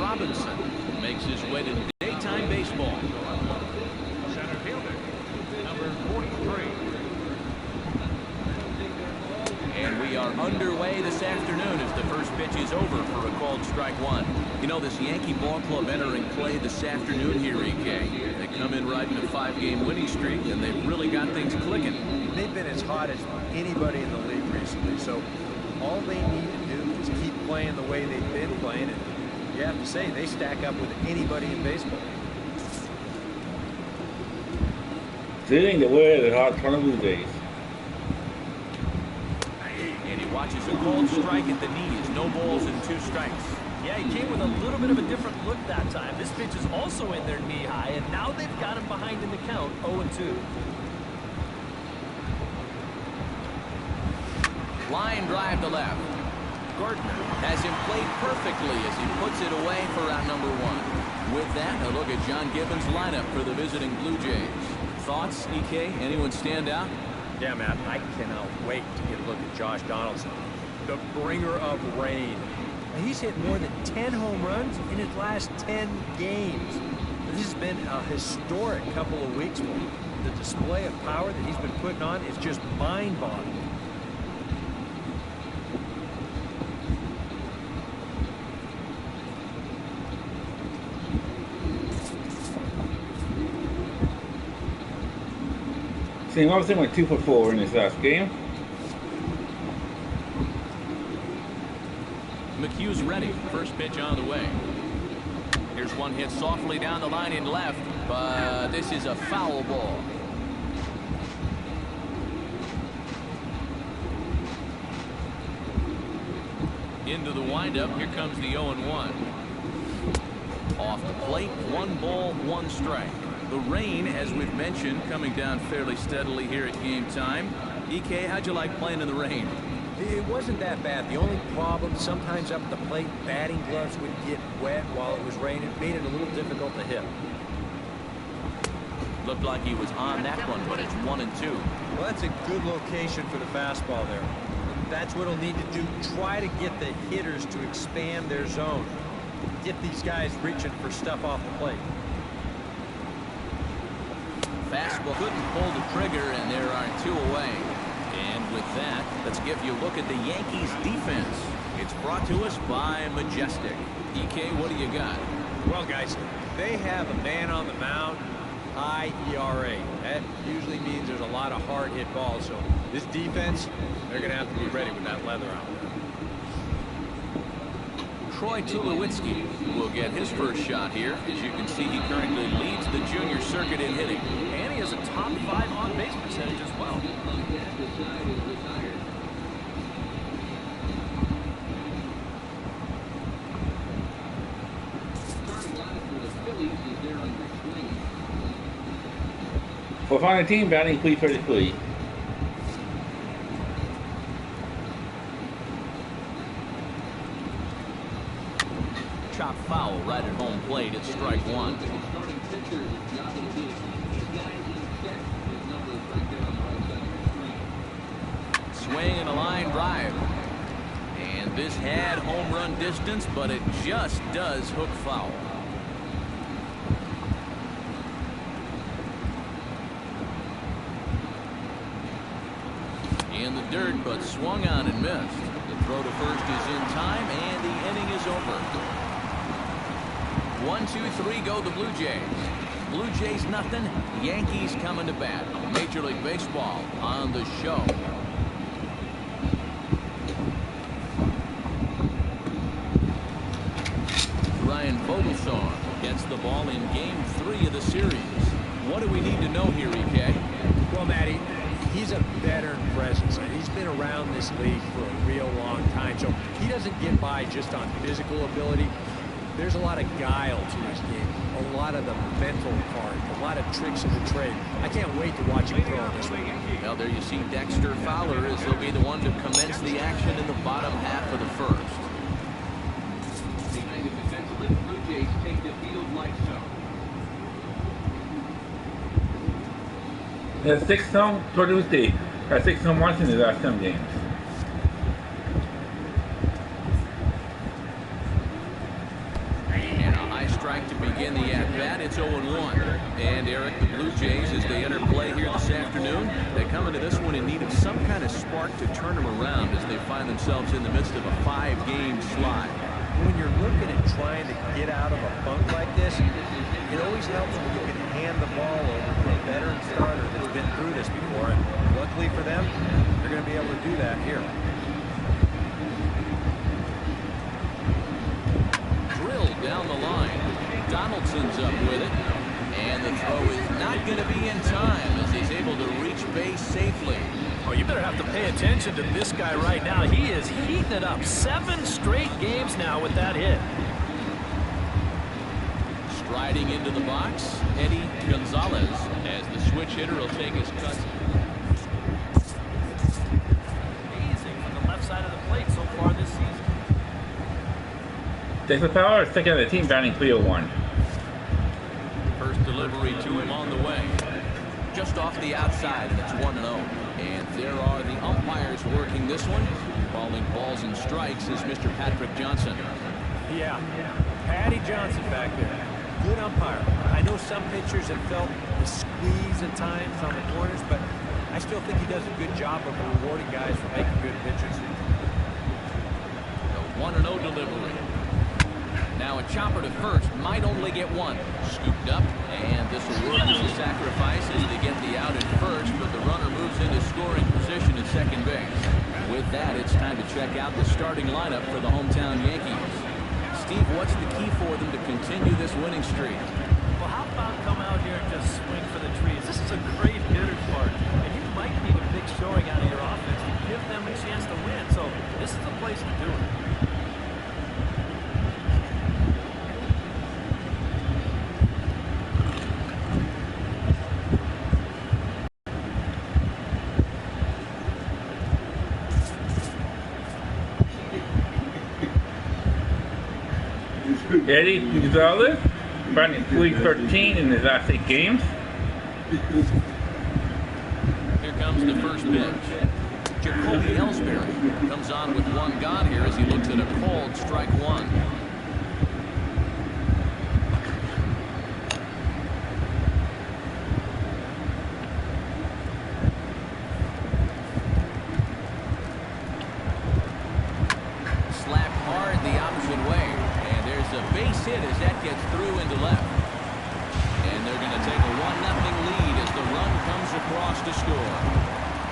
Robinson makes his way to daytime baseball. Center fielder, number 43. And we are underway this afternoon as the first pitch is over for a called strike one. You know, this Yankee ball club entering play this afternoon here, EK. They come in riding a 5-game winning streak, and they've really got things clicking. They've been as hot as anybody in the league recently, so all they need to do is keep playing the way they've been playing, and you have to say they stack up with anybody in baseball. Sitting the way of the hot Toronto Blue Jays. And he watches a called strike at the knees. No balls and 2 strikes. Yeah, he came with a little bit of a different look that time. This pitch is also in their knee high, and now they've got him behind in the count, 0-2. Line drive to left. Gardner has him played perfectly as he puts it away for out number 1. With that, a look at John Gibbons' lineup for the visiting Blue Jays. Thoughts, EK? Anyone stand out? Yeah, Matt, I cannot wait to get a look at Josh Donaldson, the bringer of rain. He's hit more than 10 home runs in his last 10 games. This has been a historic couple of weeks for him. The display of power that he's been putting on is just mind-boggling. Same obviously went 2 for 4 in his last game. McHugh's ready. First pitch on the way. Here's one hit softly down the line in left, but this is a foul ball. Into the windup. Here comes the 0-1. Off the plate, 1 ball, 1 strike. The rain, as we've mentioned, coming down fairly steadily here at game time. EK, how'd you like playing in the rain? It wasn't that bad. The only problem, sometimes up at the plate, batting gloves would get wet while it was raining. It made it a little difficult to hit. Looked like he was on that one, but it's 1-2. Well, that's a good location for the fastball there. That's what he'll need to do. Try to get the hitters to expand their zone. Get these guys reaching for stuff off the plate. Fastball couldn't pull the trigger, and there are 2 away. And with that, let's give you a look at the Yankees defense. It's brought to us by Majestic. EK, what do you got? Well, guys, they have a man on the mound, high ERA. That usually means there's a lot of hard hit balls. So this defense, they're going to have to be ready with that leather out there. Troy Tulowitzki will get his first shot here. As you can see, he currently leads the junior circuit in hitting. And he has a top 5 on-base percentage as well. For final team batting, please for the plea. Chop foul right at home plate. It's strike 1. Swing and a line drive. And this had home run distance, but it just does hook foul. In the dirt, but swung on and missed. The throw to first is in time, and the inning is over. 1-2-3 go the Blue Jays. Blue Jays nothing. Yankees coming to bat. Major League Baseball on the show. Ryan Vogelsong gets the ball in Game 3 of the series. What do we need to know here, EK? Well, Matty, he's a veteran presence. He's been around this league for a real long time, so he doesn't get by just on physical ability. There's a lot of guile to his game, a lot of the mental part, a lot of tricks of the trade. I can't wait to watch him throw this one. Well, there you see Dexter Fowler as he'll be the one to commence the action in the bottom half of the first. Blue Jays take the field like so. He has 6 home Tuesday. Has 6 home runs in his last 10 games. it's 0-1. And Eric, the Blue Jays, as they enter play here this afternoon, they come into this one in need of some kind of spark to turn them around as they find themselves in the midst of a 5-game slide. When you're looking at trying to get out of a funk like this, it always helps when you can hand the ball over to a veteran starter that's been through this before. And luckily for them, they're going to be able to do that here. Drilled down the line. Donaldson's up with it. And the throw is not going to be in time as he's able to reach base safely. Oh, you better have to pay attention to this guy right now. He is heating it up. 7 straight games now with that hit. Striding into the box, Eddie Gonzalez, as the switch hitter will take his cut. Amazing from the left side of the plate so far this season. Texas Power is second on the team, batting 301. First delivery to him on the way. Just off the outside, and it's 1-0. And there are the umpires working this one. Calling balls and strikes is Mr. Patrick Johnson. Yeah, Patty Johnson back there. Good umpire. I know some pitchers have felt the squeeze at times on the corners, but I still think he does a good job of rewarding guys for making good pitches. The 1-0 delivery. Now a chopper to first, might only get one. Scooped up, and this will work as a sacrifice as they get the out at first, but the runner moves into scoring position at second base. With that, it's time to check out the starting lineup for the hometown Yankees. Steve, what's the key for them to continue this winning streak? Well, how about come out here and just swing for the trees? This is a great hitter's park, and you might need a big showing out of your offense to give them a chance to win. So this is the place to do it. Eddie Gonzalez, batting 313 in his last 8 games. Here comes the first pitch. Jacoby Ellsbury comes on with one gone here as he looks at a called strike one. Slapped hard the opposite way. A base hit as that gets through into left. And they're going to take a 1-0 lead as the run comes across to score.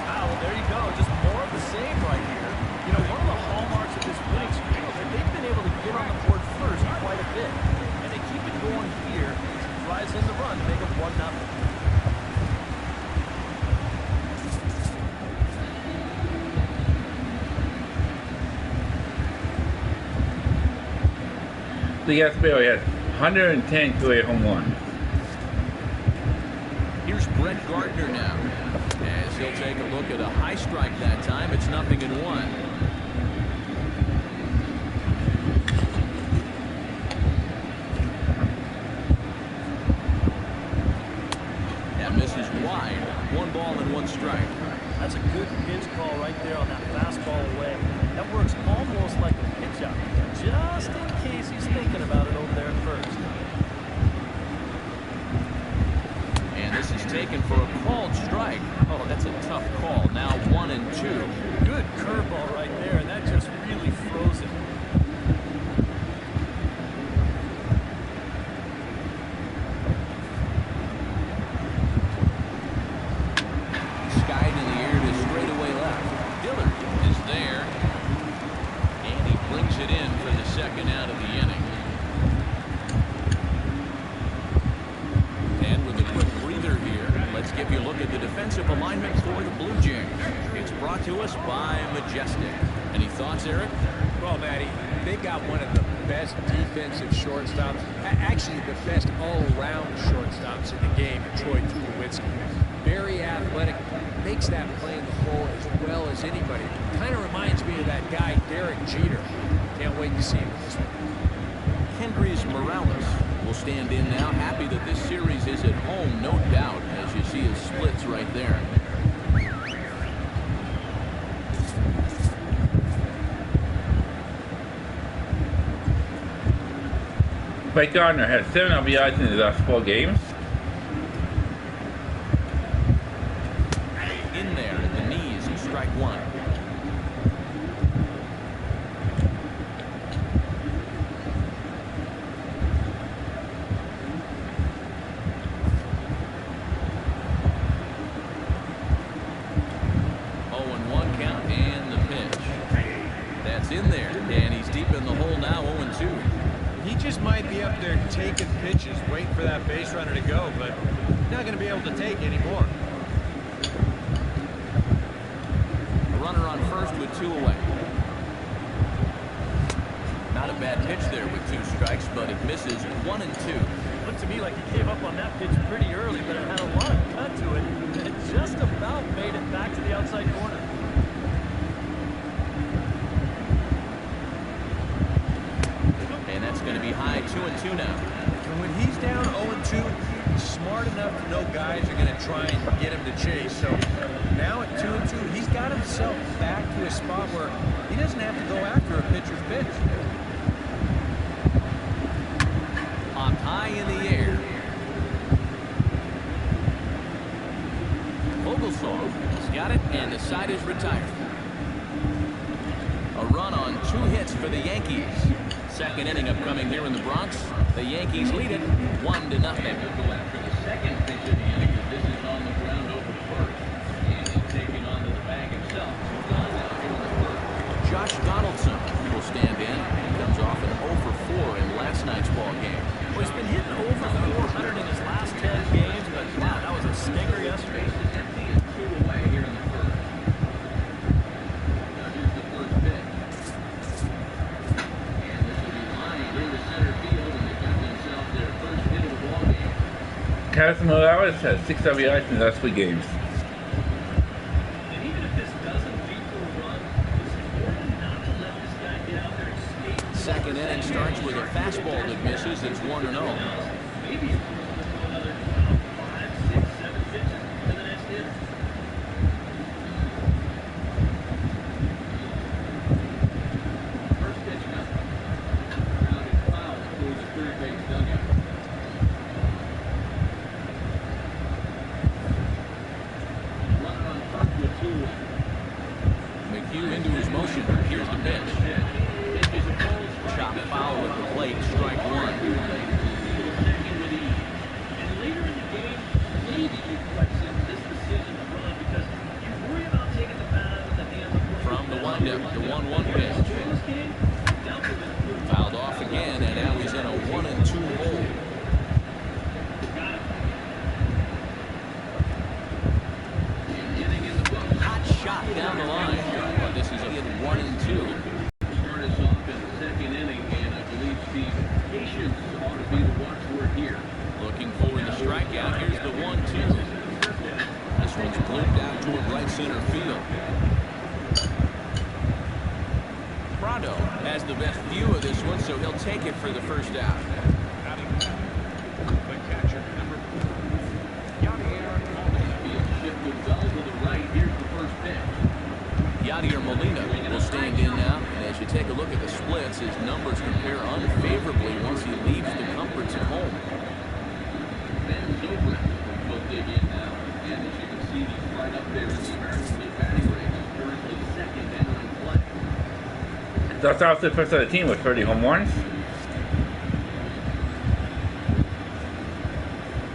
Wow, well, there you go. Just more of the same right here. You know, one of the hallmarks of this winning streak is that they've been able to get on the board first quite a bit. And they keep it going here as he drives in the run to make it 1-0. Lee Ellsbury has 110 career home runs. Here's Brett Gardner now, as he'll take a look at a high strike that time. It's 0-1. That misses wide. 1 ball and 1 strike. That's a good pitch call right there on that fastball away. That works almost like a pitch out, just in case he's thinking about it over there at first. And this is taken for a called strike. Oh, that's a tough call. Now 1-2. Good curveball right there, and that just really froze it. Skied in the air to straightaway left. Dillard is there. And he brings it in for the second out of the inning. And with a quick breather here, let's give you a look at the defensive alignment for the Blue Jays. It's brought to us by Majestic. Any thoughts, Eric? Well, Matty, they've got one of the best defensive shortstops, actually the best all-around shortstops in the game, Troy Tulowitzki. Very athletic, makes that play in the hole as well as anybody. Kind of reminds me of that guy, Derek Jeter. Can't wait to see him in this one. Kendrys Morales will stand in now. Happy that this series is at home, no doubt, as you see his splits right there. Mike Gardner has 7 RBIs in his last 4 games. In there at the knees, strike one. In there, and he's deep in the hole now, 0-2. He just might be up there taking pitches, waiting for that base runner to go, but he's not going to be able to take anymore. A runner on first with 2 away. Not a bad pitch there with 2 strikes, but it misses 1-2. Looked to me like he gave up on that pitch pretty early, but it had a lot of cut to it, and it just about made it back to the outside corner. Going to be high 2-2 now. And when he's down 0-2, he's smart enough to know guys are going to try and get him to chase. So now at 2-2, he's got himself back to a spot where he doesn't have to go after a pitcher's pitch. Popped high in the air. Vogelsong has got it, and the side is retired. A run on 2 hits for the Yankees. Second inning upcoming here in the Bronx. The Yankees lead it 1-0. Go after the second pitch of the inning. This is on the ground over first. And he's taking on to the bag himself. Josh Donaldson will stand in. He comes off an 0-for-4 in last night's ball game. Well, he's been hitting over 400 in his last 10 games, but wow, that was a stinker yesterday. 2 away here in the first. Now here's the first pitch. Kaz Morales has 6 RBIs in the last 3 games. And even if this doesn't lead to a run, it's important not to let this guy get out there and skate. Second inning starts with a fastball that misses. It's 1-0. Maybe if we want to throw another 5, 6, 7 pitches to the next hitter. First pitch coming. Grounded foul towards the third base dugout. McHugh into his motion. Here's the pitch. Chop foul at the plate. Strike 1. And later in the game, maybe you question this decision to run because you worry about taking the bat out of the hands of From the windup, the 1-1 pitch. Fouled off again, and now he's in a 1-2 hole. Hot shot down the line. But this is a 1-2. Start us off in the second inning, and I believe Steve patience ought to be the watchword here. Looking for the strikeout. Here's the 1-2. This one's blooped out toward right center field. Prado has the best view of this one, so he'll take it for the first out. The catcher, number 4. Yadier Molina. Field shifted well to the right. Here's the first pitch. Yadier Molina will stand in now, and as you take a look at the splits, his numbers compare unfavorably once he leaves the comforts of home. Ben Zobrist will dig in now, and as you can see, he's right up there in the American League batting range, currently second entering play. That's also the first of the team with 30 home runs.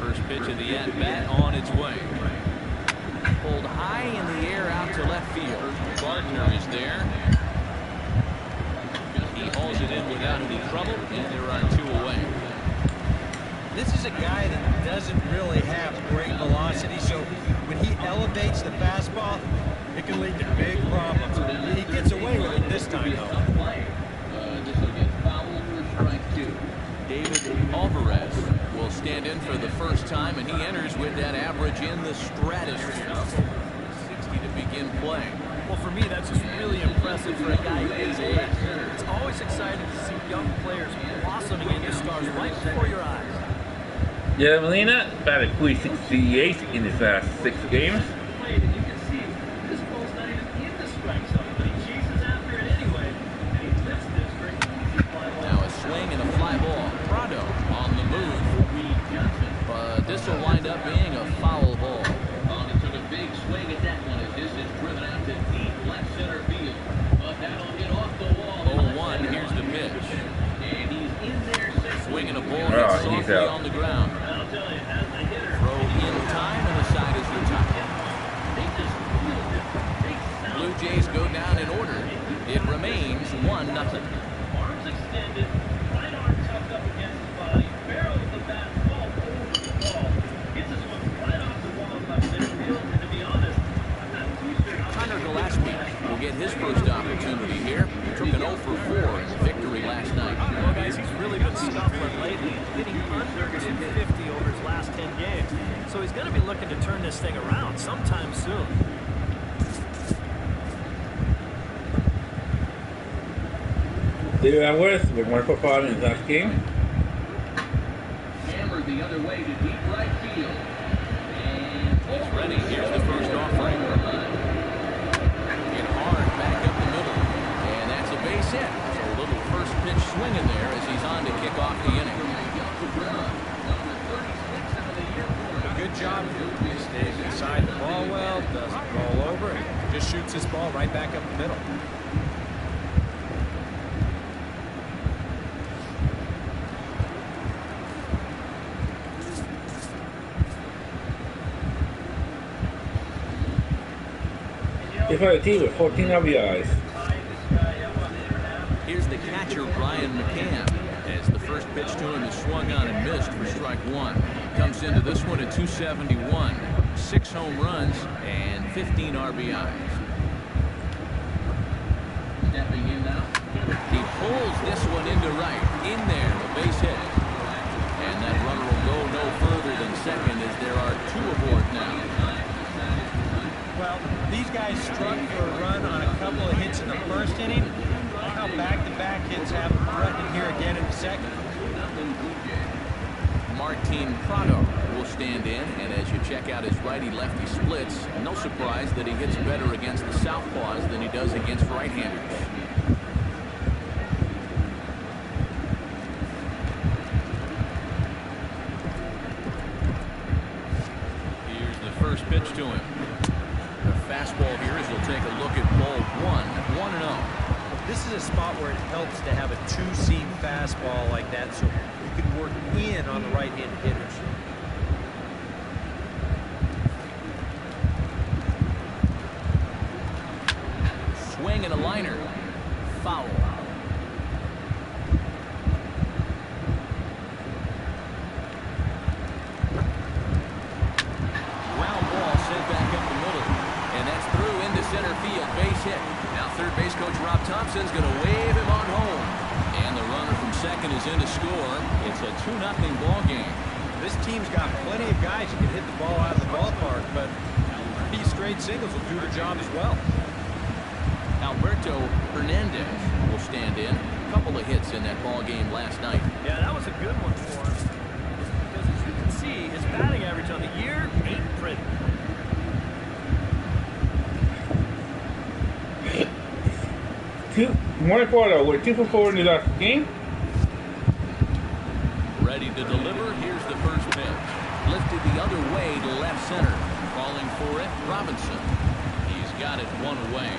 First pitch of the at-bat on its way. Pulled high in the air out to left field. Gardner is there. He hauls it in without any trouble, and there are 2 away. This is a guy that doesn't really have great velocity, so when he elevates the fastball, it can lead to big problems. He gets away with it this time, though. This will get foul for strike 2. David Alvarez will stand in for the first time, and he enters with that average in the stratosphere. 60 to begin playing. Well, for me, that's just really impressive for a guy his age. It's always exciting to see young players blossoming into stars right before your eyes. Yeah, Molina batted .368 in his last 6 games. You can see this ball's not even in the strike zone, but he chases after it anyway, and he lifts this for an easy fly ball. Now a swing and a fly ball. Prado safely out. on the ground. Throw in time, and the side is retired. Blue Jays go down in order. It remains 1-0. Arms extended, right arm tucked up against the body, barrels the bat ball over the ball. Hits this one right off the wall left center field, and to be honest, I'm not too sure. Connor Gillespie will get his first opportunity here. He took an 0 for 4 in victory last night. Well, guys, he's really been scuffling lately, hitting under 250 over his last 10 games. So he's going to be looking to turn this thing around sometime soon. David Alvarez with 1 for 5 in his last game. Hammered the other way to deep right field. And he's ready. Here's the first offering. Hit hard back up the middle. And that's a base hit. So a little first pitch swinging there as he's on to kick off the inning. A good job. He stays inside the ball well, doesn't roll over, and just shoots his ball right back up the middle. He's for the team with 14 RBIs. Here's the catcher, Brian McCann, as the first pitch to him is swung on and missed for strike one. Comes into this one at 271. 6 home runs and 15 RBIs. Stepping in now. He pulls this one into right. In there, a base hit. And that runner will go no further than second as there are 2 aboard now. Well, these guys struck for a run on a couple of hits in the first inning. Look how back-to-back hits have them threatening here again in the second. Martin Prado will stand in, and as you check out his righty-lefty splits, no surprise that he hits better against the southpaws than he does against right-handers. Here's the first pitch to him. The fastball here as he'll take a look at ball 1-0. This is a spot where it helps to have a two-seam fastball like that so you can work in on the right-handed hitters. Swing and a liner. Foul. Ground ball sent back up the middle. And that's through into center field. Base hit. Now third base coach Rob Thompson's going to wave him on home. And the runner from second is in to score. It's a 2-0 ball game. This team's got plenty of guys who can hit the ball out of the ballpark, but 3 straight singles will do the job as well. Alberto Hernandez will stand in. A couple of hits in that ball game last night. Yeah, that was a good one for him. Because as you can see, his batting average on the year ain't pretty. One for 4 with 2 for 4 in the last game. Ready to deliver. Here's the first pitch. Lifted the other way to left center. Calling for it, Robinson. He's got it one away.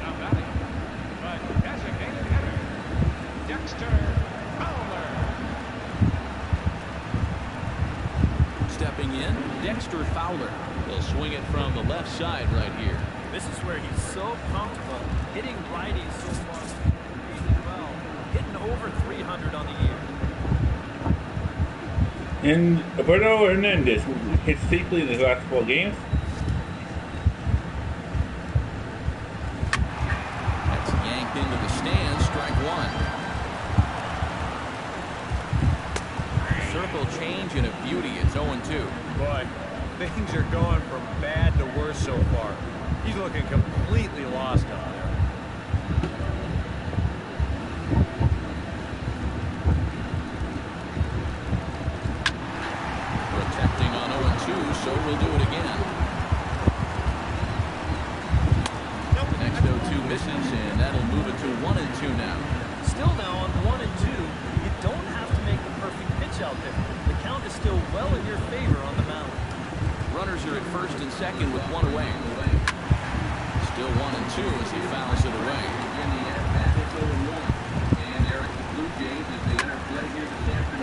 Now batting, but designated hitter, Dexter Fowler. Stepping in, Dexter Fowler. He'll swing it from the left side right here. This is where he's so comfortable hitting righties so far really well, hitting over 300 on the year. And Alberto Hernandez hit safely in his last 4 games. That's yanked into the stands. Strike one. Circle change and a beauty. It's 0-2. Boy, things are going from bad to worse so far. He's looking completely lost out there. Protecting on 0-2, so we'll do it again. The next 0-2 misses, and that'll move it to 1-2 now. Still now on 1-2, you don't have to make the perfect pitch out there. The count is still well in your favor on the mound. Runners are at first and second with 1 away. Still 1-2 as he fouls it away.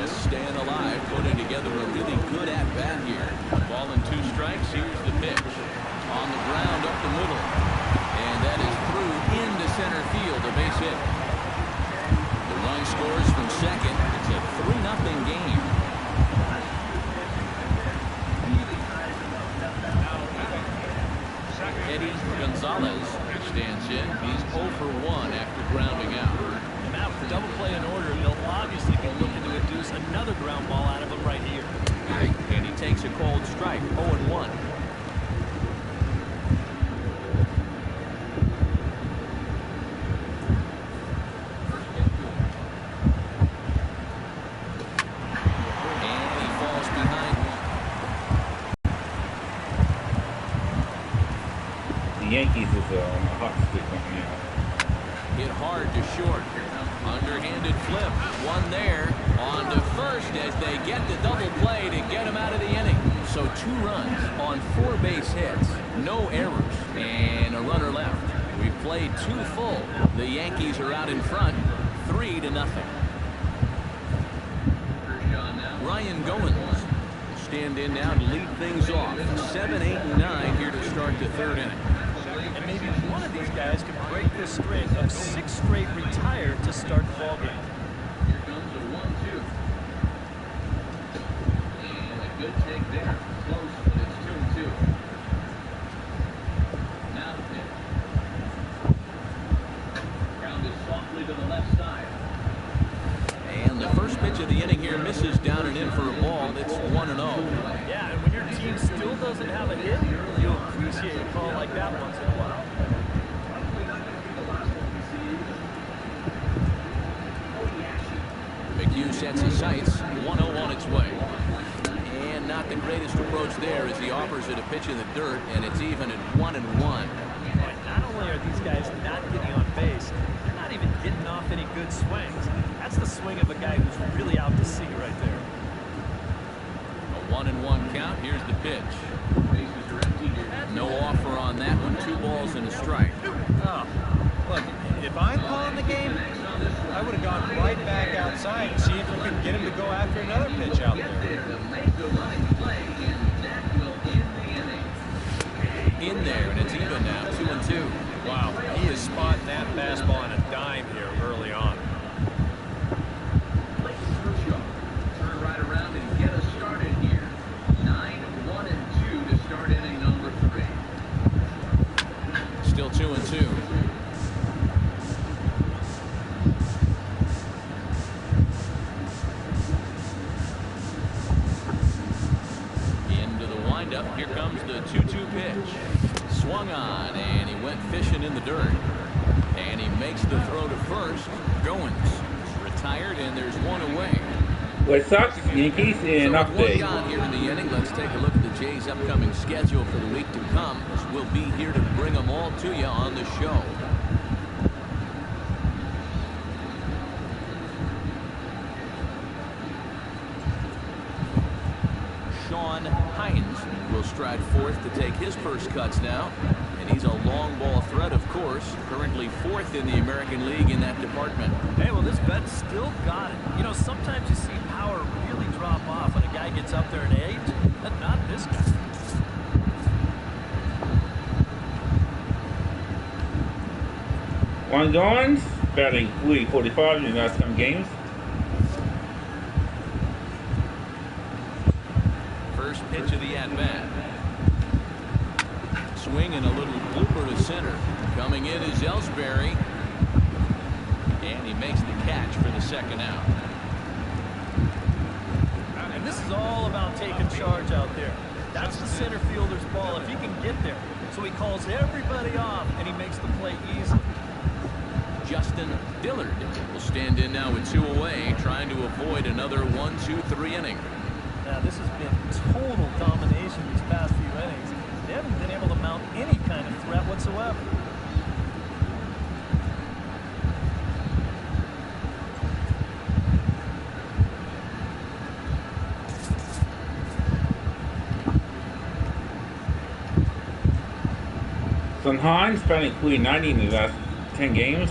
Just staying alive, putting together a really good at-bat here. Ball and 2 strikes. Here's the pitch. On the ground, up the middle. And that is through into center field, a base hit. The run scores from second. It's a 3-0 game. Eddie Gonzalez stands in. He's 0 for 1 after grounding out. And now with the double play in order, they'll obviously be looking to induce another ground ball out of him right here. And he takes a cold strike, 0-1. The Yankees is on a hot streak right now. Hit hard to short. Underhanded flip. One there. On to first as they get the double play to get him out of the inning. So 2 runs on 4 base hits. No errors. And a runner left. We've played 2 full. The Yankees are out in front. 3-0. Ryan Goins stand in now to lead things off. 7, 8, and 9 here to start the 3rd inning. And maybe one of these guys can break this string of 6 straight retired to start the ball game. Here comes a 1-2. And a good take there. Close, but it's 2-2. Now the pitch. Grounded softly to the left side. And the first pitch of the inning here misses down and in for a ball. It's 1-0. Yeah, and when your team still doesn't have a hit, you'll appreciate a call like that once in a while. McHugh sets his sights. 1-0 on its way. And not the greatest approach there as he offers it a pitch in the dirt, and it's even at 1-1. Not only are these guys not getting on base, they're not even getting off any good swings. That's the swing of a guy who's really out to sea right there. A 1-1 count. Here's the pitch. Bases are empty here. No offer on that one. 2 balls and a strike. Oh, look, if I'm calling the game, I would have gone right back outside and see if we could get him to go after another pitch out there. In there, and it's even now. 2-2. Wow, he is spotting that fastball on a dime here early on. Turn right around and get us started here. 9-1-2 to start inning number 3. Still 2-2. Into the windup. Here comes the 2-2 pitch. Swung on, and he went fishing in the dirt. And he makes the throw to first. Goins retired, and there's 1 away. Red Sox, Yankees, and So with 1 update. gone here in the inning, let's take a look at the Jays' upcoming schedule for the week to come. We'll be here to bring them all to you on the show. Sean Hines will stride forth to take his first cuts now. And he's a long ball threat, of course. Currently 4th in the American League in that department. Hey, well, this bet's still got it. You know, sometimes you see power really drop off when a guy gets up there in age, but not this guy. Juan Goins, batting .345 in the last 10 games. First pitch of the at-bat. Swing and a little blooper to center. Coming in is Ellsbury. And he makes the catch for the 2nd out. And this is all about taking charge out there. That's the center fielder's ball if he can get there. So he calls everybody off, and he makes the play easy. Justin Dillard will stand in now with 2 away, trying to avoid another 1-2-3 inning. Now, this has been total domination these past few innings. They haven't been able to mount any kind of threat whatsoever. Sanheim spending including 90 in his last 10 games.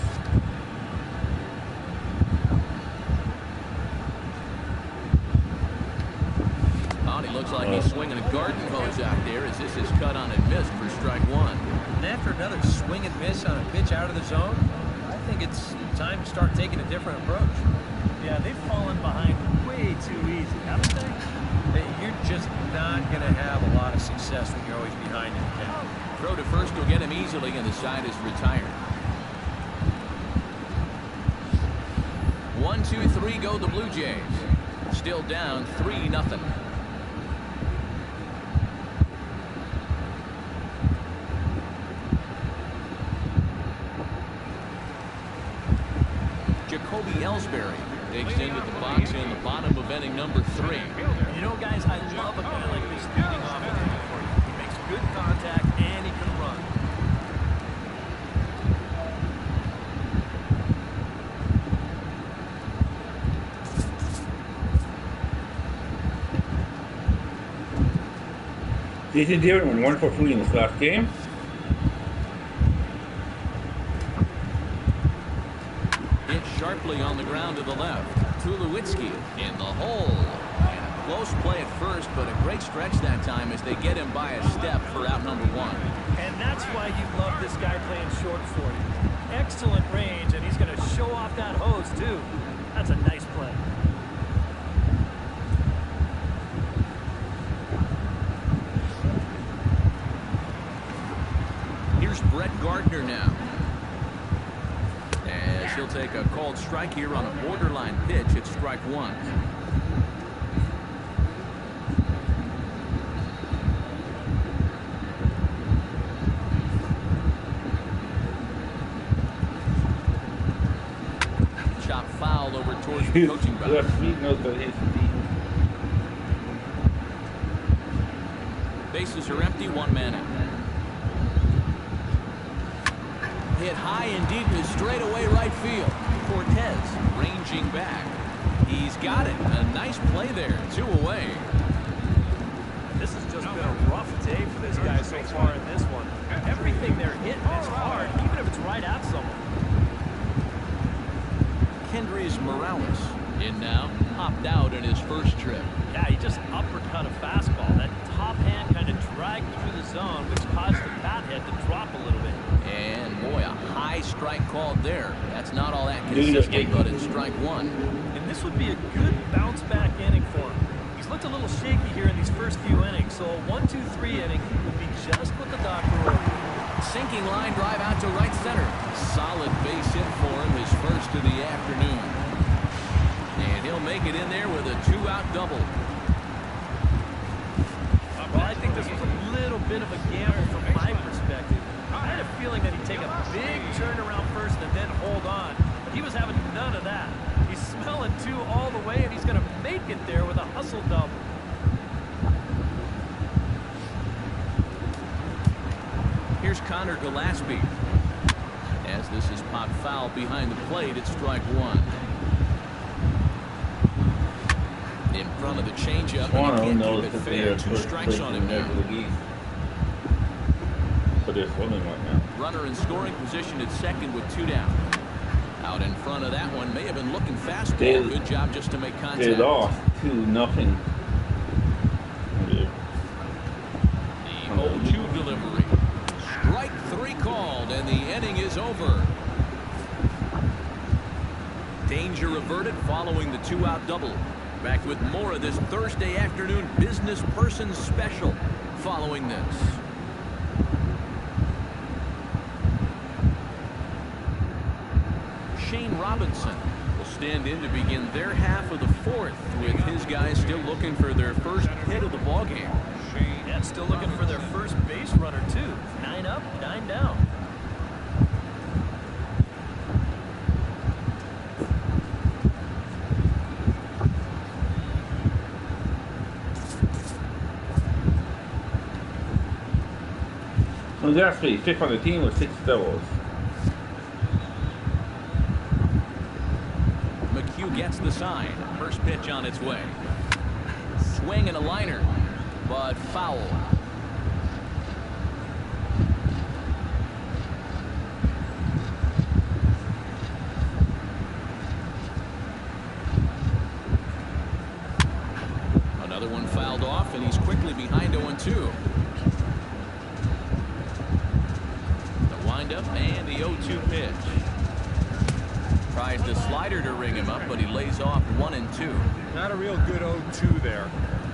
Looks like he's swinging a garden hose out there as this is cut on and missed for strike one. And after another swing and miss on a pitch out of the zone, I think it's time to start taking a different approach. Yeah, they've fallen behind way too easy, haven't they? You're just not going to have a lot of success when you're always behind in the count. Throw to first will get him easily, and the side is retired. 1, 2, 3 go the Blue Jays. Still down 3-0. Jacoby Ellsbury digs into the box in the bottom of inning number 3. You know, guys, I love a guy like this leading off the inning for you. He makes good contact and he can run. Jason David went 1 for 3 in this last game. Hit sharply on the ground to the left. Tulowitzki in the hole. And a close play at first, but a great stretch that time as they get him by a step for out number 1. And that's why you love this guy playing short for you. Excellent range, and he's going to show off that hose, too. That's a nice play. Here's Brett Gardner now. As he'll take a called strike here on a borderline pitch at strike 1. Chop foul over towards the coaching box. Bases are empty, 1 man out. Hit high and deep to straightaway right field. Cortez ranging back. He's got it. A nice play there. 2 away. This has just been a rough day for this guy so far in this one. Everything they're hitting is hard, even if it's right at someone. Kendrys Morales in now. Hopped out in his first trip. Yeah, he just uppercut a fastball. That top hand kind of dragged through the zone, which caused the bat head to drop a little bit. And boy, a high strike called there. That's not all that consistent, but it's strike 1. And this would be a good bounce back inning for him. He's looked a little shaky here in these first few innings, so a 1-2-3 inning would be just what the doctor ordered. Sinking line drive out to right center. Solid base hit for him, his first of the afternoon. And he'll make it in there with a 2-out double. Well, I think this was a little bit of a gamble from my perspective. I had a feeling that he'd take a big turn around first and then hold on. But he was having none of that. He's smelling 2 all the way, and he's going to make it there with a hustle double. Here's Connor Gillespie. As this is popped foul behind the plate, it's strike 1. In front of the changeup, and he can't keep it fair. 2 strikes on him now. But they're swimming right now. Runner in scoring position at second with 2 down. Out in front of that one, may have been looking fastball. Good job just to make contact. They lost 2-0. The 0-2 delivery. Strike 3 called, and the inning is over. Danger averted following the 2-out double. Back with more of this Thursday afternoon business person special following this. Shane Robinson will stand in to begin their half of the 4th, with his guys still looking for their first hit of the ballgame. Yeah, still looking for their first base runner, too. 9 up, 9 down. So that's 5th on the team with 6 doubles. McHugh gets the sign. First pitch on its way. Swing and a liner, but foul. windup and the 0-2 pitch. Tries the slider to ring him up, but he lays off 1-2. Not a real good 0-2 there.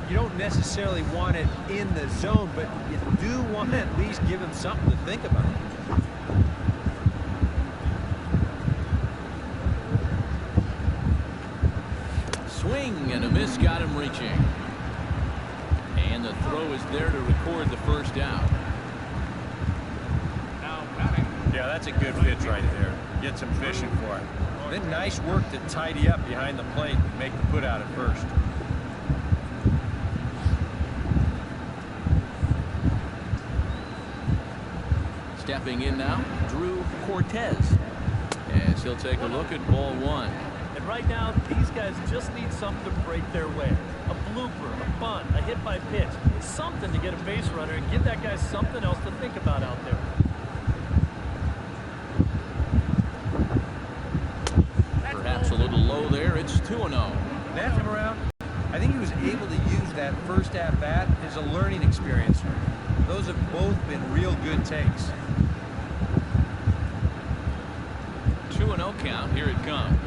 You don't necessarily want it in the zone, but you do want to at least give him something to think about. Swing and a miss got him reaching. And the throw is there to record the first out. Now batting. Yeah, that's a good pitch right there. Get some fishing for it. Then nice work to tidy up behind the plate and make the put out at first. Stepping in now, Drew Cortez. As he'll take a look at ball one. And right now, these guys just need something to break their way. A blooper, a bunt, a hit by pitch. Something to get a base runner and give that guy something else to think about out there. Perhaps a little low there. It's 2-0. That time around, I think he was able to use that first at-bat as a learning experience. Those have both been real good takes. 2-0 count. Here it comes.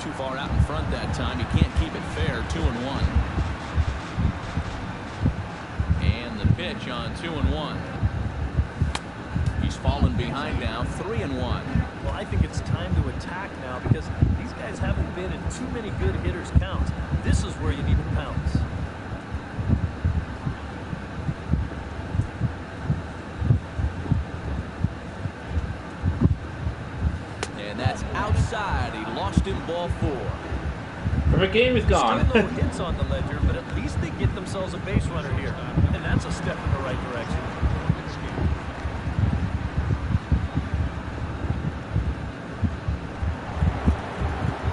Too far out in front that time. You can't keep it fair. 2-1. And the pitch on 2-1. He's fallen behind now. 3-1. Well, I think it's time to attack now because these guys haven't been in too many good hitters' counts. This is where you need to pounce. And that's outside. He lost him ball 4. The game is gone. Still no hits on the ledger, but at least they get themselves a base runner here. And that's a step in the right direction.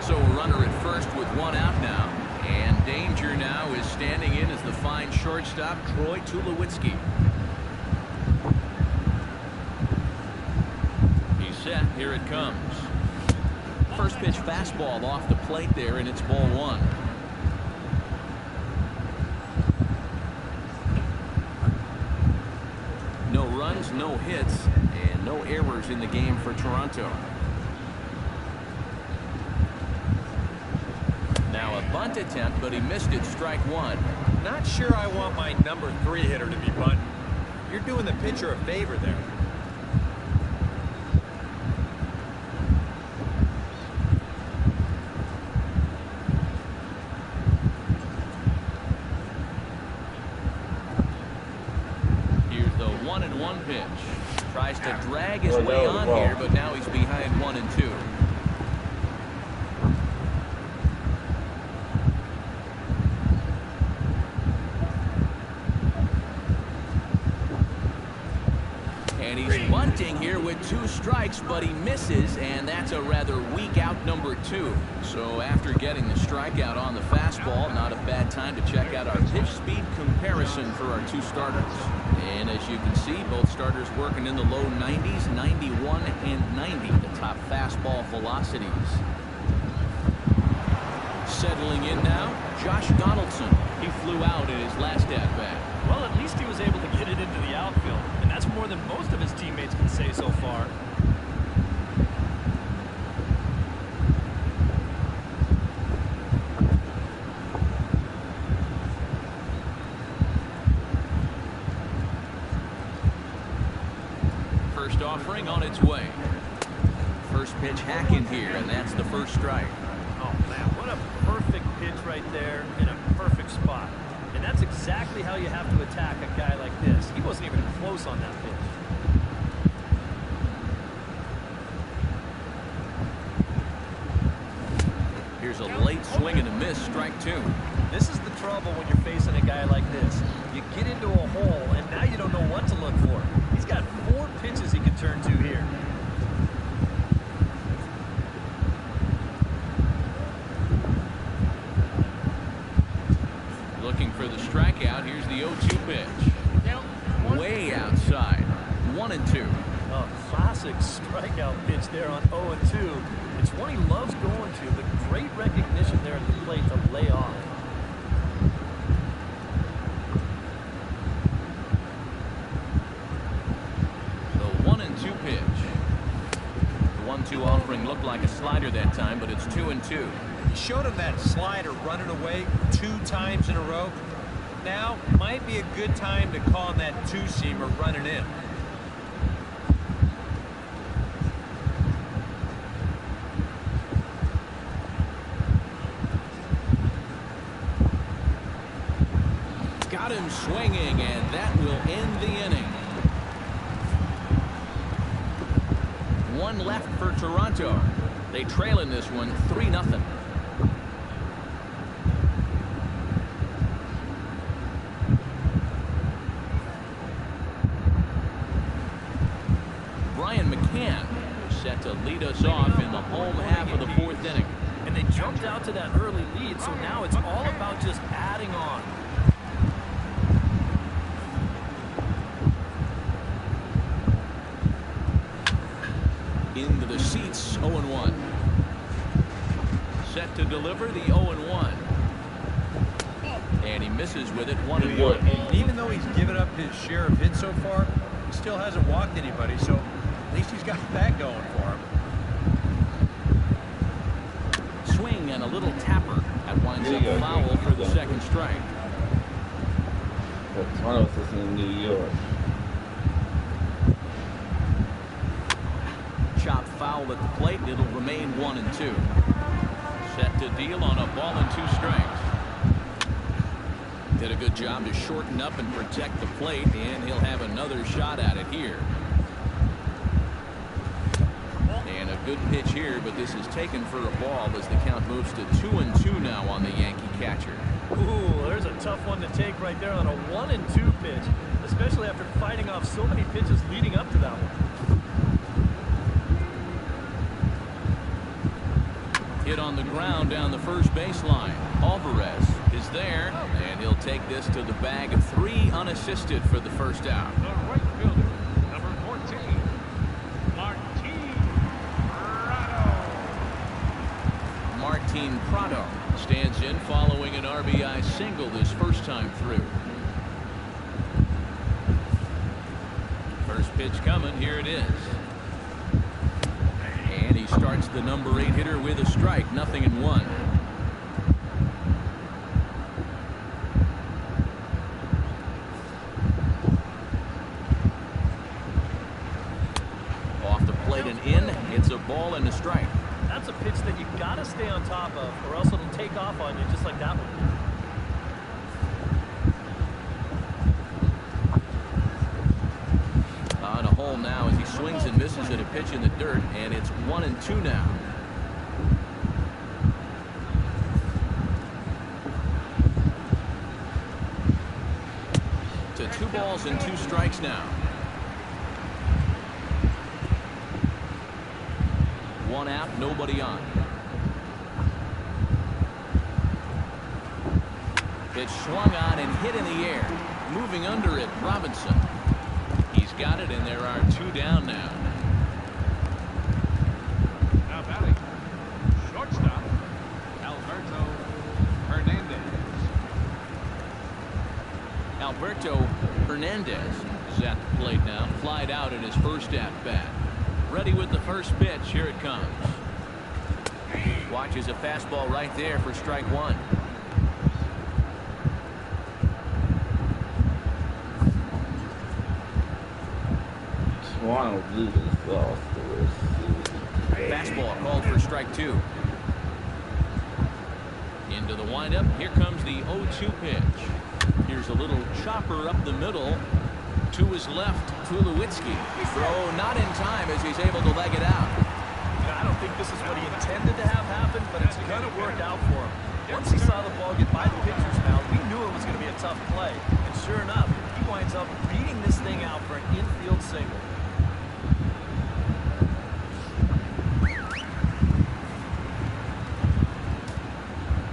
So a runner at first with 1 out now. And danger now is standing in as the fine shortstop, Troy Tulowitzki. He's set. Here it comes. First pitch fastball off the plate there, and it's ball 1. No runs, no hits, and no errors in the game for Toronto. Now a bunt attempt, but he missed it. Strike 1. Not sure I want my number 3 hitter to be bunting. You're doing the pitcher a favor there. Here's the 1-1 pitch. Tries to drag his way on here, but now he's behind 1-2. And he's bunting here with 2 strikes, but he misses, and that's a rather weak out number 2. So after getting the strikeout on the fastball, not a bad time to check out our pitch speed comparison for our 2 starters. And as you can see, both starters working in the low 90s, 91 and 90, the top fastball velocities. Settling in now, Josh Donaldson. He flew out in his last at-bat. Well, at least he was able to get it into the outfield, and that's more than most of his teammates can say so far. First offering on its way. First pitch hacking here, and that's the first strike. Oh, man, what a perfect pitch right there in a perfect spot. And that's exactly how you have to attack a guy like this. He wasn't even close on that pitch. Here's a late swing and a miss, strike 2. This is the trouble when you're facing a guy like this. You get into a hole, and now you don't know what to look for. He's got 4 pitches he can turn to here. Looking for the strikeout. Here's the 0-2 pitch. Way outside. 1-2. Oh, classic strikeout pitch there on 0-2. It's one he loves going to, but great recognition there at the plate to lay off. like a slider that time, but it's 2-2. He showed him that slider running away 2 times in a row. Now might be a good time to call him that two-seamer running in. Got him swinging, and that will end the inning. One left for Toronto. They trail in this one 3-0. Brian McCann set to lead us off in the home half of the 4th inning. And they jumped out to that early lead, so now it's all about just adding on. Into the seats, 0-1. Set to deliver the 0-1. And he misses with it, 1-1. And even though he's given up his share of hits so far, he still hasn't walked anybody, so at least he's got that going for him. Swing and a little tapper. That winds up foul for the 2nd strike. Toronto is in New York. Chop foul at the plate. It'll remain 1-2. Set to deal on a ball and 2 strikes. Did a good job to shorten up and protect the plate, and he'll have another shot at it here. And a good pitch here, but this is taken for a ball as the count moves to 2-2 now on the Yankee catcher. Ooh, there's a tough one to take right there on a 1-2 pitch, especially after fighting off so many pitches leading up to that one. Hit on the ground down the first baseline. Alvarez is there, and he'll take this to the bag of 3 unassisted for the first out. The right fielder, number 14, Martin Prado. Martin Prado stands in following an RBI single this first time through. First pitch coming, here it is. And he starts the number 8 hitter with a strike, 0-1. Off the plate and in, it's a ball and a strike. That's a pitch that you got to stay on top of, or else it'll take off on you just like that one. On a hole now as he swings and misses at a pitch in the dirt, and it's 1-2 now. To 2 balls and 2 strikes now. 1 out, nobody on. Pitch swung on and hit in the air. Moving under it, Robinson. He's got it, and there are 2 down now. Now batting, shortstop, Alberto Hernandez. Alberto Hernandez is at the plate now. Flied out in his first at-bat. Ready with the first pitch. Here it comes. Watches a fastball right there for strike 1. Toronto Blue Jays lost the rest of the season. Fastball called for strike 2. Into the windup. Here comes the 0-2 pitch. Here's a little chopper up the middle. To his left, Tulowitzki. Throw not in time as he's able to leg it out. I don't think this is what he intended to have happen, but it's going to work out for him. Once he saw the ball get by the pitcher's mound, we knew it was going to be a tough play. And sure enough, he winds up beating this thing out for an infield single.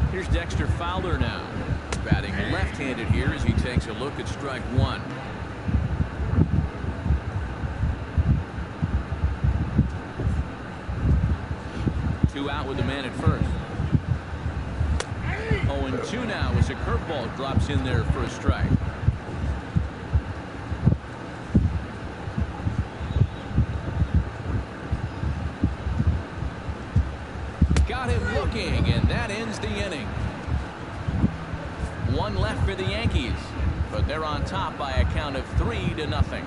Here's Dexter Fowler now. Batting left-handed here as he takes a look at strike 1. Two out with the man at first. 0-2 now as a curveball drops in there for a strike. the inning. One left for the Yankees, but they're on top by a count of 3-0.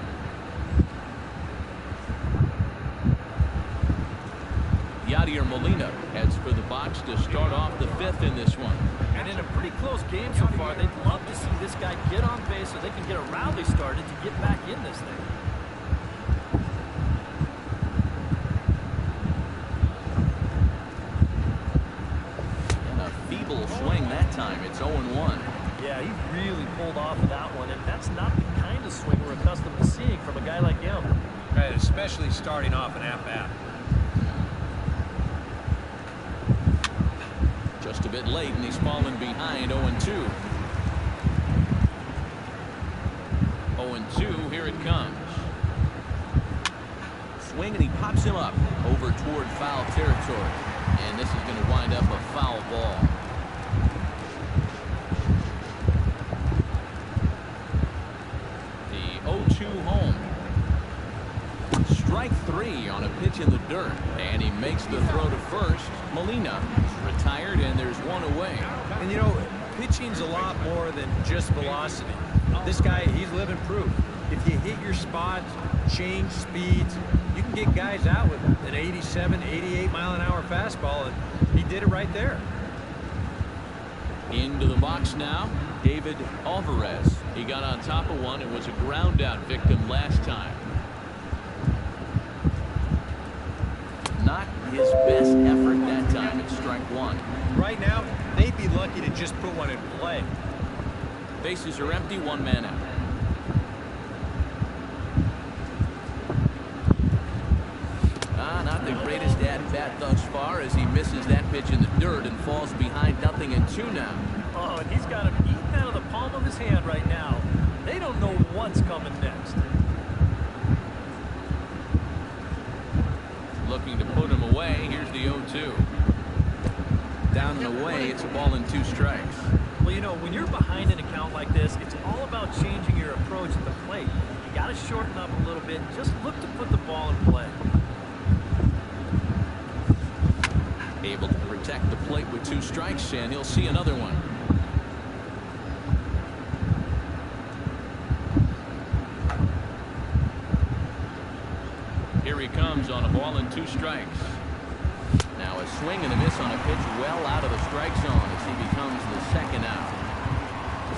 Yadier Molina heads for the box to start off the 5th in this one. And in a pretty close game so far, they'd love to see this guy get on base so they can get a rally started to get back in this thing. And a feeble swing that time. It's 0-1. Yeah, he really pulled off of that one, and that's not the kind of swing we're accustomed to seeing from a guy like him. Right, especially starting off an at-bat. Just a bit late, and he's fallen behind 0-2. 0-2, here it comes. Swing, and he pops him up over toward foul territory. And this is going to wind up a foul ball. The 0-2 home. Strike 3 on a pitch in the dirt. And he makes the throw to first. Molina retired, and there's one away. And you know, pitching's a lot more than just velocity. This guy, he's living proof. If you hit your spots, change speeds, you can get guys out with an 87, 88 mile an hour fastball, and he did it right there. Into the box now, David Alvarez. He got on top of one and was a ground out victim last time. Not his best effort that time at strike 1. Right now, they'd be lucky to just put one in play. Bases are empty, 1 man out. Not the greatest at-bat thus far as he misses that pitch in the dirt and falls behind 0-2 now. Oh, and he's got him eating out of the palm of his hand right now. They don't know what's coming next. Looking to put him away. Here's the 0-2. Down and away, it's a ball and 2 strikes. Well, you know, when you're behind an account like this, it's all about changing your approach at the plate. You got to shorten up a little bit. Just look to put the ball in play. Able to protect the plate with 2 strikes, and he'll see another one. Here he comes on a ball and 2 strikes. Now a swing and a miss on a pitch well out of the strike zone as he becomes the 2nd out.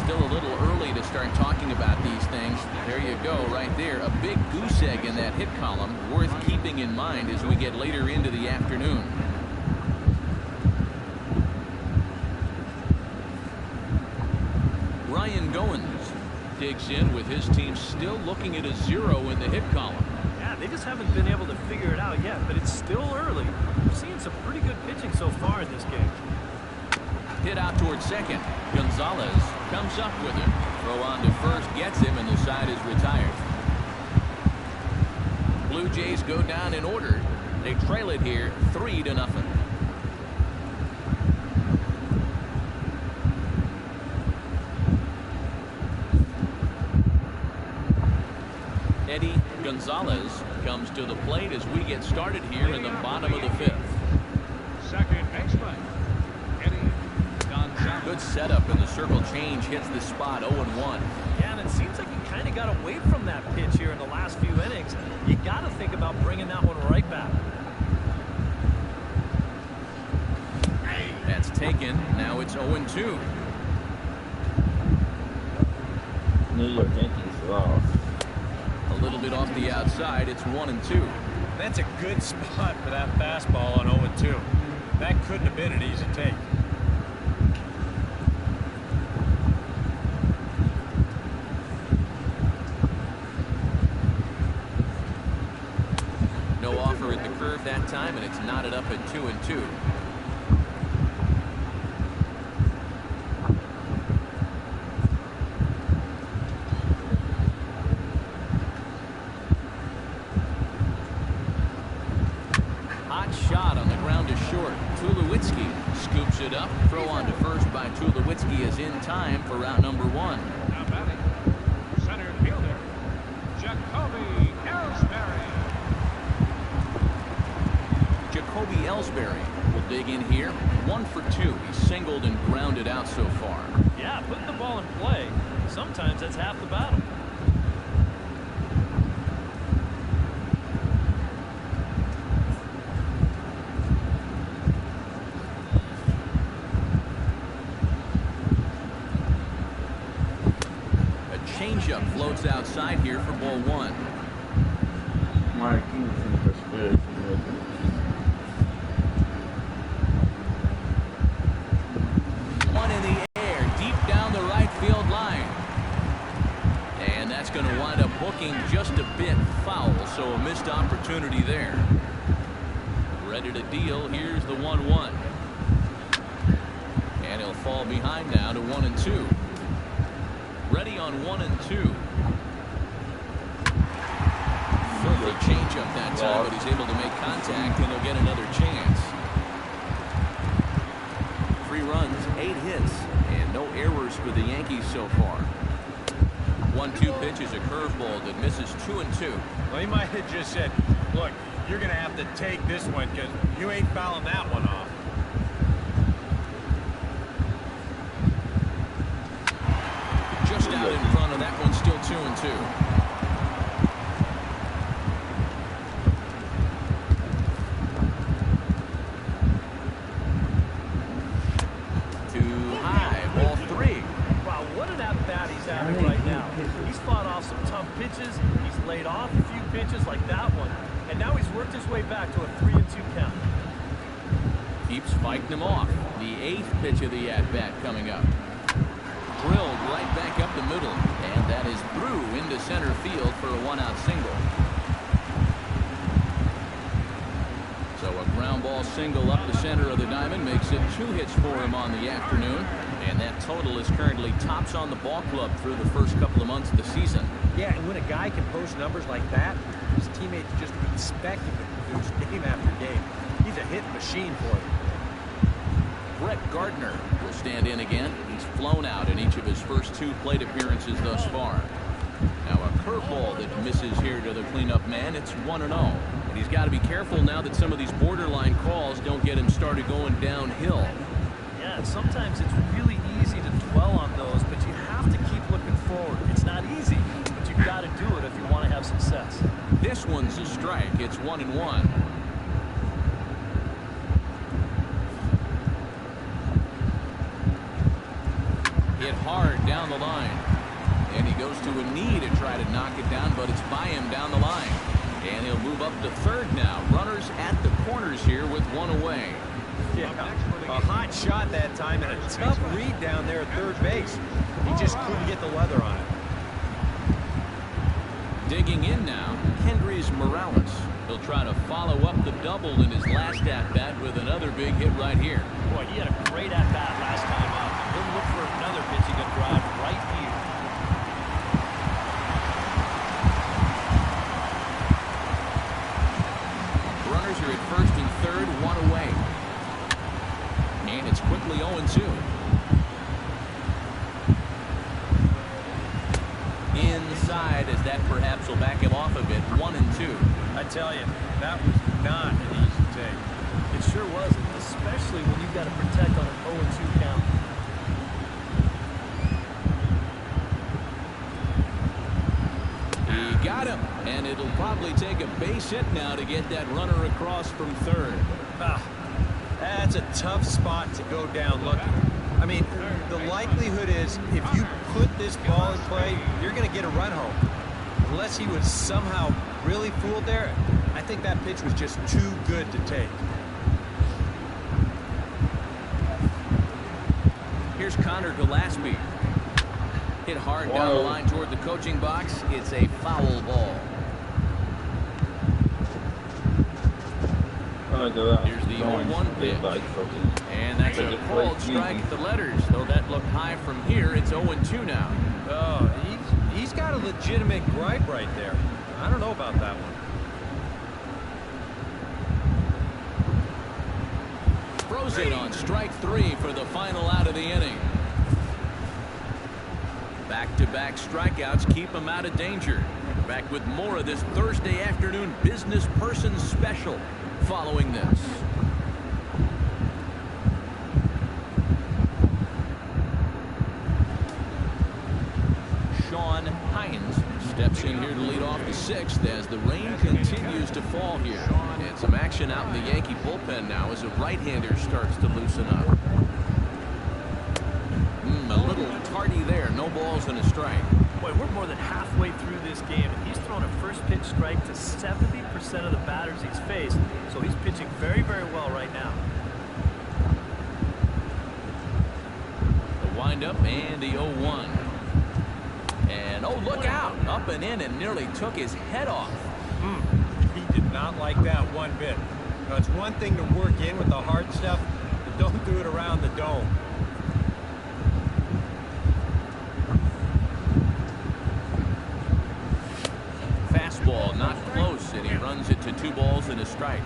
Still a little early to start talking about these things. There you go, right there. A big goose egg in that hit column, worth keeping in mind as we get later into the afternoon. Ryan Goins digs in with his team still looking at a 0 in the hit column. Yeah, they just haven't been able to figure it out yet, but it's still early. We're seeing some pretty good pitching so far in this game. Hit out towards second. Gonzalez comes up with it. Throw on to first, gets him, and the side is retired. Blue Jays go down in order. They trail it here 3-0. Eddie Gonzalez comes to the plate as we get started here in the bottom of the 5th. Second baseman, Eddie Gonzalez. Good setup, and the circle change hits the spot 0-1. Yeah, and it seems like he kind of got away from that pitch here in the last few innings. You got to think about bringing that one right back. That's taken. Now it's 0-2. New York Yankees lost. A little bit off the outside. It's 1-2. That's a good spot for that fastball on 0-2. That couldn't have been an easy take. No offer at the curve that time, and it's knotted up at 2-2. Hot shot on the ground to short. Tulowitzki scoops it up. Throw on to first by Tulowitzki is in time for route number 1. Now batting, center fielder, Jacoby Ellsbury. Jacoby Ellsbury will dig in here. 1 for 2. He's singled and grounded out so far. Yeah, putting the ball in play, sometimes that's half the battle. A changeup floats outside here for ball 1. Mike Kingston perspective. One in the air, deep down the right field line. And that's going to wind up hooking just a bit foul, so a missed opportunity there. Ready to deal. Here's the 1-1. And he'll fall behind now to 1-2. Ready on 1-2. Filthy changeup that time, but he's able to make contact, and he'll get another chance. 3 runs, 8 hits, and no errors for the Yankees so far. 1-2 pitch is a curveball that misses 2-2. Well, he might have just said, look, you're going to have to take this one because you ain't fouling that one off. Just out in front of that one, still 2-2. Having right now. He's fought off some tough pitches. He's laid off a few pitches like that one. And now he's worked his way back to a 3-2 count. Keeps fighting him off. The 8th pitch of the at-bat coming up. Drilled right back up the middle. And that is through into center field for a 1-out single. So a ground ball single up the center of the diamond makes it 2 hits for him on the afternoon. And that total is currently tops on the ball club through the first couple of months of the season. Yeah, and when a guy can post numbers like that, his teammates just expect him to produce game after game. He's a hit machine for them. Brett Gardner will stand in again. He's flown out in each of his first 2 plate appearances thus far. Now a curveball that misses here to the cleanup man. It's 1-0. And he's got to be careful now that some of these borderline calls don't get him started going downhill. Yeah, sometimes it's really easy to dwell on those, but you have to keep looking forward. It's not easy, but you've got to do it if you want to have success. This one's a strike. It's 1-1. Hit hard down the line. And he goes to a knee to try to knock it down, but it's by him down the line. And he'll move up to third now. Runners at the corners here with 1 away. Yeah, a hot shot that time and a tough read down there at third base. He just couldn't get the leather on it. Digging in now, Kendrys Morales. He'll try to follow up the double in his last at-bat with another big hit right here. Boy, he had a great at-bat last time out. He'll look for another pitching a drive right here. Runners are at first and third, 1 away. And it's quickly 0-2. Inside, as that perhaps will back him off a bit. 1-2. I tell you, that was not an easy take. It sure wasn't, especially when you've got to protect on an 0-2 count. He got him, and it'll probably take a base hit now to get that runner across from third. That's a tough spot to go down looking. I mean, the likelihood is if you put this ball in play, you're going to get a run home. Unless he was somehow really fooled there, I think that pitch was just too good to take. Here's Connor Gillespie. Hit hard down the line toward the coaching box. It's a foul ball. Here's the 0-1 pitch. And that's a called strike at the letters. Though that looked high from here, it's 0-2 now. Oh, he's got a legitimate gripe right there. I don't know about that one. Throws it on strike 3 for the final out of the inning. Back-to-back strikeouts keep him out of danger. Back with more of this Thursday afternoon business person special following this. steps in here to lead off the 6th as the rain continues to fall here. And some action out in the Yankee bullpen now as a right-hander starts to loosen up. A little tardy there. No balls and a strike. Boy, we're more than halfway through this game, and he's thrown a first pitch strike to 70% of the batters he's faced, so he's pitching very, very well right now. The windup and the 0-1. And, oh, look out. Up and in and nearly took his head off. He did not like that one bit. Now, it's one thing to work in with the hard stuff, but don't do it around the dome. Fastball not close, and he runs it to 2 balls and a strike.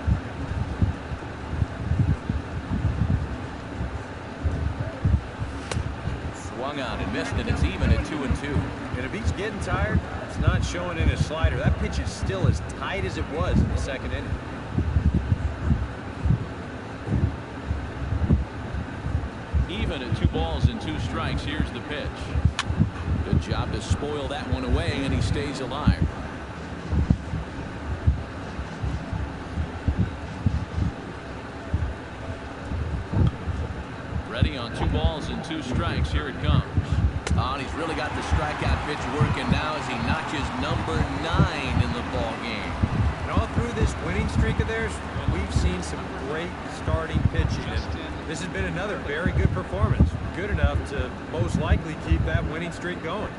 Swung on and missed, and it's even at 2-2. And if he's getting tired, it's not showing in his slider. That pitch is still as tight as it was in the 2nd inning. Even at 2 balls and 2 strikes, here's the pitch. Good job to spoil that one away, and he stays alive. Ready on 2 balls and 2 strikes. Here it comes. Oh, and he's really got the strikeout pitch working now as he notches number 9 in the ball game. And all through this winning streak of theirs, we've seen some great starting pitching. And this has been another very good performance. Good enough to most likely keep that winning streak going.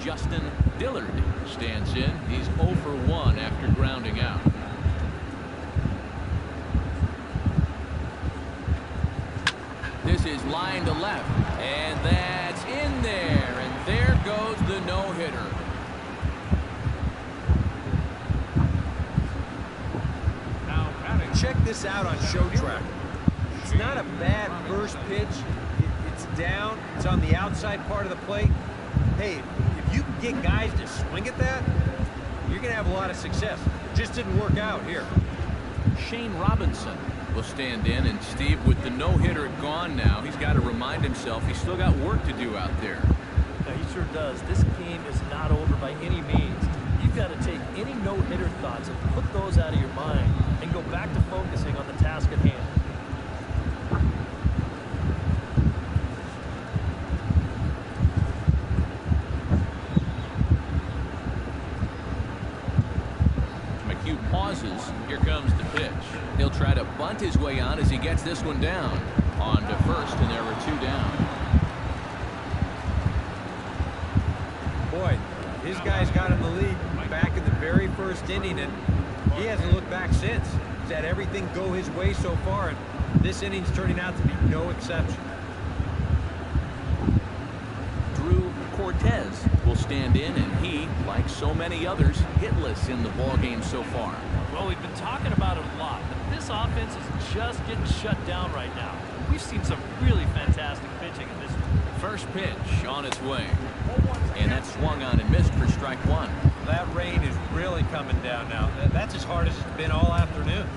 Justin Dillard stands in. He's 0 for 1 after grounding out. This is line to left, and that's in there, and there goes the no-hitter. Check this out on Show Track. It's not a bad first pitch. It's down. It's on the outside part of the plate. Hey, if you can get guys to swing at that, you're going to have a lot of success. Just didn't work out here. Shane Robinson will stand in, and Steve, with the no-hitter gone now, he's got to remind himself he's still got work to do out there. Yeah, he sure does. This game is not over by any means. You've got to take any no-hitter thoughts and put those out of your mind and go back to focusing on the task at hand. McHugh pauses. Here comes the pitch. He'll try to bunt his way on as he gets this one down. On to first, and there are 2 down. Boy, his guys got him the lead back in the very first inning, and he hasn't looked back since. He's had everything go his way so far, and this inning's turning out to be no exception. Drew Cortez will stand in, and he, like so many others, hitless in the ballgame so far. Well, we've been talking about it a lot, but this offense is just getting shut down right now. We've seen some really fantastic pitching in this one. First pitch on its way. And that's swung on and missed for strike 1. That rain is really coming down now. That's as hard as it's been all afternoon.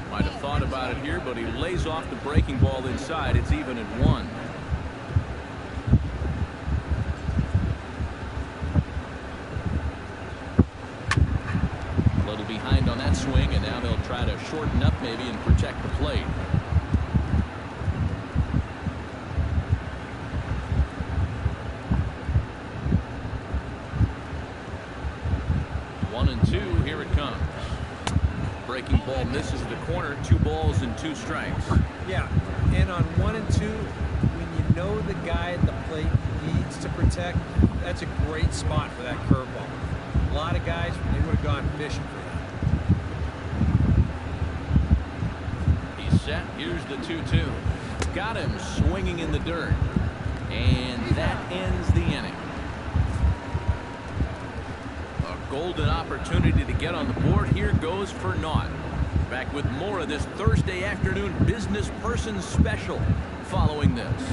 Might have thought about it here, but he lays off the breaking ball inside. It's even at 1. A little behind on that swing, and now he'll try to shorten up maybe and protect the plate. One and 2, here it comes. Breaking ball misses the corner. 2 balls and 2 strikes. Yeah, and on 1 and 2, when you know the guy at the plate needs to protect, that's a great spot for that curveball. A lot of guys, they would have gone fishing for that. He's set. Here's the 2-2. Got him swinging in the dirt. And that ends the inning. A golden opportunity to get on the board. Here goes for naught. Back with more of this Thursday afternoon business person special following this.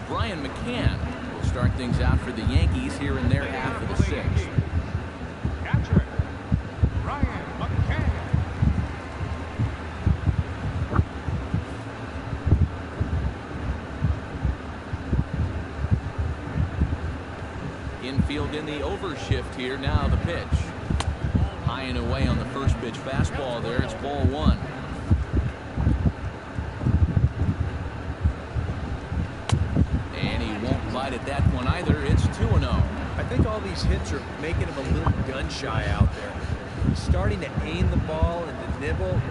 Brian McCann will start things out for the Yankees here in their half of the sixth. Catcher, Ryan McCann. Infield in the overshift here. Now the pitch. High and away on the first pitch fastball there. It's ball one. And he won't bite at that one either. It's 2-0. I think all these hits are making him a little gun-shy out there. He's starting to aim the ball and to nibble.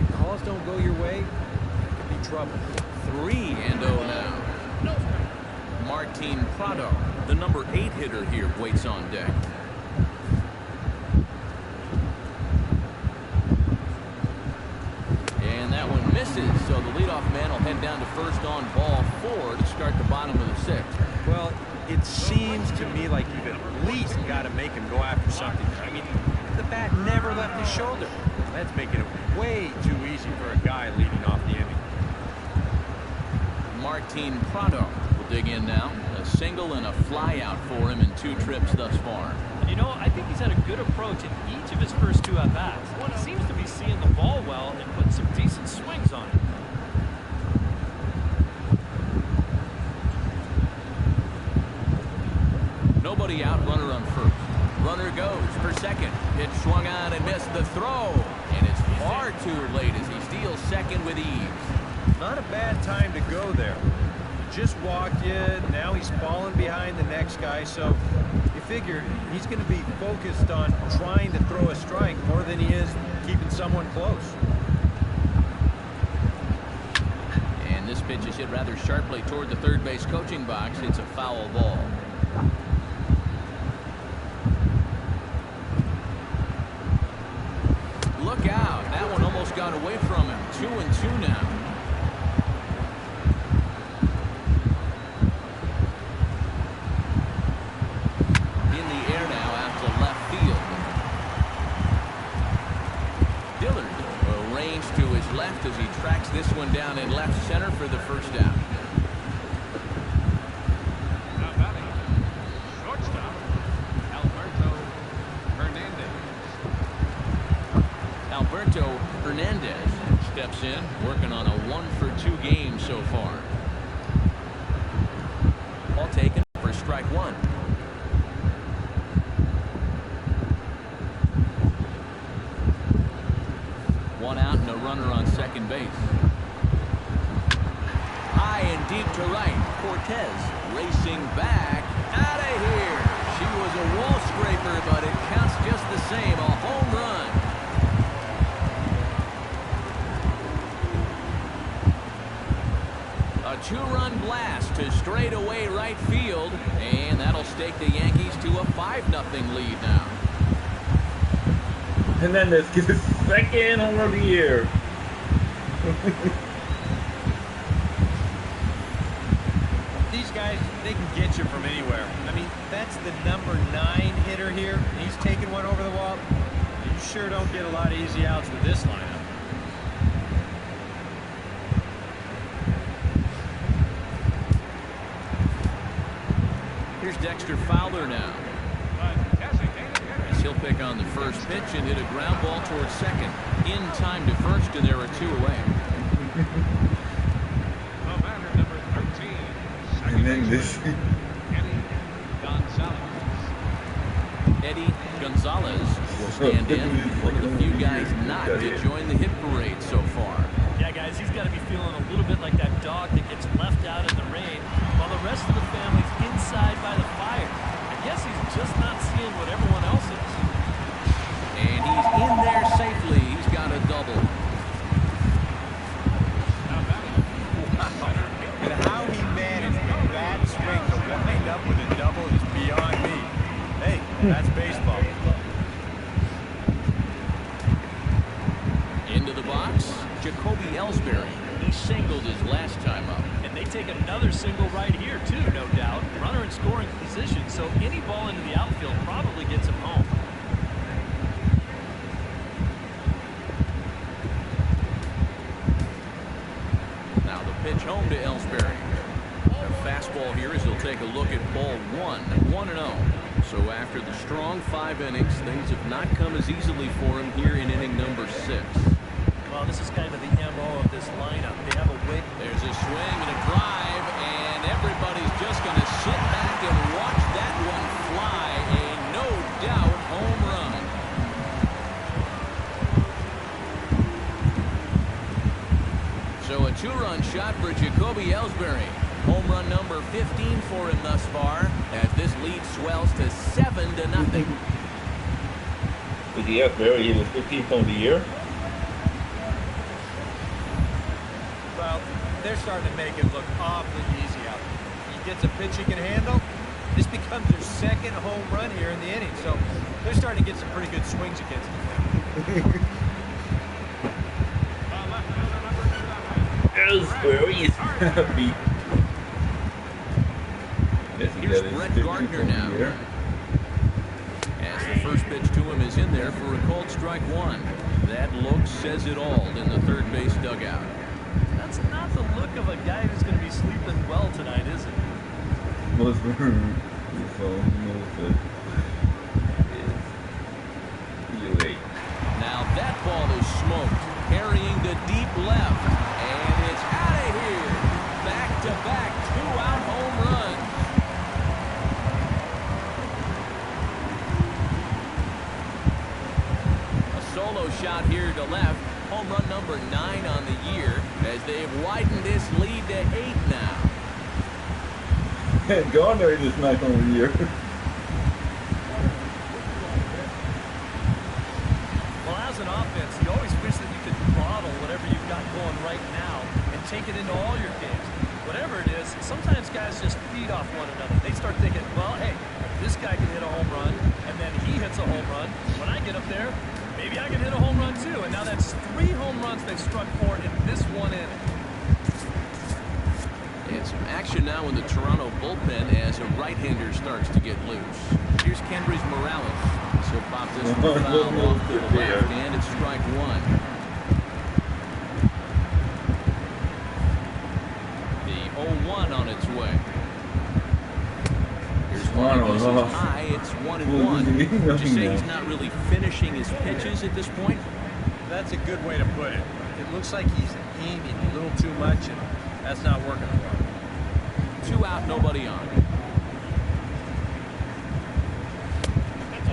If calls don't go your way, it could be trouble. 3-0 now. Martin Prado, the number 8 hitter here, waits on deck. And that one misses, so the leadoff man will head down to first on ball 4 to start the bottom of the sixth. Well, it seems to me like you've at least got to make him go after something. I mean, the bat never left his shoulder. That's making it way too easy for a guy leading off the inning. Martin Prado will dig in now. A single and a fly out for him in 2 trips thus far. And you know, I think he's had a good approach in each of his first 2 at-bats. He seems to be seeing the ball well and putting some decent swings on it. Nobody out, runner on first. Runner goes for second. Pitch swung on and missed the throw. And it's far too late as he steals second with ease. Not a bad time to go there. He just walked in, now he's falling behind the next guy, so you figure he's going to be focused on trying to throw a strike more than he is keeping someone close. And this pitch is hit rather sharply toward the third base coaching box. It's a foul ball. Look out. That one almost got away from him. 2-2 now. In the air now out to left field. Dillard arranged to his left as he tracks this one down in left center for the first out. Now batting, shortstop, Alberto Hernandez. Alberto Hernandez steps in, working on a 1-for-2 game so far. Ball taken for strike 1. One out and a runner on second base. High and deep to right. Cortez racing back. Out of here. She was a wall scraper, but it counts just the same. A home run. A 2-run blast to straightaway right field, and that'll stake the Yankees to a 5-0 lead now. And then let's get the second home run of the year. These guys, they can get you from anywhere. I mean, that's the number 9 hitter here. He's taking one over the wall. You sure don't get a lot of easy outs with this lineup. Here's Dexter Fowler now. As he'll pick on the first pitch and hit a ground ball towards second. In time to first, and there are 2 away. The batter, number 13. And then this. Eddie Gonzalez. Eddie Gonzalez will stand in. One of the few guys not to join the hit parade so far. Yeah, guys, he's got to be feeling a little bit like that dog that gets left out in the rain while the rest of the family's inside by the fire. I guess he's just not seeing what everyone else is. And he's in there safely. He's got a double. Now batting, And how he managed with that swing to wind up with a double is beyond me. Hey, that's baseball. Into the box, Jacoby Ellsbury. He singled his last time up. And they take another single right here, too, no doubt. Runner in scoring position, so any ball into the outfield probably gets him home. Now the pitch home to Ellsbury. A fastball fastball here as he'll take a look at ball 1-0. So after the strong 5 innings, things have not come as easily for him here in inning number 6. Well, this is kind of the MO of this lineup. They have a way. There's a swing and a drive, and everybody's just going to sit back and watch that one fly. A no-doubt home run. So a 2-run shot for Jacoby Ellsbury. Home run number 15 for him thus far, as this lead swells to 7-0. With the Ellsbury, he was 15th on the year. Well, they're starting to make it look awfully easy out there. He gets a pitch he can handle. This becomes their second home run here in the inning, so they're starting to get some pretty good swings against him. Ellsbury is happy. Here's Brett Gardner now. As the first pitch to him is in there for a called strike 1. That look says it all in the third base dugout. That's not the look of a guy who's going to be sleeping well tonight, is it? Most Now that ball is smoked, carrying to deep left, and it's out of here. Back-to-back 2-out home runs. A solo shot here to left. Home run number 9 on the year, as they've widened this lead to 8 now. Gardner is not on the year. Well, as an offense, you always wish that you could throttle whatever you've got going right now and take it into all your games. Whatever it is, sometimes guys just feed off one another. They start thinking, well, hey, this guy can hit a home run, and then he hits a home run. When I get up there, maybe I can hit a home run too. And now that's 3 home runs they've struck for in this one inning. And some action now in the Toronto bullpen as a right-hander starts to get loose. Here's Kendrys Morales. He'll pop this one foul off to the left, and it's strike 1. The 0-1 on its way. Here's one of those high. It's 1-1. Would you say he's not really finishing his pitches at this point? That's a good way to put it. It looks like he's aiming a little too much, and that's not working for him. 2 out, nobody on.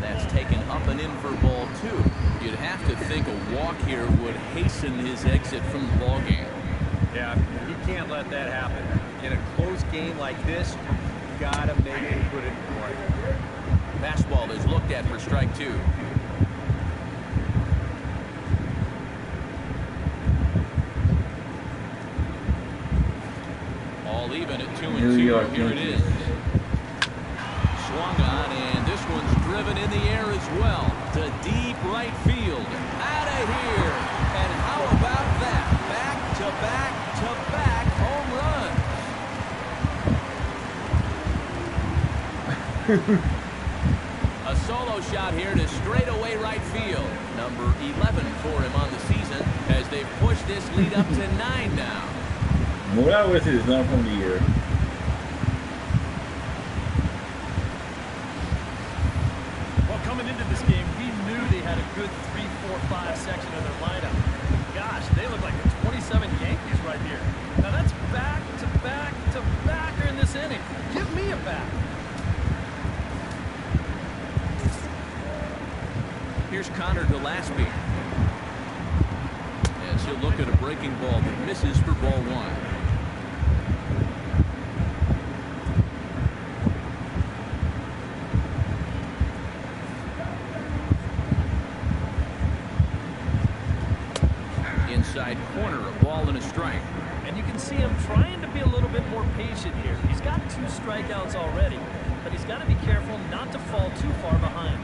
That's taken up and in for ball 2. You'd have to think a walk here would hasten his exit from the ballgame. Yeah, he can't let that happen. In a close game like this, you gotta make him put it in play. Fastball is looked at for strike 2. All even at 2-2. Here it is. Swung on, and this one's driven in the air as well to deep right field. Out of here. And how about that? Back-to-back-to-back home runs. A solo shot here to straightaway right field. Number 11 for him on the season as they push this lead up to 9 now. Morales is not from the year. Well, coming into this game, we knew they had a good 3, 4, 5 section of their lineup. Gosh, they look like the 27 Yankees right here. Now that's back-to-back-to-backer in this inning. Give me a bat. Here's Connor Gillespie. As he'll look at a breaking ball that misses for ball 1. Inside corner, a ball and a strike. And you can see him trying to be a little bit more patient here. He's got 2 strikeouts already, but he's got to be careful not to fall too far behind.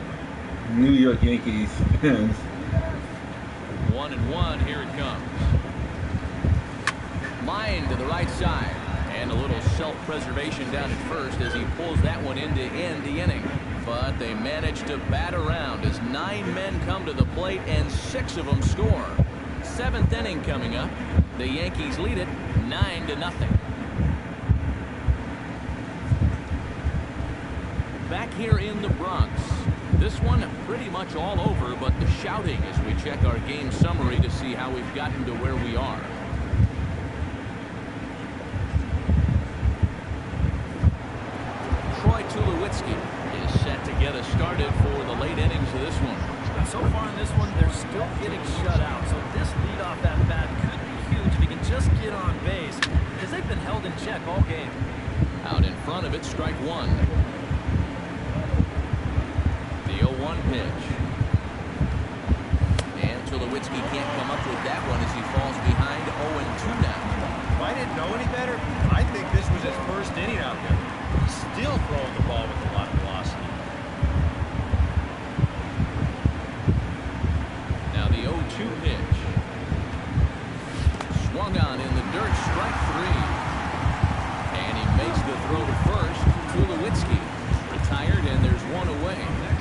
New York Yankees fans. 1-1, here it comes. Line to the right side. And a little self-preservation down at first as he pulls that one in to end the inning. But they manage to bat around as 9 men come to the plate and 6 of them score. 7th inning coming up. The Yankees lead it 9-0. Back here in the Bronx. This one pretty much all over, but the shouting as we check our game summary to see how we've gotten to where we are. Troy Tulowitzki is set to get us started for the late innings of this one. So far in this one, they're still getting shut out. So this leadoff at bat could be huge if he can just get on base, because they've been held in check all game. Out in front of it, strike one. The 0-1 pitch. And Tulowitzki can't come up with that one as he falls behind 0-2 now. If I didn't know any better, I think this was his first inning out there. He's still throwing the ball with a lot of velocity. Now the 0-2 pitch. Swung on in the dirt, strike three. And he makes the throw to first. Tulowitzki retired, and there's one away.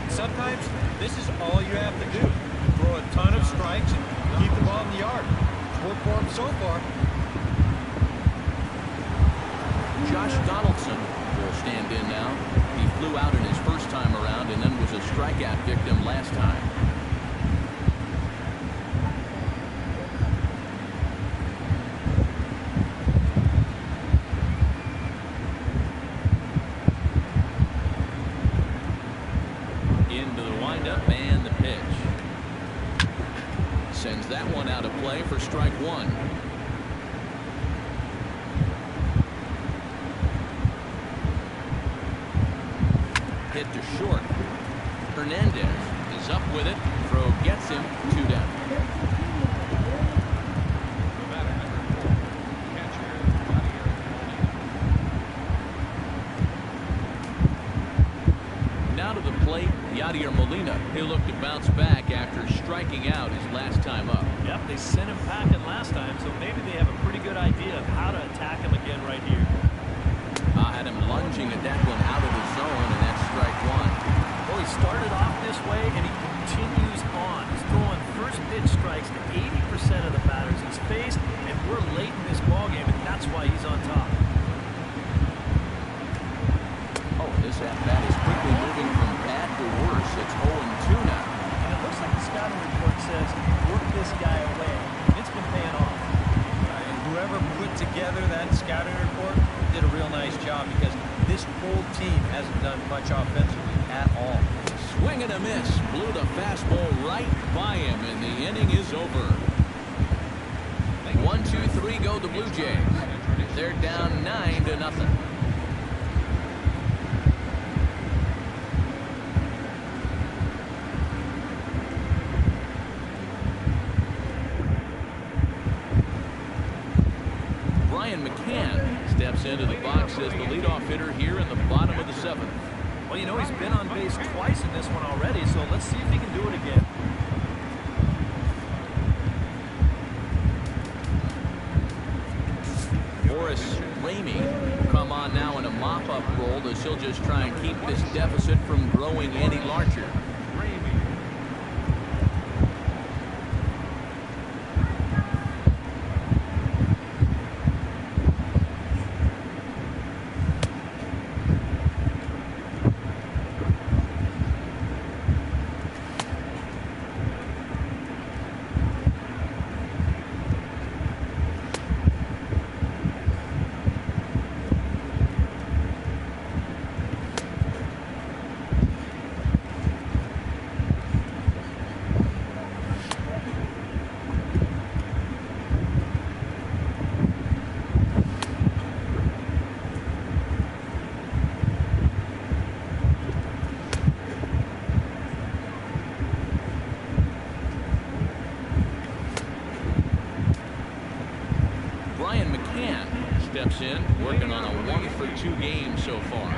Sometimes this is all you have to do. Throw a ton of strikes and keep the ball in the yard. It's worked for him so far. Josh Donaldson will stand in now. He flew out in his first time around and then was a strikeout victim last time. Into the windup and the pitch. Sends that one out of play for strike one. Hit to short. Hernandez is up with it. Throw gets him. 2 down. Now to the plate, Yadier Molina. He'll look to bounce back after striking out his last time up. Yep, they sent him packing last time, so maybe they have a pretty good idea of how to attack him again right here. Had him lunging at that one out of the zone, and that's strike one. Well, he started off this way, and he continues on. He's throwing first pitch strikes to 80% of the batters he's faced, and we're late in this ballgame, and that's why he's on top. Oh, this at-bat is quickly moving from bad to worse. It's 0-2 now. And it looks like the scouting report says, work this guy away. It's been paying off. And whoever put together that scouting report did a real nice job, because this whole team hasn't done much offensively at all. Swing and a miss. Blew the fastball right by him, and the inning is over. 1-2-3 go the Blue Jays. They're down 9-0. Brian McCann steps into the box as the leadoff hitter here in the bottom of the 7th. Well, you know, he's been on base twice in this one already, so let's see if he can do it again. Boris Ramey will come on now in a mop-up role as he'll just try and keep this deficit from growing any larger. Brian McCann steps in, working on a 1-for-2 game so far.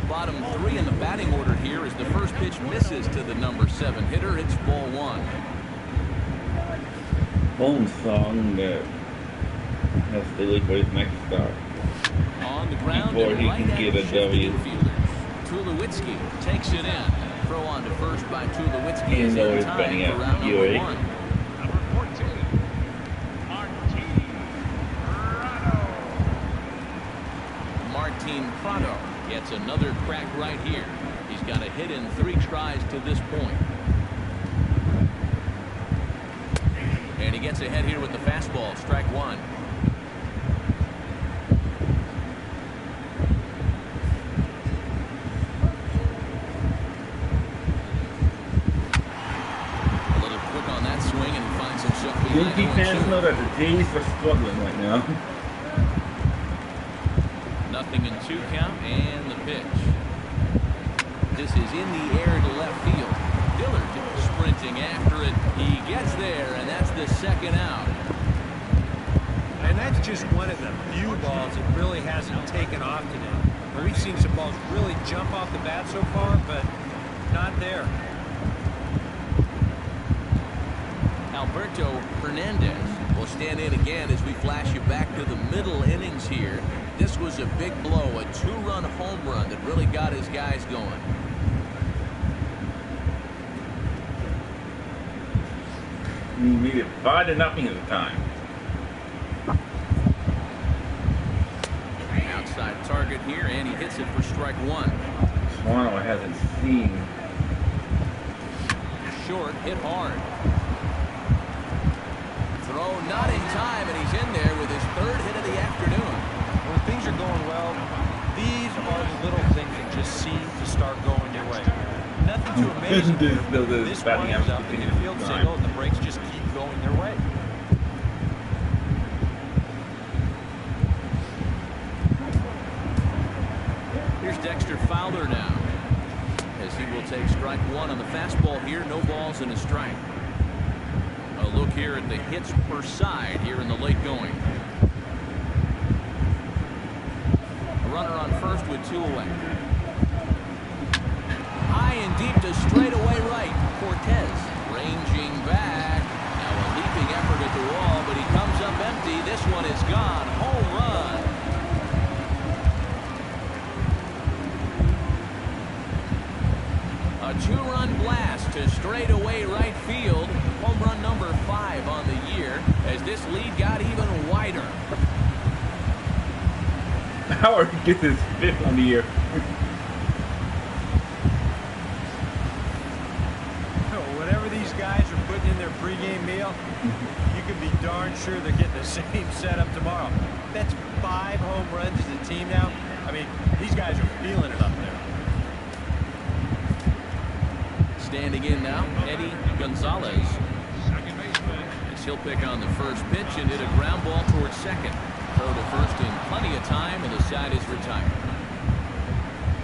Bottom 3 in the batting order here as the first pitch misses to the number 7 hitter. It's ball 1. Bone song has to look for his next start. On the ground, Before he right can get a W. Tulowitzki takes it in. Throw on to first by Tulowitzki Even is though in he's time batting for at round number UA. 1. Number 14, Martin Rada. Martin Prado gets another crack right here. He's got a hit in 3 tries to this point. And he gets ahead here with the fastball, strike 1. A little quick on that swing, and he finds himself behind Yankee fans 1-2. know that the Jays are struggling right now. Nothing in 2 count, and the pitch. This is in the air to left field. Dillard sprinting after it. He gets there, and that's the second out. And that's just one of the few balls that really hasn't taken off today. We've seen some balls really jump off the bat so far, but not there. Alberto Hernandez will stand in again as we flash you back to the middle innings here. This was a big blow, a 2-run home run that really got his guys going. He made it 5-0 at the time. Outside target here, and he hits it for strike 1. Swano hasn't seen. Short, hit hard. Throw not in time, and he's in there with his 3rd hit of the afternoon. When things are going well, these are the little things that just seem to start going your way. Nothing too amazing. This one is up in the field single, and the breaks just keep going their way. Here's Dexter Fowler now, as he will take strike 1 on the fastball here. No balls and a strike. A look here at the hits per side here in the late going. A runner on first with 2 away. High and deep to straightaway right. Cortez ranging back. Now a leaping effort at the wall, but he comes up empty. This one is gone. Home run. A 2-run blast to straightaway right field. Home run number 5 on the year as this lead got even wider. Howard gets his 5th on the year. Whatever these guys are putting in their pregame meal, you can be darn sure they're getting the same setup tomorrow. That's 5 home runs as a team now. I mean, these guys are feeling it up there. Standing in now, Eddie Gonzalez. As he'll pick on the first pitch and hit a ground ball towards second. Throw to first in plenty of time, and the side is retired.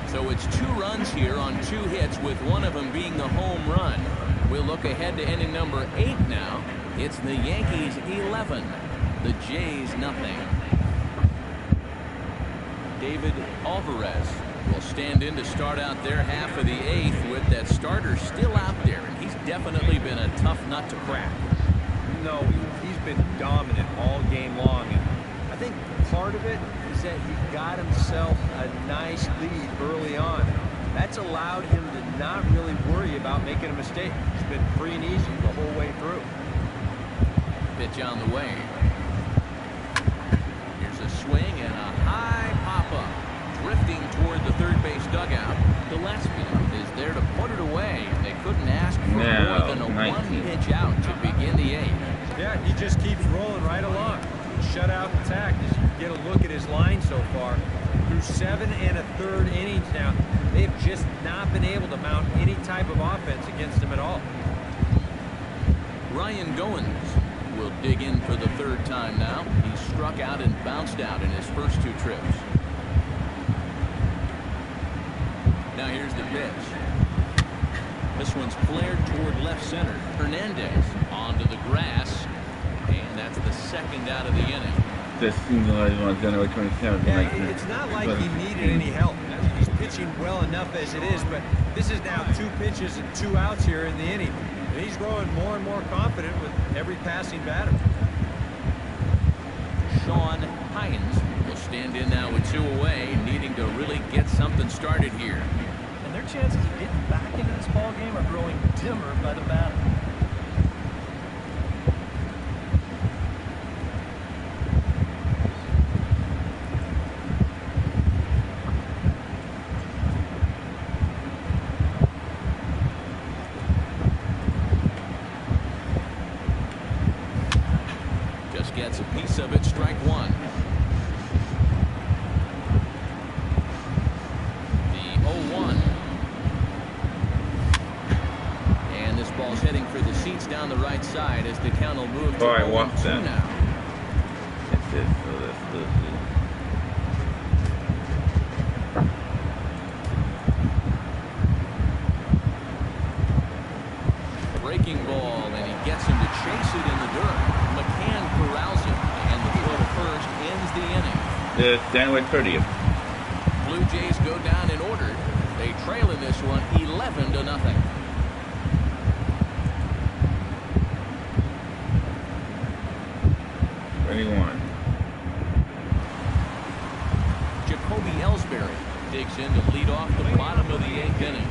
So it's 2 runs here on 2 hits, with one of them being the home run. We'll look ahead to inning number 8 now. It's the Yankees 11, the Jays nothing. David Alvarez will stand in to start out their half of the 8th with that starter still out there, and he's definitely been a tough nut to crack. No, he's been dominant all game long, and I think part of it is that he got himself a nice lead early on. That's allowed him to not really worry about making a mistake. It's been free and easy the whole way through. Pitch on the way. Here's a swing and a high pop-up. Drifting toward the third base dugout. Gillespie is there to put it away. They couldn't ask for more than a 1-pitch out to begin the 8th. Yeah, he just keeps rolling right along. Shutout intact as you get a look at his line so far. Through 7 1/3 innings now, they've just not been able to mount any type of offense against him at all. Ryan Goins will dig in for the 3rd time now. He struck out and bounced out in his first 2 trips. Now here's the pitch. This one's flared toward left center. Hernandez onto the grass, and that's the 2nd out of the inning. This seems like on January 27th. Yeah, it's not like he needed any help. He's pitching well enough as it is, but this is now 2 pitches and 2 outs here in the inning. And he's growing more and more confident with every passing batter. Sean Hines will stand in now with 2 away, needing to really get something started here. And their chances of getting back into this ball game are growing dimmer by the batter. inside as the count will move to Oh, I 0-2 watched that. now. That's it. So that's the. Breaking ball, and he gets him to chase it in the dirt. McCann corrals it, and the throw to first ends the inning. The January 30th. Blue Jays go down in order. They trail in this one 11-0. 21. Jacoby Ellsbury digs in to lead off the bottom of the 8th inning.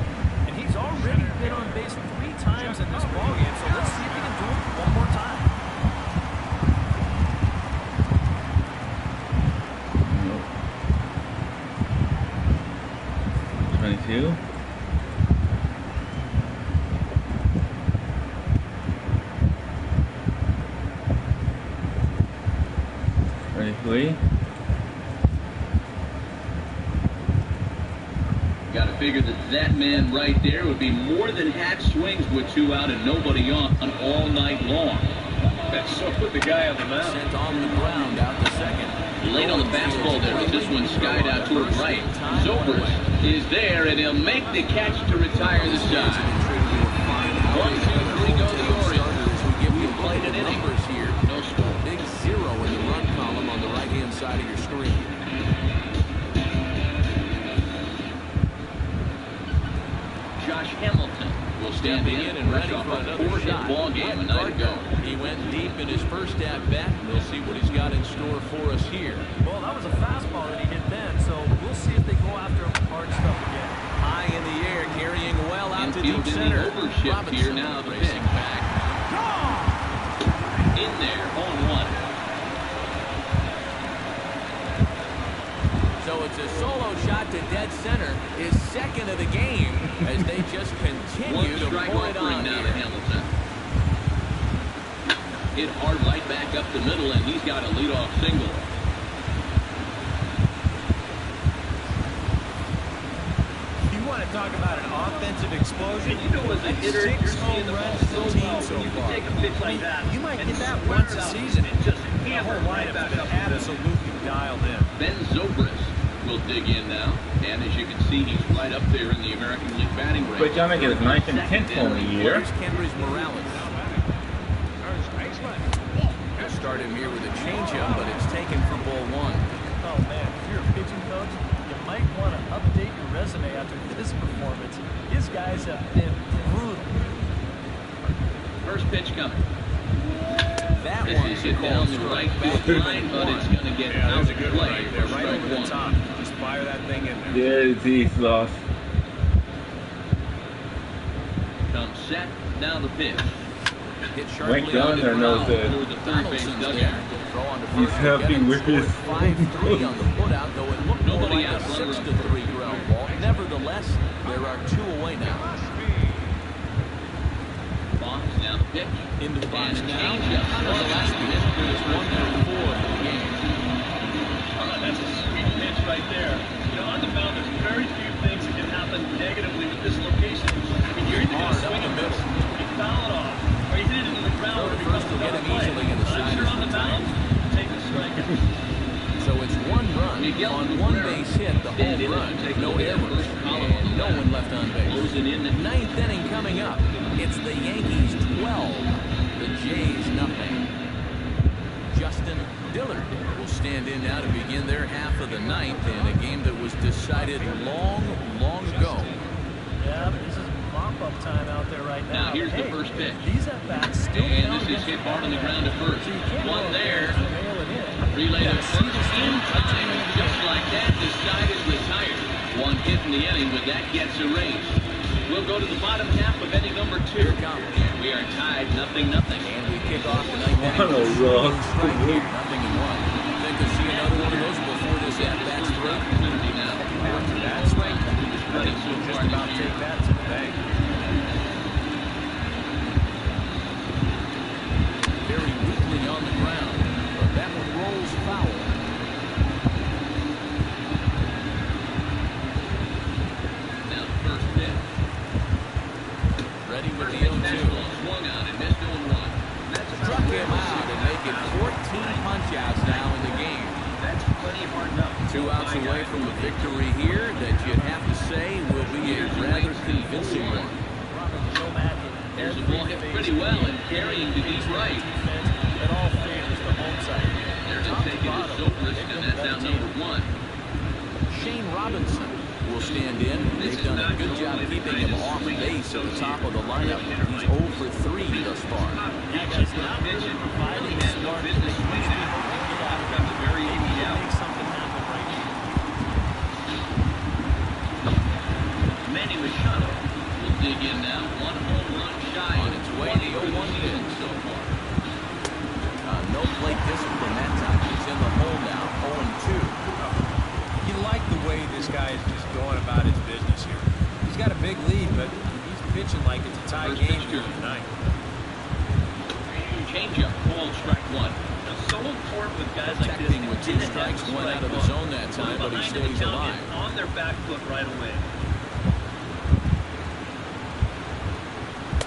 And he's already been on base 3 times in this ballgame, so let's see if he can do it one more time. Nope. 22. Got to figure that man right there would be more than half swings with 2 out and nobody on all night long. That's so put the guy on the mound. Sent on the ground out to second. Late on the fastball there, but this one skied out toward right. Zobrist is there, and he'll make the catch to retire the side. 1, 2, 3 go the Orioles. Who give you Played an inning. numbers here. No score. Big 0 in the run column on the right-hand side of your screen. Josh Hamilton will stand Stepping in and ready off for a another 4-hit shot. ball game a night ago. He went deep in his first at-bat. We'll see what he's got in store for us here. Well, that was a fastball that he hit then, so we'll see if they go after hard stuff again. High in the air, carrying well out to Infield deep in center. the overshift Robinson here now, the racing pitch. back. In there, 0-1. So it's a solo shot to dead center, his second of the game, as they just continue to One-strike pour it offering on now here. to Hamilton. Hit hard right back up the middle, and he's got a leadoff single. You want to talk about an offensive explosion? You know, as a hitter, you're 6 seeing the home ball runs so to the team well so when you can far. take a pitch like that. You might and get that square once it a out season. and just The hammer whole it right lineup's back been up the middle. absolutely dialed in. Ben Zobrist will dig in now, and as you can see, he's right up there in the American League batting range. But John, I get his 9th and 10th home a year. Here's Kendrys Morales. He'll start him here with a changeup, but it's taken for ball 1. Oh, man, if you're a pitching coach, you might want to update your resume after this performance. His guys have been brutal. First pitch coming. That This one is hit down the right field line, but it's going to get out of play for Right strike over the 1. top. Just fire that thing in there. Yeah, he's lost. Comes set, now the pitch. Hit Mike sharply Jones, on the I know ground. that Toward the third base Donaldson's dugout. there. Throw on to He's first happy to get him. with his Scored 5-3 on the putout, though it looked more Nobody like a out, runner up 6-3 ground ball. Nevertheless, there are 2 away now. Box, now the pitch. Into the box And now. changeup. Gillespie is 1-4 for the game. That's a sweet pitch right there. You know, on the mound, there's very few things that can happen negatively with this location. I mean, you're either going to Hard up swing the it middle. first, you foul it off, or you hit it into the ground Throw where to it first becomes will get another him play. easily, and the But side if you're is on the retired. mound, take the strikeout. So it's 1 run Miguel on Cabrera 1 base hit, the stand home in run, and take a no look at that errors, first column on the and no left. one left on base. Closing in the 9th inning coming up. It's the Yankees 12, the Jays nothing. Justin Dillard will stand in now to begin their half of the 9th in a game that was decided long, long ago. Yeah, but this is mop-up time out there right now. Now here's But the hey, first pitch. These at-bats still And count this is against hit the hard on the ground at first. So you can't One go there. and mail it in. Relay You to gotta see first this in thing time, and just like that, the side is retired. 1 hit in the inning, but that gets erased. We'll go to the bottom half of inning number 2. We are tied 0-0. And we kick off the 9th inning. What a loss. Right here, 0-1. Think we'll see another one of those before this at-bat's through? Opportunity now. That's right. I think we'll just about take that to the bank. Very weakly on the ground, but that one rolls foul. Now the first pitch. Ready with the First pitch 0-2. fastball swung on and missed 0-1. 2 outs away from a victory here that you'd have to say will be a rather convincing one. There's a ball hit pretty well and carrying to deep right. It all favors the home side. They're just taking his Zobrist, and that's out number 1. Shane Robinson will stand in. They've done a good job keeping him off base at the top of the lineup. He's 0 for 3 thus far. He's not really providing the start that they usually hope to get out of him. Very Maybe easy he'll out. make something happen right now. Manny Machado will dig in now. 1 home run shy On its way to the 0-1 pitch so far. No plate discipline that time. He's in the hole now, 0-2. You like the way this guy is just going about his business here. He's got a big lead, but he's pitching like it's a tie First game pitch here to him. tonight. Changeup, called strike 1. So important with guys like this. Protecting with 2 strikes, 1 out of the zone that time, but he stays alive. On their back foot right away.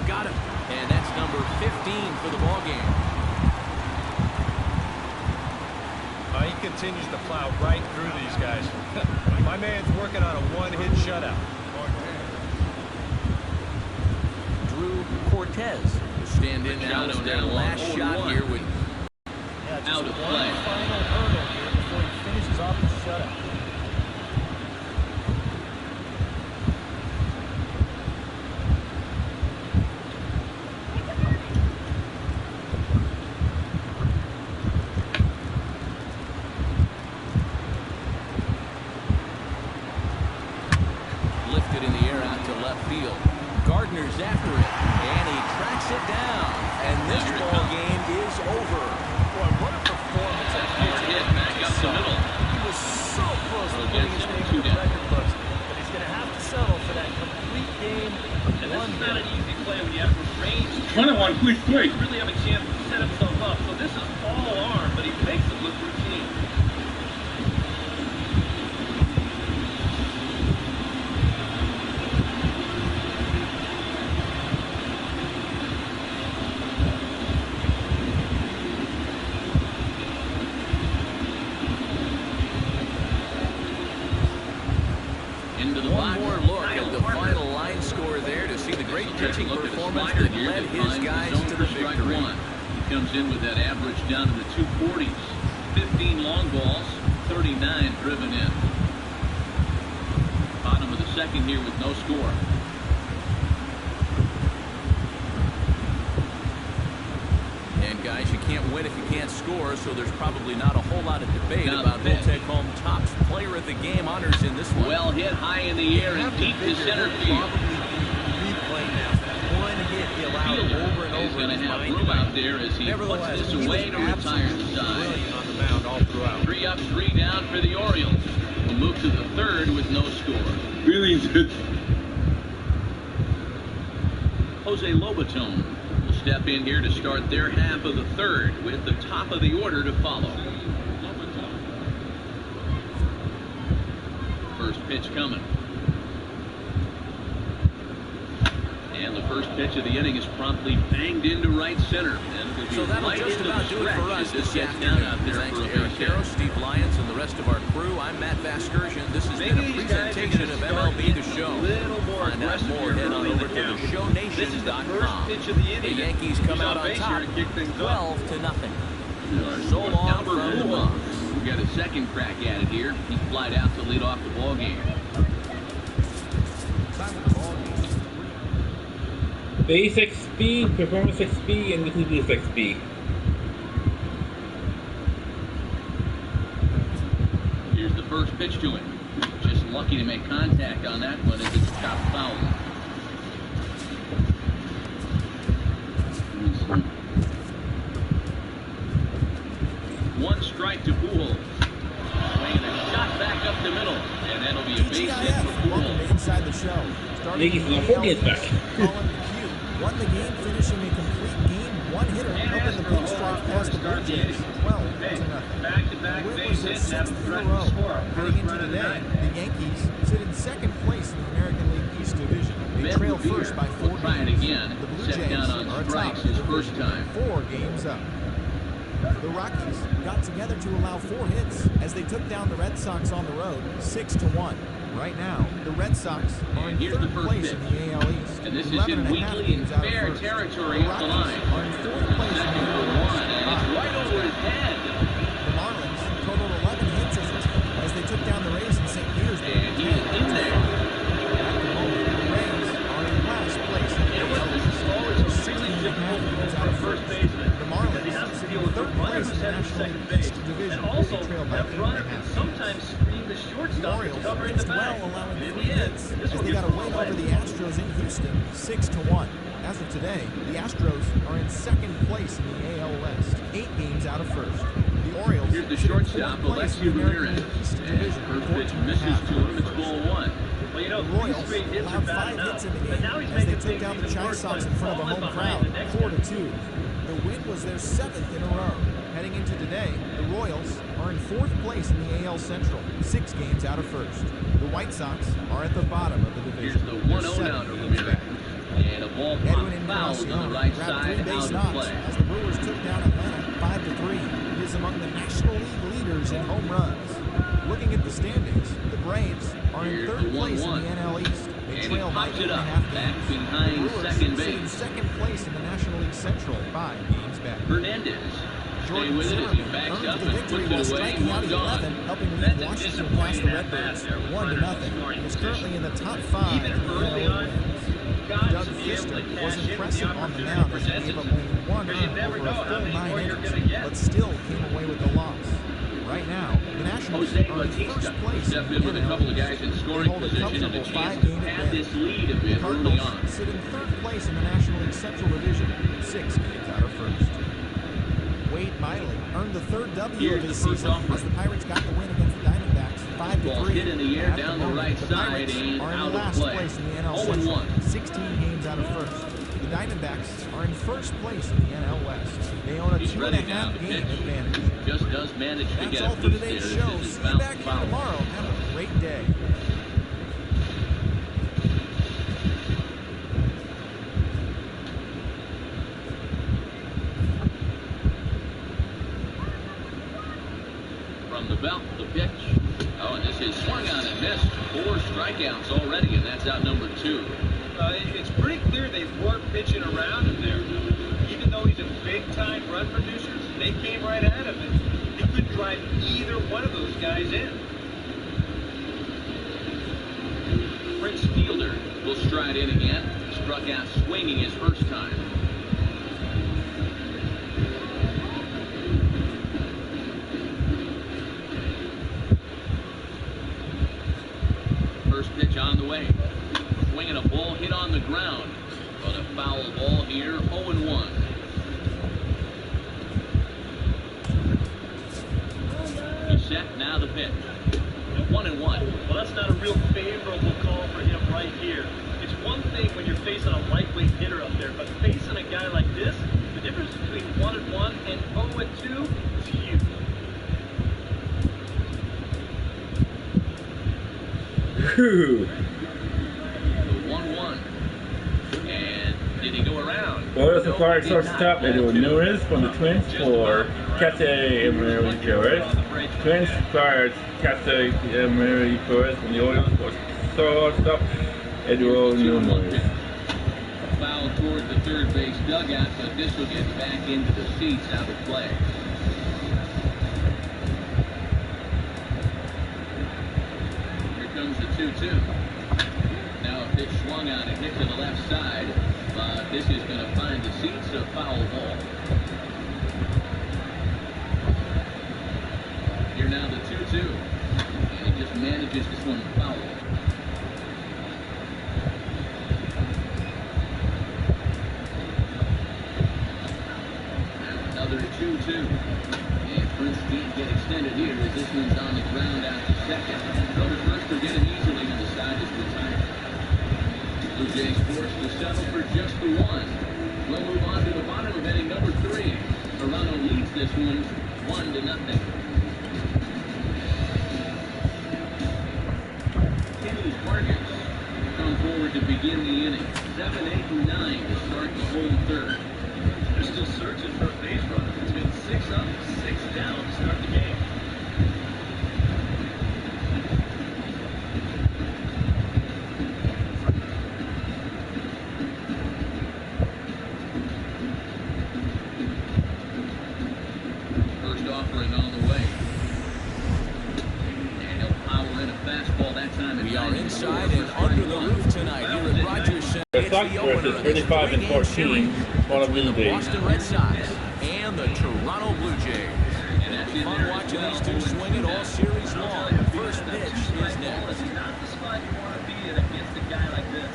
Got him. And that's number 15 for the ball game. He continues to plow right through these guys. My man's working on a one-hit shutout. Drew Cortez will stand in now as their last shot here with Yeah, just Out of one play. final hurdle here before he finishes off the shutout. lifted in the air out to left field. Gardner's after it, and he tracks it down. And this ball game is over. Boy, what a performance at Hard hit back up the middle. He was so close to putting his name in the record books, but he's going to have to settle for that complete game. And this is not an easy play when you have range. 21, quick, quick. He really have a chance to set himself up. So this is all arm, but he makes it look routine. Into the One box. more look at the final line score there to see the great pitching Look at the performance slider that here led that his finds the guys zone to for the strike victory. 1. He comes in with that average down to the 240s. 15 long balls, 39 driven in. Bottom of the second here with no score. And guys, you can't win if you can't score, so there's probably not a whole lot of debate Now about the who'll pitch. take home top player of the game honors in this one. Well hit high in the air and deep to center field. Replaying that one hit he allowed Fielder over and is over going to in his have mind. room out there as he puts Nevertheless, this he away was to retire the absolutely side. brilliant on the mound all throughout. 3 up, 3 down for the Orioles. We'll move to the third with no score. Really good. Jose Lobaton will step in here to start their half of the third with the top of the order to follow. First pitch coming. And the first pitch of the inning is promptly banged into right center. And it'll be So that'll right just into about the do it for stretch us as this gets down afternoon. out there Thanks for to a Eric base hit. Harrow, Steve Lyons, and the rest of our crew. I'm Matt Vasgersian. This has been a presentation of MLB The Show. Find out more, head on over to theshownation.com. The Yankees come out on top, 12-0. So long from the box. We got a second crack at it here. He flied out to lead off the ball game. Base XP, Performance XP, and Nucleus XP. Here's the first pitch to him. Just lucky to make contact on that one as it's chopped foul. One strike to Pujols. Swinging a shot back up the middle, and that'll be a base hit for Welcome to Pujols. Inside the Show. Starting Yankees with on the 40th back. Colin McHugh won the game, finishing a complete game. One hitter, helping the pinstripes past the Blue Jays 12-0. Back-to-back Win base was their hits and have sixth a in a threat to row. score. Heading into First run of the today, night. the Yankees sit in second place in the American League East Division. They Ben trail Revere first by 4 will games. try it again. The Blue Set Jays down on are strikes atop his the first division, time. 4 games up. The Rockies got together to allow 4 hits as they took down the Red Sox on the road 6-1. Right now, the Red Sox are in Here's the third first place pitch. in the AL East. And this is 11 hit and a half weakly in games out of fair first. territory The up the Rockies line. are in fourth place in the Second AL for West. one, and it's right over his head. The Marlins totaled 11 hits as a team as they took down the Rays in St. Petersburg. And he is in there. At the moment, the Rays are in last place in the You know what? AL This is East. always a really difficult role for a first baseman. The Marlins Because he has to sit deal in with the third runners place in the at National second League base. East Division. And also, They trail by that 8.5 runner can games. sometimes screen the The shortstop Orioles to cover in finished the back. well, allowing And in 3 the end, hits this as one they gets got a ball win away. over the Astros in Houston, 6-1. As of today, the Astros are in second place in the AL West, 8 games out of first. The Orioles Here's the sit in shortstop, fourth place in Alexi the American Ramirez. League East And Division, first pitch 14.5 misses to him. It's first. ball 1. Well, you know, The 3 Royals straight hits are allowed bad 5 enough. hits in the But game now he's as they making took things down the even Chi worse Sox by in front of a falling home behind crowd, the next 4-2. The win was their 7th in a row. Heading into today, the Royals are in 4th place in the AL Central, 6 games out of first. The White Sox are at the bottom of the Here's division. the 1-0 They're now to 7 games Ramirez. back. And a ball Edwin pop fouled on the Encarnacion right grabbed side, 3 base out of knocks play. as the Brewers took down Atlanta 5-3. He is among the National League leaders in home runs. Looking at the standings, the Braves are in Here's 3rd the place in 1-1. the NL East. They And he trail by pops it up 8.5 back games. behind The Brewers second sit in base. 2nd place in the National League Central, 5 games back. Hernandez. Stay Jordan with it as he Zimmerman backs earns up the and victory puts while it away. striking out 1 at gone. 11, helping lead That's a Washington disappointing past the at Redbirds bat there with 1-0. scoring He is position. currently in the top 5 Even in the early NL on, wins. got Doug to be able Fister to was cash in the impressive on the opportunity mound as he presented gave up to him. only 1 Because you run never over know a how full many 9 more you're innings, going to get. but still came away with the loss. Right now, the Nationals Jose are in Bautista first place in stepped the in with a NL couple of East. guys in They scoring hold a position and a comfortable chance to 5-game pad advantage. this lead a The bit early Cardinals on. sit in 3rd place in the National League Central Division, 6 games out of first. Wade Miley earned the 3rd W Here's of his the first season offering. as the Pirates got the win against the Diamondbacks, 5-3. Ball hit in the air At down the moment, right the side Pirates and are in out of last play. place in the NL 0-1. Central, 16 games out of first. The Diamondbacks are in first place in the NL West. They own a He's ready now 2.5 to game pitch. advantage. Just does manage to That's get all a for piece today's there. show. This is See you bounced back here foul. tomorrow. Have a great day. From the belt, the pitch. Oh, and this is swung on and missed. 4 strikeouts already, and that's out number 2. It's pretty clear they weren't pitching around him there. Even though he's a big-time run producer, they came right at him, and he couldn't drive either one of those guys in. Prince Fielder will stride in again. Struck out swinging his first time. First pitch on the way. Swinging a ball hit on the ground. But a foul ball here, 0-1. He's set, now the pitch. 1-1. Well, that's not a real favorable call for him right here. It's one thing when you're facing a lightweight hitter up there, but facing a guy like this, the difference between 1-1 and 0-2 is huge. Whew. The 1-1. And did he go around? Well, so far, shortstop Edwin Nunes from the Twins for Kase Emery Perez. Twins fired Kase Emery Perez from the Orioles for shortstop Edwin Nunes. Foul toward the third base dugout, but this will get back into the seats out of play. Here comes the 2-2. Now a pitch swung on and hit to the left side, but this is going to find the seats, a foul ball. Here now the 2-2, and he just manages to swing foul. Another 2-2. And Prince can't get extended here as this one's on the ground out to second. Runner first will get it easily on the side is retired. Blue Jays forced to settle for just the 1. We'll move on to the bottom of inning number 3. Toronto leads this one 1-0. Kenny Vargas come forward to begin the inning. 7, 8, and 9 to start the whole third. They're still searching for a base runner. It's been 6 up, 6 down to start the game. First offering on the way. And he'll power in a fastball that time. We are inside and under the roof tonight here at Rogers Center. The It's Sox the opener versus of this 35 and 3-game 14. series One of between the Blue Jays. Boston Red Sox and the Toronto Blue Jays. It'll be fun watching these two swing it all series long. The first pitch is next. It's not the spot you want to be in against a guy like this.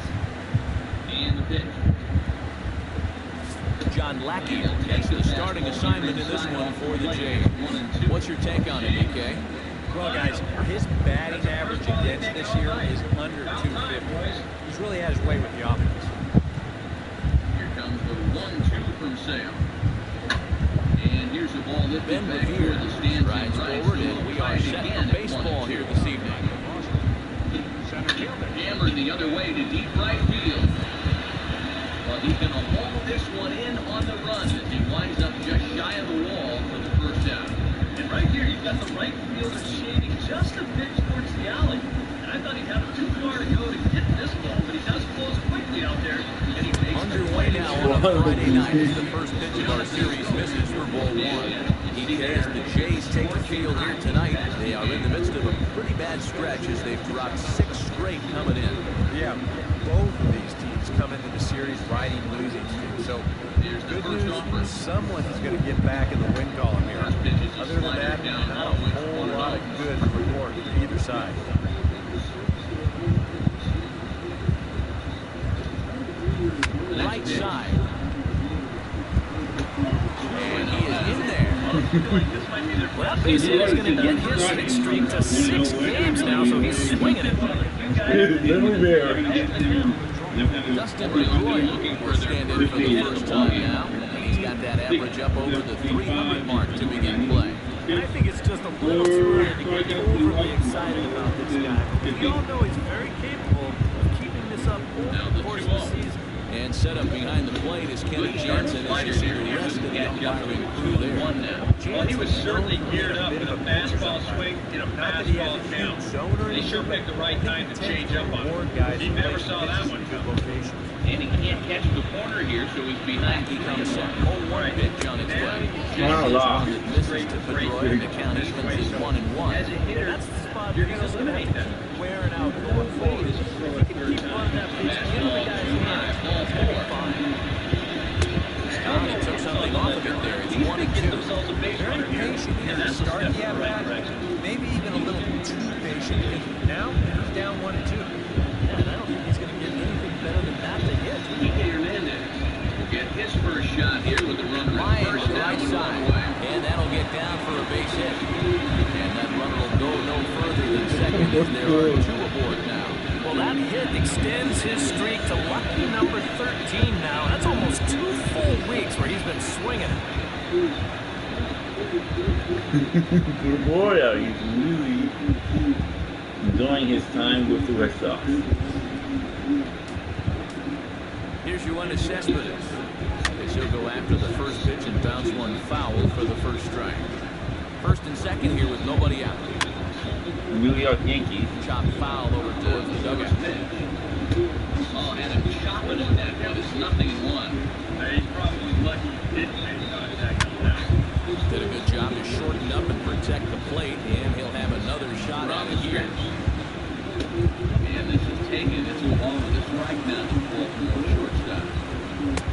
And the pitch. John Lackey takes the starting assignment in this one for the Jays. What's your take on it, DK? Well, guys, his batting average against this year is under 250. He's really had his way with the offense. Here comes the 1-2 from Sale. And here's the ball lifted Ben back Revere toward the stands. strides forward, and we are set for baseball here this evening. Hammered the other way to deep right field. Well, he's going to haul this one in on the run as he winds up just shy of the wall for the first out. And right here, you've got the right fielder shading just a bit towards the alley. And I thought he'd have too far to go to get this ball, but he does close quickly out there. And he makes Underway now on a Friday night as the first pitch of our series misses for ball one. DK, as the Jays take the field here tonight, they are in the midst of a pretty bad stretch as they've dropped 6 straight coming in. Yeah, both of these teams come into the series riding losing streaks. So, good news, someone is going to get back in the win column here. Other than that, not a whole lot of good to report for either side. Right side. And he is in there. Well, he's going to get his 6 streak to 6 games now, so he's swinging it. Little Bear. Dustin DeGroyer will stand in for the first time now. And he's got that average up over the 300 mark to begin play. And I think it's just a little too early to get overly excited about this guy. We all know he's very capable of keeping this up over the course of the season. And set up behind the plate is Kenny Jansen as you see the rest of the umpiring crew there. Well, he was certainly geared up with a fastball swing in a fastball count. They sure picked the right time to change up on him. He never saw that one coming. And he can't catch the corner here, so he's behind. He comes set. 0-1 pitch on its way. Wow, lost. Misses to Pedroia, and the count evens is 1-1. As a hitter, That's the spot you're he's going just to going to eliminate have that. to keep wearing out going forward. If he can keep running that pitch into the guy's hands, it's going to be fine. Tommy took something off of it there. It's 1-2. Very patient here to start the at-bat. Maybe even a little too patient. Now, he's down 1-2. Yeah, and I don't think he's going to get anything better than that to hit. Kike Hernandez will get his first shot here with the runner at Ryan first to the down right and side. one away. And that'll get down for a base hit. And that runner will go no further than second as there are 2 aboard now. Well, that hit extends his streak to lucky number 13 now. That's almost 2 full weeks where he's been swinging it. Good boy, he's really enjoying his time with the Red Sox. Here's Yoenis Cespedes. As he'll go after the first pitch and bounce one foul for the first strike. First and second here with nobody out. New York Yankees. Chopped foul over to the dugout. Oh, and a chopping at that one. It's 0-1. He's probably lucky he didn't make contact on that. Did a good job to shorten up and protect the plate, and he'll have another shot out of here. And this is taken. It's a ball with a strike now. Baltimore shortstop.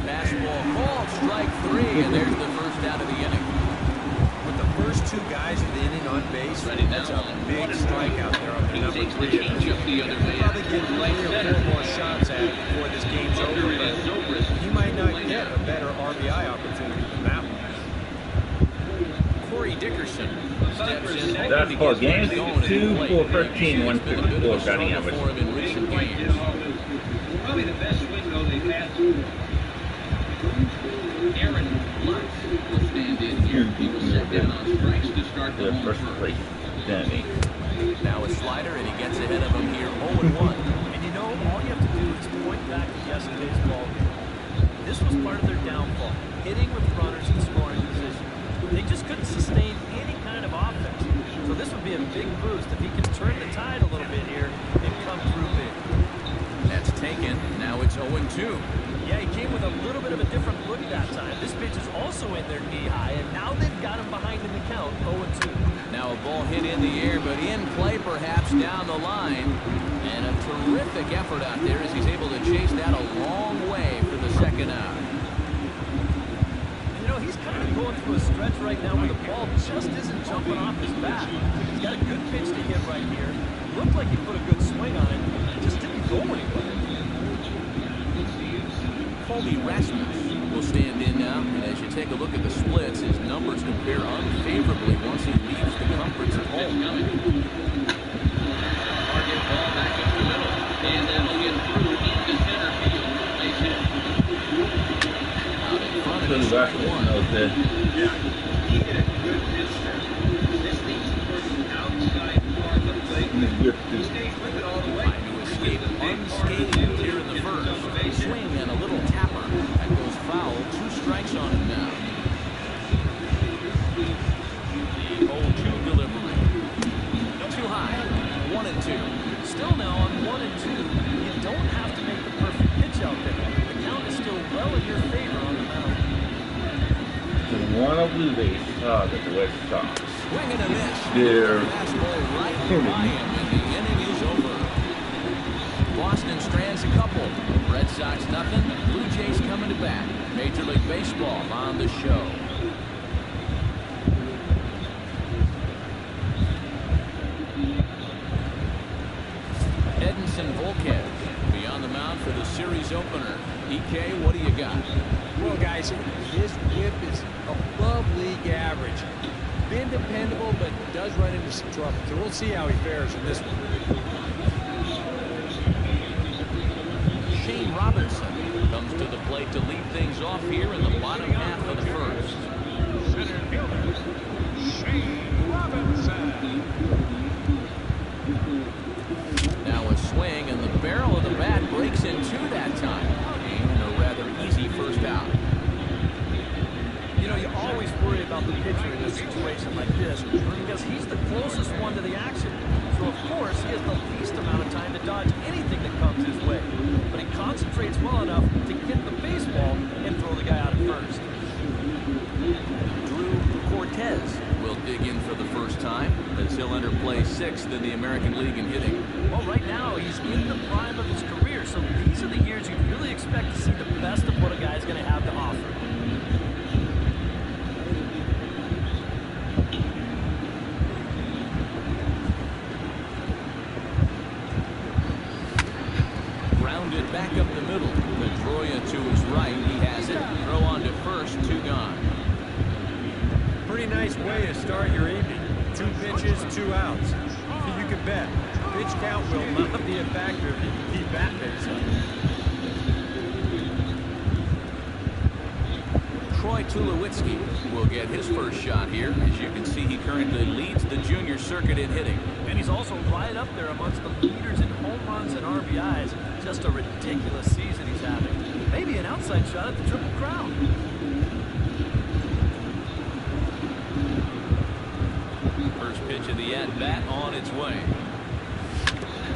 Fastball called, strike 3, and there's the first out of the inning. With the first 2 guys of the inning on base, that's a big strike out there on the number 3. The changeup the other way. Probably get 3 or 4 more shots at it before this game's over, but he might not get a better RBI opportunity than that one. Corey Dickerson steps in. That's 4 games. 2 for 13, 154 batting average. For him in recent games. Probably the best swing, though, they've had. Aaron Lutz will stand in here. He will set down on strikes to start the The home first place. Danny. Now a slider, and he gets ahead of him here, 0-1. And you know, all you have to do is point back to yesterday's ball game. This was part of their downfall. Hitting with runners in scoring position. They just couldn't sustain any kind of offense. So this would be a big boost if he can turn the tide a little bit here and come through big. That's taken. Now it's 0-2. Yeah, he came with a little bit of a different look that time. This pitch is also in their knee high, and now they've got him behind in the count, 0-2. Now a ball hit in the air, but in play perhaps down the line. And a terrific effort out there as he's able to chase that a long way for the second out. You know, he's kind of going through a stretch right now where the ball just isn't jumping off his bat. He's got a good pitch to hit right here. Looked like he put a good swing on it. It just didn't go anywhere. Colby Rasmus will stand in now, and as you take a look at the splits, his numbers compare unfavorably once he leaves the comforts of home. Target ball back up the middle, and that'll get through into center field. Base hit. Out in front of So his the Rasmus one. knows that. Yeah, he hit a good pitch there. This needs to work the outside part of the plate. He's good He too. stays with it all the way. Trying to escape unscathed here in the first. Swing and a little tapper. That goes foul. 2 strikes on him now. The 0-2 delivery. Too high. 1-2. Still now on 1-2, you don't have to make the perfect pitch out there. The count is still well in your favor on the mound. And one of the base at the Red Sox. Swing and a miss. They're Fastball right by him, and the inning is over. Boston strands a couple. Red Sox nothing. Blue Jays coming to bat. Major League Baseball on the show. Edinson Volquez be on the mound for the series opener. EK, what do you got? Well, guys, his whip is above league average. Been dependable, but does run into some trouble. So we'll see how he fares in this one. Shane Robinson comes to the plate to lead things off here in the bottom half of the first. Center fielder, Shane Robinson. Now a swing, and the barrel of the bat breaks in two that time. And a rather easy first out. You know, you always worry about the pitcher in a situation like this because he's the closest one to the action. So, of course, he has the least amount of time to dodge anything that comes his way. But he concentrates well enough to get the baseball and throw the guy out at first. Drew Cortez will dig in for the first time as he'll enter play 6th in the American League in hitting. Well, right now, he's in the prime of his career, so these are the years you really expect to see the best of what a guy's going to have to offer. Grounded back up the middle. Pedroia to his right. He has it. Throw on to first. 2 gone. Pretty nice way to start your evening. 2 pitches, 2 outs. You can bet pitch count will not be a factor if you can keep that pace up. Troy Tulowitzki will get his first shot here. As you can see, he currently leads the junior circuit in hitting. And he's also right up there amongst the leaders in home runs and RBIs. Just a ridiculous season he's having. Maybe an outside shot at the Triple Crown. First pitch of the at-bat on its way.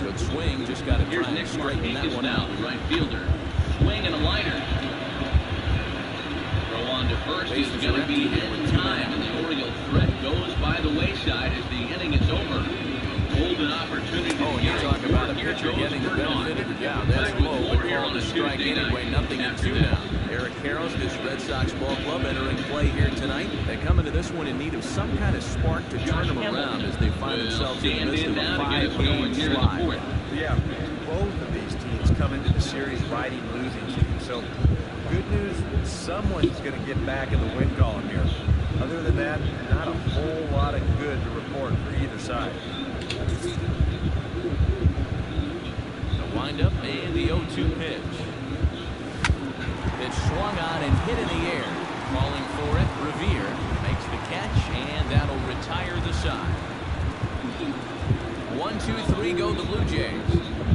Good swing, just got to try and straighten that one out. The right fielder. Swing and a liner. Throw on to first is going to be in time, and the Oriole threat goes by the wayside as the inning is over. Golden opportunity. Oh, and you talk about a pitcher getting the benefit of the doubt. That's low, but called a strike anyway. Nothing in 2 now. Eric Karros, this Red Sox ball club, entering play here tonight. They come into this one in need of some kind of spark to turn them around as they find themselves in the midst of a 5-game slide. Yeah, both of these teams come into the series riding losing streaks. So, good news, someone's going to get back in the win column here. Other than that, not a whole lot of good to report for either side. The windup and the 0-2 pitch. It's swung on and hit in the air. Calling for it, Revere makes the catch, and that'll retire the side. 1, 2, 3 go the Blue Jays.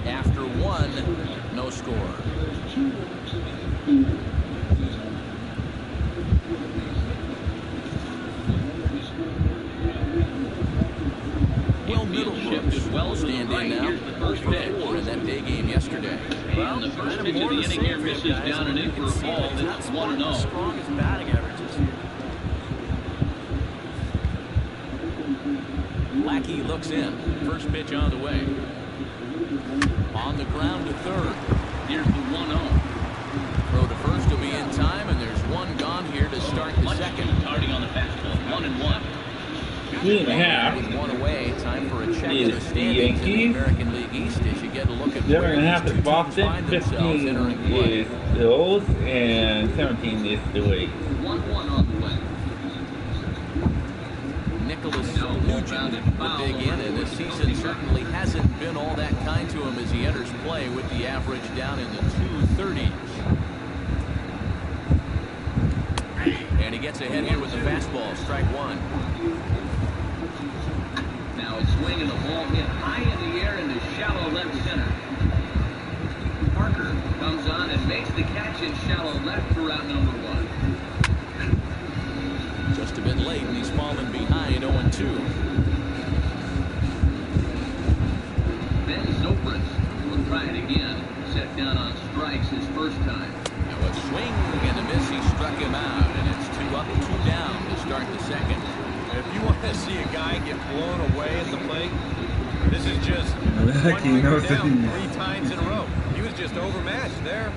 After 1, no score. yesterday. And the first pitch of the inning here misses down and in for a ball. It's 1-0. Strongest batting average this year. Lackey looks in. First pitch on the way. On the ground to third. Here's the 1-0. Throw to first will be in time, and there's one gone here to start the second. Harding on the fastball. 1-1. 3.5. With one away, time for a check Is of the standings in the Yankees. American League East as you get a look at where 7.5 these is two teams Boston. find themselves 15 entering play. is Bills, and 17 is the Wait. 1-1 on the way. Nicholas Nugent will dig in, and this season certainly hasn't been all that kind to him as he enters play with the average down in the 230s. And he gets ahead here with the fastball, strike one. Now a swing and the ball hit high in the air into shallow left center. Parker comes on and makes the catch in shallow left for out number 1. Just a bit late, and he's fallen behind 0-2. Ben Zobrist will try it again. Set down on strikes his first time. Now a swing and a miss, he struck him out, and it's 2 up, 2 down to start the second. If you want to see a guy get blown away at the plate, this is just Lucky, one no down thing. 3 times in a row. He was just overmatched there.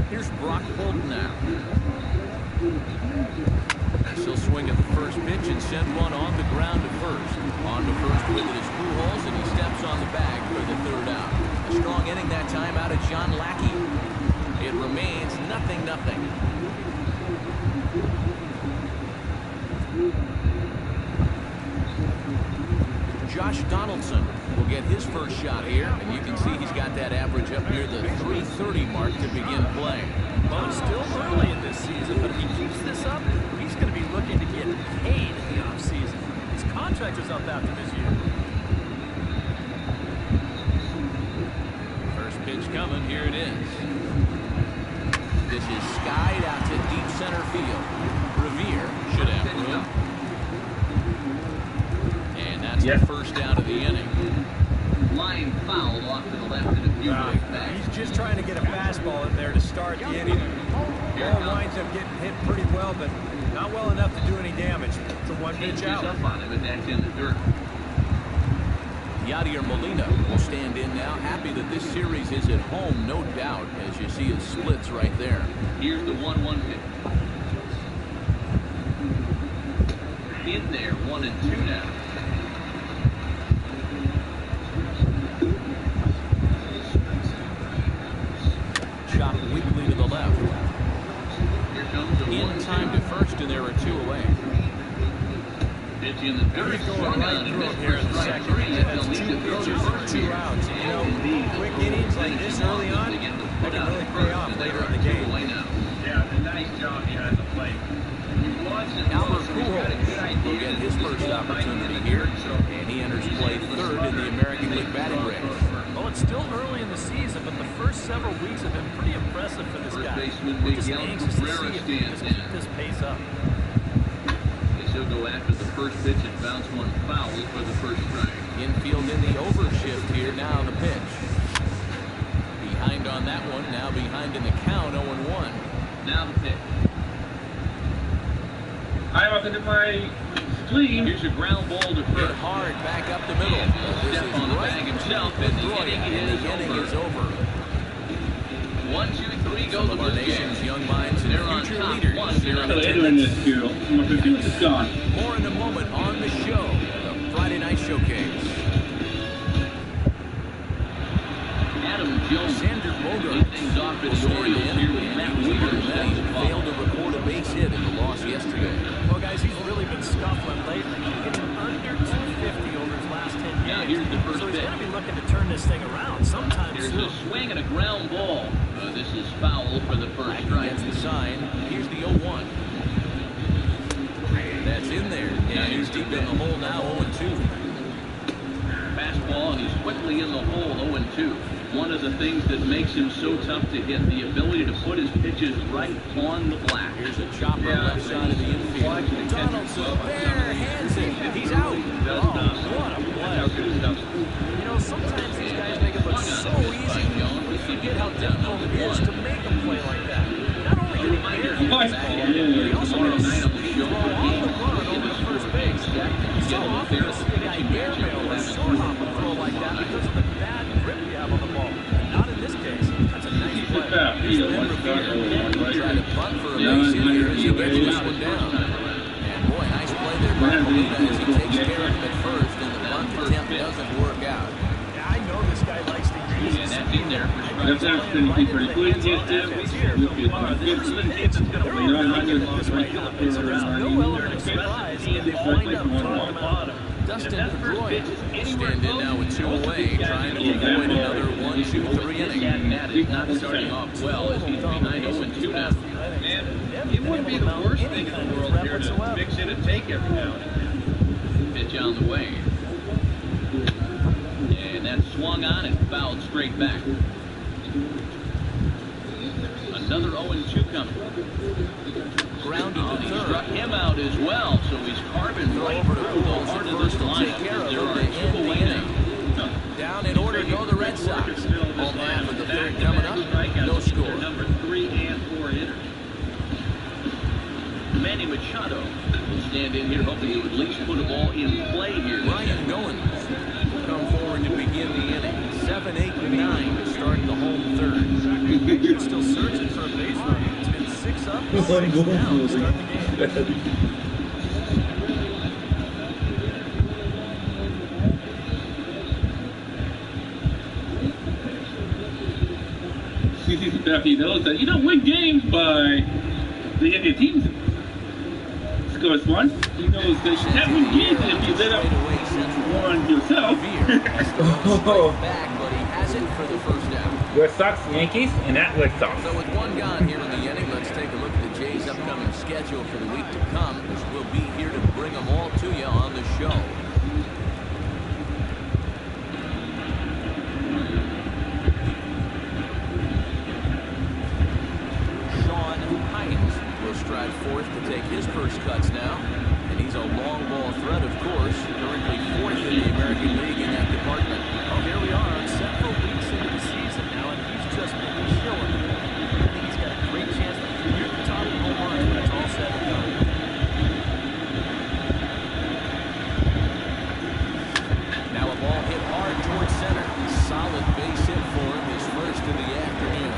Here's Brock Bolton now. He'll swing at the first pitch and send one on the ground to first. On to first with it is Pujols, and he steps on the bag for the third out. A strong inning that time out of John Lackey. It remains 0-0. Josh Donaldson will get his first shot here, and you can see he's got that average up near the 330 mark to begin play. Well, it's still early in this season, but if he keeps this up, he's going to be looking to get paid in the offseason. His contract is up after this year. First pitch coming, here it is. This is skied out to deep center field. Revere should have room. And that's the first out of the inning. Line foul off to the left and a few ways back. He's just trying to get a fastball in there to start the inning. Ball winds up getting hit pretty well, but not well enough to do any damage. It's a 1 pitch out. Up on him, and that's in the dirt. Yadier Molina will stand in now. Happy that this series is at home, no doubt, as you see his splits right there. Here's the 1-1 pitch. In there, 1-2 now. Shot weakly to the left. Here comes the In 1-2. time to first, and there are 2 away. Pitch in the dirt. He's going Swung right on and through missed him here in for the strike second. 3. He And has the 2 lead to pitches throw and 2 outs. You know, quick innings like this early on, they can really pay off later in the game. Yeah, a nice job behind the plate. Albert Pujols will get his first opportunity here, and he enters play third in the American League batting race. Well, it's still early in the season, but the first several weeks have been pretty impressive for this guy. baseman We're just Miguel anxious to Cabrera see if he can stands just in. keep this pace up. He'll go after the first pitch and bounce one foul for the first strike. Infield in the overshift here, now the pitch. Behind on that one, now behind in the count, 0-1. Now the pitch. I walk into my stream. Here's a ground ball to Hit first. hard back up the middle. And he'll This step is on the right bag to himself, and the Pedroia, inning and the inning is over. 1, 2, 3 goes Some of our the nation's game. young minds and They're on future top, leaders 1-0. here in Later in attendance. this school. My computer's is gone. More in a moment on the show, the Friday Night Showcase. Adam Jones Xander lead Bogaerts things off for will the start the Orioles inning here with with Matt Matt Wheeler, Wheeler. and then he failed to record a base hit in the loss yesterday. Well, guys, he's really been scuffling lately. He's under 250 over his last 10 games. Now here's the first so he's pitch. going to be looking to turn this thing around sometime Here's soon. a swing and a ground ball. This is foul for the first Back strike. against the sign. Here's the 0-1. That's in there. And he's deep in the hole now, 0-2. Fastball, and he's quickly in the hole, 0-2. One of the things that makes him so tough to hit, the ability to put his pitches right on the black. Here's a chopper left side of the infield. Donaldson Well, often do you see a guy airmail or short hop a throw like that because of the bad grip you have on the ball? Not in this case. That's a nice play. Trying to punt for a base hit here as he gets this one down. And boy, nice play there by Molina as he takes care of him at first, and the punt attempt doesn't work out. Yeah, I know this guy likes to use and that's in there. That's actually pretty quick. This is the hit that's going to win. There's no element of surprise, and they wind up throwing him out. Dustin Pedroia stand in now with 2 away, trying to avoid another 1-2-3 inning. Not starting off well as he's behind 0-2 now. And it wouldn't be the worst thing in the world here to mix in a take every now and again. Pitch on the way. And that's swung on and fouled straight back. Another 0-2 coming. Grounded to He third. struck him out as well, so he's carving right through the heart of this line. There are 2 away now. Down in order go the Red Sox. Home half of the third coming up. No score. Number 3 and 4 hitters. Manny Machado will stand in here hoping to at least put a ball in play here. Ryan Goins will come forward to begin the inning. 7, 8, and 9 to start the home third. You're still searching for a base runner. It's been 6 up, 6 down to start the game. Duffy knows that you don't win games by the other teams scores one. He knows that you can't win games if you let up one yourself. Back, but he has it for the first down. Red Sox, Yankees, and at Red Sox. So with one gone here in the inning, let's take a look at the Jays' upcoming schedule for the week to come, as we'll be here to bring them all to you on the show. Sean Hines will stride forth to take his first cuts now, and he's a long ball threat, of course, currently 4th in the American League in that department. Well, here we are, several weeks into the season now, and he's just been killing it. I think he's got a great chance to be near the top of home runs when it's all said and done. Now a ball hit hard towards center. Solid base hit for him, his first in the afternoon.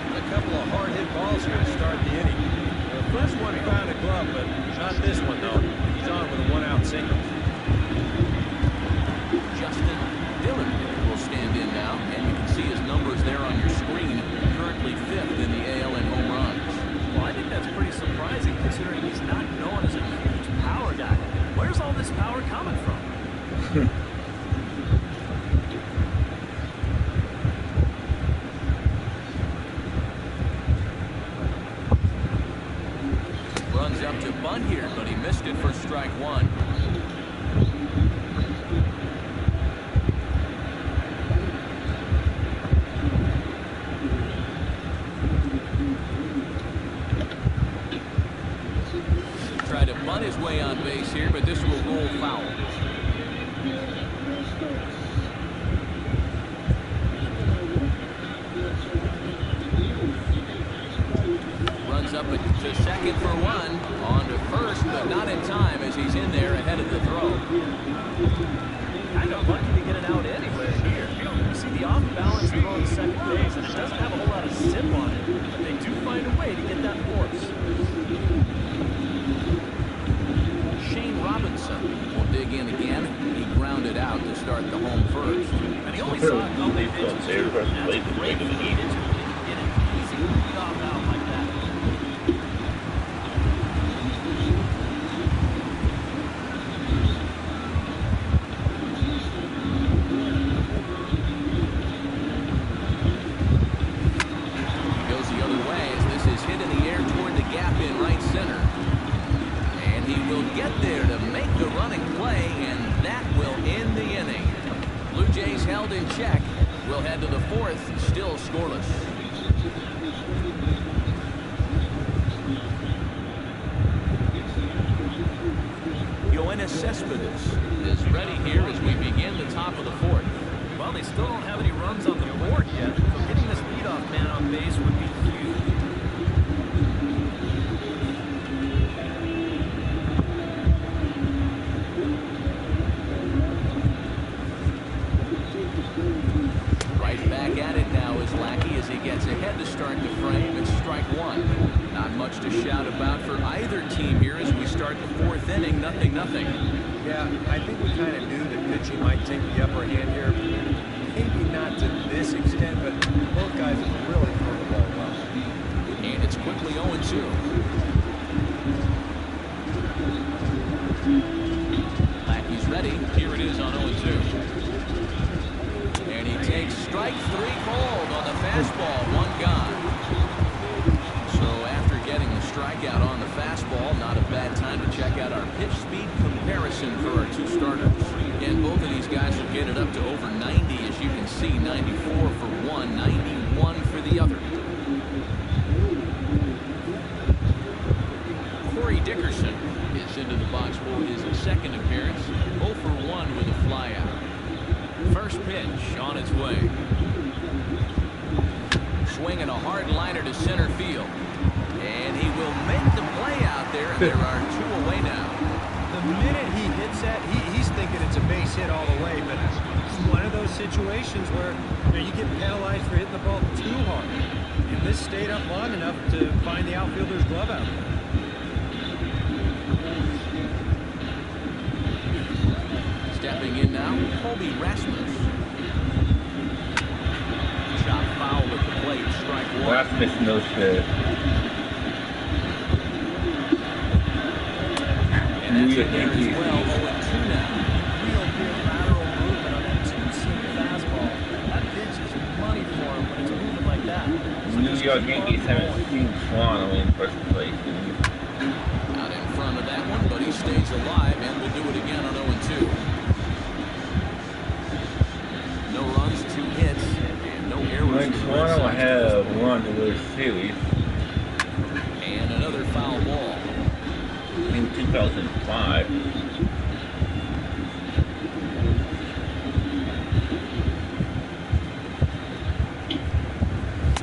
A couple of hard-hit balls here to start the inning. The first one found a glove, but not this one, though. He's on with a 1-out single. Justin Dillard will stand in now, and you can see his numbers there on your screen. Currently 5th in the AL in home runs. Well, I think that's pretty surprising considering he's not known as a huge power guy. Where's all this power coming from? Runs up to bunt here, but he missed it for strike 1. Try to bunt his way on base here, but this will roll foul. Runs up to second for 1. On to first, but not in time as he's in there ahead of the throw. Kind of lucky to get it out anywhere here. You see the off-balance throw on the second base, and it doesn't have a whole lot of zip on it, but they do find a way to get that force. Shane Robinson will dig in again. He grounded out to start the home first. And he only saw a couple of pitches, too. That's a great feed into it. Get an easy lead-off out like that. Held in check. We'll head to the 4th, still scoreless. Yoenis Cespedes is ready here as we begin the top of the 4th. Well, they still don't have any runs on the board yet, so getting this leadoff man on base would be huge. much to shout about for either team here as we start the fourth inning. 0-0. Yeah, I think we kind of knew that pitching might take the upper hand here. Maybe not to this extent, but both guys have really thrown the ball well. And it's quickly 0-2. Lackey's ready. Here it is on 0-2. And he takes strike 3 called on the fastball. 1 gone. So after getting the strikeout on the fastball, not a bad time to check out our pitch speed comparison for our 2 starters. And both of these guys will get it up to over 90, as you can see. 94 for one, 91 for the other. Corey Dickerson is into the box for his second appearance. 0 for 1 with a flyout. First pitch on its way. Swinging a hard liner to center field. And he will make the play out there, and there are 2 away now. The minute he hits that, he's thinking it's a base hit all the way, but it's one of those situations where you get penalized for hitting the ball too hard. And this stayed up long enough to find the outfielder's glove out. Stepping in now, Colby Rasmus. Chop foul at the plate, strike 1. Rasmus no shit. And that's in there as well, 0-2 now. Real good lateral movement on that 2-seam fastball. That pitch is money for him when it's moving like that. New York Yankees haven't seen Toronto in first place. Out in front of that one, but he stays alive and will do it again on 0-2. No runs, 2 hits, and no errors. When Toronto have won the World Series and another foul ball. in 2005.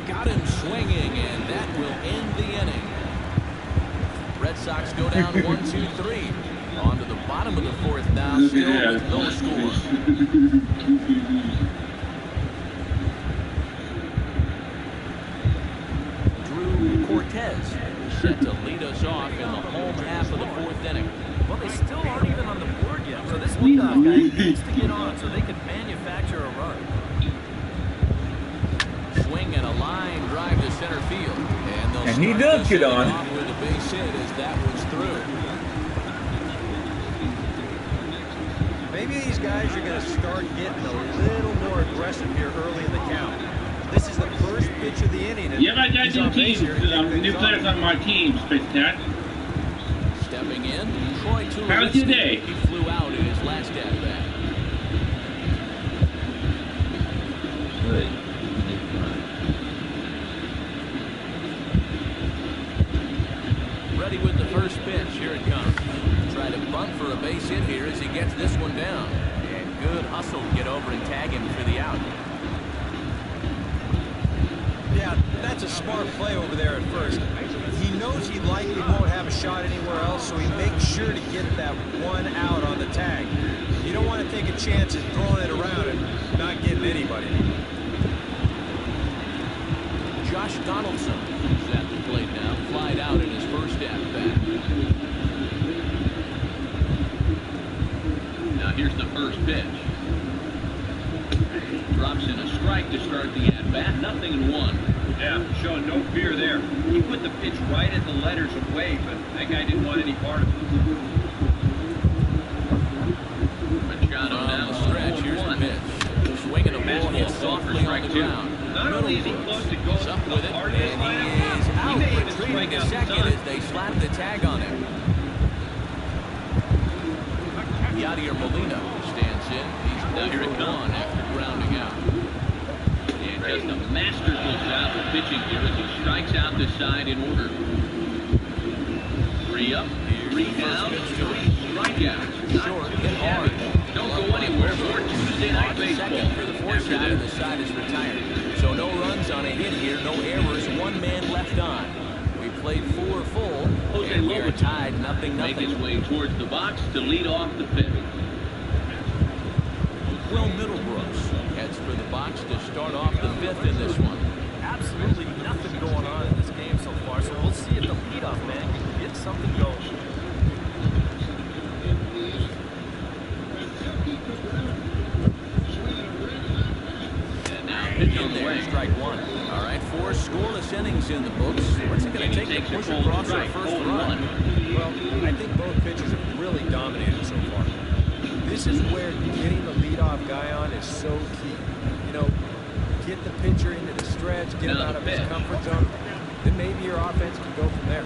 Got him swinging, and that will end the inning. Red Sox go down 1-2-3. On to the bottom of the 4th now, still with no score. Drew Cortez set to lead us off in the home half of the 4th inning. Well, they still aren't even on the board yet, so this leadoff guy needs to get on so they can manufacture a run. Swing and a line drive to center field. And he does get on. With a base hit as that one's through. Maybe these guys are going to start getting a little more aggressive here early in the count. This is the first pitch of the inning. Yeah, I got new teams, new players on my team, Space Cat. Stepping in, Troy Tulowitzki. How's your day? He flew out in his last at-bat. Good. Ready with the first pitch. Here it comes. Try to bunt for a base hit here as he gets this one down. And good hustle to get over and tag him for the out. Yeah, that's a smart play over there at first. He knows he likely won't have a shot anywhere else, so he makes sure to get that one out on the tag. You don't want to take a chance at throwing it around and not getting anybody. Josh Donaldson is at the plate now. Flied out in his first at-bat. Now here's the first pitch. Drops in a strike to start the at-bat. 0-1. Yeah, showing no fear there. He put the pitch right at the letters away, but that guy didn't want any part of it. Machado On now the stretch, here's the pitch. Swinging a ball hit softly on the ground. Not only is he close to going He's up to with the it, hardest and he lineup, is he out, may even retreating strike to out the second time. as they slap the tag on him. Yadier Molina stands in. He's Now here it 0 for comes. 1 after grounding out. And just a masterful job of pitching here as he strikes out the side in order. 3 up, 3 down, 3 strikeouts. Short, hit hard. Don't go anywhere. More Tuesday Night On Baseball. second for the 4th After shot, and the this. side is retired. So no runs on a hit here, no errors, 1 man left on. We played 4 full, Jose and we are Lopez tied Make his 0-0. way towards the box to lead off the 5th. Will Middlebrooks heads for the box to start off the 5th in this one. Absolutely nothing going on in this game so far, so we'll see if the leadoff something going. And now pitch on the way. Strike one. All right, 4 scoreless innings in the books. What's it going to take to push across our first run? Well, I think both pitchers have really dominated so far. This is where getting the leadoff guy on is so key. You know, get the pitcher into the stretch, get him out of his comfort zone, then maybe your offense can go from there.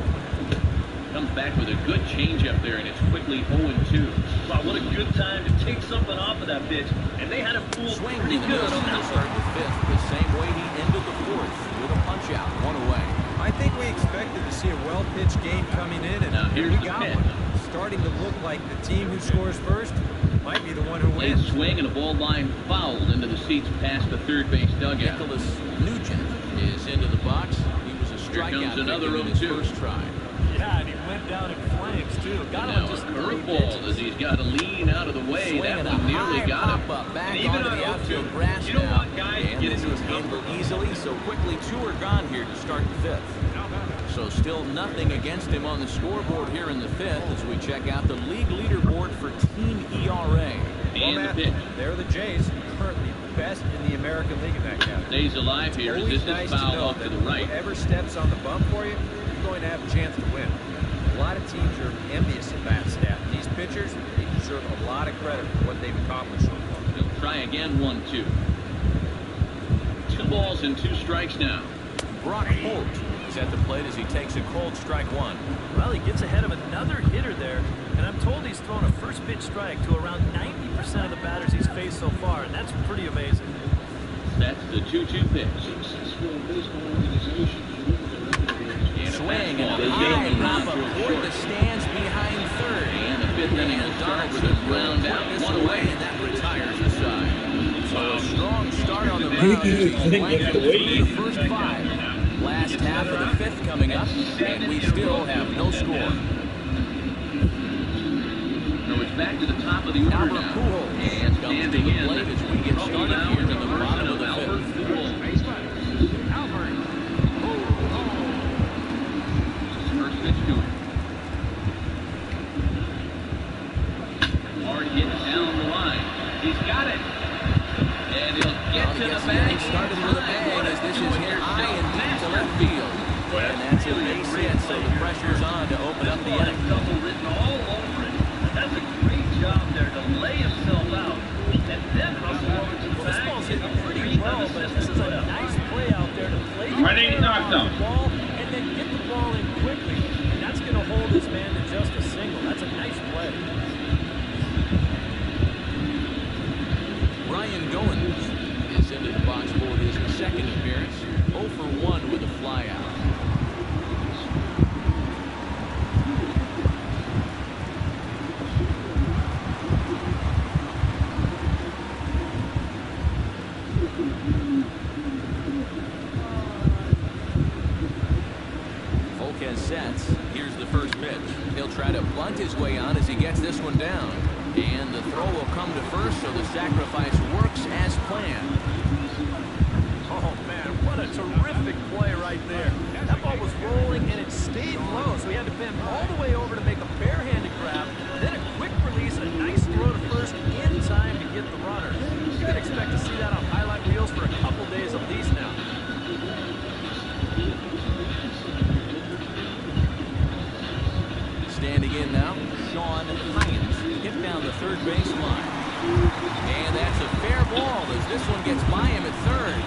Comes back with a good changeup there, and it's quickly 0-2. Wow, what a good time to take something off of that pitch. And they had him fooled Swing pretty in the good middle on to that start one. the 5th, the same way he ended the 4th with a punch out, 1 away. I think we expected to see a well-pitched game coming in, and Now here's we the got pitch. one. Starting to look like the team who scores first might be the one who Late wins. swing and a ball line fouled into the seats past the third base dugout. Nicholas Nugent is into the box. He was a strikeout another victim in his 0-2. first try. Yeah, and he went down in flames, too. Got him Now with a just 3 curveball pitches. as he's got to lean out of the way. Swing That and a one nearly high got him. pop-up back And even onto on the 0-2, outfield grass you don't now. want guys And get this into is his comfort handled zone. easily, so quickly 2 are gone here to start the 5th. So still nothing against him on the scoreboard here in the 5th as we check out the league leaderboard for team ERA. Well, And the Matt, pitch. they're the Jays, currently best in the American League in that category. Stays alive here as Always this nice is to fouled know off to that the right. whoever steps on the bump for you, you're going to have a chance to win. A lot of teams are envious of that stat. And these pitchers, they deserve a lot of credit for what they've accomplished so far. He'll try again, 1-2. 2 balls and 2 strikes now. Brock Holt is at the plate as he takes a cold strike 1. Well, he gets ahead of another hitter there, and I'm told he's thrown a first pitch strike to around 90% of the batters he's faced so far, and that's pretty amazing. That's the 2-2 pitch. And a Swing and a fastball. high pop-up toward the stands behind third. And the 5th inning will start with a ground out, 1 away. And that retires the side. So a strong start on the mound as he's I think blanking that's the way. through the first 5. Last half of the 5th coming up, and we still have no score. So it's back to the top of the order Albert now. Pujols And comes to standing the in. plate as we get started here in the bottom of the Albert 5th. Pujols. First pitch to him. Hard hit down the line. He's got it. And he'll get Well, to he the gets bag. the inning started with a bang as this is hit high and deep to left field. And that's a base hit, so the pressure's on to open up the inning. Double written all over it. That's a great job there to lay himself out and then hustle over to the Well, this bag. ball's hitting pretty well, but this is a nice play out there to play Ready, the knock ball down. and then get the ball in quickly. And that's going to hold his man to just a single. That's a nice play. Ryan Goins is into the box for his second appearance. 0 for 1 with a flyout. Volquez sets. Here's the first pitch. He'll try to bunt his way on as he gets this one down. And the throw will come to first, so the sacrifice works as planned. Oh, man, what a terrific play right there. That ball was rolling, and it stayed low, so he had to bend all the way over to make a barehanded grab, then a quick release and a nice throw to first in time to get the runner. You can expect to see that on highlight reels for a couple days at least now. Standing in now, Sean Hines hit down the third base line. And that's a fair ball as this one gets by him at third.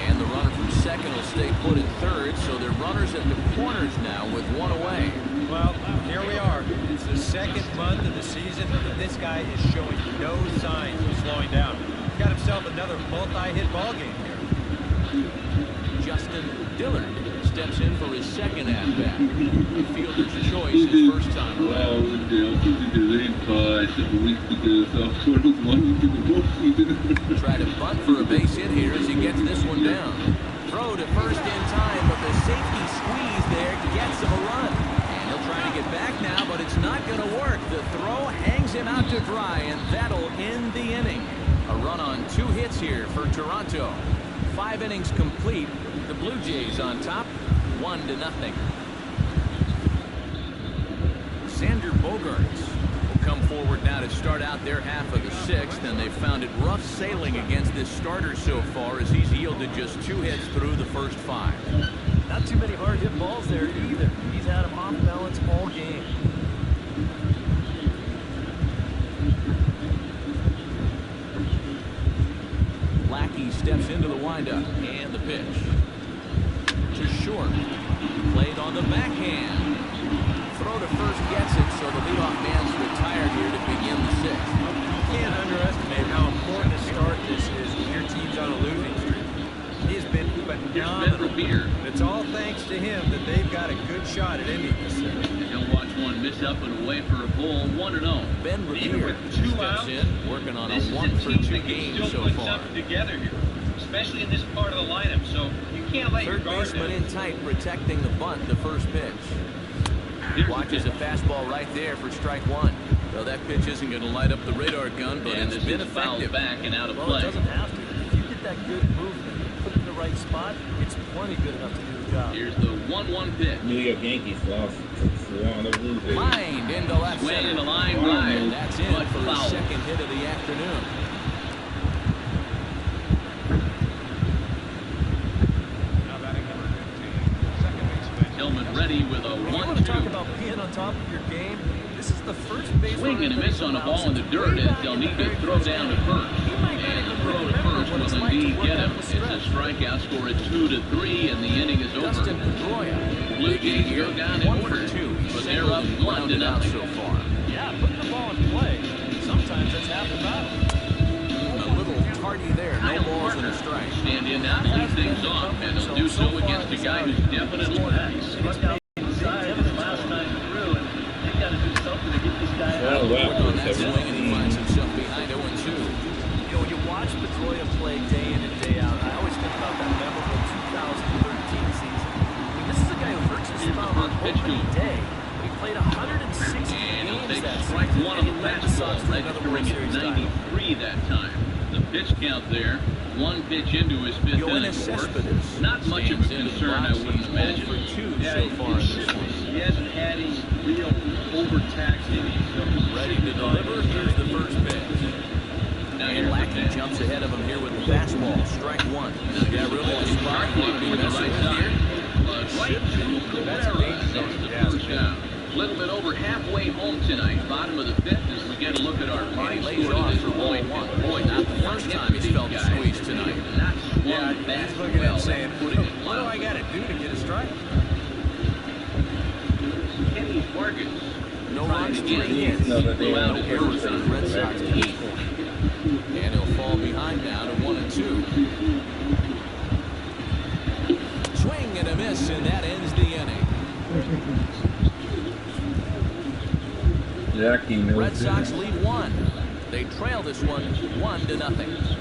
And the runner from second will stay put at third, so they're runners at the corners now with 1 away. Well, here we are. It's the second month of the season, and this guy is showing no signs of slowing down. Got himself another multi-hit ball game here. Justin Dillard steps in for his second at-bat. A fielder's choice his first time around. Try to bunt for a base hit here as he gets this one down. Throw to first in time, but the safety squeeze there gets him a run. And he'll try to get back now, but it's not going to work. The throw hangs him out to dry, and that'll end the inning. A run on 2 hits here for Toronto. 5 innings complete. The Blue Jays on top, 1-0. Bogarts will come forward now to start out their half of the sixth, and they've found it rough sailing against this starter so far as he's yielded just 2 hits through the first 5. Not too many hard hit balls there either. He's had him off balance all game. Lackey steps into the windup, and the pitch to short. Played on the backhand. Throw to first gets it, so the leadoff man's retired here to begin the sixth. You can't underestimate how important a start this is when your team's on a losing streak. He's been phenomenal. It's all thanks to him that they've got a good shot at ending this series. He'll watch one miss up and away for a ball, 1-0. Ben Even Revere with 2 steps outs, in, working on a this is a 1-for-2 team that can game still so put far. something together here, especially in this part of the lineup. So you can't let your Third guard baseman down. in tight, protecting the bunt, the first pitch. Watches a fastball right there for strike 1. Well, that pitch isn't going to light up the radar gun, but And it's this been is fouled effective. back and out of Well, play. it doesn't have to. If you get that good movement, put it in the right spot, it's plenty good enough to do the job. Here's the 1-1 pitch. New York Yankees lost one of losing. Lined into left Swing center. and a line And drive, that's in but for the foul. second hit of the afternoon. Now batting number 15, second baseman. Tillman ready with a You want to talk 1-2. about being on top of your game? This is the first base Swing and a miss on a ball in the dirt as they'll need to throw down to first. And the throw to first will indeed get him. It's a strikeout score at 2-3, and the inning is over. Justin Pedroia. Blue Jays go down in 1 order, for 2. but they're up 1-0 so far. Yeah, putting the ball in play. Sometimes that's half the battle. A little tardy there. No balls and a strike. Stand in now to lead things off, and he'll do so against a guy who's definitely nice. Struck out inside the last time through, and they got to do something to get this guy out. Oh, wow. On that swing, and he finds himself behind 0-2. You know, when you watch Pedroia play day in and day out, I always think about that memorable 2013 season. I mean, this is a guy who hurts his Here's the thumb on first pitch to opening him. day. He played 160 And he'll games take that strike season, one and on he the led the fastball, Sox to another World registering at Series title. 93 that time. The pitch count there, 1 pitch into his 5th inning. Yoenis Cespedes Not much of a stands in concern, I the box. wouldn't He's imagine. 0 for 2 Yeah, so far in this one. he hasn't had any real overtaxed innings. So Ready to deliver. Here's the first pitch. Now And here's the Lackey pitch. jumps ahead of him here with the fastball. Strike 1. Yeah, really the spot you want to be With the messing right with side. here. Right to Cabrera. That's the first down. A little bit over halfway home tonight, bottom of the 5th, as we get a look at our And line he lays score off to for this ball point. 1. Boy, Not the first time he's felt the squeeze tonight. Not swung Yeah, back he's looking well. at saying, Putting it what do low. I got to do to get a strike? Kenny Vargas. No Trying runs, to 3 get hits. in. No, but they Go out No at errors first. on the Red Sox team. And he'll fall behind now to 1-2. Swing and a miss, and that ends the inning. Jackie knows Red Sox it. lead 1. They trail this one 1-0.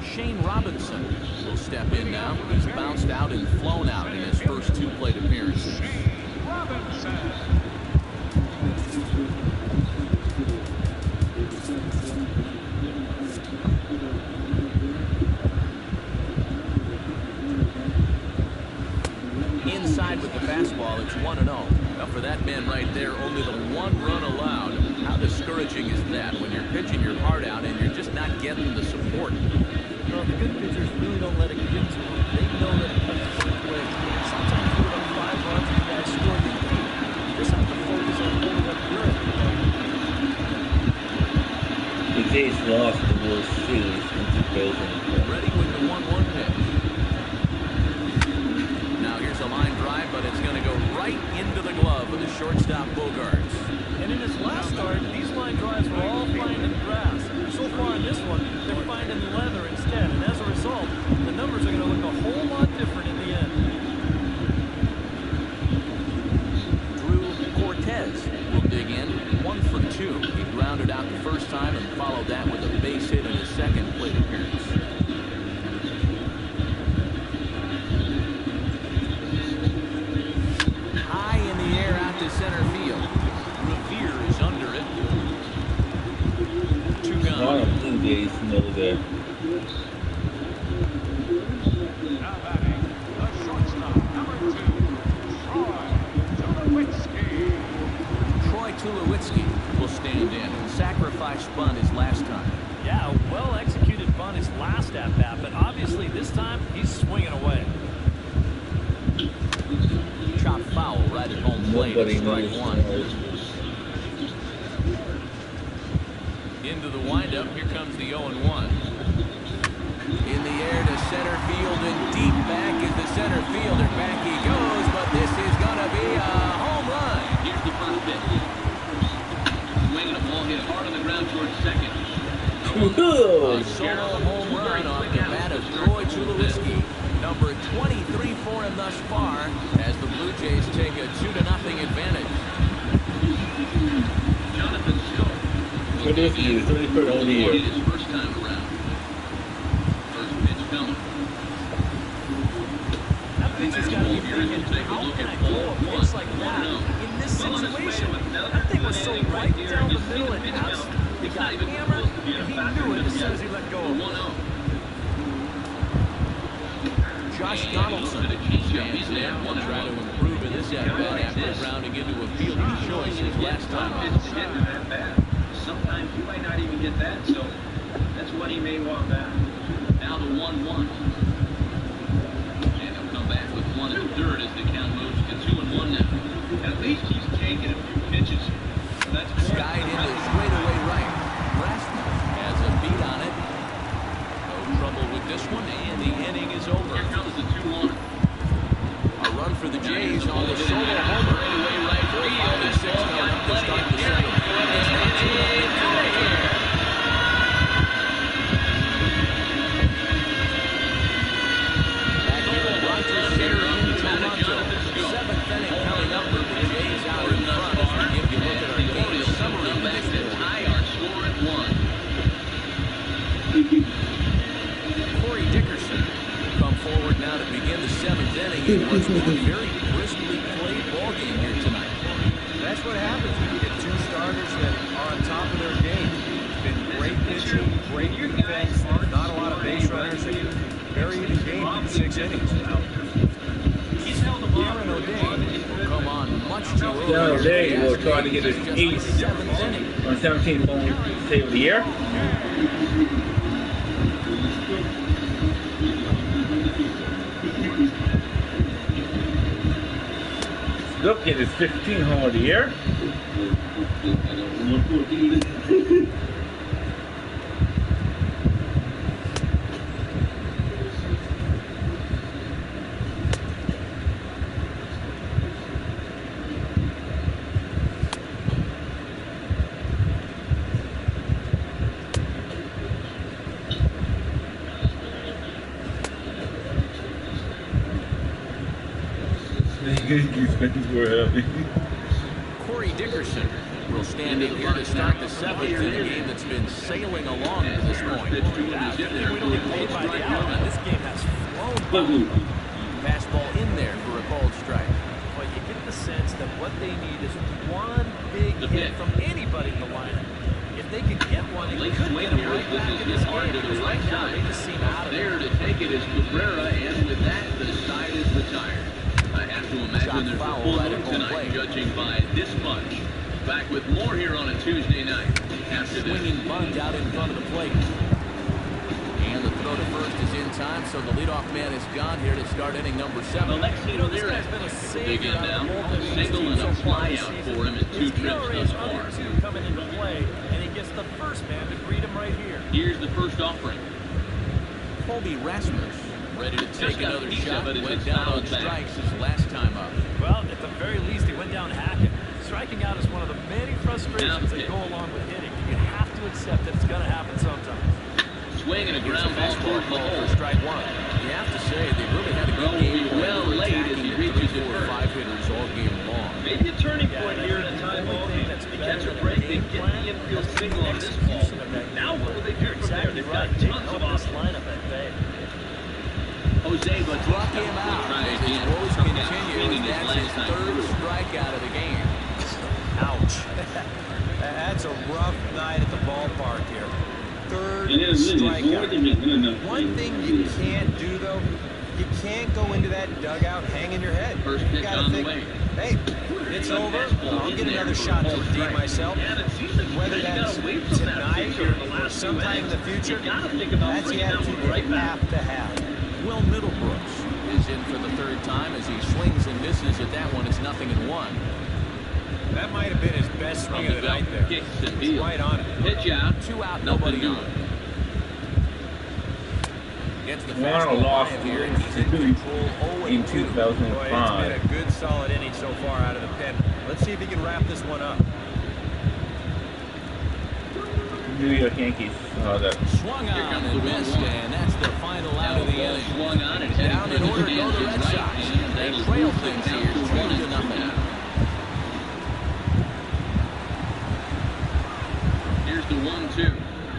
Shane Robinson will step in now. He's bounced out and flown out in his first 2 plate appearances. Robinson. Inside with the fastball, it's 1-0. Now for that man right there, only the 1 run allowed. How discouraging is that when you're pitching your heart out and you're just not getting the support? No, the good pitchers really don't let it get to them. They know that it comes quick. Sometimes you get up 5 runs and you guys score the lead. You just have to focus on holding up your end. The Jays lost the World Series in 2012. Ready with the 1-1 pitch. Now here's a line drive, but it's going to go right into the glove of the shortstop Bogarts. And in his last start, these line drives were all finding grass. So far in this one, they're finding leather instead. And as a result, the numbers are going to look a whole lot different in the end. Drew Cortez will dig in 1 for 2. He grounded out the first time and followed that with a base hit in his second plate appearance. High in the air out to center field. Revere is under it. 2 gone. Jays know that. Now batting, the shortstop, number 2, Troy Tulowitzki. Troy Tulowitzki will stand in. Sacrifice bunt his last time. Yeah, a well-executed bunt his last at-bat, but obviously this time he's swinging away. Chop foul right at home plate. Nobody Strike knows. one. Into the windup. Here comes the 0-1. In the air to center field and deep back is the center fielder. Back he goes, but this is going to be a home run. Here's the first pitch. Swinging a ball hit hard on the ground towards second. A solo home run off the bat of Troy Tulowitzki. Number 23 for him thus far as the Blue Jays take a 2-0 advantage. Jonathan Schoop. So this is his 33rd on the year. His first time around. First pitch coming. That pitch has got to be thinking, how can I throw a pitch like that in this situation? That thing was so right down the middle and out. He got hammered, and he knew it as soon as he let go of it. Josh Donaldson stands in and will try to improve in this at-bat after rounding into a fielding choice his last time out. Sometimes you might not even get that, so that's what he may want back. Now the 1-1. And he'll come back with 1 1/3 as the count moves to 2-1 now. At least he's taking a few pitches. That's Skied into straightaway right. Rasmus has a beat on it. No trouble with this one, and the inning is over. Here comes the 2-1. A run for the Jays on the solo homer. Straightaway right field. 5 and 6 coming up to start the second. It's not 2-0 Back here at Rogers Center in Toronto. 7th inning coming up with the Jays out in front as we give you a look at our game summary Back to predictions. tie our score at 1. Corey Dickerson will come forward now to begin the 7th inning in what's been a very briskly played ball game here tonight. That's what happens when you get two starters that are on top of their game. It's been great pitching, great defense, not a lot of base runners, and very even game in 6 innings. He's held the ball. Aaron O'Day will come on much too early. Aaron O'Day will try to get his Just 8th the 7th inning. on 17th home save of the year. Look at his 15th home of the year. Yankees fans were happy. Corey Dickerson will stand in here to start the 7th in a game that's been sailing along at this point. Yeah, we don't get paid by the hour, man. This game has flown by. Fastball in there for a cold strike. But you get the sense that what they need is one big hit from anybody in the lineup. If they could get one, it could get them right back in this game. Because right now, they just seem out of it. There to take it is Cabrera, and with that, the side is retired. I have to imagine there's a full moon tonight, judging by this much. Back with more here on a Tuesday night. After this. Swinging bunt out in front of the plate. And the throw to first is in time, so the leadoff man is gone here to start inning number 7. Alexino This there guy's been a big savior in out now. of the bullpen A single and a fly out for him in 2 His trips ERA thus is under far. 2 coming into play, and he gets the first man to greet him right here. Here's the first offering. Colby Rasmus ready to take Just got a another piece shot. of it as Went it's down on fouled back. strikes his last time up. Well, at the very least, he went down hacking. Striking out is one of the many frustrations that go along with hitting. You have to accept that it's going to happen sometimes. Swing and a Here's ground a ball fastball toward the call hole. for strike 1. You have to say they really had a good Well, game plan well for laid as attacking he the reaches 3, it 4, first. 5 hitters all game long. Maybe a turning Yeah, point and I here in think a the tie only ball thing game. that's They better catch a than break, a they game get plan the infield is the single on this ball. execution of that game Now what will they do from there? Exactly They've right. got They tons held of this options. lineup at bay. Jose Struck Bautista him will out try as his again. woes From that continue. swinging his That's his last time 3rd through. strikeout of the game. Ouch. That's a rough night at the ballpark here. third And it's more than strikeout. just good enough. One thing you can't do, though, you can't go into that dugout hanging your head. First You pitch gotta on the think, way. hey, it's over. I'll get another shot to redeem myself. Whether that's tonight or sometime in the future, that's the attitude you have to have. Will Middlebrooks is in for the third time as he swings and misses at that one. It's 0-1. That might have been his best swing of the night there. Kicks and It's deals. right on it. Pitch out. 2 out, Nothing nobody on. doing. Gets the Toronto fastball lost live here, and he's in in control 0-2. Boy, it's 2005. been a good, solid inning so far out of the pen. Let's see if he can wrap this one up. New York Yankees saw that. Swung on and missed, and that's the final out of the inning. Swung on and Down in order go the Red Sox. They trail things here 2-0. Here's the 1-2.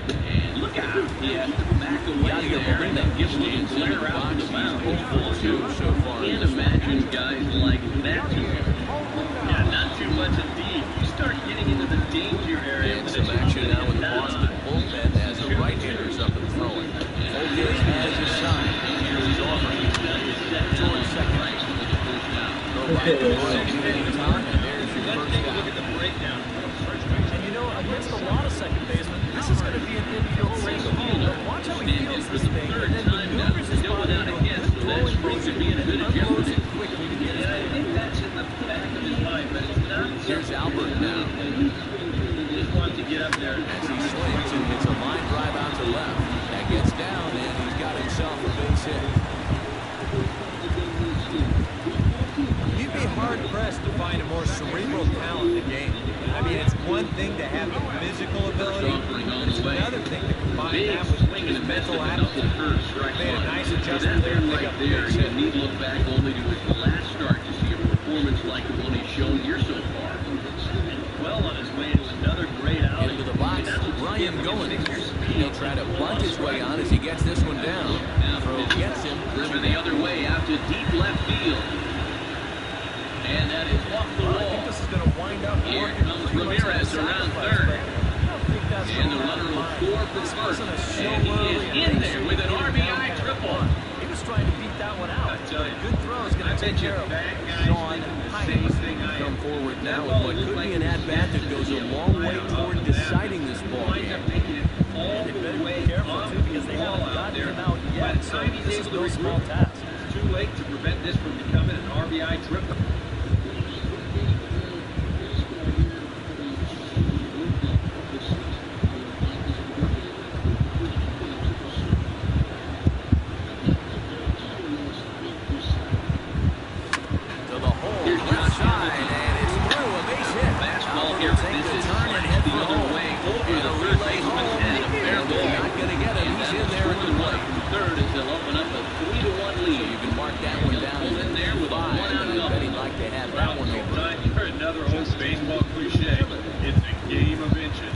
And look out. He has to back away there and then gives a little glare out to the mound. So far. Can't imagine guys like that to him. Yeah, not too much indeed. You start getting into the danger area. And some action now with the Boston bullpen as the right-handers up and throwing. Folgers has his sign. Here's his offering. Towards second. Go back to the Royals hitting Tom, and there's your first Look at down. the breakdown. And you know, against a lot of second basemen, this is going to be an infield single. But watch how he fields this thing and then maneuvers his body into a good throwing motion and unloads it quickly to get his I man. think that's in the back of his mind, but it's not. Here's Albert now. He just wants to get up there. As he swings and hits a line drive out to left. That gets down, and he's got himself a base hit. You'd be hard-pressed to find a more cerebral talent in the game. I mean, it's one thing to have the physical ability, but it's another thing to combine that with his mental attitude. Made a nice adjustment there and pick up the big hit. You need to look back only to his last start to see a performance like the one he's shown here so far. Well on his way to another great outing. Into the box, Ryan Goins. He'll try to bunt his way on as he gets this one down. Throw gets him. Driven the other way out to deep left field. And that is off the I think wall. this is going to wind up Here working comes pretty much Ramirez like a around sacrifice, third. but I don't think that's And the gonna runner will mind. score for This first. wasn't a show And he early is and in make there sure with you an get it RBI down to triple. one. He was trying to beat that one out. tell you. A good throw is going I to take bet you care of bad guys Sean think the Hines. same thing I Come am. forward now with what could be an at-bat that goes a long way toward deciding this ball Wind up game. making it all They the better way be careful, off too, because they the haven't wall out gotten there. him out By yet, the so time he's this is able to no small regroup, task. it's too late to prevent this from becoming an RBI triple. To the hole, Here's left Josh side, and it's through a base hit. Fastball Albert here. will take the This is turn and sliced head the for other home. way over And the a third relay baseman home. and a fair They're ball. not going to get him. And He's that in is there at the one plate. from third as they'll open up a 3-1 So lead. you can mark that one down Pulled in there with a 5. one-out And I double. bet he'd like to have that one over. You heard another old baseball cliche. It's a game of inches.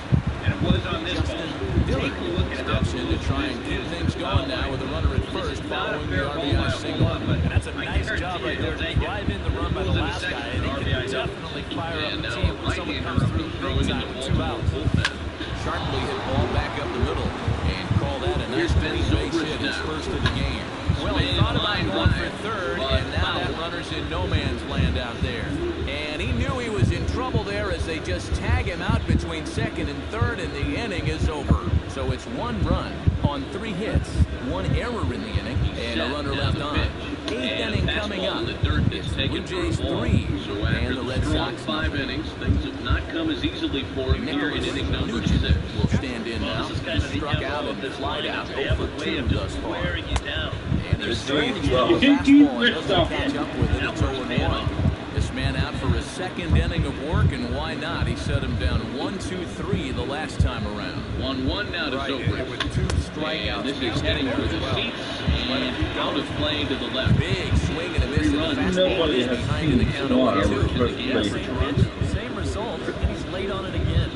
And it was on this ball. Dillard steps in to try and keep things going now with a runner at first following the RBI single. And that's a nice job right there to drive in the run by the last guy, and he can definitely fire up And the now team a when someone right-hander comes up through and big throwing time into with 2 outs. bullpen. Sharply hit ball back up the middle and call that a nice Here's Ben clean base Zobrist hit, his now. first of the game. Well, he Swing thought about line going for drive, third, but and now that foul. runner's in no man's land out there. And he knew he was in trouble there as they just tag him out between second and third, and the inning is over. So it's 1 run on 3 hits, 1 error in the inning, and a runner left on. 8th inning coming up. The dirt It's is the Blue taken Jays for a ball. 3 So and after the the Red strong Sox 5 innings, things have not come as easily for him here in Nicholas inning number Nugent 6. will stand in now. This is kind of the Struck MO out of and this flied lineup. out They have 0 a for way 2 of thus just far. wearing you down. And he's swinging Well, on the you fastball keep and Rich doesn't off. catch up with it. It's 0-1. This man out for his 2nd inning of work, and why not? He set him down 1-2-3 the last time around. 1-1 now to Zobrist. With 2 strikeouts. And this is heading for the seats and out of play to the left. Big swing and a miss. And the fastball Nobody is has behind in the seen count Swan 0-2. over first place. Same result, and he's late on it again.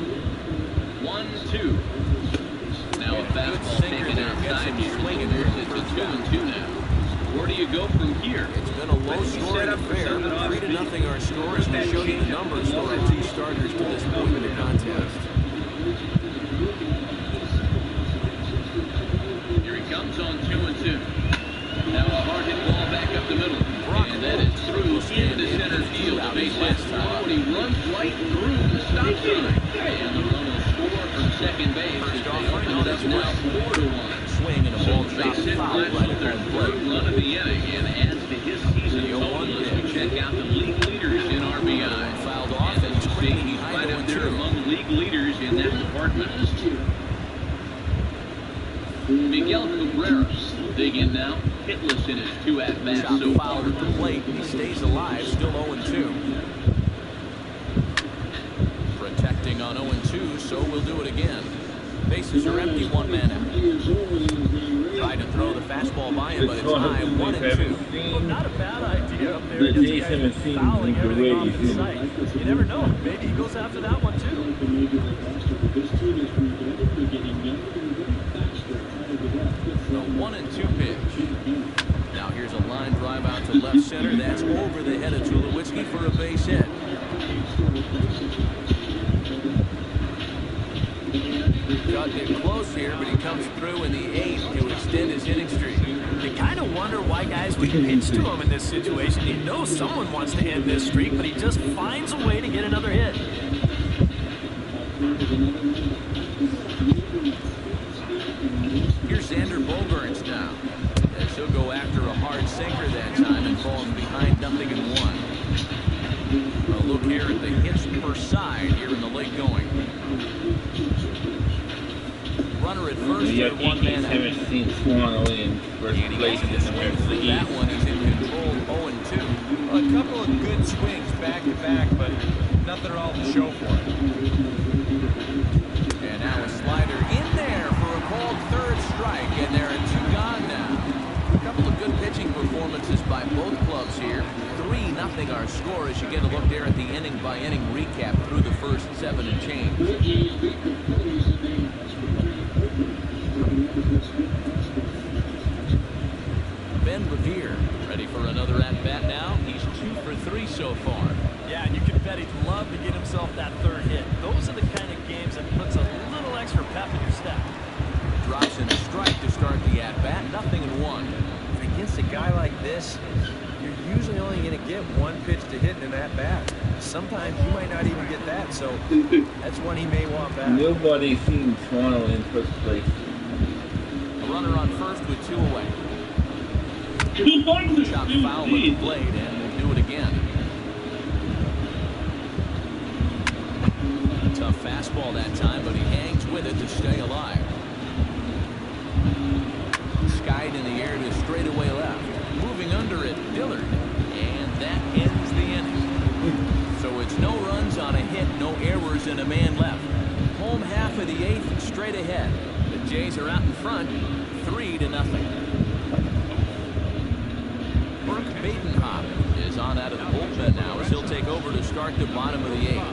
1-2. Now a fastball sinker taken there. Gets outside him here. swinging It's there. a 2-2 now. Where do you go from here? It's been a low-scoring affair. 3-0 our score as we show you the numbers for our 2 starters to this point in the contest. league leaders in that department. Miguel Cabrera will dig in now. Hitless in his 2 at-bats. Shot So foul at the plate. He stays alive, still 0-2. Protecting on 0-2, so we'll do it again. Bases are empty, 1 man out. Tried to throw the fastball by him, but it's high, 1-2. Well, not a bad idea up there. The Against Jays guys haven't seen fouling the everything way off he's the sight. You never know. Maybe he goes after that one too. The 1-2 pitch. Now here's a line drive out to left center. That's over the head of Tulowitzki for a base hit. Cutting it close here, but he comes through in the 8th to extend his hitting streak. You kind of wonder why guys would pitch to him in this situation. You know someone wants to end this streak, but he just finds a way to get another hit. Here's Xander Bogaerts now, as he'll go after a hard sinker that time and falls behind 0-1. A look here at the hits per side here in the late going. Runner at first, The 1 man out. haven't seen Swan only in first And he place gets in to swing the through that one. He's in control, 0-2. A couple of good swings back to back, but nothing at all to show for it. And now a slider in there for a called 3rd strike, and there are 2 gone now. A couple of good pitching performances by both clubs here. 3-0 our score as you get a look there at the inning-by-inning recap through the first 7 and change. Ben Revere ready for another at-bat now. He's 2 for 3 so far. Yeah, and you can bet he'd love to get himself that 3rd hit. Those are the kind of games that puts a little extra pep in your step. Drops in a strike to start the at-bat, 0-1. And against a guy like this, you're usually only going to get 1 pitch to hit in that bat. Sometimes you might not even get that, so that's one he may want back. Nobody's seen Toronto in first place. A runner on first with 2 away. Shot foul with the blade, and we'll do it again. A tough fastball that time, but he hangs with it to stay alive. Skied in the air to straightaway left. Moving under it, Dillard. And that ends the inning. So it's no runs on a hit, no errors, and a man left. Home half of the 8th, straight ahead. The Jays are out in front, 3-0. Burke Badenhop is on out of the bullpen now as he'll take over to start the bottom of the 8th.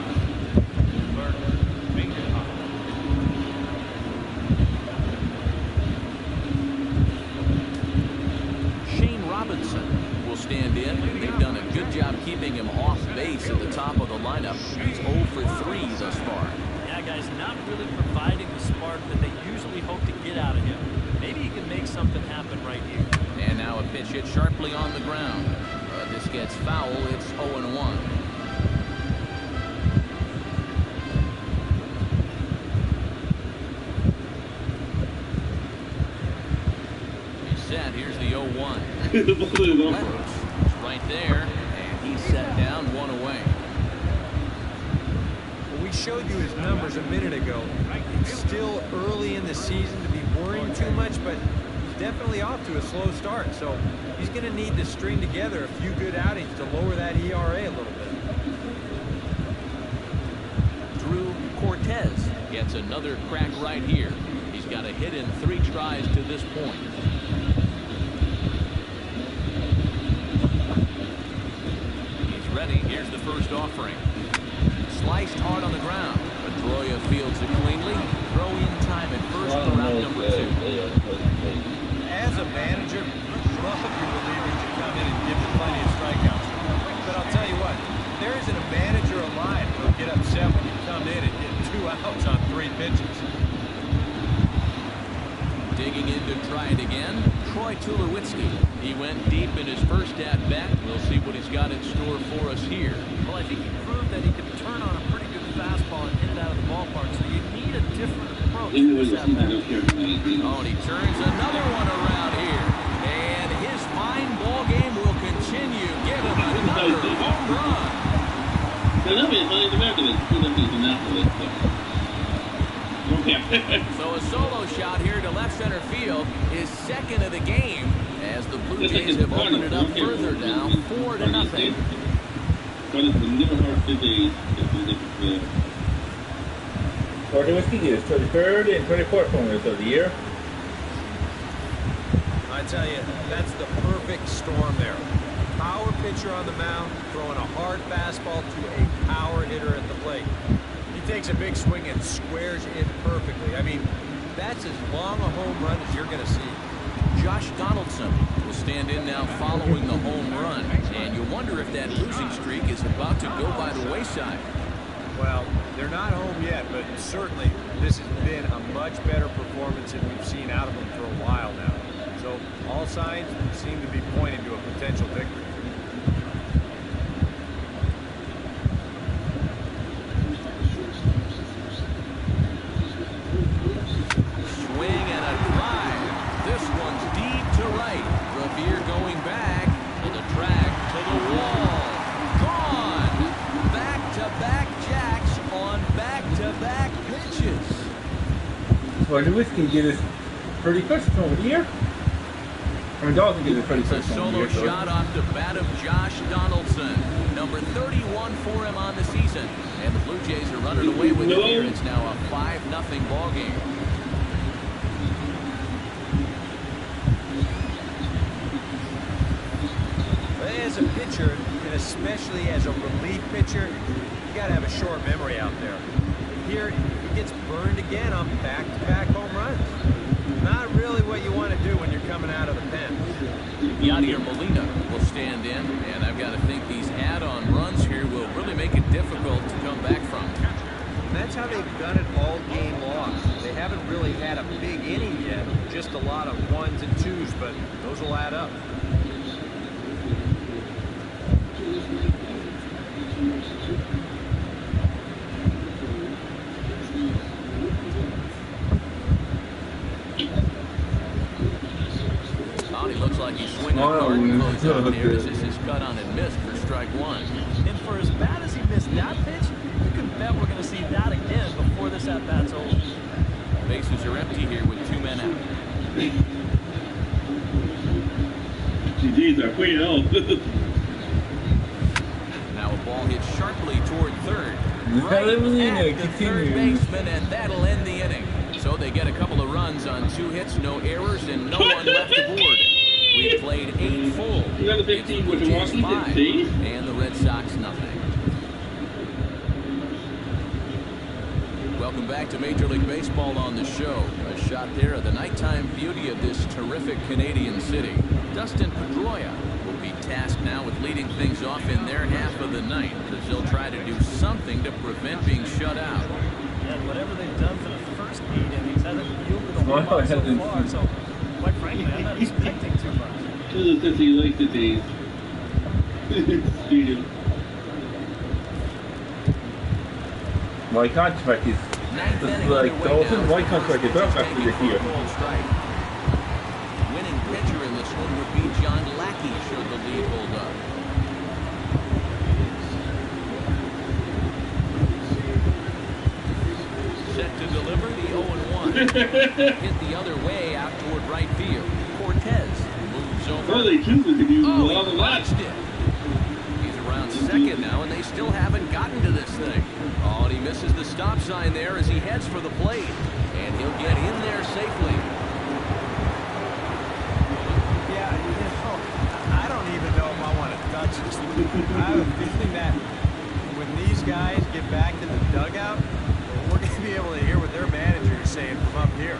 Shane Robinson will stand in. They've done a good job keeping him off base at the top of the lineup. He's 0 for 3 thus far. Yeah, guys, not really providing the spark that they usually hope to get out of him. Maybe he can make something happen right here. And now a pitch hit sharply on the ground. This gets foul. It's 0-1. He's set. Here's the 0-1. Letters is right there, and he's set down, 1 away. Well, we showed you his numbers a minute ago. It's still early in the season to be worrying too much, but he's definitely off to a slow start, so he's going to need to string together a few good outings to lower that ERA a little bit. Drew Cortez gets another crack right here. He's got a hit in 3 tries to this point. He's ready. Here's the first offering. Sliced hard on the ground. Pedroia fields it cleanly. Throw in time at first for round number 2. As a manager, most of your relievers should come in and give you plenty of strikeouts. But I'll tell you what, there isn't a manager alive who'll get upset when you come in and get 2 outs on 3 pitches. Digging in to try it again, Troy Tulowitzki. He went deep in his first at-bat. We'll see what he's got in store for us here. Well, I think he proved that he could turn on a pretty good fastball and hit it out of the ballpark, so you need a different approach to this at-bat. Oh, and he turns another one around here. And his fine ball game will continue. Give him another home run. Philadelphia is only the American League. Philadelphia is the National League. So a solo shot here to left center field is second of the game as the Blue Jays have opened it up further now, 4-0. Corey Whiskey is 33rd and 24th homers of the year. I tell you, that's the perfect storm there. Power pitcher on the mound, throwing a hard fastball to a power hitter at the plate. He takes a big swing and squares it perfectly. I mean, that's as long a home run as you're going to see. Josh Donaldson will stand in now following the home run, and you wonder if that losing streak is about to go by the wayside. Well, they're not home yet, but certainly this has been a much better performance than we've seen out of them for a while now. So all signs seem to be pointing to a potential victory. Swing and a drive. This one's deep to right. Revere going back to the track to the wall. Gone. Back-to-back jacks on back-to-back pitches. Corey Whiskey get his 31st home of the year. I mean, Dawson gets his 31st A home of the solo year. shot off the bat of Josh Donaldson. Number 31 for him on the season. And the Blue Jays are running away with it here. It's now a 5-0 ball game. As a pitcher, and especially as a relief pitcher, you got to have a short memory out there. Here, he gets burned again on back-to-back home runs. Not really what you want to do when you're coming out of the pen. Yadier Molina will stand in, and I've got to think these add-on runs here will really make it difficult to come back from. And that's how they've done it all game long. They haven't really had a big inning yet, just a lot of 1s and 2s, but those will add up. He looks like he's swinging hard and close out here as this is cut on and missed for strike one. And for as bad as he missed that pitch, you can bet we're going to see that again before this at-bat's over. Bases are empty here with 2 men out. GG's are way out. Now a ball hit sharply toward third. Right Right Molina at the third continues. baseman, and that'll end the inning. So they get a couple of runs on 2 hits, no errors, and no one left aboard. We've played 8 full. You got the 15 with the It's Washington 5, State. and the Red Sox nothing. Welcome back to Major League Baseball on the show. A shot there of the nighttime beauty of this terrific Canadian city. Dustin Pedroia will be tasked now with leading things off in their half of the night, as they'll try to do something to prevent being shut out. Yeah, whatever they've done for the first 8 innings hasn't yielded a whole lot so far. So, quite frankly, I'm not expecting too much. Just since he likes the days. My contract is Ninth just inning like underway Dawson. now. My contract is up after this year. Cold strike. Winning pitcher in this one would be John Lackey should the lead hold up. Set to deliver the 0-1. Hit the other way out toward right field. Cortez moves over. Early Tuesday could use a Oh, lot of he that. watched it. He's around second now, and they still haven't gotten to this thing. Oh, and he misses the stop sign there as he heads for the plate. And he'll get in there safely. Yeah, I don't even know if I want to touch this. I have a feeling that when these guys get back to the dugout, we're going to be able to hear what their manager is saying from up here.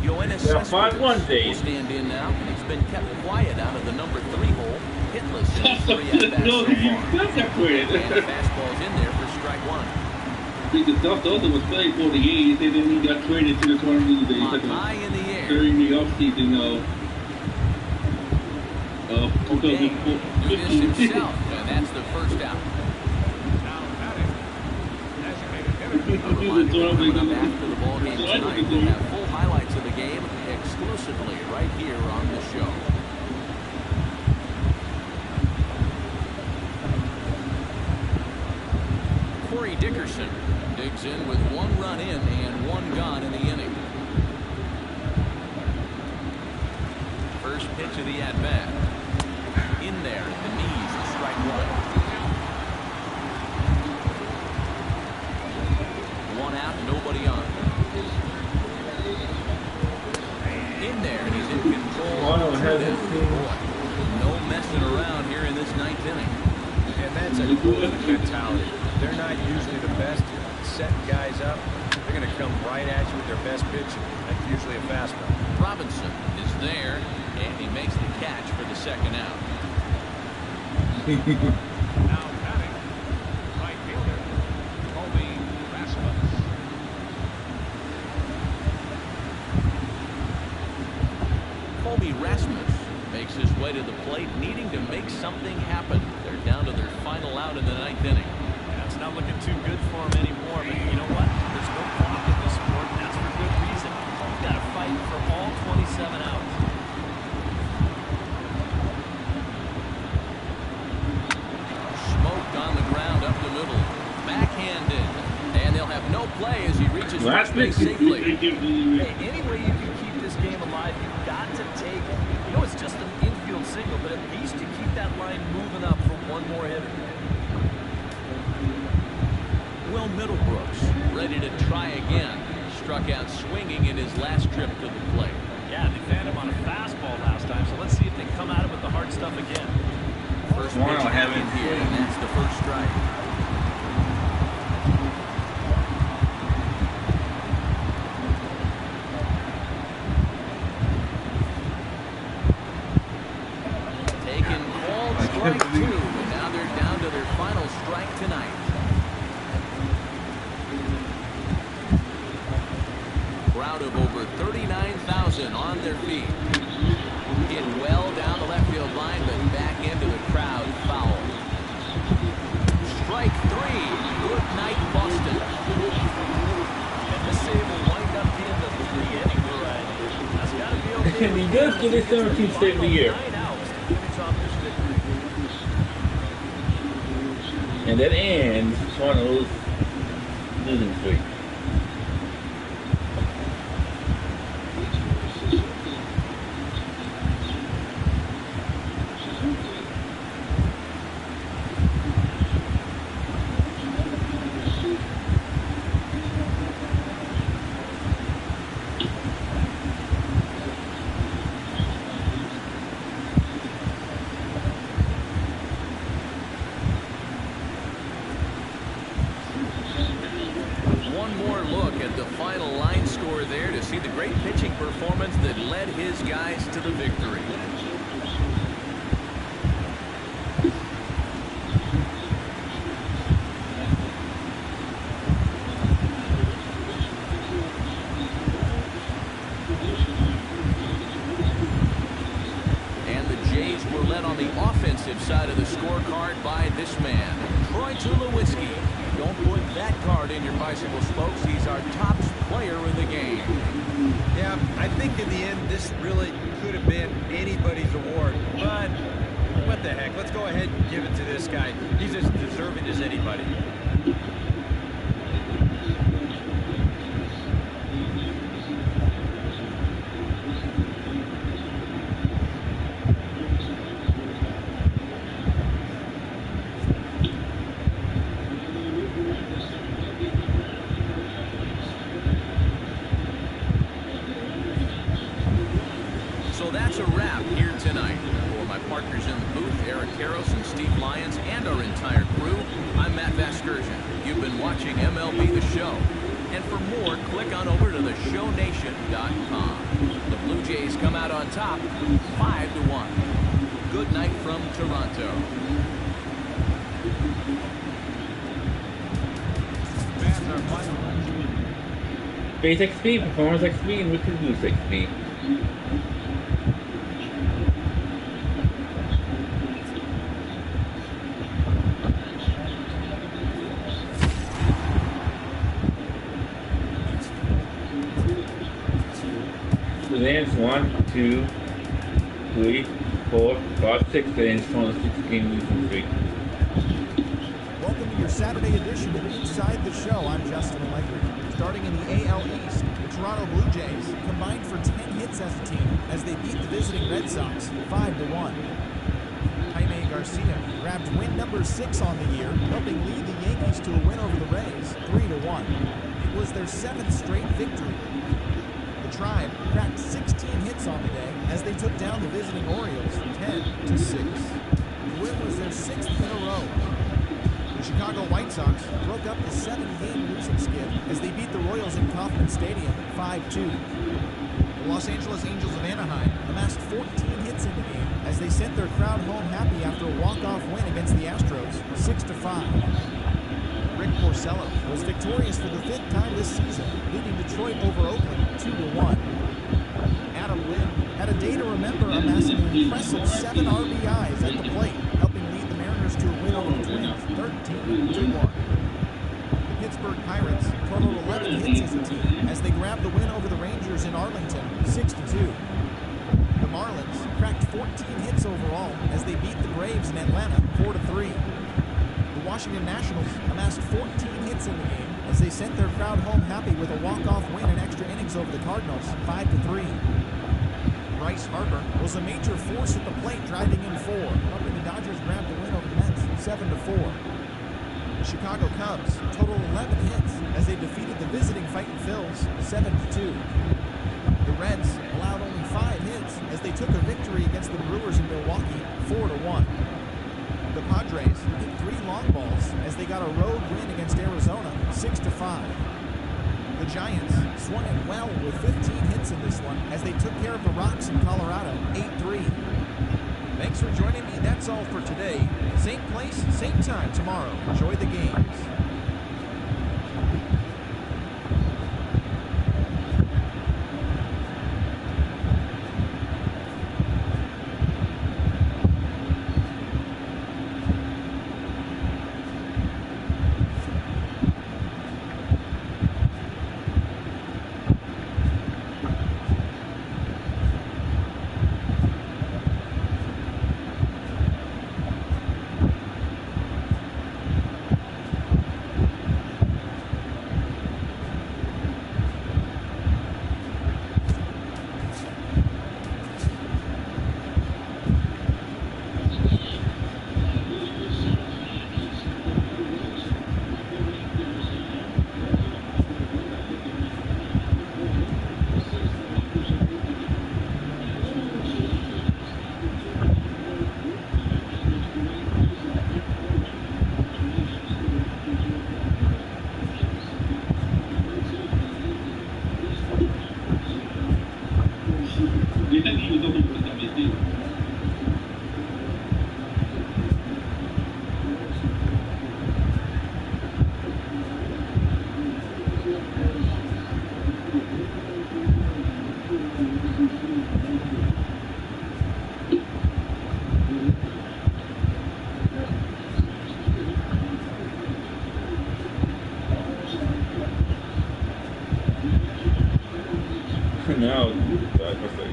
Yoenis Yeah, Cespedes 5-1 days. will stand in now, and he's been kept quiet out of the number 3 hole. Hitless in his 3 at-bats No, so you far. got that quit. And the fastball's in there for strike 1. I think the stuff Dawson was playing for the A's, and then he got traded to the Cardinals. They On took him high in the air. during the offseason of Okay, do this 2015. himself, and that's the first out. A reminder that coming up after the ball game tonight, we'll have full highlights of the game exclusively right here on the show. Gary Dickerson digs in with 1 run in and 1 gone in the inning. First pitch of the at-bat. In there at the knees, strike 1. 1 out, nobody on. In there, and he's in control. No messing around here in this 9th inning. And that's a good mentality. They're not usually the best at setting guys up. They're going to come right at you with their best pitch. That's usually a fastball. Robinson is there, and he makes the catch for the 2nd out. Now batting, right fielder, Colby Rasmus. Colby Rasmus makes his way to the plate, needing to make something happen. They're down to their final out in the 9th inning. Yeah, it's not looking too good for him anymore, but you know what? There's no clock in this sport, and that's for good reason. You've got to fight for all 27 outs. Smoked on the ground up the middle. Backhanded. And they'll have no play as he reaches first base safely. Hey, any way you can keep this game alive, you've got to take it. You know, it's just an infield single, but at least you keep that line moving up for one more hitter. Will Middlebrooks ready to try again. Struck out swinging in his last trip to the plate. Yeah, they found him on a fastball last time, so let's see if they come at him with the hard stuff again. First pitch in here, and that's the first strike. Taken called strike 2, and now they're down to their final strike tonight. Crowd of over 39,000 on their feet. Hit well down the left field line, but back into the crowd foul. Strike 3. Good night, Boston. And this save will wind up being the 3-inning variety. That's got to be okay. And he does get his 17th save of the year. 9 outs to finish off this victory. And that ends Toronto's losing streak. One more look at the final line score there to see the great pitching performance that led his guys to the victory. And the Jays were led on the offensive side of the scorecard by this man, Troy Tulowitzki. Don't put that card in your bicycle spokes. He's our top player in the game. Yeah, I think in the end, this really could have been anybody's award. But what the heck? Let's go ahead and give it to this guy. He's as deserving as anybody. So that's a wrap here tonight. For my partners in the booth, Eric Karros and Steve Lyons, and our entire crew, I'm Matt Vasgersian. You've been watching MLB The Show. And for more, click on over to theshownation.com. The Blue Jays come out on top, 5-1. Good night from Toronto. Fans are final. Base XP, Performance XP, and Wicked Goose XP. So there's 1, 2, 3, 4, 5, 6 days on a 6-game losing streak. Welcome to your Saturday edition of Inside the Show. I'm Justin Allegri. Starting in the AL East, the Toronto Blue Jays combined for 10 hits as a team as they beat the visiting Red Sox 5-1. Jaime Garcia grabbed win number 6 on the year, helping lead the Yankees to a win over the Rays 3-1. It was their 7th straight victory. The Tribe cracked 16 hits on the day as they took down the visiting Orioles 10-6. The win was their 6th in a row. The Chicago White Sox broke up the 7-game losing skid as they beat the Royals in Kauffman Stadium 5-2. The Los Angeles Angels of Anaheim amassed 14 hits in the game as they sent their crowd home happy after a walk-off win against the Astros 6-5. Rick Porcello was victorious for the 5th time this season, leading Detroit over Oakland 2-1. Adam Wynn had a day to remember, amassing an impressive 7 RBIs at the plate, helping lead the Mariners to a win over the Twins 13-1. The Pittsburgh Pirates totaled 11 hits as a team as they grabbed the win over the Rangers in Arlington 6-2. The Marlins cracked 14 hits overall as they beat the Braves in Atlanta 4-3. The Washington Nationals amassed 14 hits in the game as they sent their crowd home happy with a walk-off win in extra innings over the Cardinals 5-3. Bryce Harper was a major force at the plate, driving in 4, helping the Dodgers grab the win over the Mets 7-4. The Chicago Cubs totaled 11 hits as they defeated the visiting Fightin' Phils 7-2. The Reds allowed only 5 hits as they took a victory against the Brewers in Milwaukee 4-1. The Padres hit 3 long balls as they got a road win against Arizona 6-5. The Giants swung it well with 15 hits in this one as they took care of the Rocks in Colorado 8-3. Thanks for joining me. That's all for today. Same place, same time tomorrow. Enjoy the games. Now, that was like...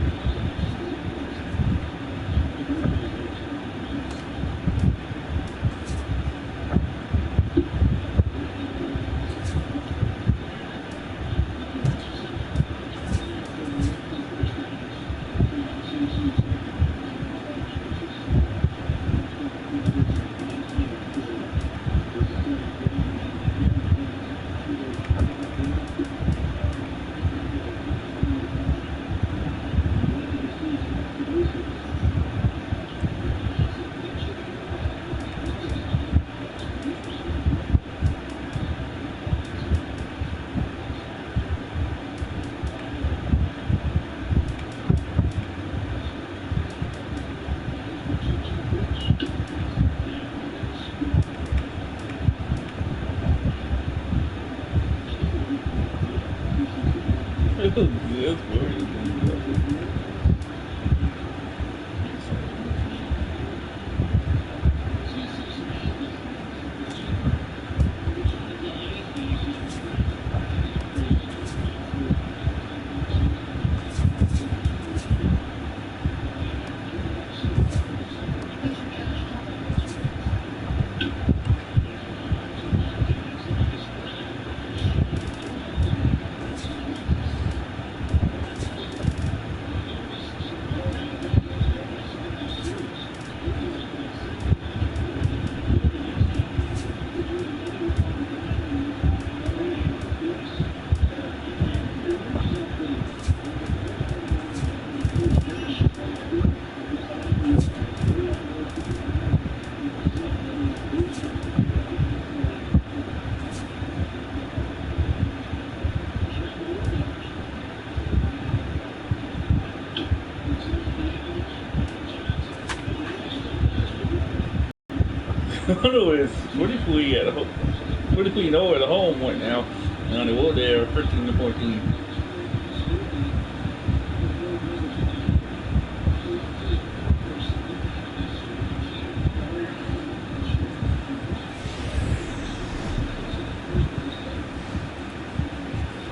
That's boring. Toronto is 43 at home. 43-0 at home right now. And on the road they are 13-14.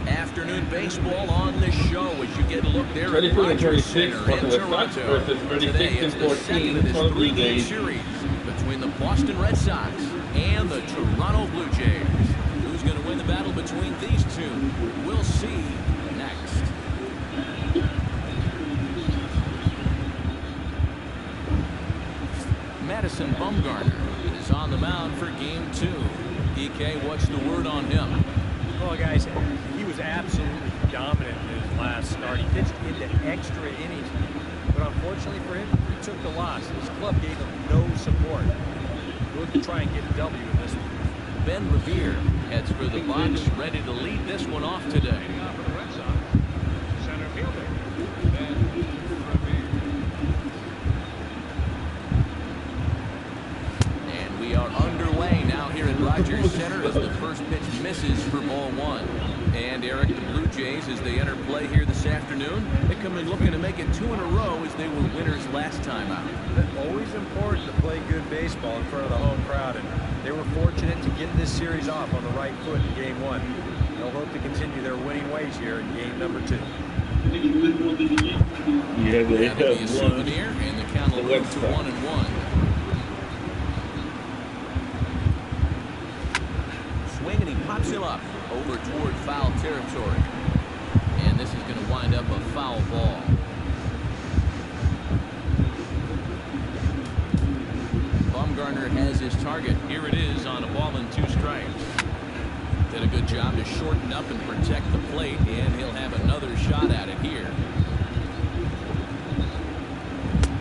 Afternoon baseball on the show as you get a look there at 34-26 Center in Toronto. versus Today it's the 36-14 second of this Toronto Blue three-game Jays. series between the Boston Red Sox and the Toronto Blue Jays. Who's going to win the battle between these two? We'll see next. Madison Bumgarner is on the mound for game 2. EK, what's the word on him? Well, guys, he was absolutely dominant in his last start. He pitched into extra innings, but unfortunately for him, he took the loss. His club gave him no support. We'll look to try and get a W in this one. Ben Revere heads for the box, ready to lead this one off today. For the Red Sox, center fielder, Ben Revere. And we are underway now here at Rogers Center as the first pitch misses for ball 1. And Eric, the Blue Jays, as they enter play here this afternoon, they come in looking to make it 2 in a row as they were winners last time out. Always important to play good baseball in front of the home crowd, and they were fortunate to get this series off on the right foot in game 1. They'll hope to continue their winning ways here in game number 2. Yeah, they That'll be a have souvenir, one. and the count will The move Red to Sox. 1-1. Swing, and he pops him up over toward foul territory. And this is going to wind up a foul ball. Bumgarner has his target. Here it is on a ball and 2 strikes. Did a good job to shorten up and protect the plate, and he'll have another shot at it here.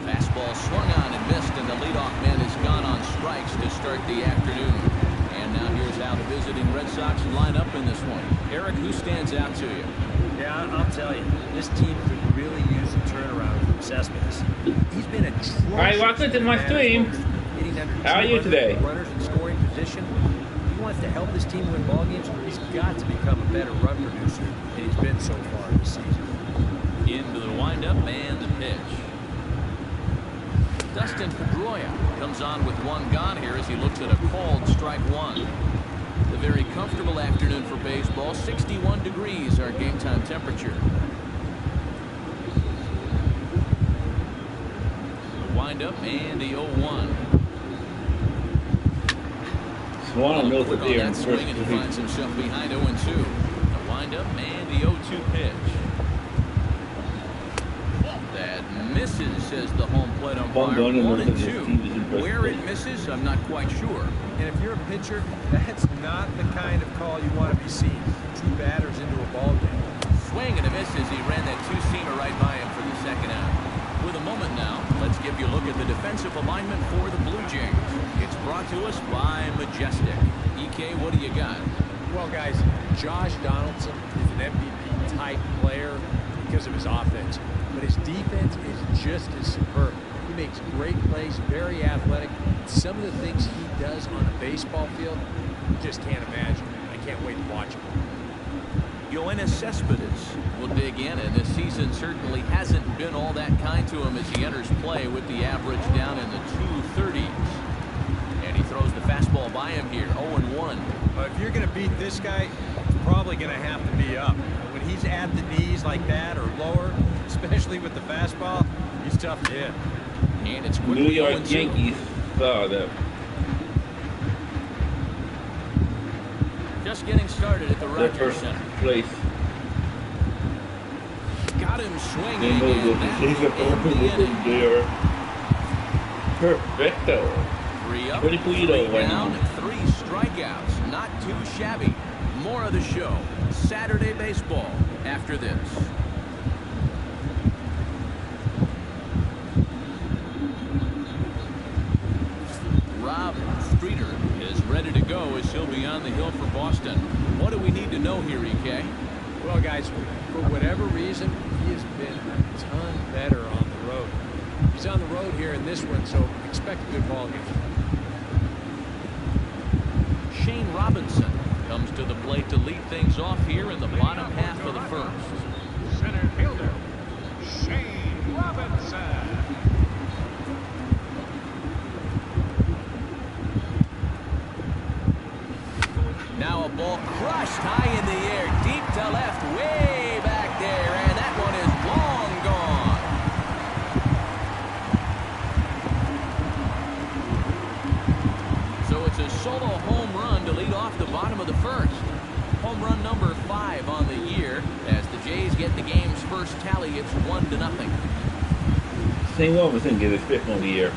Fastball swung on and missed, and the leadoff man is gone on strikes to start the afternoon. And now here's how the visiting Red Sox line up in this one. Eric, who stands out to you? Yeah, I'll tell you, this team could really use a turnaround from Cespedes. He's been atrocious. All right, welcome to my stream. Hitting under How are you 200 today? Runners in scoring position. If he wants to help this team win ball games, he's got to become a better run producer than he's been so far this season. Into the windup and the pitch. Dustin Pedroia comes on with 1 gone here as he looks at a called strike 1. A very comfortable afternoon for baseball. 61 degrees our game time temperature. The windup and the 0-1. Swan knows Quick that on they are in that first swing, and he place. finds himself behind 0-2. The windup and the 0-2 pitch. That misses, says the home plate umpire. Bumgarner knows 1 that and his 2. team is in first Where it place. misses, I'm not quite sure. And if you're a pitcher, that's not the kind of call you want to be seeing. 2 batters into a ball game. Swing and a miss as he ran that 2-seamer right by him for the second out. With a moment now, let's give you a look at the defensive alignment for the Blue Jays. It's brought to us by Majestic. EK, what do you got? Well, guys, Josh Donaldson is an MVP-type player because of his offense. But his defense is just as superb. He makes great plays, very athletic. Some of the things he does on a baseball field, you just can't imagine. I can't wait to watch him. Yoenis Cespedes will dig in, and this season certainly hasn't been all that kind to him as he enters play with the average down in the 230s. And he throws the fastball by him here, 0-1. But if you're going to beat this guy, it's probably going to have to be up. When he's at the knees like that or lower, especially with the fastball, he's tough to hit. And it's New quickly York 0-2. Yankees saw that. Just getting started at the Their Rogers first Center. place. Got him They swinging, know and that that the Jays will are end the inning. they are perfecto. 3 up, 23 3 right down, now. 3 strikeouts. Not too shabby. More of the show. Saturday baseball after this. Rob Streeter is ready to go as he'll be on the hill for Boston. What do we need to know here, EK? Well, guys, for whatever reason, he has been a ton better on the road. He's on the road here in this one, so expect a good ball game. Shane Robinson comes to the plate to lead things off here in the bottom half of the first. Center fielder, Shane Robinson. Now a ball crushed high in the air, deep to left, way back there, and that one is long gone. So it's a solo home run to lead off the bottom of the first. Home run number 5 on the year as the Jays get the game's first tally. It's 1-0. Shane Robinson get his 5th on the year.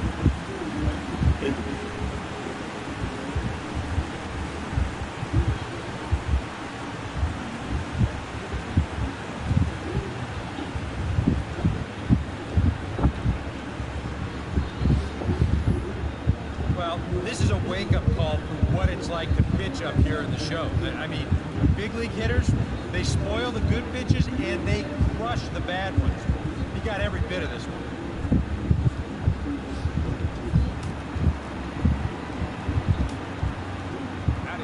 Well, this is a wake-up call for what it's like to pitch up here in the show. I mean, big league hitters, they spoil the good pitches and they crush the bad ones. He got every bit of this one.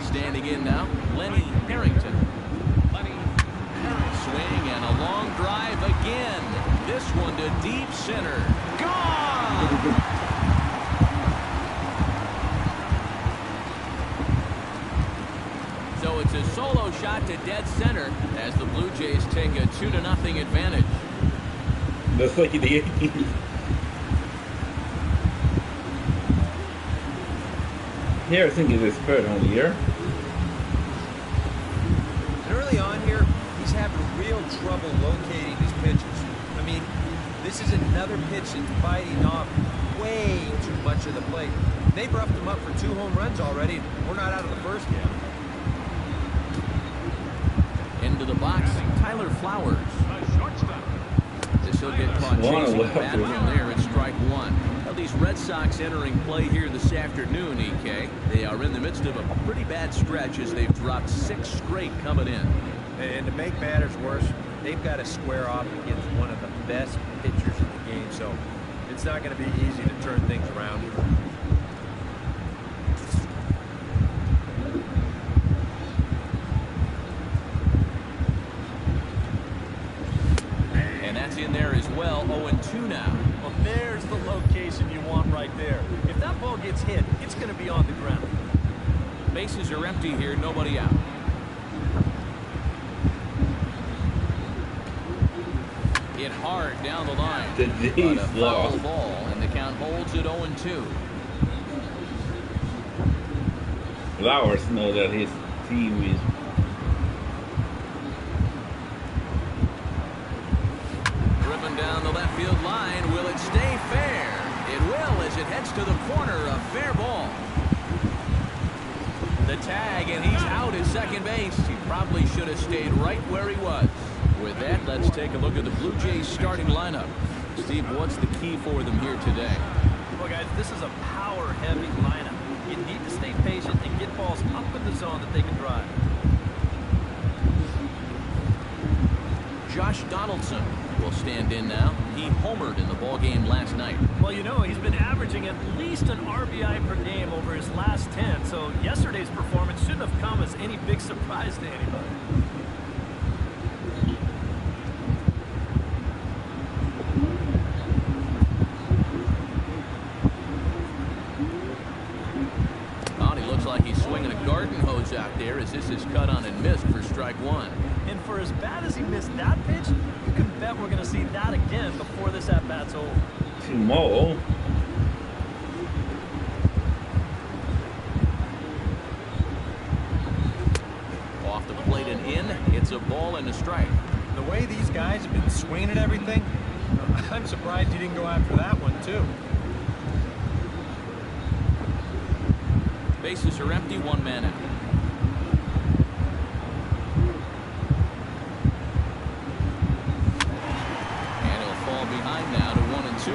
Standing in now, Lenny Harrington. Swing and a long drive again. This one to deep center. Gone! So it's a solo shot to dead center as the Blue Jays take a 2-0 advantage. That's like the 18th. Harrison gets his 3rd on the year. And early on here, he's having real trouble locating his pitches. I mean, this is another pitch that's biting off way too much of the plate. They've roughed him up for 2 home runs already, and we're not out of the first yet. Into the box, Tyler Flowers. This will get caught chasing the bat from there at strike 1. Now these Red Sox entering play here this afternoon, EK. They are in the midst of a pretty bad stretch as they've dropped 6 straight coming in. And to make matters worse, they've got to square off against one of the best pitchers in the game, so it's not going to be easy to turn things around here. And that's in there as well, 0-2 now. Well, there's the location you want right there. If that ball gets hit, it's going to be on the ground. Bases are empty here, nobody out. Hit hard down the line. The Jays but a foul lost. ball, and the count holds at 0-2. Flowers know that his team is Driven down the left field line. Will it stay fair? It will as it heads to the corner. A fair ball. The tag, and he's out at second base. He probably should have stayed right where he was. With that, let's take a look at the Blue Jays starting lineup. Steve, what's the key for them here today? Well, guys, this is a power-heavy lineup. You need to stay patient and get balls up in the zone that they can drive. Josh Donaldson will stand in now. He homered in the ballgame last night. Well, you know, he's been averaging at least an RBI per game over his last 10, so yesterday's performance shouldn't have come as any big surprise to anybody. Like he's swinging a garden hose out there as this is cut on and missed for strike 1. And for as bad as he missed that pitch, you can bet we're going to see that again before this at-bat's over. tomorrow. Off the plate and in. It's a ball and a strike. The way these guys have been swinging at everything, I'm surprised he didn't go after that one, too. Bases are empty, 1 man out. And he'll fall behind now to 1 and 2.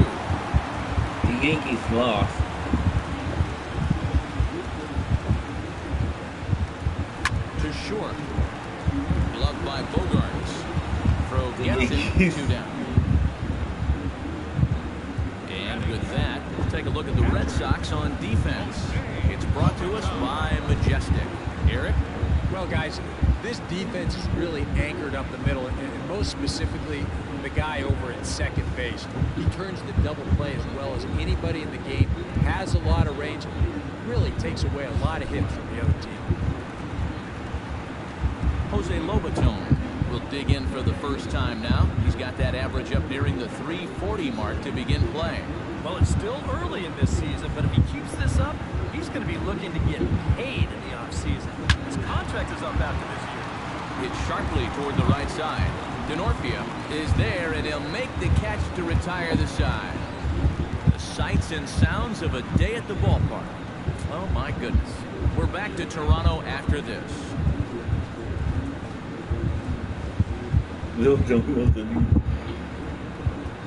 The Yankees lost. To short. Gloved by Bogarts. Throw gets it, 2 down. And with that, we'll take a look at the Red Sox on defense. It's brought to us by Majestic. Eric? Well, guys, this defense is really anchored up the middle, and most specifically, the guy over at second base. He turns the double play as well as anybody in the game, has a lot of range, really takes away a lot of hits from the other team. Jose Lobaton will dig in for the first time now. He's got that average up nearing the .340 mark to begin play. Well, it's still early in this season, but if he keeps this up, he's going to be looking to get paid in the offseason. His contract is up after this year. Hits sharply toward the right side. Denorfia is there, and he'll make the catch to retire the side. The sights and sounds of a day at the ballpark. Oh, my goodness. We're back to Toronto after this.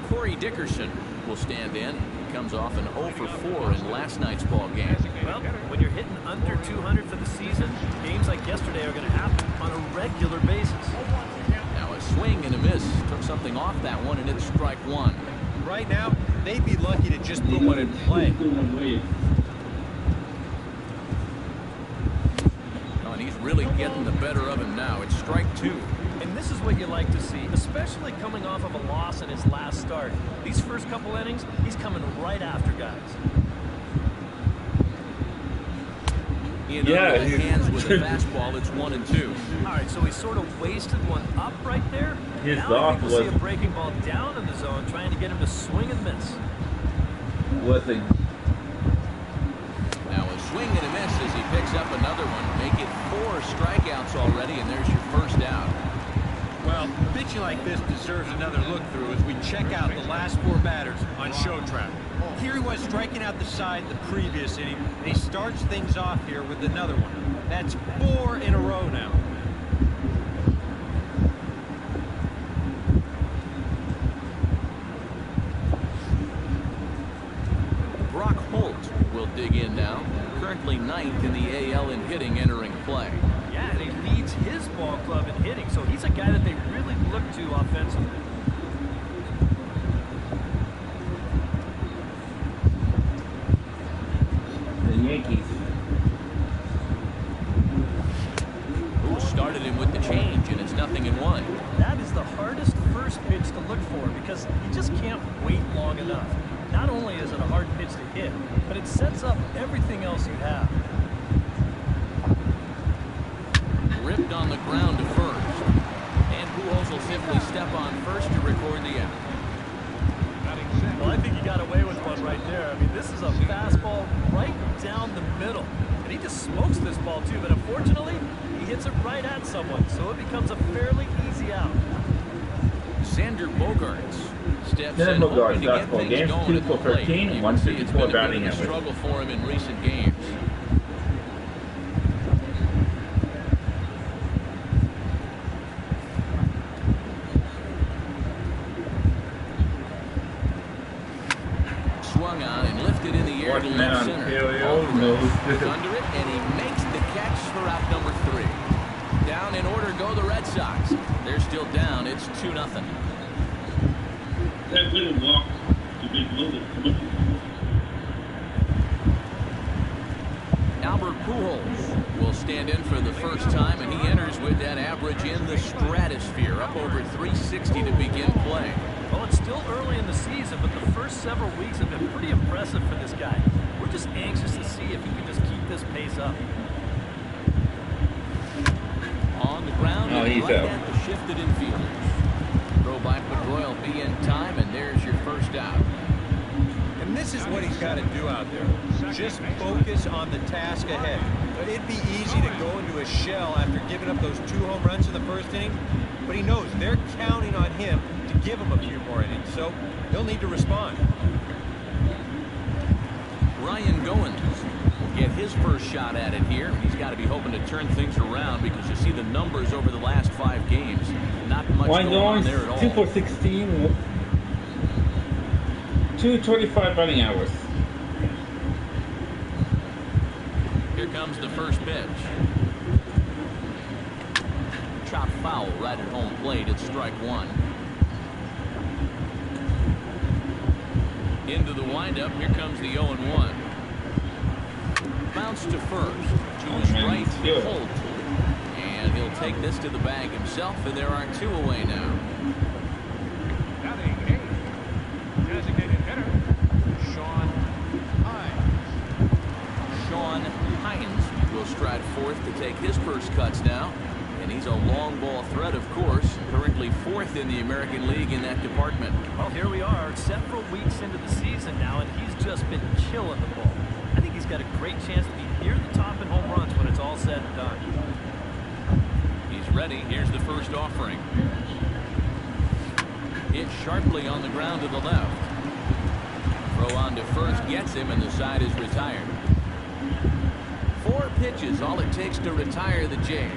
Corey Dickerson will stand in. He comes off an 0 for 4 in last night's ball game. Well, when you're hitting under 200 for the season, games like yesterday are going to happen on a regular basis. Now a swing and a miss. Took something off that one, and it's strike one. Right now, they'd be lucky to just put one in play. Oh, and he's really getting the better of him now. It's strike two. And this is what you like to see, especially coming off of a loss in his last start. These first couple innings, he's coming right after guys. Yeah, hands with a fastball. It's 1-2. All right, so he sort of wasted one up right there. His now I think we'll see a was breaking ball down in the zone, trying to get him to swing and miss. wasn't. Now a swing and a miss as he picks up another one. Make it 4 strikeouts already, and there's your first out. Well, pitching like this deserves another look through as we check out the last 4 batters on Show Track. Here he was striking out the side the previous inning, and he starts things off here with another one. That's 4 in a row now. Brock Holt will dig in now. Currently 9th in the AL in hitting entering play. Yeah, and he leads his ball club in hitting, so he's a guy that they really look to offensively. The Yankees. Who started him with the change, and it's 0-1. That is the hardest first pitch to look for because you just can't wait long enough. Not only is it a hard pitch to hit, but it sets up everything else you have. Ripped on the ground to first. And Pujols will simply step on first to record the out. Well, I think he got away with one right there. I mean, this is a fastball right down the middle. And he just smokes this ball, too. But unfortunately, he hits it right at someone. So it becomes a fairly easy out. Xander Bogaerts steps Xander in, hoping Bogaerts, to get last 4 things games, going 2 at the for plate. 13, You can see it's 154 been a bit batting of a average. struggle for him in recent games. Swung on and lifted in the air to left center. Under it, and he makes the catch for out number 3. Down in order go the Red Sox. They're still down. It's 2-0. That little walk to be loaded. Albert Pujols will stand in for the first time, and he enters with that average in the stratosphere, up over 360 to begin play. Well, it's still early in the season, but the first several weeks have been pretty impressive for this guy. We're just anxious to see if he can just keep this pace up. On the ground, Oh, and he's right out. at the shifted infielders. Throw by Pedroia will be in time, and there's your first out. And this is what he's got to do out there. Just focus on the task ahead. It'd be easy to go into a shell after giving up those 2 home runs in the first inning, but he knows they're counting on him to give him a few more innings, so he'll need to respond. Ryan Goins will get his first shot at it here. He's got to be hoping to turn things around because you see the numbers over the last 5 games. Not much Ryan going on there at all. 2 for 16, 225 batting hours. Here comes the first pitch. Chop foul right at home plate. It's strike 1. Into the windup. Here comes the 0-1. Bounce to first. To his right, Holt. And he'll take this to the bag himself, and there are 2 away now. Batting eighth, designated hitter, Sean Hines. Sean Hines will stride fourth to take his first cuts now. And he's a long ball threat, of course, currently 4th in the American League in that department. Well, here we are, several weeks into the season now, and he's just been killing the ball. I think he's got a great chance to be near the top in home runs when it's all said and done. He's ready. Here's the first offering. Hit sharply on the ground to the left. Throw on to first gets him, and the side is retired. 4 pitches, all it takes to retire the Jays.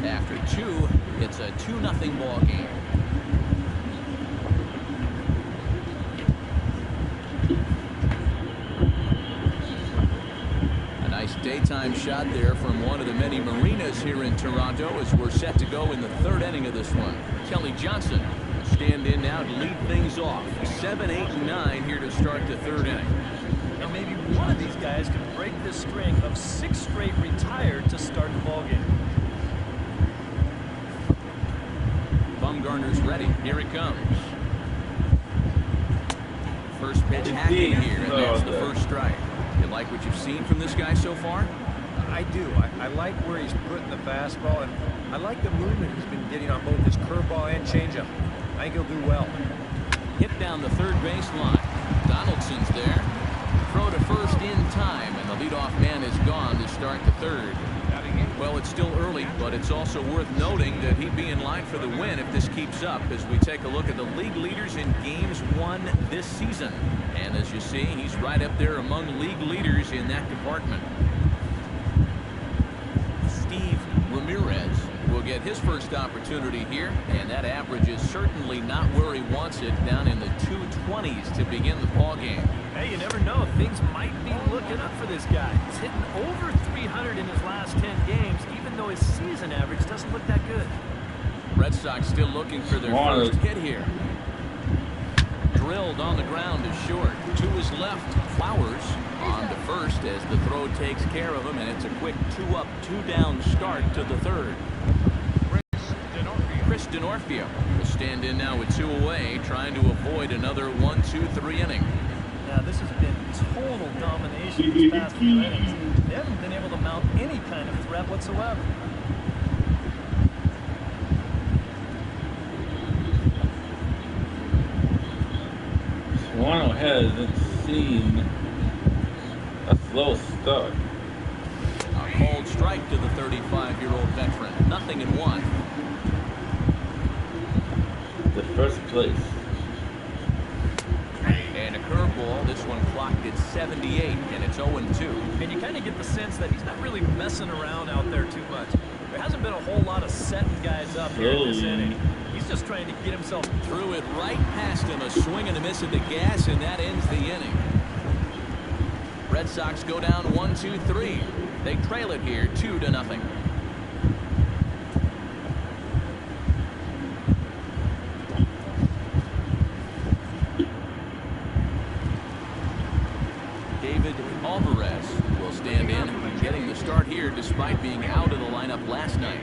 After 2, it's a 2-0 ball game. A nice daytime shot there from one of the many marinas here in Toronto as we're set to go in the 3rd inning of this one. Kelly Johnson will stand in now to lead things off. 7, 8, and 9 here to start the 3rd inning. Now maybe one of these guys can break this string of 6 straight retired to start the ball game. Bumgarner's ready. Here it comes. First pitch hacking here, and that's the first strike. You like what you've seen from this guy so far? I do. I like where he's putting the fastball, and I like the movement he's been getting on both his curveball and changeup. I think he'll do well. Hit down the third base line. Donaldson's there. Throw to first in time, and the leadoff man is gone to start the 3rd. Well, it's still early, but it's also worth noting that he'd be in line for the win if this keeps up as we take a look at the league leaders in games won this season. And as you see, he's right up there among league leaders in that department. Steve Ramirez will get his first opportunity here, and that average is certainly not where he wants it, down in the 220s to begin the ball game. Hey, you never know. Things might be looking up for this guy. He's hitting over 300 in his last 10 games, even though his season average doesn't look that good. Red Sox still looking for their first hit here. Drilled on the ground is short. To his left, Flowers on to first as the throw takes care of him, and it's a quick 2-up, 2-down start to the 3rd. Chris Denorfio will stand in now with 2 away, trying to avoid another 1-2-3 inning. Now, this has been total domination these past few innings. They haven't been able to mount any kind of threat whatsoever. Toronto hasn't seen a slow start. A cold strike to the 35-year-old veteran. 0-1. The first place. And a curveball. This one clocked at 78, and it's 0-2. And you kind of get the sense that he's not really messing around out there too much. There hasn't been a whole lot of setting guys up here in this inning. He's just trying to get himself. Threw it right past him, a swing and a miss at the gas, and that ends the inning. Red Sox go down 1-2-3. They trail it here 2-0. David Alvarez will stand in, getting the start here despite being out of the lineup last night.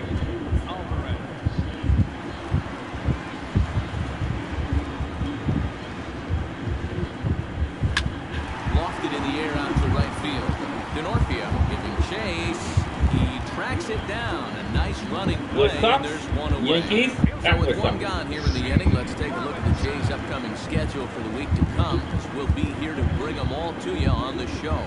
Lofted in the air out to right field. Denorfio giving chase. He tracks it down. A nice running play, and there's one away. Yankees, So with one gone here in the inning, let's take a look at the Jays' upcoming schedule for the week to come, as we'll be here to bring them all to you on the show.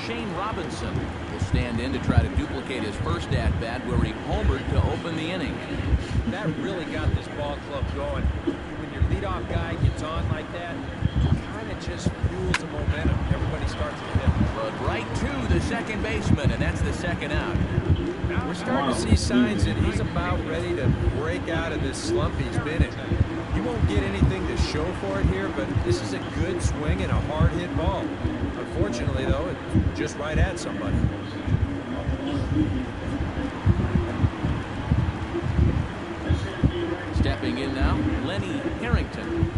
Shane Robinson will stand in to try to duplicate his first at-bat where he homered to open the inning. That really got this ball club going. When your leadoff guy gets on like that, it kind of just fuels the momentum. Everybody starts to hit. But right to the second baseman, and that's the second out. We're starting to see signs that he's about ready to break out of this slump he's been in. He won't get anything to show for it here, but this is a good swing and a hard-hit ball. Unfortunately, though, it's just right at somebody. Stepping in now, Lenny Harrington.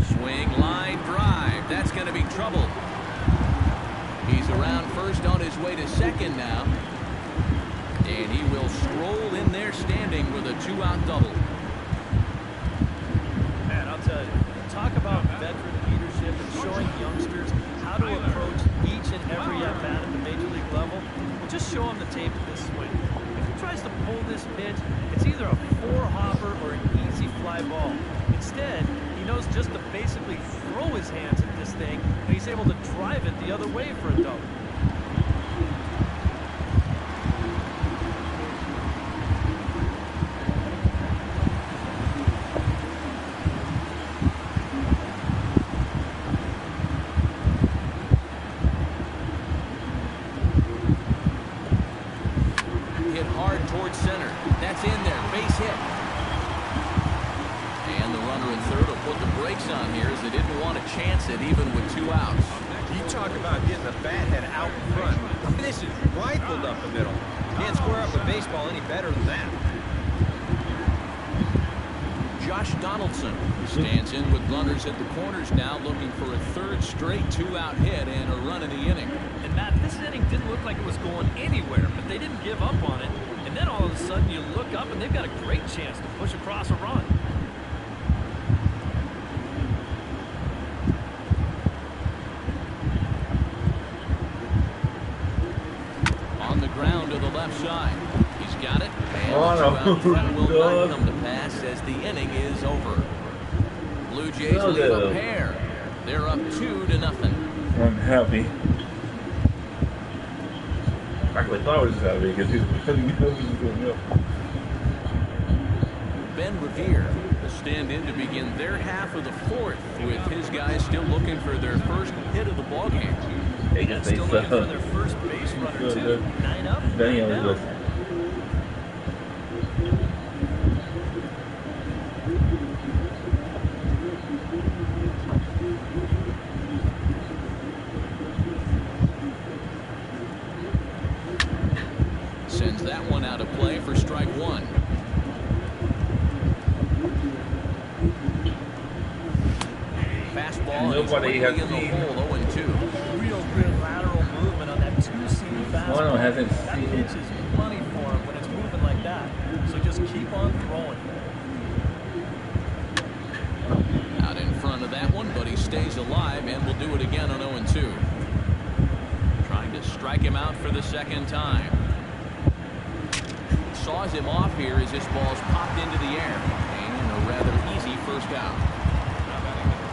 Swing, line, drive. That's going to be trouble. He's around first on his way to second now. And he will stroll in there standing with a 2-out double. Man, I'll tell you, talk about veteran leadership and showing youngsters how to approach each and every at-bat at the major league level. Well, just show him the tape of this swing. If he tries to pull this pitch, it's either a 4-hopper or an easy fly ball. Instead, he knows just to basically throw his hands at this thing, and he's able to drive it the other way for a double. Hit hard towards center. That's in there. Base hit. And the runner in third will put the brakes on here as they didn't want to chance it even with 2 outs. You talk about getting the bat head out in front. I mean, this is rifled up the middle. Can't square up a baseball any better than that. Josh Donaldson stands in with runners at the corners now, looking for a third straight 2-out hit and a run in the inning. And Matt, this inning didn't look like it was going anywhere, but they didn't give up on it. And then all of a sudden you look up and they've got a great chance to push across a run. On the ground to the left side. He's got it. And Oh, no. 2 out will not come to pass as the inning is over. Blue Jays No, leave no. a pair. They're up 2-0. I'm happy. Actually, I thought I was happy because he's going up. Ben Revere will stand in to begin their half of the fourth, with his guys still looking for their first hit of the ballgame. They just Still looking for their first base runner, too. 9 up, Benny 9 always down. goes. Sends that one out of play for strike 1. Fastball. Nobody and has he's quickly in seen. the hole, 0-2. Real good lateral movement on that 2-seam fastball. One hasn't That seen pitch is money for him when it's moving like that. So just keep on throwing. Out in front of that one, but he stays alive and will do it again on 0-2. Trying to strike him out for the second time. Saws him off here as this ball's popped into the air. And a rather easy first out.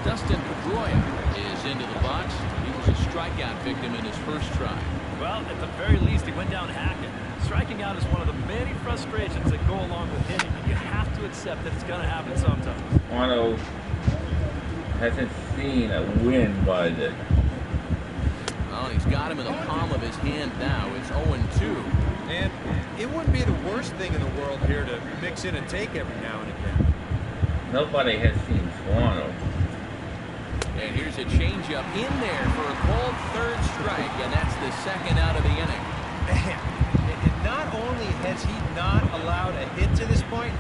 Dustin Pedroia is into the box. He was a strikeout victim in his first try. Well, at the very least, he went down hacking. Striking out is one of the many frustrations that go along with hitting, and you have to accept that it's going to happen sometimes. Wano hasn't seen a win by this. Well, he's got him in the palm of his hand now. It's 0-2. And it wouldn't be the worst thing in the world here to mix in and take every now and again. Nobody has seen Wano. And here's a changeup in there for a called third strike, and that's the second out of the inning. And not only has he not allowed a hit to this point,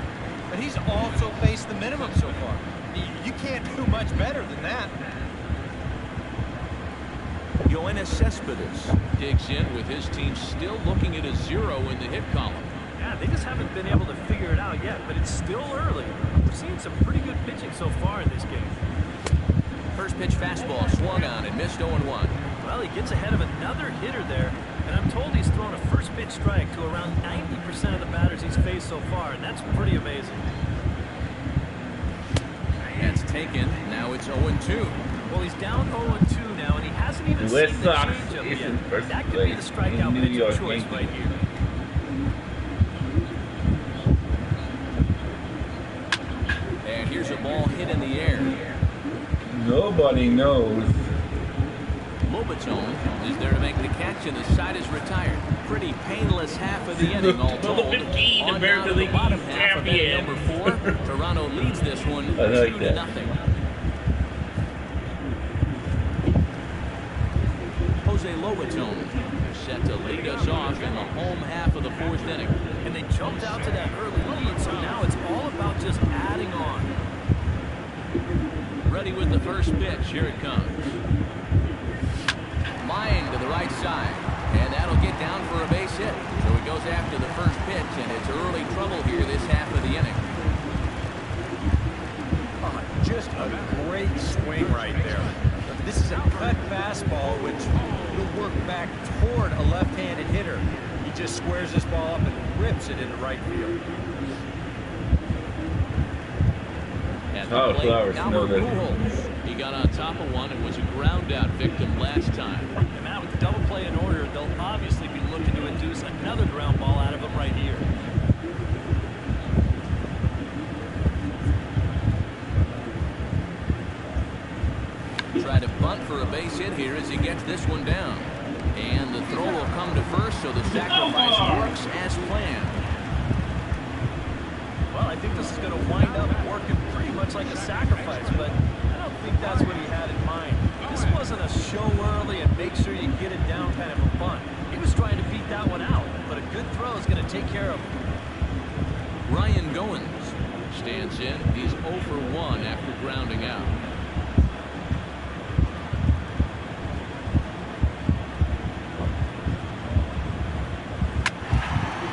but he's also faced the minimum so far. You can't do much better than that. Yoenis Cespedes digs in with his team still looking at a 0 in the hit column. Yeah, they just haven't been able to figure it out yet, but it's still early. We're seeing some pretty good pitching so far in this game. First pitch fastball swung on and missed 0-1. Well, he gets ahead of another hitter there, and I'm told he's thrown a first pitch strike to around 90% of the batters he's faced so far, and that's pretty amazing. That's taken. Now it's 0-2. Well, he's down 0-2 now, and he hasn't even The Red seen the Sox changeup is in yet. first That could be the place strikeout in New pitch York of choice Yankees. right here. And here's a ball hit in the air. Nobody knows. Lobaton is there to make the catch, and the side is retired. Pretty painless half of the inning, all Number told. 15 On compared down to the the bottom half of inning champion. number 4. Toronto leads this one I like 2-0. that. Jose Lobaton set to lead us off in the home half of the fourth inning. And they jumped out to that early lead, so now it's all about just adding on. Ready with the first pitch. Here it comes. Line to the right side. And that'll get down for a base hit. So he goes after the first pitch, and it's early trouble here this half of the inning. Just a great swing right there. This is a cut fastball, which will work back toward a left-handed hitter. He just squares this ball up and rips it into right field. At the plate, Albert Pujols. He got on top of one and was a ground-out victim last time. And now with the double play in order, they'll obviously be looking to induce another ground ball out of him right here. Try to bunt for a base hit here as he gets this one down. And the throw will come to first, so the sacrifice works as planned. Well, I think this is going to wind up working pretty much like a sacrifice, but I don't think that's what he had in mind. This wasn't a show early and make sure you get it down kind of a bunt. He was trying to beat that one out, but a good throw is going to take care of him. Ryan Goins stands in. He's 0 for 1 after grounding out.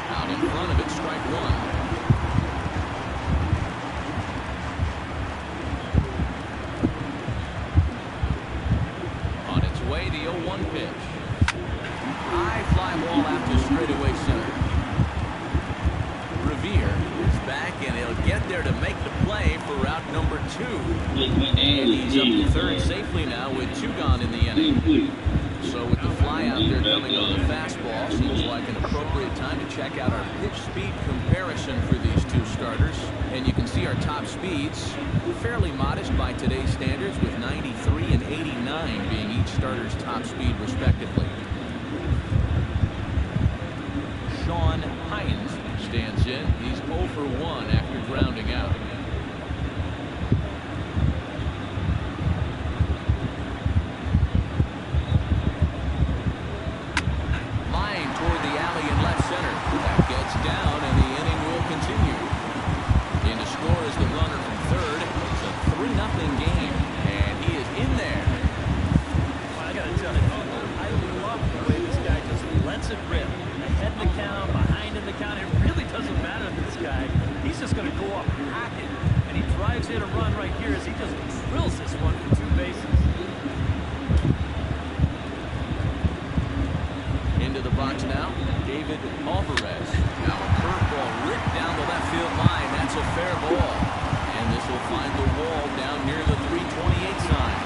Out in front of it, strike one. On its way, the 0-1 pitch. High fly ball after straightaway center. Revere is back, and he'll get there to make the play for route number 2. And he's up to third safely now with 2 gone in the inning. So with the fly out there coming on the fastball, seems like an appropriate time to check out our pitch speed comparison for these two starters. And you can see our top speeds fairly modest by today's standards, with 93 and 89 being each starter's top speed respectively. Sean Hines stands in. He's 0 for 1 after grounding out. Line toward the alley in left center. That gets down, and the inning will continue. In to score is the runner from third. It's a 3-0 game, and he is in there. Well, I got to tell you, I love the way this guy just lets it rip. Ahead in the count, behind in the count, it really doesn't matter to this guy. He's just going to go up hacking, and he drives in a run right here as he just drills this one for 2 bases. Into the box now, David Alvarez. Now a curveball ripped down the left field line. That's a fair ball. And this will find the wall down near the 328 sign.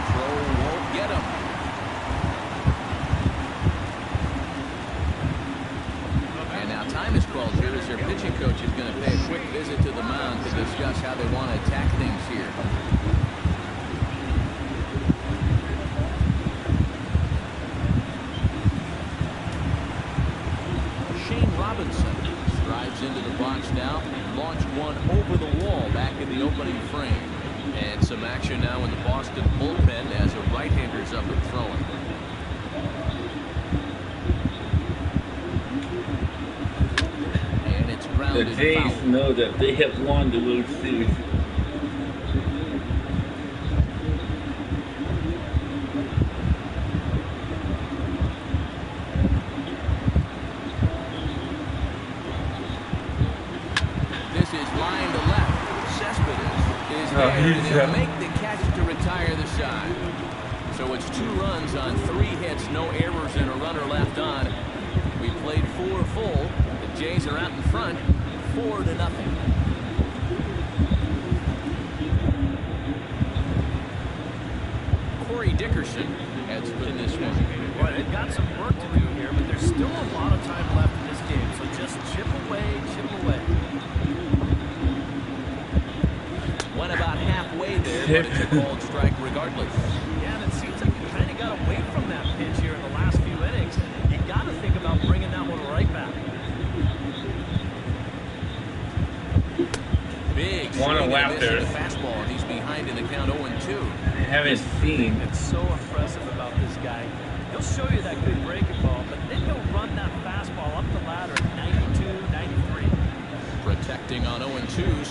Throw won't get him. And now time is called here as their pitching coach is going to pay a quick visit to the mound to discuss how they want to attack things here. Robinson strides into the box now, launched one over the wall back in the opening frame. And some action now in the Boston bullpen as a right-hander's up and throwing. And it's grounded. The Jays know that they have won the World Series. And make the catch to retire the side. So it's 2 runs on 3 hits, no errors, and a runner left on. We played 4 full. The Jays are out in front, 4-0. Corey Dickerson heads for this one. Well, they've got some work to do here, but there's still a lot of time left in this game. So just chip away, chip away. Went about halfway there, but it's a called strike regardless. Yeah, and it seems like you kind of got away from that pitch here in the last few innings. You got to think about bringing that one right back. Big One swing left and there. a miss at the fastball, and he's behind in the count 0-2. I haven't seen. It's so impressive about this guy. He'll show you that good breaking ball, but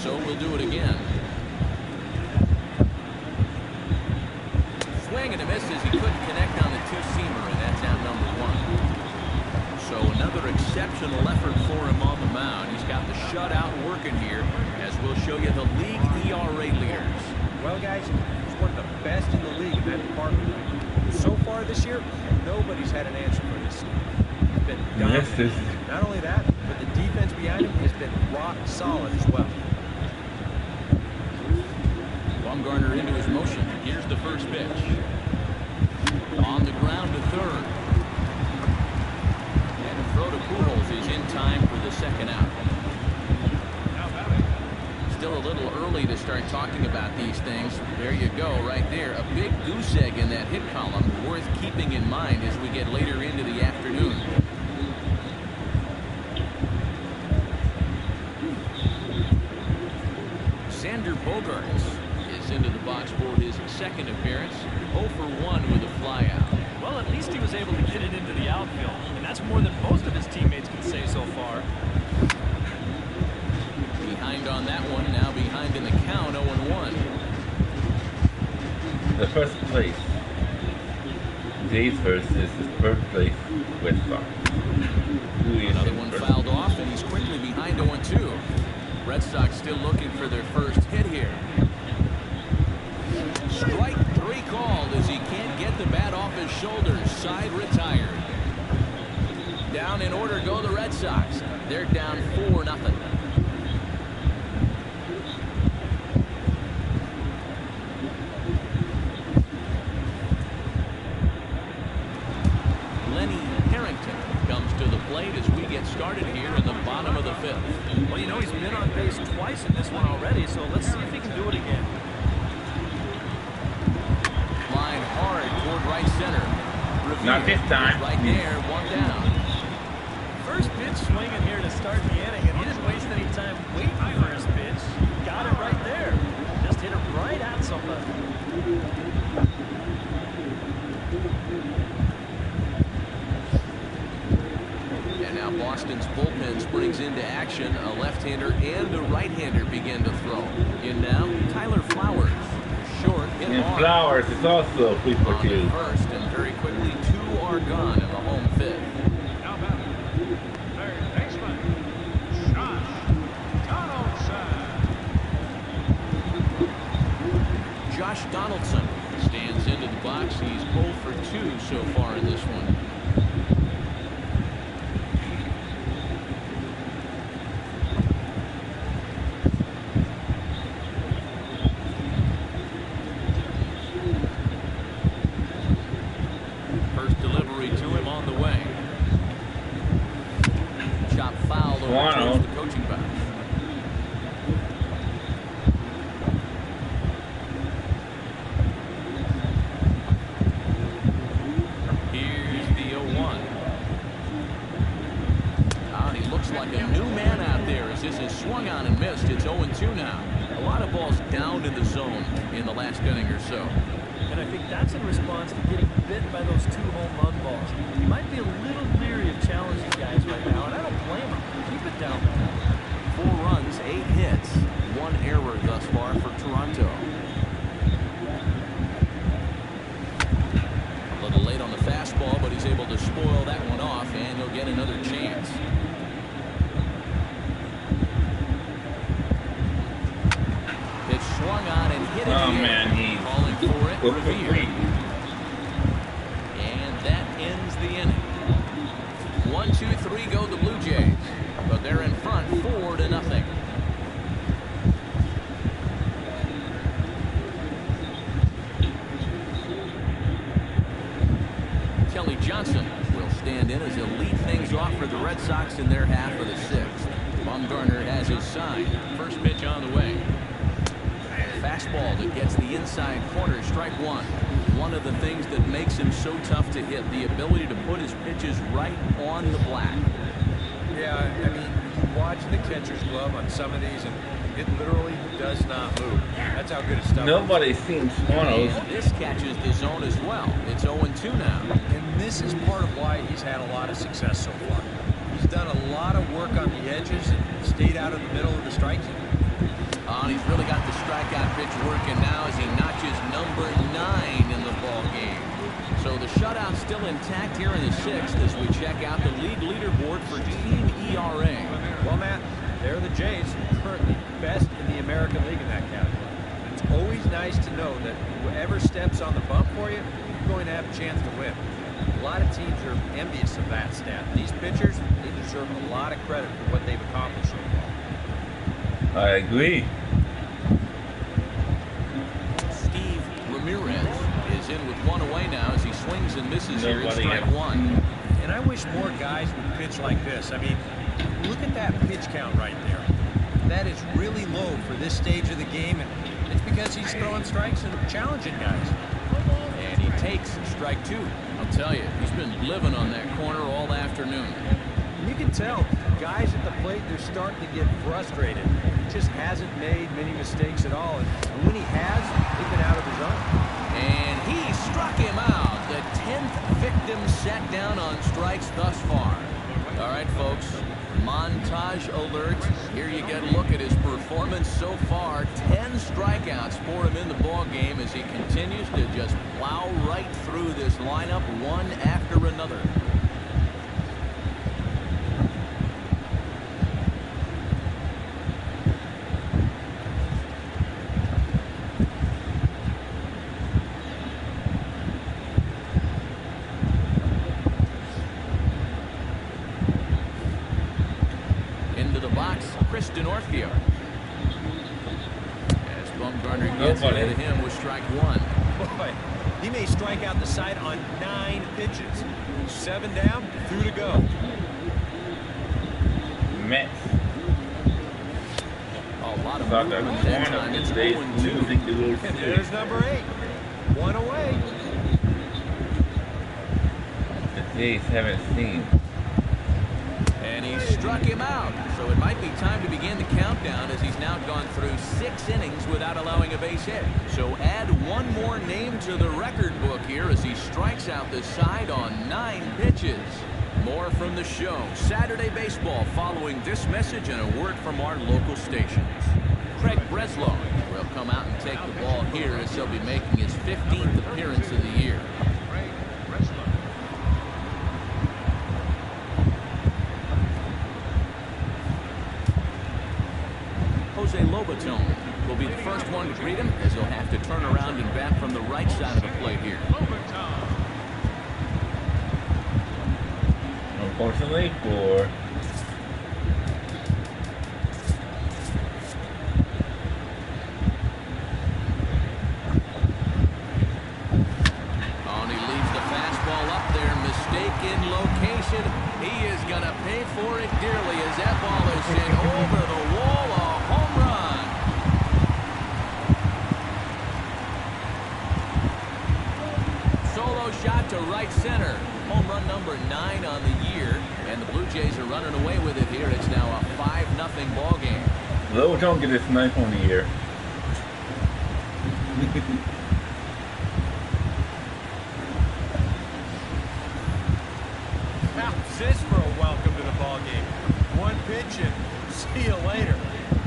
so we'll do it again. Swing and a miss as he couldn't connect on the two-seamer, and that's out number one. So another exceptional effort for him on the mound. He's got the shutout working here, as we'll show you the league ERA leaders. Well, guys, he's one of the best in the league in that department. So far this year, nobody's had an answer for this. He's been dominant. Not only that, but the defense behind him has been rock solid as well. Bumgarner into his motion. Here's the first pitch. On the ground to third. And a throw to Pujols is in time for the second out. Still a little early to start talking about these things. There you go, right there. A big goose egg in that hit column, worth keeping in mind as we get later into the afternoon. Xander Bogaerts is into the box for his second appearance. 0 for 1 with a flyout. Well, at least he was able to get it into the outfield, and that's more than most of his teammates can say so far. Behind on that one, now behind in the count, 0-1. The first place. Days versus the third place Red Sox. Another one fouled off, and he's quickly behind 0-2. Red Sox still looking for their first hit here. Strike 3 called as he can't get the bat off his shoulders. Side retired. Down in order go the Red Sox. They're down 4-0. As we get started here in the bottom of the 5th. Well, you know, he's been on base twice in this one already, so let's see if he can do it again. Line hard toward right center. Revere Not this time. Right there, 1 down. First pitch swinging here to start the inning, and he didn't waste any time waiting for his pitch. Got it right there. Just hit it right at somebody. Boston's bullpen springs into action. A left-hander and a right-hander begin to throw. In now, Tyler Flowers. Short, hit and hard. Flowers is also 3 for 2. First, and very quickly, 2 are gone in the home 5th. Now batting, third baseman, Josh Donaldson. Josh Donaldson stands into the box. He's 0 for 2 so far in this one. And that ends the inning. 1, 2, 3 go the Blue Jays, but they're in front 4-0. Kelly Johnson will stand in as he'll lead things off for the Red Sox in their half of the 6th. Bumgarner has his sign. First pitch on the way. Fastball that gets the inside corner, strike 1. One of the things that makes him so tough to hit, the ability to put his pitches right on the black. Yeah, I mean, you watch the catcher's glove on some of these, and it literally does not move. That's how good his stuff is. Nobody's seen Swano's. And this catches the zone as well. It's 0-2 now. And this is part of why he's had a lot of success so far. He's done a lot of work on the edges and stayed out of the middle of the strike zone. on. He's really got the strikeout pitch working now as he notches number 9 in the ball game. So the shutout's still intact here in the 6th as we check out the league leaderboard for team ERA. Well, Matt, they're the Jays, currently best in the American League in that category. It's always nice to know that whoever steps on the bump for you, you're going to have a chance to win. A lot of teams are envious of that stat. These pitchers, they deserve a lot of credit for what they've accomplished so far. I agree. Steve Ramirez is in with 1 away now as he swings and misses here at strike 1. And I wish more guys would pitch like this. I mean, look at that pitch count right there. That is really low for this stage of the game, and it's because he's throwing strikes and challenging guys. And he takes strike 2. I'll tell you, he's been living on that corner all afternoon. You can tell guys at the plate, they're starting to get frustrated. He just hasn't made many mistakes at all, and when he has, they've been out of the zone. And he struck him out. The 10th victim set down on strikes thus far. All right, folks, montage alert. Here you get a look at his performance so far. 10 strikeouts for him in the ball game as he continues to just plow right through this lineup one after another. Chris Denorfio. As Bumgarner gets ahead of him with strike 1. Boy, he may strike out the side on 9 pitches. 7 down, 2 to go. Mets. A lot of movement that time. It's 0-2. And there's number 8. 1 away. The Jays haven't seen. And he struck him out. So it might be time to begin the countdown as he's now gone through 6 innings without allowing a base hit. So add one more name to the record book here as he strikes out the side on 9 pitches. More from the show. Saturday Baseball following this message and a word from our local stations. Craig Breslow will come out and take the ball here as he'll be making his 15th appearance of the year. Jose Lobaton will be the first one to greet him as he'll have to turn around and bat from the right side of the plate here. Unfortunately for location. He is going to pay for it dearly as that ball is hit over the wall. A home run. Solo shot to right center. Home run number 9 on the year. And the Blue Jays are running away with it here. It's now a 5-0 ball game. Lobaton get his 9th on the year. How's this for a welcome to the ball game? One pitch and see you later.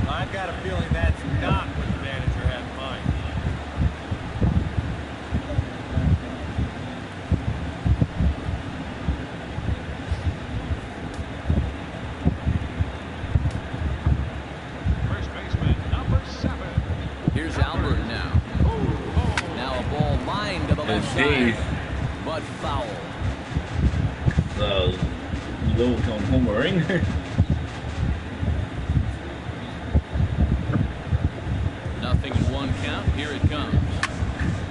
I've got a feeling that's not what the manager had in mind. First baseman, number 7. Here's Albert now. Now a ball lined to the left side, but foul. Lobaton homering. Nothing in 1 count. Here it comes.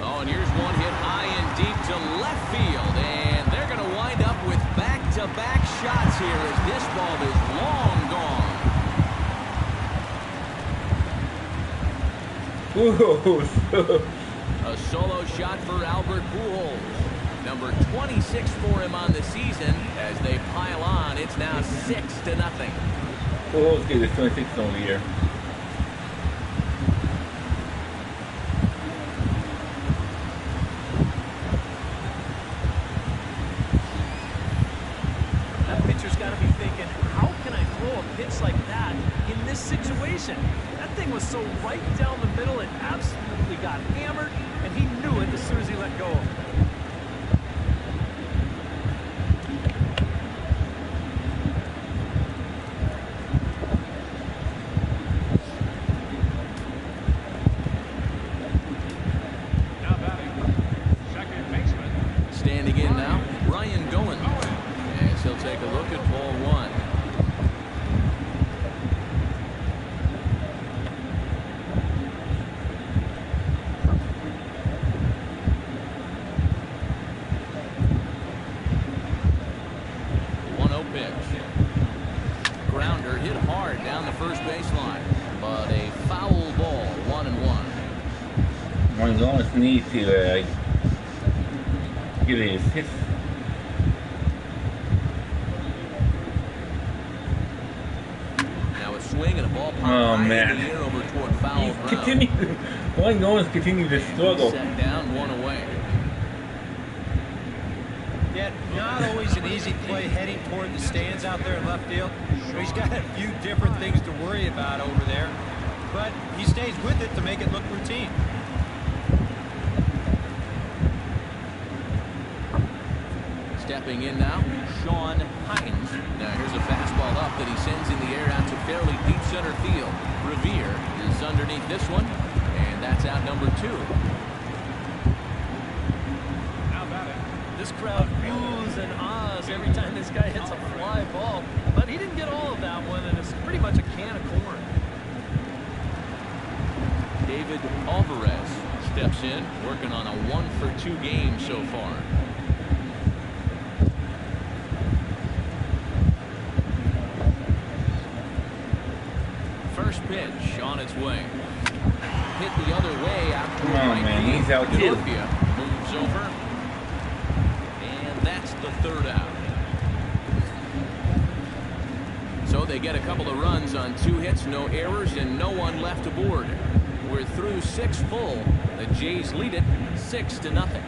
Oh, and here's one hit high and deep to left field. And they're going to wind up with back-to-back shots here as this ball is long Ooh. gone. A solo shot for Albert Pujols. Number 26 for him on the season. As they pile on, it's now 6-0. Pujols get his 26th on the year. That pitcher's got to be thinking, how can I throw a pitch like that in this situation? That everything was so right down the middle. It absolutely got hammered, and he knew it as soon as he let go of it. Now batting, second baseman. Standing in now, Ryan Goins. As he'll take a look at ball one. Grounder hit hard down the first baseline, but a foul ball, 1-1. Ryan Goins needs to get his hits. Now a swing and a ball pop high in the air over toward foul ground. Ryan Goins continues to struggle. Set down, one away. Yeah, not always an easy play heading toward the stands out there in left field. He's got a few different things to worry about over there, but he stays with it to make it look routine. Stepping in now, Sean Hines. Now here's a fastball up that he sends in the air out to fairly deep center field. Revere is underneath this one, and that's out number 2. Now batting. This crowd oohs and ahs every time this guy hits a fly ball, but he didn't get all of that one, and it's pretty much a can of corn. David Alvarez steps in, working on a 1-for-2 game so far. First pitch on its way. Hit the other way out toward right man, he's out too. Dorothea moves over. And that's the third out. So they get a couple of runs on 2 hits, no errors, and no one left aboard. We're through 6 full. The Jays lead it 6-0.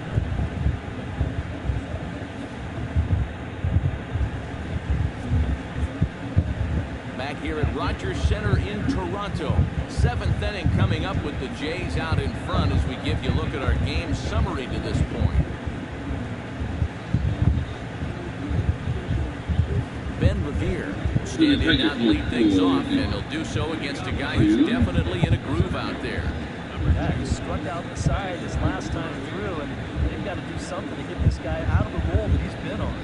Back here at Rogers Center in Toronto. 7th inning coming up with the Jays out in front as we give you a look at our game summary to this point. Ben Revere standing down to lead things off, and he'll do so against a guy who's definitely in a groove out there. Yeah, he struck out the side his last time through, and they've got to do something to get this guy out of the role that he's been on.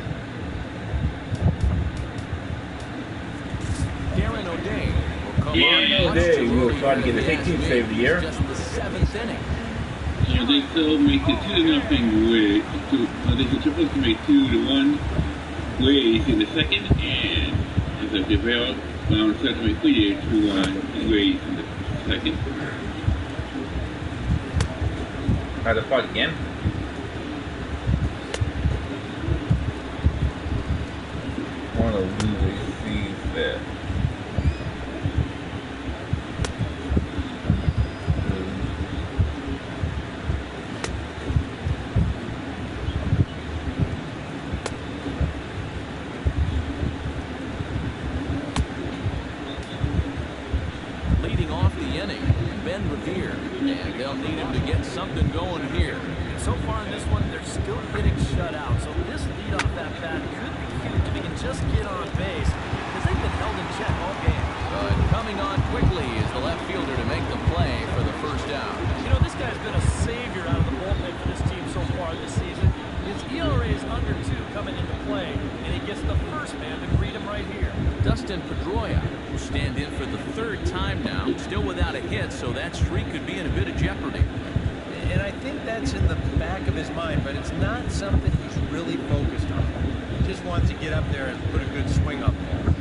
Darren O'Day will come Darren O'Day will try to get a 18th save of the year. Just the 7th inning. They still make it 2-0 way. They're supposed to make 2-1 ways in the second, and as a developed, bound set to make 2-1 ways in the second. Try to fight again. One of the losers sees that. Leading off the inning, Ben Revere, and they'll need him to get something going here. So far in this one, they're still getting shut out. So this leadoff at bat could be huge if he can just get on base, because they've been held in check all game. But coming on quickly is the left fielder to make the play for the first out. You know, this guy's been a savior out of the bullpen for this team so far this season. His ERA is under 2 coming into play, and he gets the first man to greet him right here. Dustin Pedroia will stand in for the 3rd time now, still without a hit, so that streak could be in a bit of jeopardy. And I think that's in the back of his mind, but it's not something he's really focused on. He just wants to get up there and put a good swing up there.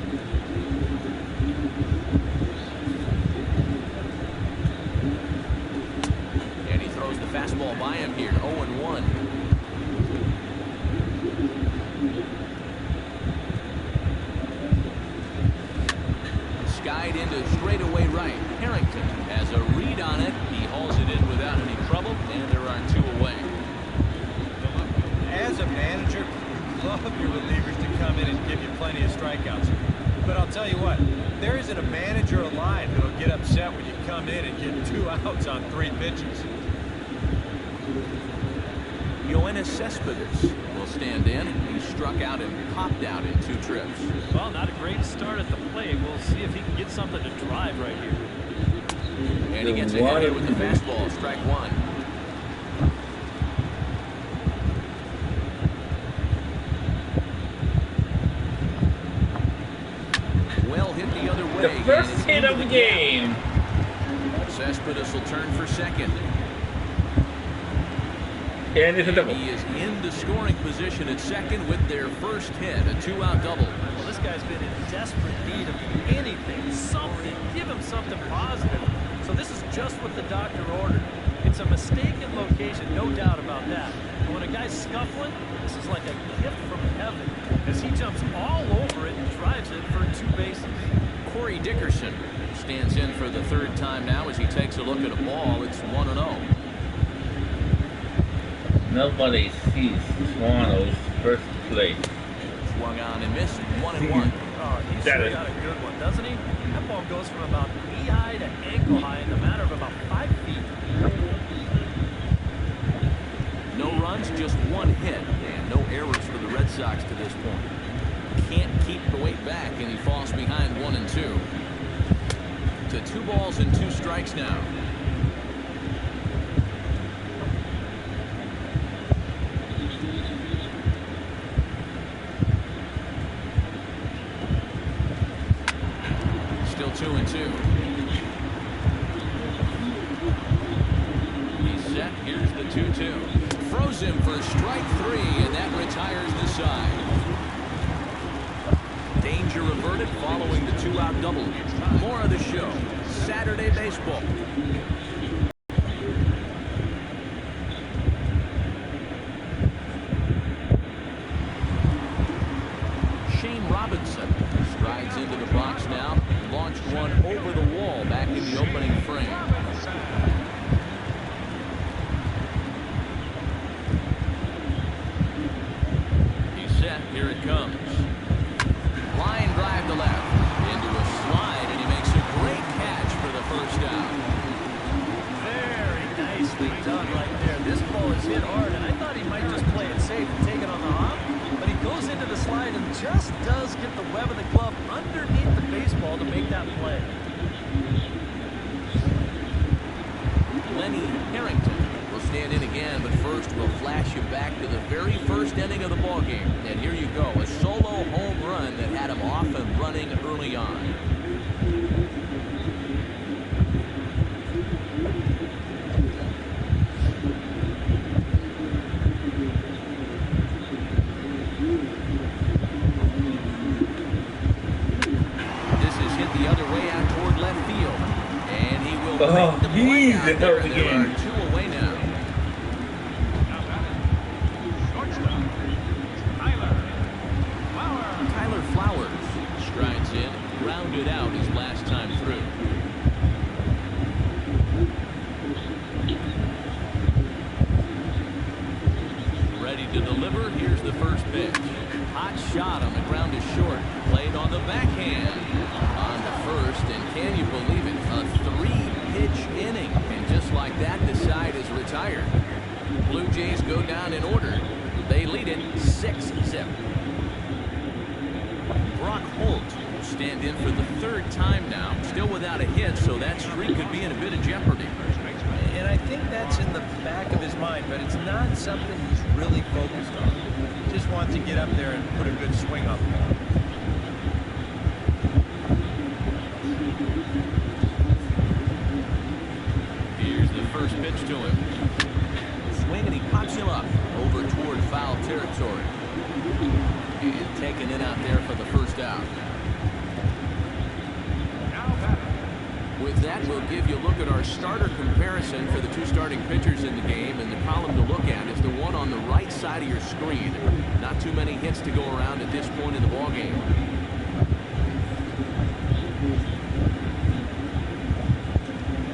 And he throws the fastball by him here, 0-1. Skied into straightaway right. Harrington has a read on it. He hauls it in without any trouble, and there are 2 away. As a manager, you love your relievers to come in and give you plenty of strikeouts. But I'll tell you what, there isn't a manager alive that'll get upset when you come in and get 2 outs on 3 pitches. Yoenis Cespedes will stand in. He struck out and popped out in 2 trips. Well, not a great start at the plate. We'll see if he can get something to drive right here. And he gets ahead here with the fastball, strike 1. Well hit the other way. The first hit of the game. Cespedes will turn for second. And it's a double. He is in the scoring position at second with their first hit, a 2-out double. Well, this guy's been in desperate need of anything, something. Give him something positive. So this is just what the doctor ordered. It's a mistaken location, no doubt about that. And when a guy's scuffling, this is like a gift from heaven, as he jumps all over it and drives it for 2 bases. Corey Dickerson stands in for the 3rd time now as he takes a look at a ball. It's 1-0. Nobody sees Toronto's first play. Swung on and missed. 1-1. Oh, he's sure got a good one, doesn't he? That ball goes from about knee-high to ankle-high in the matter of about 5 feet. No runs, just 1 hit, and no errors for the Red Sox to this point. Can't keep the weight back, and he falls behind 1-2. To 2 balls and 2 strikes now. Still 2-2. He's set. Here's the 2-2. Throws him for strike 3, and that retires the side. Danger averted following the 2-out double. More of the show. Saturday Baseball. Shane Robinson strides into the box now. Launched one over the wall back in the opening frame. He's set. Here it comes. Line drive to left. Into a slide, and he makes a great catch for the 1st out. Very nicely done right there. This ball is hit hard, and I thought he might just play it safe and take it on the hop. But he goes into the slide and just does get the web of the glove underneath the baseball to make that play. Lenny Harrington will stand in again, but first we'll flash you back to the very first inning of the ballgame. And here you go, a solo home run that had him off and running early on. The other way out toward left field, and he will make the play out there. There are 2 away now. Tyler Flowers strides in, grounded out his last time through. Ready to deliver. Here's the first pitch. Hot shot on the ground is short. Played on the backhand. On to first, and can you believe it? A 3-pitch inning, and just like that, the side is retired. Blue Jays go down in order. They lead it 6-0. Brock Holt will stand in for the 3rd time now, still without a hit, so that streak could be in a bit of jeopardy. And I think that's in the back of his mind, but it's not something he's really focused on. Just wants to get up there and put a good swing on the ball. Here's the first pitch to him. Swing, and he pops him up over toward foul territory. And taken in out there for the 1st out. With that, we'll give you a look at our starter comparison for the 2 starting pitchers in the game, and the column to look at is the one on the right side of your screen. Not too many hits to go around at this point in the ballgame.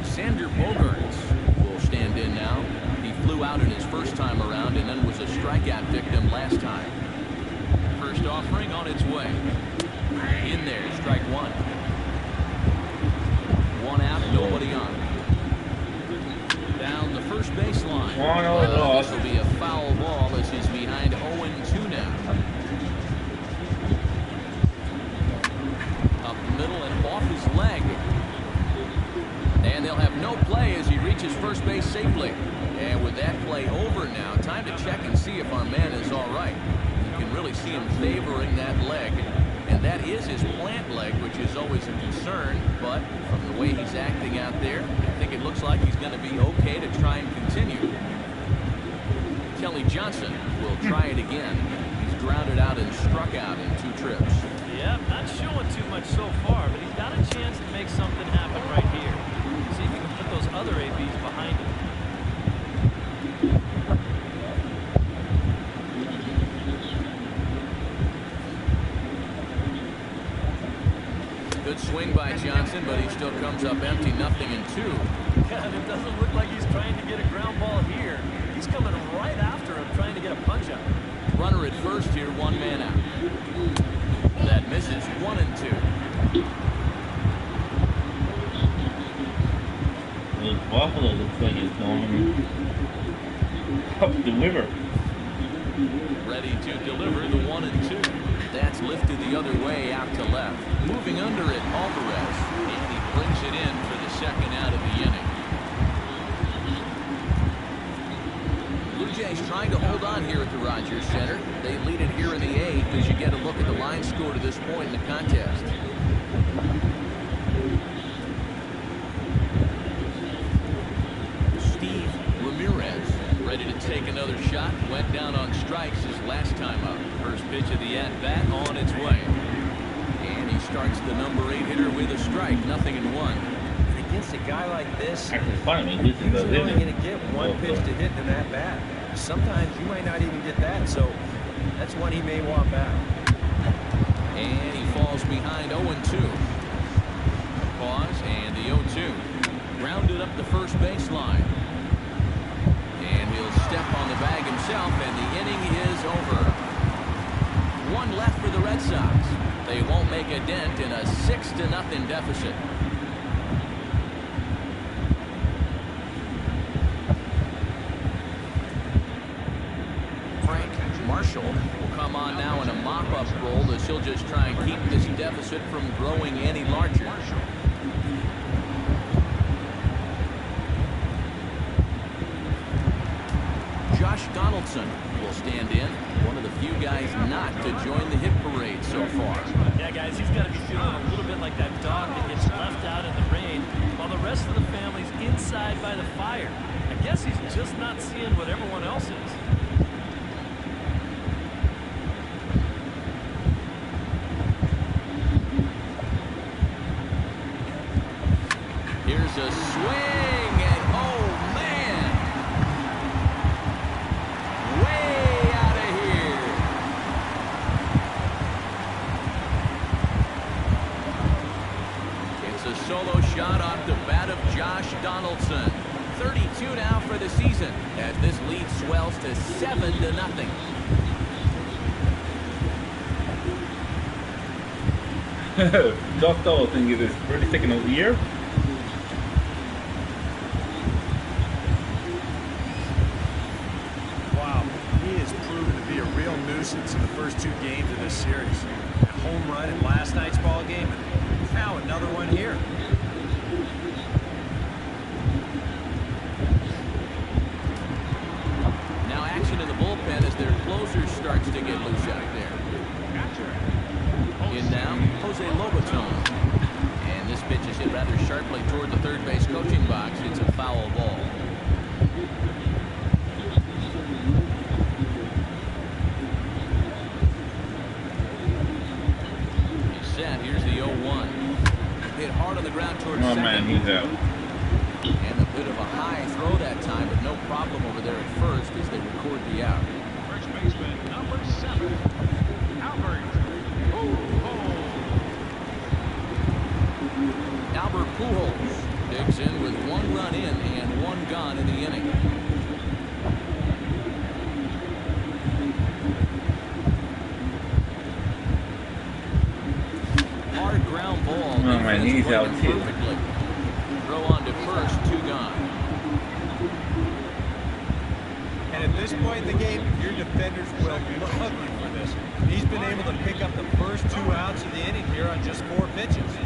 Xander Bogaerts will stand in now. He flew out in his 1st time around and then was a strikeout victim last time. First offering on its way. In there, strike safely. And with that play over now, time to check and see if our man is all right. You can really see him favoring that leg. And that is his plant leg, which is always a concern. But from the way he's acting out there, I think it looks like he's going to be okay to try and continue. Kelly Johnson will try it again. He's grounded out and struck out in 2 trips. Yeah, not showing too much so far, but he's got a chance to make something happen right here. See if he can put those other ABs behind him. Good swing by Johnson, but he still comes up empty, 0-2. Yeah, and it doesn't look like he's trying to get a ground ball here. He's coming right after him, trying to get a punch out. Runner at first here, 1 man out. That misses, 1-2. The Buffalo looks like it's going up the river. Ready to deliver the 1-2. That's lifted the other way out to left. Moving under it, Alvarez. And he brings it in for the second out of the inning. Blue Jays trying to hold on here at the Rogers Center. They lead it here in the 8th as you get a look at the line score to this point in the contest. Steve Ramirez ready to take another shot. Went down on strikes his last time up. First pitch of the at-bat on its way. And he starts the number 8 hitter with a strike. 0-1. And against a guy like this, Actually, finally, this is you're the only limit. going to get one pitch to hit in that bat. Sometimes you might not even get that, so that's one he may want back. And he falls behind 0-2. Pause and the 0-2. Grounded up the first baseline. And he'll step on the bag himself, and the inning is over. 1 left for the Red Sox. They won't make a dent in a 6-0 deficit. Frank Marshall will come on now in a mop-up role as he'll just try and keep this deficit from growing any larger. Josh Donaldson will stand in, one of the few guys not to join the hit parade so far. Yeah, guys, he's got to be feeling a little bit like that dog that gets left out in the rain while the rest of the family's inside by the fire. I guess he's just not seeing what everyone else is. Here's a swing, and oh man! Way out of here! It's a solo shot off the bat of Josh Donaldson. 32 now for the season, as this lead swells to 7-0. Josh Donaldson is his 32nd year. Wow, he has proven to be a real nuisance in the first 2 games of this series. A home run in last night's ball game, and now another one here. Now action in the bullpen as their closer starts to get loose out there. In now, Jose Lobaton. And this pitch is hit rather sharply toward the third base coaching box. It's a foul ball. He's set. Here's the 0-1. Hit hard on the ground towards second. Man, he's out. And a bit of a high throw that time, but no problem over there at first as they record the out. First baseman, number 7, Albert Pujols. Albert Pujols digs in with 1 run in and 1 gone in the inning. Hard ground ball. Oh man, he's out too. Perfectly. Throw on to first, 2 gone. And at this point in the game, your defenders will love you for this. He's been able to pick up the first 2 outs of the inning here on just 4 pitches.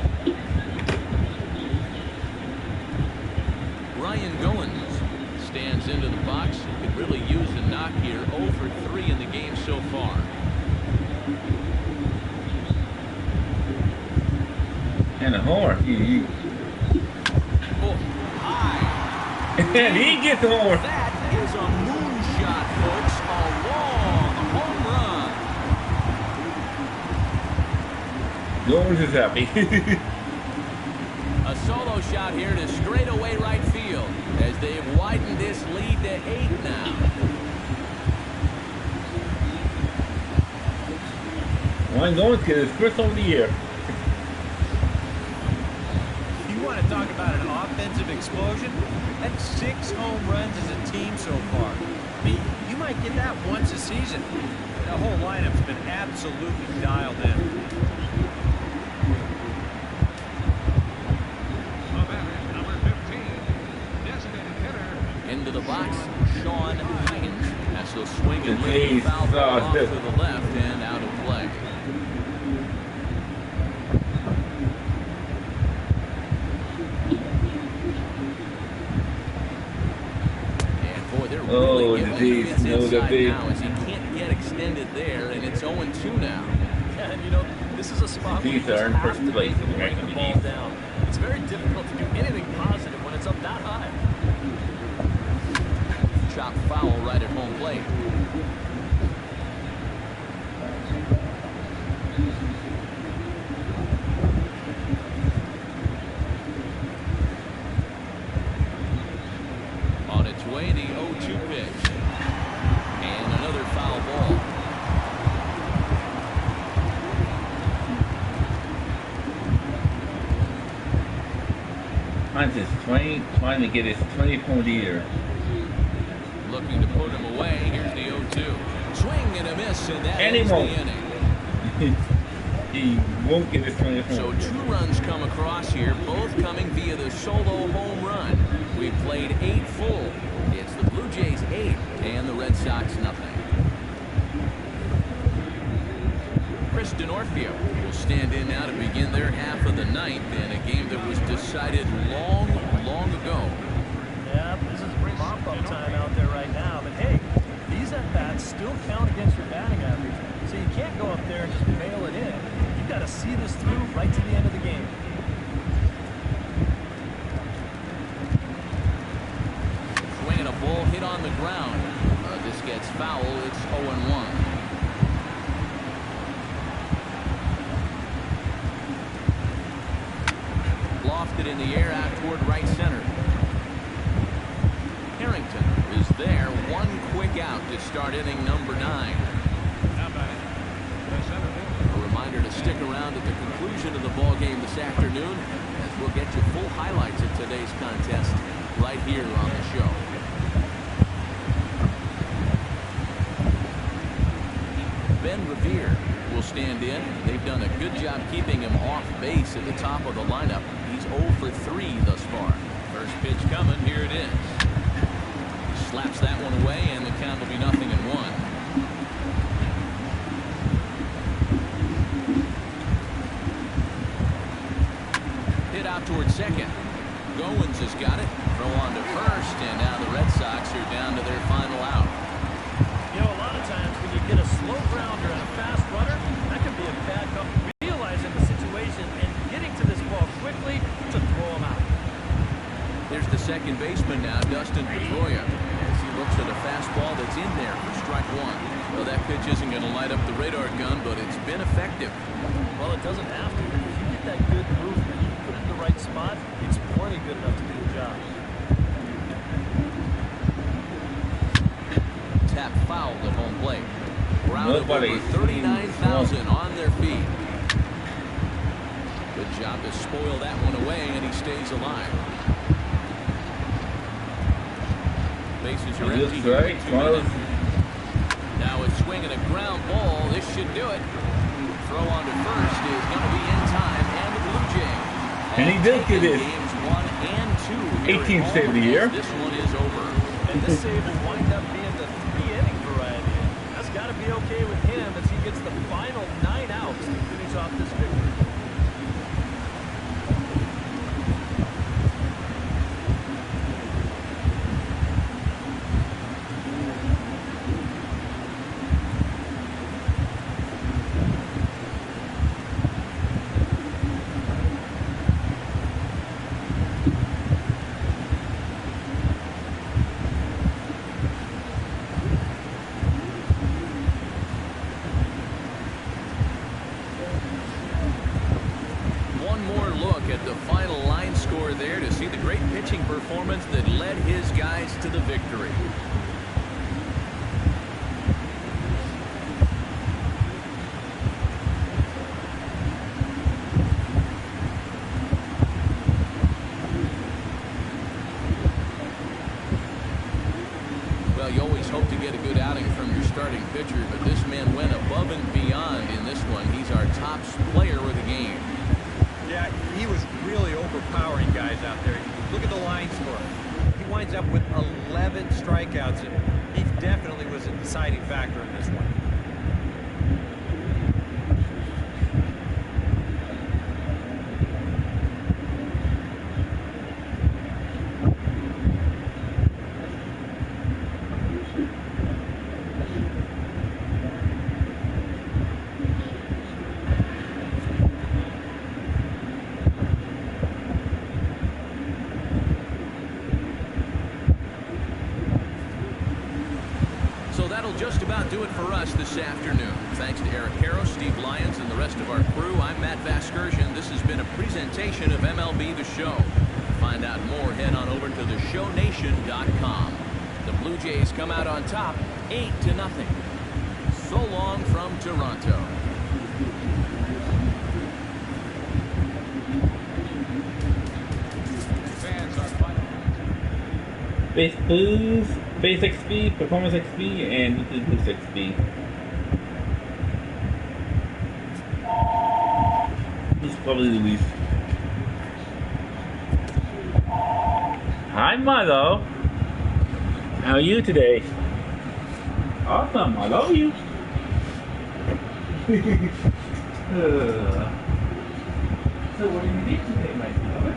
Ryan Goins really use a knock here. 0 for 3 in the game so far. And a homer. Oh, high. And he gets a homer. That is a moonshot, folks. A long home run. Gomes is happy. A solo shot here to straightaway right field as they've widened this lead to 8 now. Juan Gomes gets his first home of the year. You want to talk about an offensive explosion? That's 6 home runs as a team so far. I mean, you might get that once a season. The whole lineup's been absolutely dialed in. Into the box, Sean Higgins has to swing and lift the foul ball off to the left and out of play. And boy, they're really giving him inside now as he can't get extended there, and it's 0-2 now. Yeah, and you know, this is a spot where you just have to make the ball down. It's very difficult to do anything positive when it's up that high. Chop foul right at home plate. On its way, the 0-2 pitch. And another foul ball. Hines is trying to get his 20th home of the year. Looking to put him away. Here's the 0-2. Swing and a miss, and that ends the inning. He won't get his 20th home. So 2 runs come across here, both coming via the solo home run. We've played 8 full. It's the Blue Jays 8 and the Red Sox nothing. Chris Denorfio will stand in now to begin their half of the ninth in a game that was decided long, long ago. Yeah, this is mop-up time out there right now. But hey, these at-bats still count against your batting average. So you can't go up there and just mail it in. You've got to see this through right to the end of the game. Swinging a ball hit on the ground. This gets foul. It's 0-1. Lofted in the air out toward right center. Harrington is there. One quick out to start inning number 9. A reminder to stick around at the conclusion of the ball game this afternoon, as we'll get you full highlights of today's contest right here on the show. Ben Revere will stand in. They've done a good job keeping him off base at the top of the lineup. He's 0 for 3 thus far. First pitch coming. Here it is. Slaps that one away, and the count will be 0-1. Hit out towards second. Goins has got it. Throw on to first, and now the Red Sox are down to their final out. You know, a lot of times when you get a slow grounder and a fast runner, that can be a bad call. Realizing the situation and getting to this ball quickly to throw him out. There's the second baseman now, Dustin Pedroia, as he looks at a fastball that's in there for strike 1. Well, that pitch isn't going to light up the radar gun, but it's been effective. Well, it doesn't have to. If you get that good movement, you put it in the right spot, it's more than good enough to do the job. Tap foul at home plate. Crowd of over 39,000 on their feet. Good job to spoil that one away, and he stays alive. Bases are empty. Right. Now a swing and a ground ball. This should do it. Throw on to first is going to be in time, and the Blue Jays. And he did get it. Games 1 and 2. 18th save of the year. This one is over. And this save will wind up being the 3-inning variety. That's got to be okay with him as he gets the final 9 outs to finish off this victory. at the final line score there to see the great pitching performance that led his guys to the victory. Well, you always hope to get a good outing from your starting pitcher, but this man went above and beyond in this one. He's our top player of the game. Yeah, he was really overpowering guys out there. Look at the line score. He winds up with 11 strikeouts, and he definitely was a deciding factor in this one. Just about do it for us this afternoon. Thanks to Eric Harrow, Steve Lyons, and the rest of our crew. I'm Matt Vasgersian. This has been a presentation of MLB The Show. To find out more, head on over to theshownation.com. The Blue Jays come out on top, 8-0. So long from Toronto. Fans are fighting. Base Blues, Base XP, Performance XP, and Weekly Boost XP. He's probably the least. Hi, Milo. How are you today? Awesome. I love you. So, what do you need today, my beloved?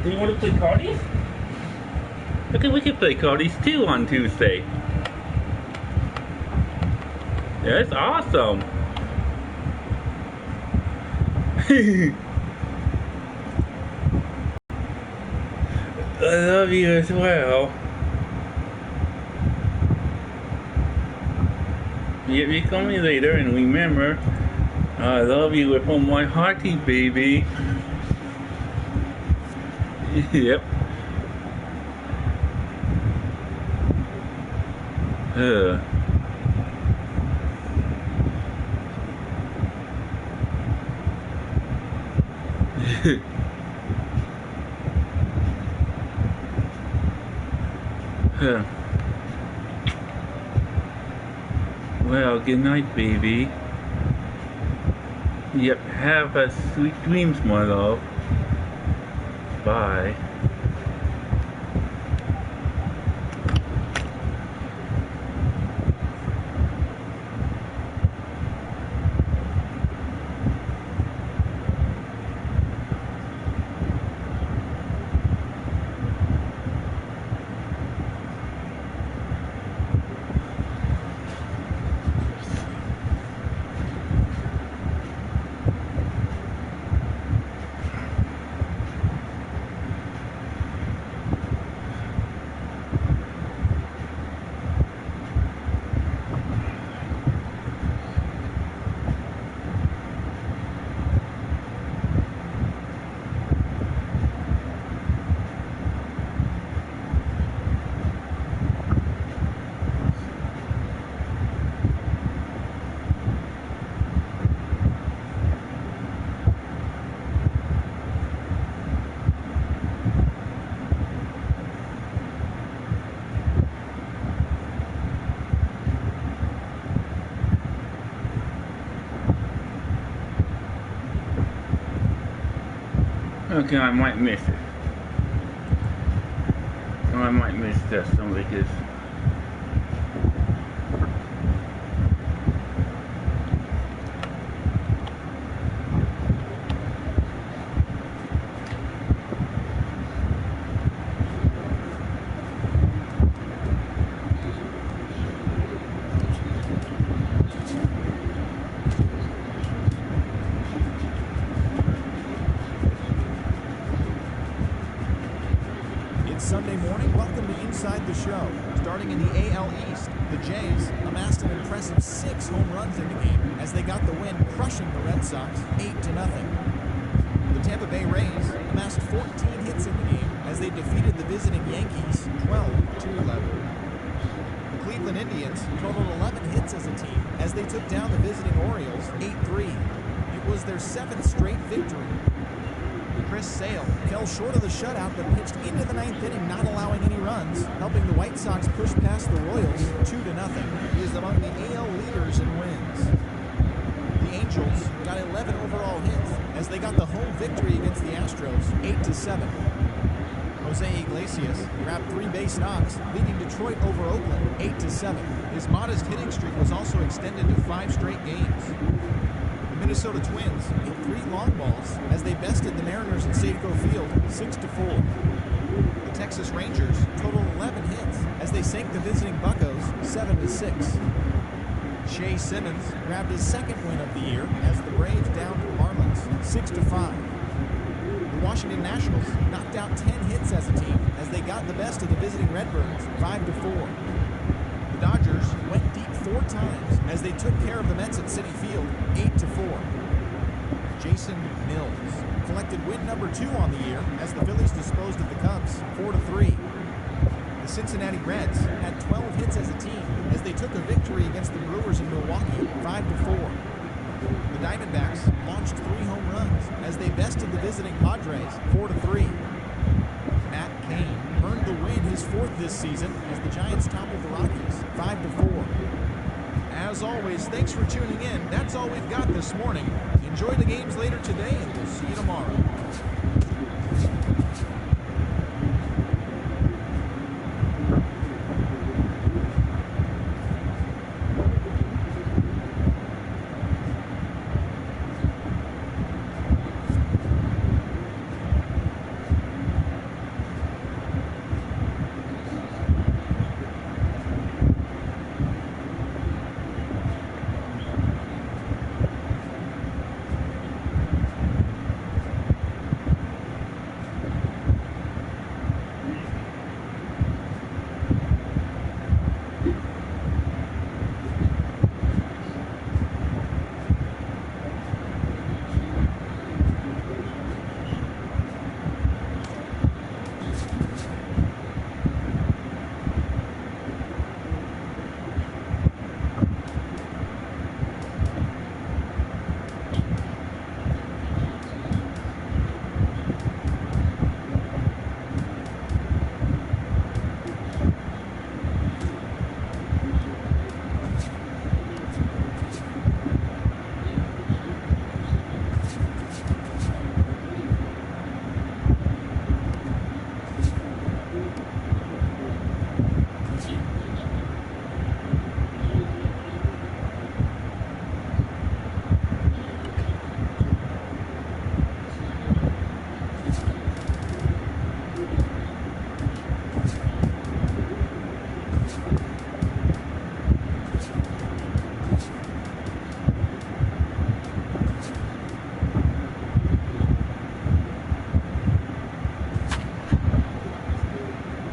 Do you want to play cardies? Okay, we can play cardies too on Tuesday. That's awesome. I love you as well. Yep, you call me later, and remember, I love you with all my hearty, baby. Yep. Well, good night, baby. Yep, have a sweet dreams, my love. Bye. Okay, I might miss it. Or I might miss that some because Sunday morning, welcome to Inside the Show. Starting in the AL East, the Jays amassed an impressive 6 home runs in the game as they got the win, crushing the Red Sox 8-0. The Tampa Bay Rays amassed 14 hits in the game as they defeated the visiting Yankees 12-11. The Cleveland Indians totaled 11 hits as a team as they took down the visiting Orioles 8-3. It was their 7th straight victory. Chris Sale fell short of the shutout but pitched into the 9th inning, not allowing any runs, helping the White Sox push past the Royals 2-0. He is among the AL leaders in wins. The Angels got 11 overall hits as they got the home victory against the Astros 8-7. Jose Iglesias grabbed 3 base knocks, leading Detroit over Oakland 8-7. His modest hitting streak was also extended to 5 straight games. Minnesota Twins hit 3 long balls as they bested the Mariners at Safeco Field 6-4. The Texas Rangers totaled 11 hits as they sank the visiting Buccos 7-6. Shea Simmons grabbed his 2nd win of the year as the Braves downed the Marlins 6-5. The Washington Nationals knocked out 10 hits as a team as they got the best of the visiting Redbirds 5-4. The Dodgers went deep 4 times as they took care of the Mets at Citi Field 8-4. Jason Mills collected win number 2 on the year as the Phillies disposed of the Cubs 4-3. The Cincinnati Reds had 12 hits as a team as they took a victory against the Brewers in Milwaukee 5-4. The Diamondbacks launched 3 home runs as they bested the visiting Padres 4-3. Matt Cain earned the win, his 4th this season, as the Giants toppled the Rockies 5-4. As always, thanks for tuning in. That's all we've got this morning. Enjoy the games later today, and we'll see you tomorrow.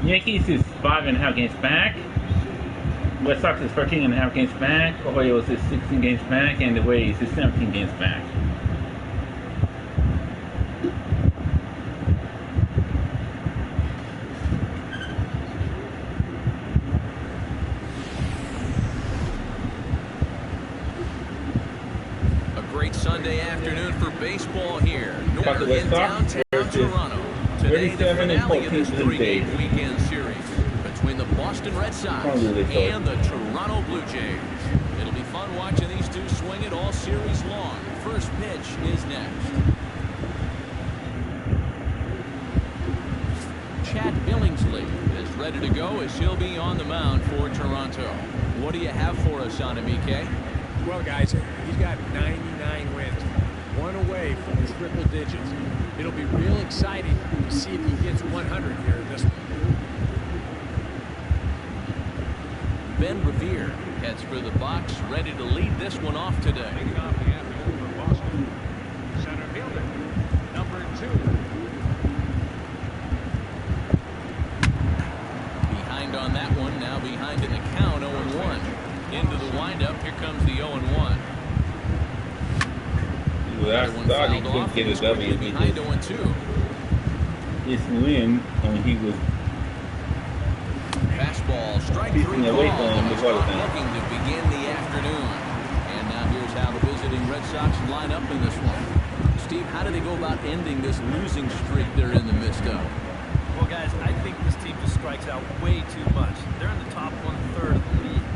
Yankees is 5.5 games back. Red Sox is 13.5 games back. Orioles is 16 games back, and the Rays is 17 games back. A great Sunday afternoon for baseball here. Got the North Red in Sox downtown versus Toronto. Today, the 37 and finale of 14 this to the three-game Jays. weekend series between the Boston Red Sox and the Toronto Blue Jays. It'll be fun watching these two swing it all series long. First pitch is next. Chad Billingsley is ready to go as he'll be on the mound for Toronto. What do you have for us on him, EK? Well, guys, he's got 99 wins, one away from triple digits. It'll be real exciting to see if he gets 100 here in this one. Ben Revere heads for the box, ready to lead this one off today. Leading off the afternoon for Boston, center fielder, number 2. Behind on that one, now behind in the count, 0-1. Into the windup, here comes the 0-1. I thought he couldn't get a W behind because 0-2. his win, he was Fastball, strike He's 3 in the ball. late one The before the clock thing. looking to begin the afternoon. And now here's how the visiting Red Sox line up in this one. Steve, how do they go about ending this losing streak they're in the midst of? Well, guys, I think this team just strikes out way too much. They're in the top 1/3 of the league.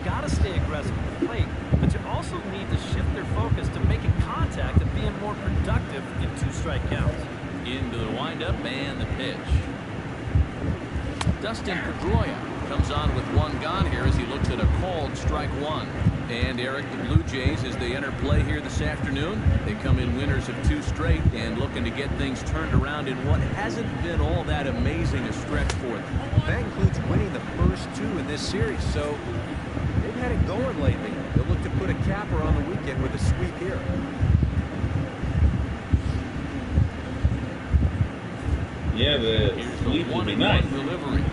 Got to stay aggressive at the plate, but you also need to shift their focus to making contact and being more productive in 2-strike counts. Into the windup and the pitch. Dustin Pedroia comes on with one gone here as he looks at a called strike one. And Eric, the Blue Jays, as they enter play here this afternoon, they come in winners of 2 straight and looking to get things turned around in what hasn't been all that amazing a stretch for them. That includes winning the first 2 in this series, so they've had it going lately. They'll look to put a capper on the weekend with a sweep here. yeah, the Here's sweep the would be 1-1 nice. delivery.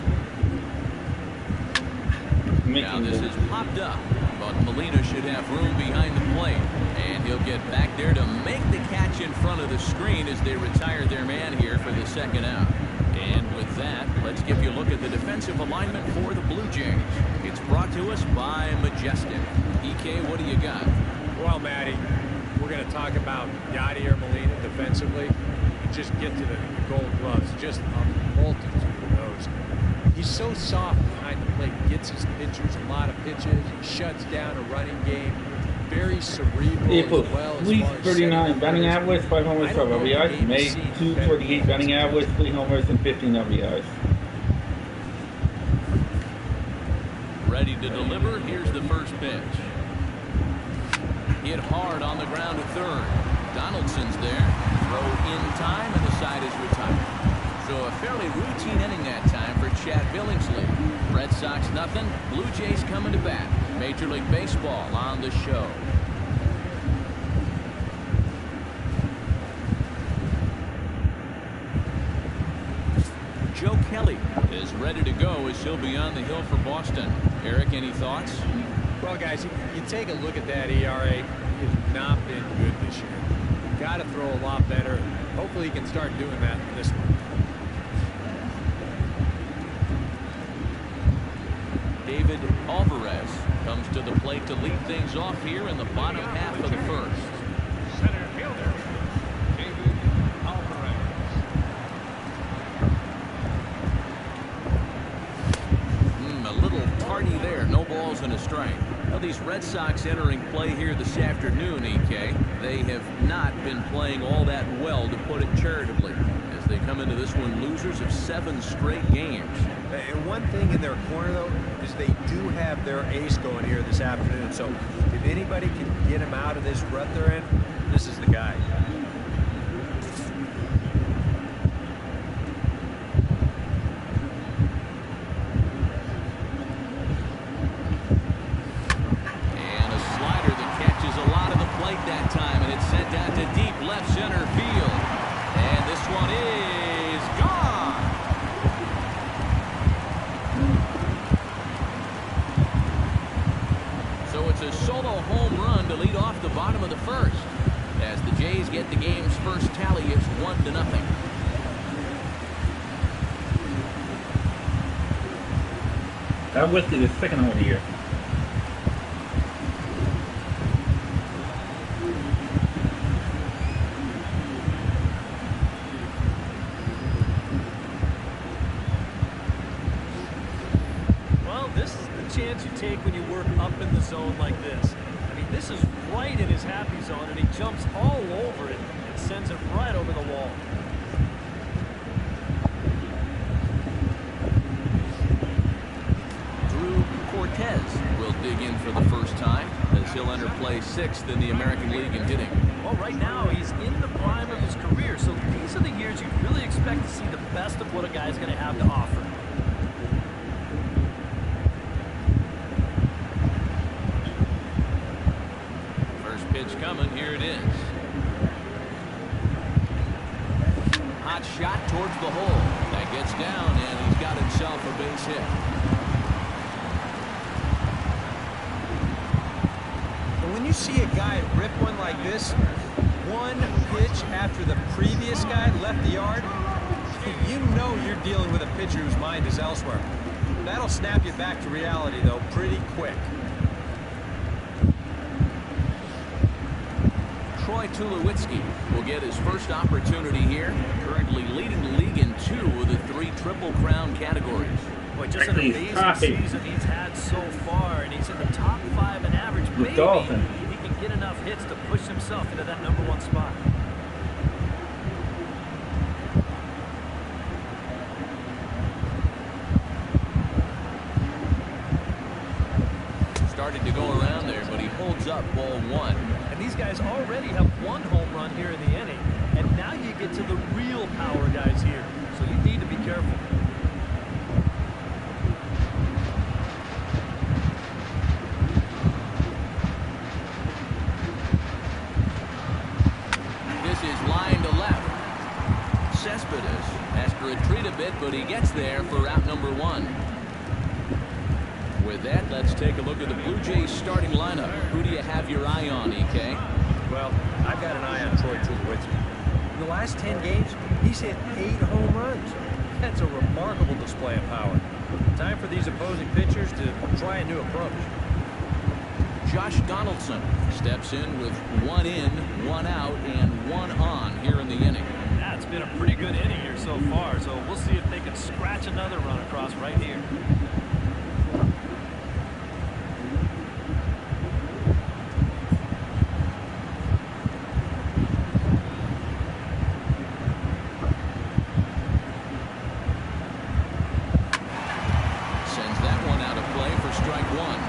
Now Making this the, is popped up, but Molina should have room behind the plate. And he'll get back there to make the catch in front of the screen as they retire their man here for the second out. And with that, let's give you a look at the defensive alignment for the Blue Jays. It's brought to us by Majestic. EK, what do you got? Well, Matty, we're going to talk about Yadier Molina defensively. Just get to the gold gloves. Just a multitude of those. He's so soft behind the plate. Gets his pitchers a lot of pitches. Shuts down a running game. Very cerebral he as put well. as 339 batting average, 5 homers, 12 RBIs. Made 248 batting average, 3 homers, and 15 RBIs. Ready to deliver. Here's the first pitch. Hit hard on the ground at third. Donaldson's there. Throw in time, and the side is retired. So a fairly routine inning that time for Chad Billingsley. Red Sox nothing. Blue Jays coming to bat. Major League Baseball on the show. Joe Kelly is ready to go as he'll be on the hill for Boston. Eric, any thoughts? Well, guys, you take a look at that ERA. It has not been good this year. Got to throw a lot better. Hopefully he can start doing that in this one. David Alvarez comes to the plate to lead things off here in the bottom half of the first. Center fielder, David Alvarez. A little party there. No balls and a strike. Now these Red Sox entering play here this afternoon, EK, they have not been playing all that well, to put it charitably, as they come into this one losers of 7 straight games. And one thing in their corner, though, is they do have their ace going here this afternoon. So if anybody can get him out of this rut they're in, this is the guy. It's a solo home run to lead off the bottom of the first, as the Jays get the game's first tally. It's 1-0. That was the second hole here. Well, this is the chance you take when you work up in the zone like this. I mean, this is right in his happy zone, and he jumps all over it and sends it right over the wall. Cortez will dig in for the first time as he'll enter play 6th in the American League in hitting. Well, right now he's in the prime of his career, so these are the years you really expect to see the best of what a guy's going to have to offer. First pitch coming, here it is. Hot shot towards the hole. That gets down, and he's got himself a base hit. When you see a guy rip one like this, one pitch after the previous guy left the yard, you know you're dealing with a pitcher whose mind is elsewhere. That'll snap you back to reality, though, pretty quick. Troy Tulowitzki will get his first opportunity here, currently leading the league in 2 of the 3 Triple Crown categories. Boy, just an amazing season he's had so far, and he's in the top 5 in average. Maybe he can get enough hits to push himself into that #1 spot. Started to go around there, but he holds up ball 1. And these guys already have 1 home run here in the inning, and now you get to the real power guys here, so you need to be careful. But he gets there for out number 1. With that, let's take a look at the Blue Jays starting lineup. Who do you have your eye on, EK? Well, I've got an eye on Troy Tulowitzki. In the last 10 games, he's hit 8 home runs. That's a remarkable display of power. Time for these opposing pitchers to try a new approach. Josh Donaldson steps in with 1 in, 1 out, and 1 on here in the inning. It's been a pretty good inning here so far, so we'll see if they can scratch another run across right here. Sends that one out of play for strike 1.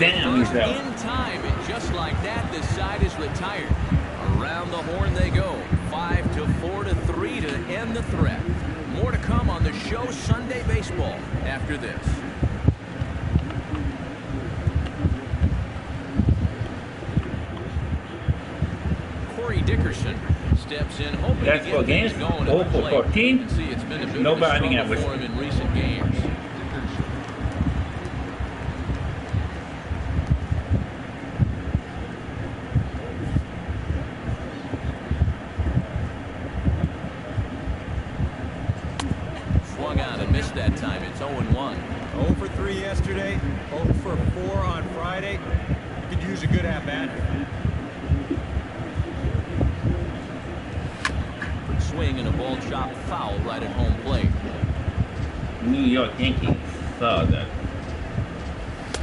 In time, and just like that, this side is retired. Around the horn they go. 5-4 to 3 to end the threat. More to come on the show Sunday Baseball after this. Corey Dickerson steps in, hoping that's to get things going at the plate. 14. See, it's been a bit No of a batting struggle average for him in recent games. That time. It's 0-1. 0 for 3 yesterday, 0 for 4 on Friday. Could use a good at-bat. Swing and a ball chopped foul right at home plate. New York Yankees saw that.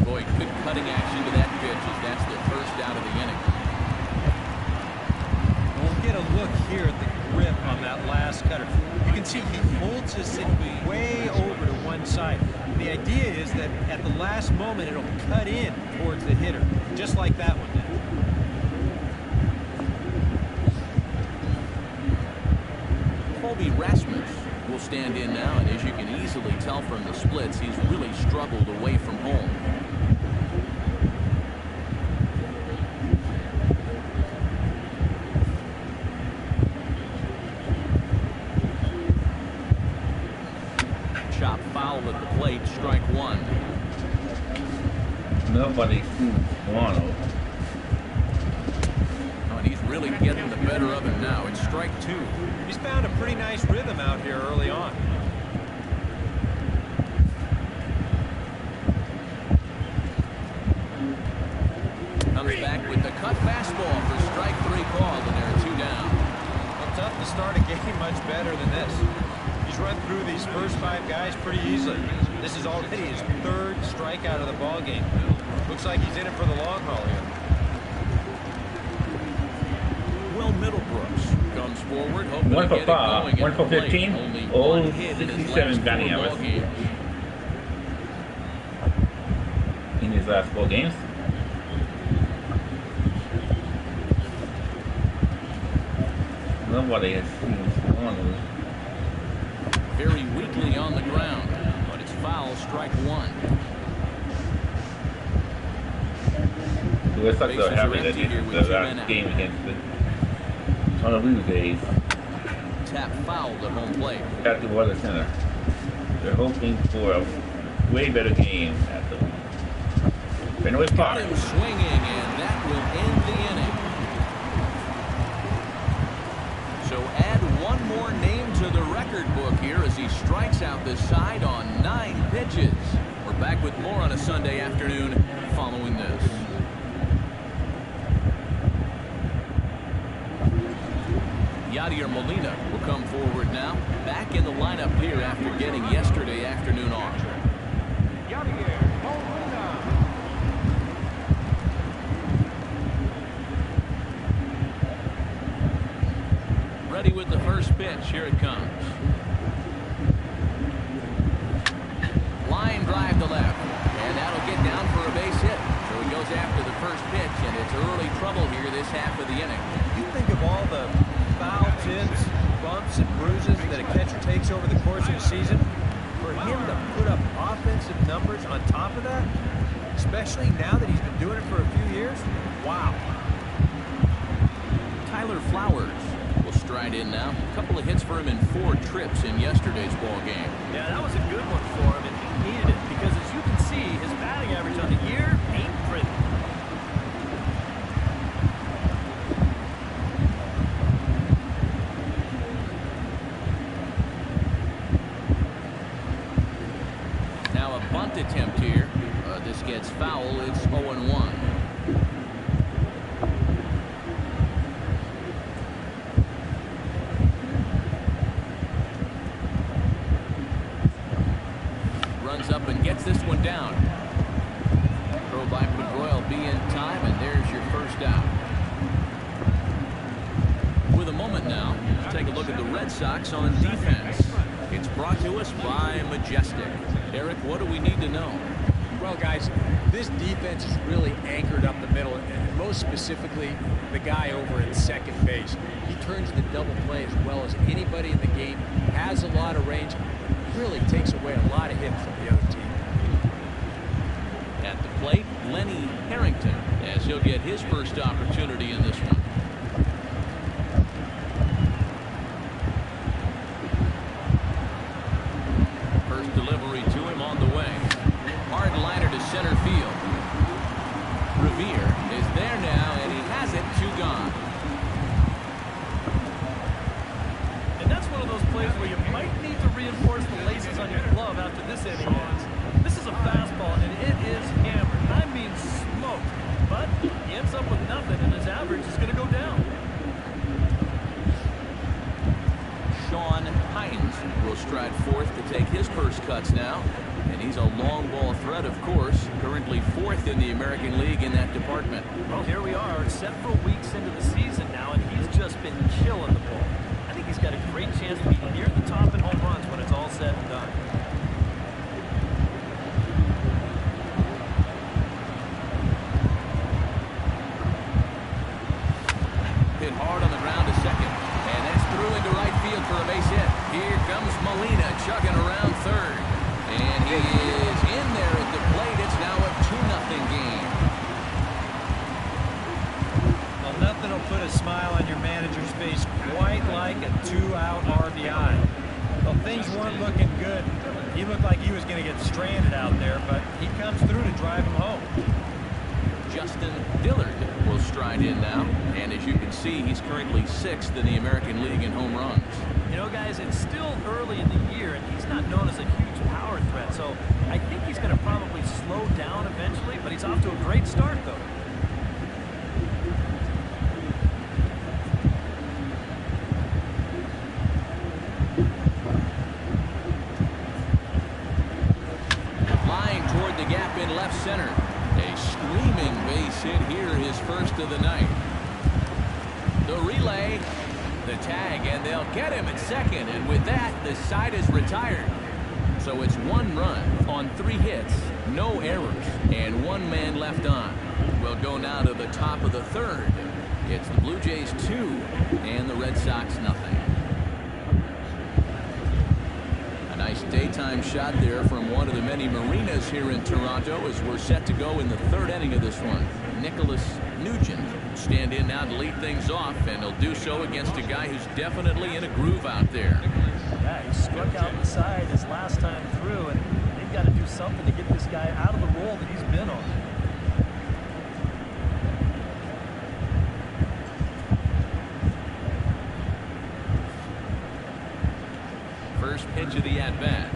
Boy, good cutting action to that pitch as that's the first out of the inning. We'll get a look here at the grip on that last cutter. You can see he holds his stick way over to one side. The idea is that at the last moment it'll cut in towards the hitter, just like that one did. Colby Rasmus will will stand in now, and as you can easily tell from the splits, he's really struggled away from home. Chop foul at the plate, strike one. Nobody sees Toronto. And he's really getting the better of him now. It's strike two. He's found a pretty nice rhythm out here early on. Comes back with the cut fastball for strike three called, and there are two down. Well, tough to start a game much better than this. He's run through these first 5 guys pretty easily. This is already his 3rd strikeout of the ball game. Looks like he's in it for the long haul here. Will Middlebrooks comes forward, hoping One to for get it five, going. one at for the plate. 15. Only Oh, one hit in his 67 last batting 4 ball average. games. In his last 4 games. Nobody has seen Toronto. Very weakly on the ground, but it's foul, strike one. The Red Sox Bases are are happy that empty this here is with the 2 men last out. game against the Toronto Blue Jays Tap fouled at home plate. at the Water Center. They're hoping for a way better game at the Fenway Got Park. him swinging, and that will end the inning. So add one more name to the record book here as he strikes out this side on 9 pitches. We're back with more on a Sunday afternoon following this. Yadier Molina will come forward now. Back in the lineup here after getting yesterday afternoon off. Yadier Molina. Ready with the first pitch. Here it comes. Line drive to left. And that'll get down for a base hit. So he goes after the first pitch, and it's early trouble here this half of the inning. You think of all the foul tips, bumps, and bruises that a catcher takes over the course of a season. For him to put up offensive numbers on top of that, especially now that he's been doing it for a few years, wow. Tyler Flowers will stride in now. A couple of hits for him in 4 trips in yesterday's ball game. Yeah, that was a good one for him, and he needed it because, as you can see, his batting average on the year ain't pretty. Now a bunt attempt here. This gets foul. It's 0-1. Runs up and gets this one down. Throw by Pedroia will be in time, and there's your first out. With a moment now, let's take a look at the Red Sox on defense. It's brought to us by Majestic. Eric, what do we need to know? Well, guys, this defense is really anchored up the middle, and most specifically, the guy over at second base. He turns the double play as well as anybody in the game, has a lot of range, really takes away a lot of hits from the other team. At the plate, Lenny Harrington, as he'll get his first opportunity in this one. First delivery to him on the way. Hard liner to center field. Revere is there now, and he has it. 2 gone. And that's one of those plays where you might need to reinforce the laces on your glove after this inning ends. This is a fastball, and it is hammered. I mean smoked. But he ends up with nothing, and his average is going to go down. Sean Hines will stride forth to take his first cuts now. And he's a long ball threat, of course. Currently 4th in the American League in that department. Well, here we are, several weeks into the season now, and he's just been killing the ball. I think he's got a great chance to be near the top in home runs when it's all said and done. Hit hard on the ground to second. And that's through into right field for a base hit. Here comes Molina. stranded out there, but he comes through to drive him home. Justin Dillard will stride in now, and as you can see, he's currently 6th in the American League in home runs. You know, guys, it's still early in the year, and he's not known as a huge power threat, so I think he's going to probably slow down eventually, but he's off to a great start, though. Flying toward the gap in left center. A screaming base hit here, his first of the night. The relay, the tag, and they'll get him at second, and with that, the side is retired. So it's 1 run on 3 hits, no errors, and 1 man left on. We'll go now to the top of the 3rd. It's the Blue Jays 2 and the Red Sox nothing. A nice daytime shot there from one of the many marinas here in Toronto as we're set to go in the 3rd inning of this one. Nicholas Nugent stand in now to lead things off, and he'll do so against a guy who's definitely in a groove out there. Yeah, he struck out the side his last time through, and they've got to do something to get this guy out of the role that he's been on. First pitch of the at-bat.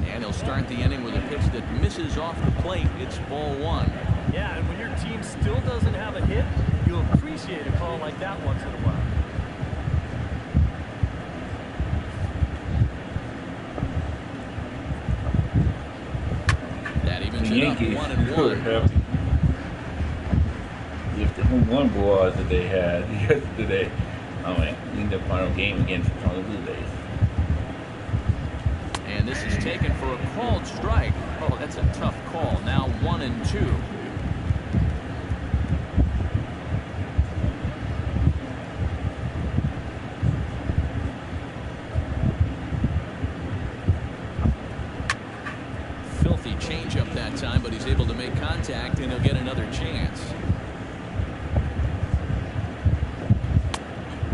And he'll start the inning with a pitch that misses off the plate. It's ball 1. Yeah, and when your team still doesn't have a hit, you'll appreciate a call like that once in a while. That evens The it up Yankees 1-1. happy if the home run balls that they had yesterday in the final game against the Toronto Blue Jays. And this is taken for a called strike. Oh, that's a tough call. Now 1-2. Filthy changeup that time, but he's able to make contact, and he'll get another chance.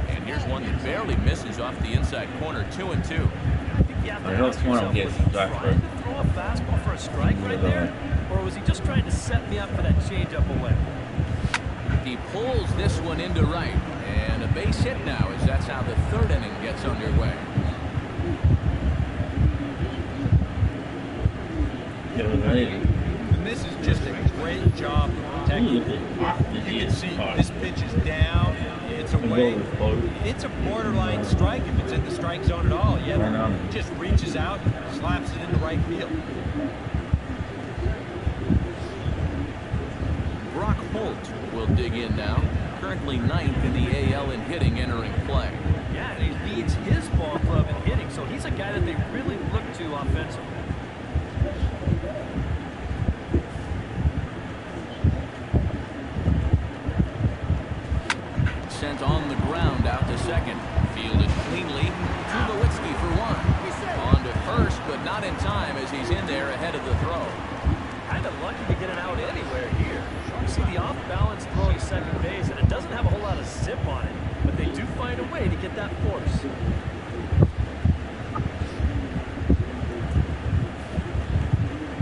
And here's one that barely misses off the inside corner. 2-2. I hope Toronto gets back Trying to throw a fastball for a strike right there, or was he just trying to set me up for that changeup away? He pulls this one into right, and a base hit now, as that's how the 3rd inning gets underway. And this is just a great job protecting. You can see this pitch is down. It's away. It's a borderline strike if it's in the strike zone at all. Yet he just reaches out, slaps it into right field. Brock Holt will dig in now. Currently 9th in the AL in hitting entering play. Yeah, and he leads his ball club in hitting, so he's a guy that they really look to offensively. Sent on the ground out to second. Fielded cleanly. Tulowitzki for 1. On to first, but not in time as he's in there ahead of the throw. Kind of lucky to get it out anywhere here. You see the off-balance throw to second base, and it doesn't have a whole lot of zip on it, but they do find a way to get that force.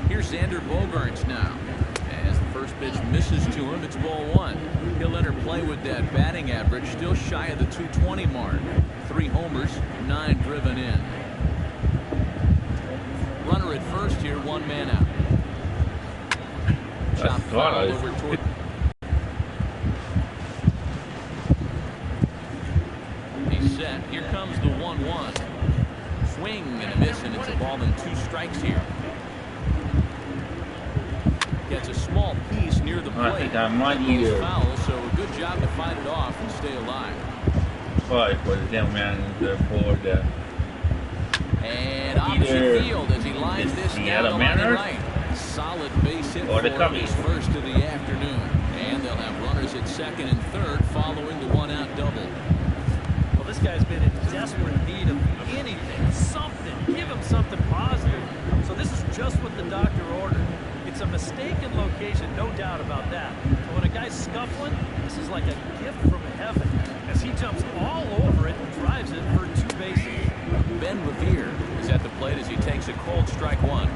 Here's Xander Bogaerts now. As the first pitch misses to him, it's ball 1. He'll enter play with that batting average, still shy of the 220 mark. 3 homers, 9 driven in. Runner at first here, 1 man out. Chop foul over toward. He's set. Here comes the 1-1. Swing and a miss, and it's a ball and 2 strikes here. Gets a small piece near the plate. I think I might either Foul, so a good job to fight it off and stay alive. fight for the gentleman for the And opposite field as he lines this down the line and right. Solid base hit for his first of the afternoon. And they'll have runners at second and third following the 1-out double. Well, this guy's been in desperate need of anything, something. Give him something positive. So this is just what the doctor ordered. It's a mistaken location, no doubt about that. But when a guy's scuffling, this is like a gift from heaven as he jumps all over it and drives it for 2 bases. Ben Revere is at the plate as he takes a cold strike one.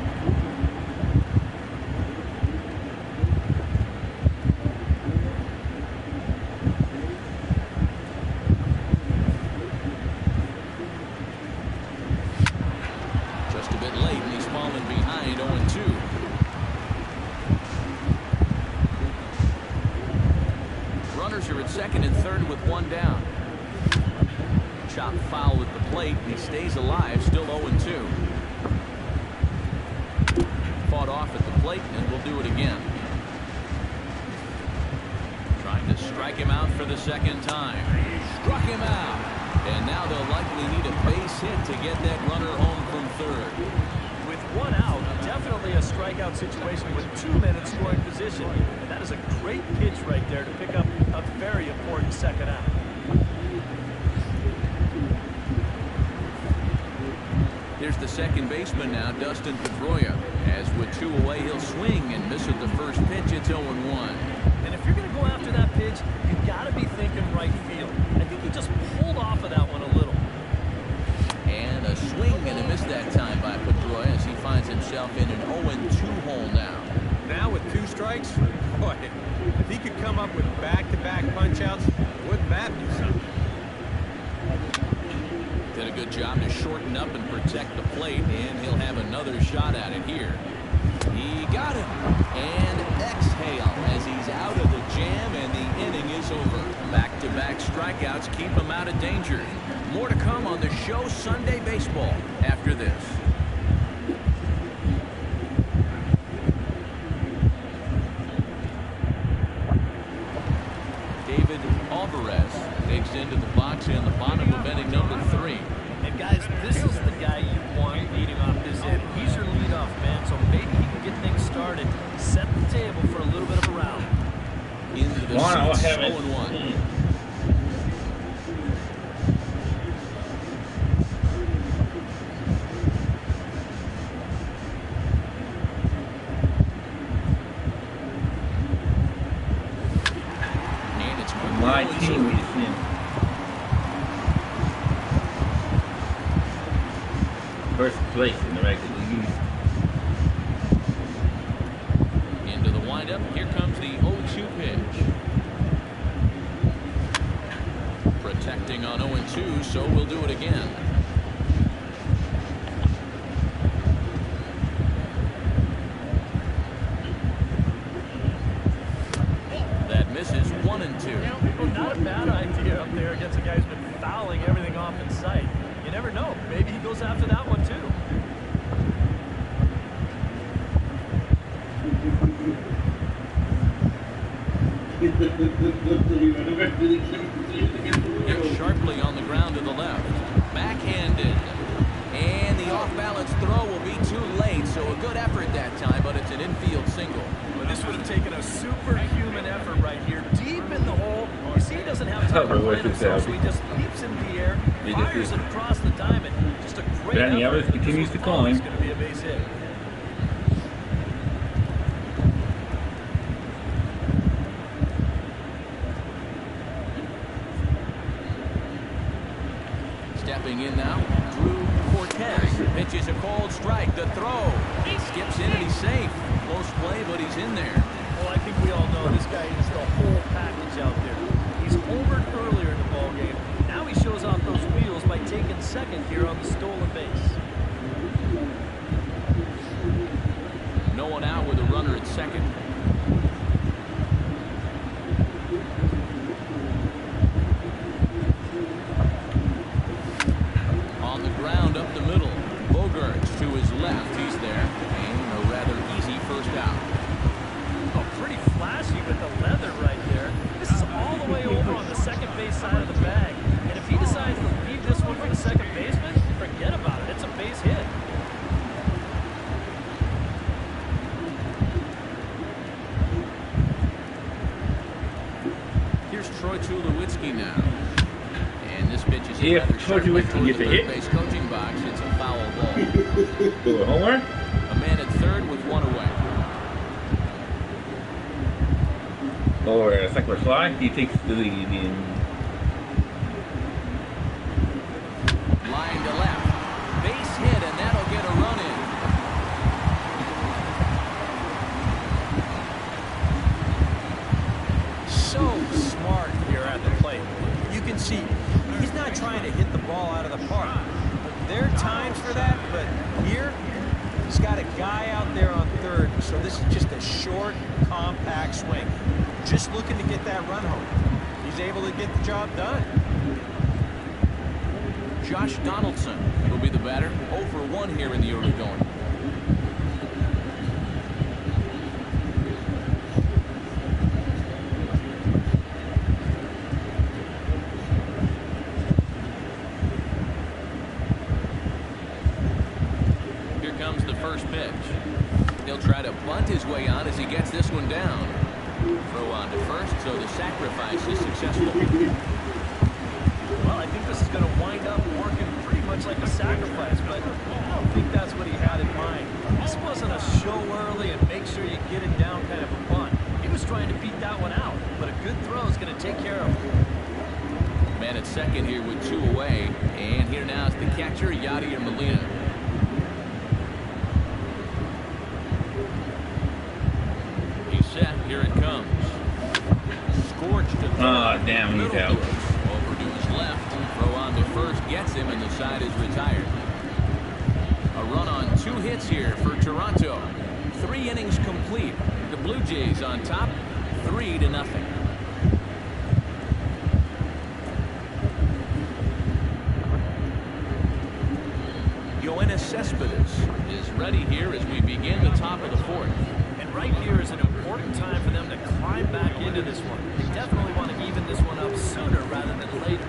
Just a bit late, and he's fallen behind 0-2. Runners are at second and third with one down. Chop foul at the plate, and he stays alive, still 0-2. Fought off at the plate, and will do it again. Trying to strike him out for the second time. Struck him out. And now they'll likely need a base hit to get that runner home from third. With one out, definitely a strikeout situation with 2 men in scoring position. And that is a great pitch right there to pick up a very important second out. Here's the second baseman now, Dustin Pedroia. As with 2 away, he'll swing and miss at the first pitch. It's 0-1. And if you're going to go after that pitch, you've got to be thinking right field. I think he just pulled off of that one a little. And a swing and a miss that time by Pedroia as he finds himself in an 0-2 hole now. Now with 2 strikes, boy, if he could come up with back-to-back punch-outs, wouldn't that be something? Did a good job to shorten up and protect the plate, and he'll have another shot at it here. He got him, and exhale as he's out of the jam, and the inning is over. Back-to-back strikeouts keep him out of danger. More to come on the show Sunday Baseball after this. David Alvarez takes into the box in the bottom of inning number 3. And guys, this is the guy you want leading off this inning. He's your leadoff man, so maybe he can get things started, set the table for a little bit of a round. Into the Wow, seats, heaven. 0-1. And it's My 0-2. team is in first place in the regular league. Into the windup. Here comes the 0-2 pitch. Protecting on 0-2, so we'll do it again. That misses 1-2. Not a bad idea up there against a guy who's been fouling everything off in sight. You never know. Maybe he goes after that one, too. Hit sharply on the ground to the left. Backhanded. And the off-balance throw will be too late, so a good effort that time, but it's an infield single. Well, this would have taken a superhuman effort right here, deep in the hole. You see, he doesn't have time to plan himself, so he just leaps into the air, fires it across the diamond. Just a great Danny effort. Evers continues to call him. It's going to be a base hit. Stepping in now, Drew Cortez pitches a cold strike. The throw. He skips in and he's safe. Close play, but he's in there. Well, I think we all know this guy is the whole package out there. He's homered earlier in the ballgame. Now he shows off those wheels by taking second here on the stolen base. No one out with a runner at second. On the ground up the middle. Bogarts to his left. He's there. And a rather easy first out. Oh, pretty flashy with the leather right there. This is all the way over on the second base side of the bag. And if he decides to leave this one for the second baseman, forget about it. It's a base hit. Here's Troy Tulowitzki now. And this pitch is If rather Troy sharply Tulowitzki toward gets the a third hit. base coaching box. It's a foul ball. Do a homer. A man at third with one away. Or a second fly. He takes the lead in. Line to left. guy out there on third, so this is just a short, compact swing. Just looking to get that run home. He's able to get the job done. Josh Donaldson will be the batter. 0 for 1 here in the early going. Here comes the first pitch. He'll try to bunt his way on as he gets this one down. Throw on to first, so the sacrifice is successful. Well, I think this is going to wind up working pretty much like a sacrifice, but I don't think that's what he had in mind. This wasn't a show early and make sure you get it down kind of a bunt. He was trying to beat that one out, but a good throw is going to take care of him. Man at second here with 2 away, and here now is the catcher, Yadier Molina. He's set. Here it comes. Scorched to third. Ah, damn, he's out. Over to his left. Throw on to first gets him, and the side is retired. A run on 2 hits here for Toronto. 3 innings complete. The Blue Jays on top, 3-0. Yoenis Cespedes is ready here as we begin the top of the 4th. And right here is an important time for them to climb back into this one. They definitely want to even this one up sooner rather than later.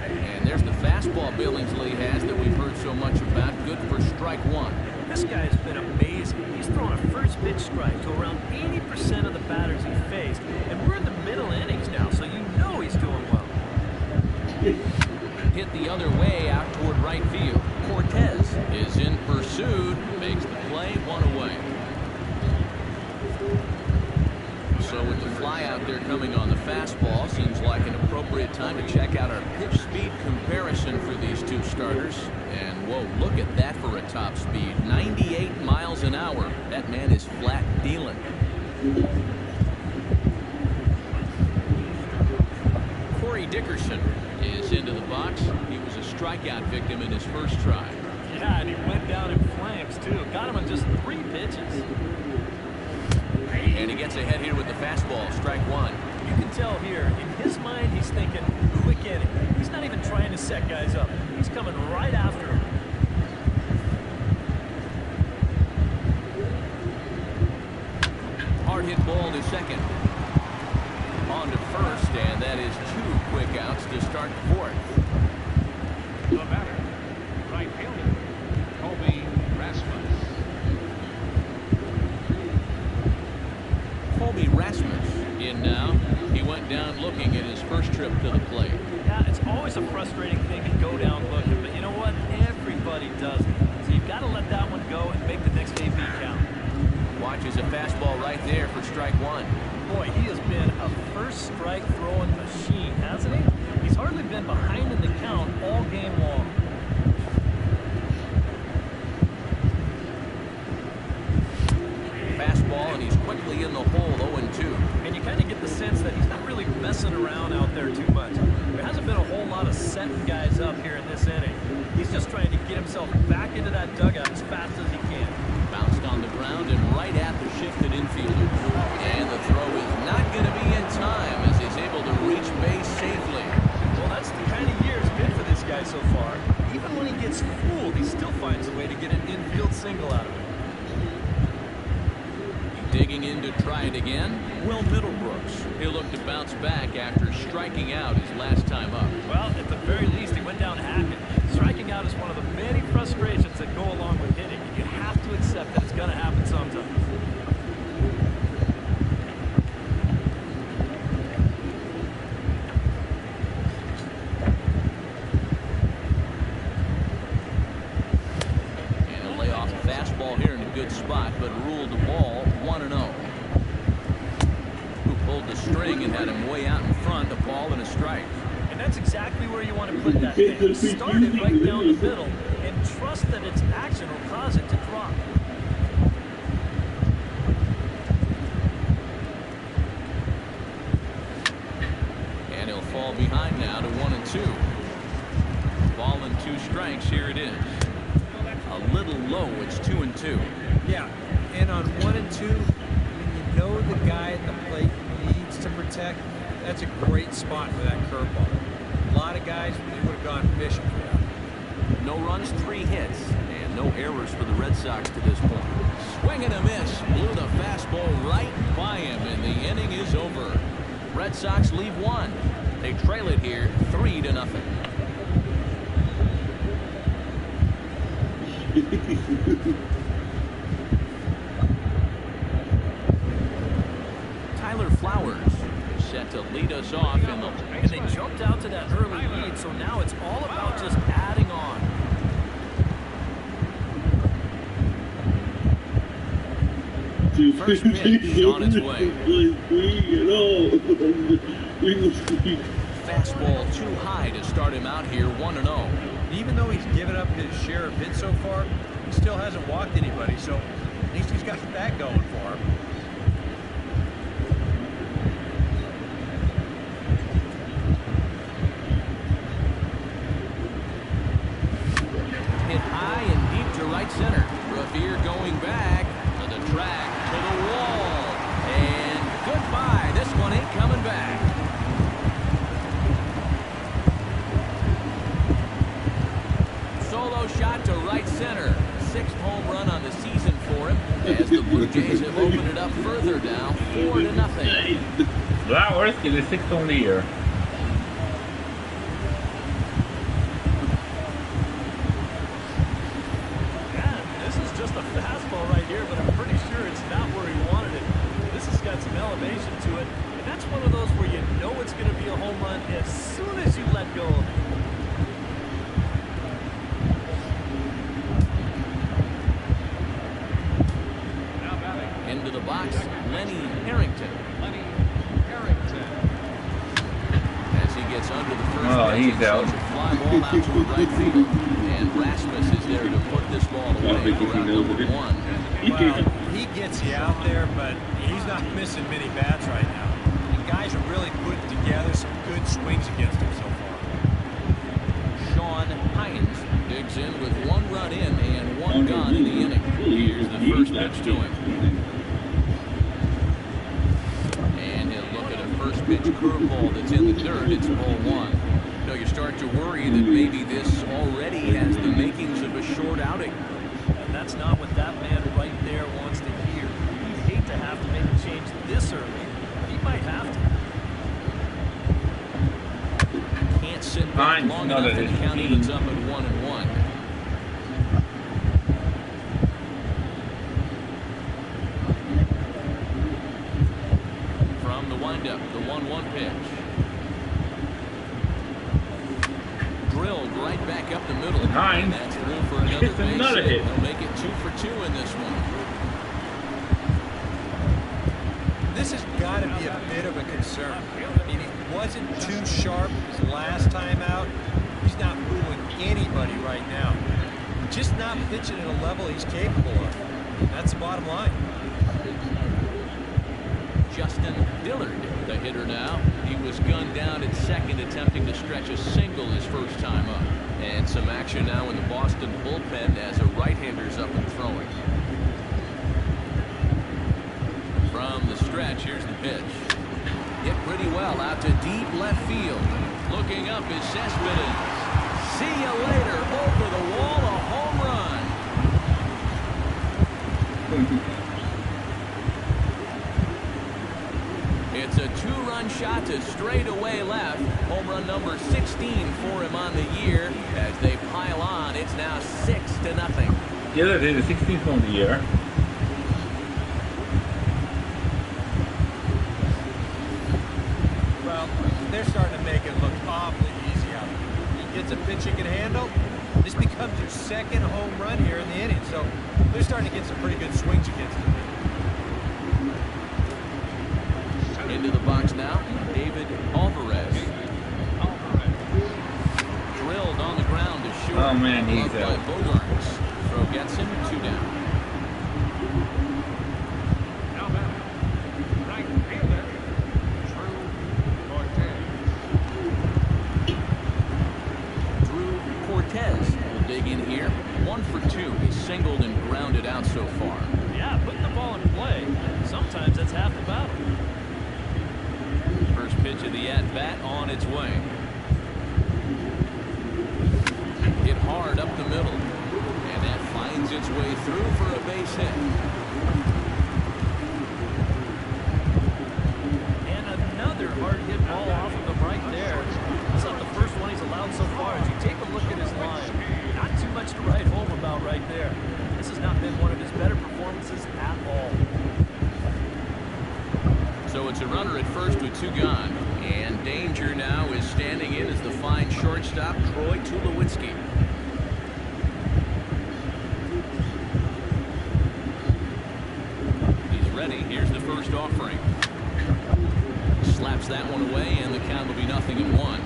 And there's the fastball Billingsley has that we've heard so much about. Good for strike 1. This guy has been amazing. He's thrown a first pitch strike to around 80% of the batters he faced. And we're in the middle innings now, so you know he's doing well. Hit the other way out toward right field. Cortez is in pursuit, makes the play, 1 away. So with the fly out there coming on the fastball, seems like an appropriate time to check out our pitch speed comparison for these 2 starters. And whoa, look at that for a top speed. 98 miles an hour. That man is flat dealing. Corey Dickerson is into the box. He was a strikeout victim in his first try. Yeah, and he went down in flames, too. Got him on just 3 pitches. And he gets ahead here with the fastball, strike 1. You can tell here, in his mind, he's thinking, quick inning. He's not even trying to set guys up. He's coming right after him. Hard hit ball to second. On to first, and that is 2 quick outs to start the 4th. The batter, right fielder, Colby Rasmus. Colby Rasmus in now. He went down looking at his first trip to the plate. Yeah, it's always a frustrating thing to go down looking, but you know what? Everybody does it. So you've got to let that one go and make the next AB count. Watches a fastball right there for strike 1. Boy, he has been a first strike throwing machine, hasn't he? He's hardly been behind in the count all game long. Fastball, and he's quickly in the hole, 0-2. And you kind of get the sense that he's not really messing around out there too much. There hasn't been a whole lot of setting guys up here in this inning. He's just trying to get himself back into that dugout as fast as he can. Bounced on the ground and right at the shifted infielder. And the throw is not going to be in time as he's able to reach base safely. Well, that's the kind of year it's been for this guy so far. Even when he gets fooled, he still finds a way to get an infield single out of it. Digging in to try it again, Will Middlebrooks. He'll look to bounce back after striking out his last time up. Well, at the very least, he went down hacking. Striking out is one of the many frustrations that go along with hitting. You have to accept that it's going to happen sometime. And he'll lay off a fastball here in a good spot, but ruled the ball 1-0. Who pulled the string and had him way out in front, a ball and a strike. And that's exactly where you want to put that thing. Start it right down the middle and trust that its action will cause it to drop. And he'll fall behind now to 1-2. strikes. Here it is. A little low. It's 2-2. Yeah, and on 1 and 2, when you know the guy at the plate needs to protect, that's a great spot for that curveball. A lot of guys, they would have gone fishing for that. No runs, 3 hits, and no errors for the Red Sox to this point. Swing and a miss. Blew the fastball right by him, and the inning is over. Red Sox leave 1. They trail it here 3-0. Tyler Flowers set to lead us off in the... And they jumped out to that early lead, so now it's all about just adding on. First pitch on its way. Fastball too high to start him out here 1-0. Even though he's given up his share of hits so far, he still hasn't walked anybody, so at least he's got that going for him. Hit high and deep to right center. Revere going back to the track, to the wall. And goodbye. This one ain't coming back. Solo shot to right center. 6th home run on the season for him, as the Blue Jays have opened it up further now, 4-0. Flowers get his 6th on the year. This is just a fastball right here, but I'm pretty sure it's not where he wanted it. This has got some elevation to it, and that's one of those where you know it's going to be a home run as soon as you let go. Into the box, Lenny Harrington. As he gets under the first base, he's out. Fly ball out to right field. And Rasmus is there to put this ball away for out number 1. Well, he gets you out there, but he's not missing many bats right now. The guys are really putting together some good swings against him so far. Sean Hines digs in with 1 run in and 1 gone in the inning. Here's the first pitch to him. And he'll look at a first pitch curveball that's in the dirt. It's ball 1. You know, you start to worry that maybe this already has the makings of a short outing. And that's not what that man right there wants to hear. He'd hate to have to make a change this early, but he might have to. Can't sit back long enough and the count evens up at 1-1. From the windup, the 1-1 pitch. Drilled right back up the middle. Hines That's through for another hits base another hit. hit. They'll make it 2 for 2 in this one. This has got to be a bit of a concern. I mean, he wasn't too sharp his last time out. He's not fooling anybody right now. Just not pitching at a level he's capable of. That's the bottom line. Justin Dillard, the hitter now. He was gunned down at second, attempting to stretch a single his first time up. And some action now in the Boston bullpen as a right-hander's up and throwing. From the stretch, here's the pitch. Hit pretty well out to deep left field. Looking up is Cespedes. See you later. Over the wall, a home run. It's a 2-run shot to straightaway left. Home run number 16 for him on the year. As they pile on, it's now 6-0. Yeah, that is the 16th on the year. Well, they're starting to make it look awfully easy out there. He gets a pitch he can handle. This becomes your 2nd home run here in the inning, so they're starting to get some pretty good swings against him. Into the box now, David Alvarez. Drilled on the ground to short. Oh man, he's by out. Bogarts. Throw gets him 2 down. Now batting, right fielder, Drew Cortez. Drew Cortez will big in here. 1 for 2. He's singled and grounded out so far. Yeah, putting the ball in play, sometimes that's half the battle. First pitch of the at-bat on its way. Hit hard up the middle. And that finds its way through for a base hit. And another hard hit ball off of him right there. It's not the first one he's allowed so far. As you take a look at his line, not too much to write home about right there. This has not been one of his better performances at all. So it's a runner at first with 2 gone. And danger now is standing in as the fine shortstop, Troy Tulowitzki. He's ready. Here's the first offering. Slaps that one away, and the count will be 0-1.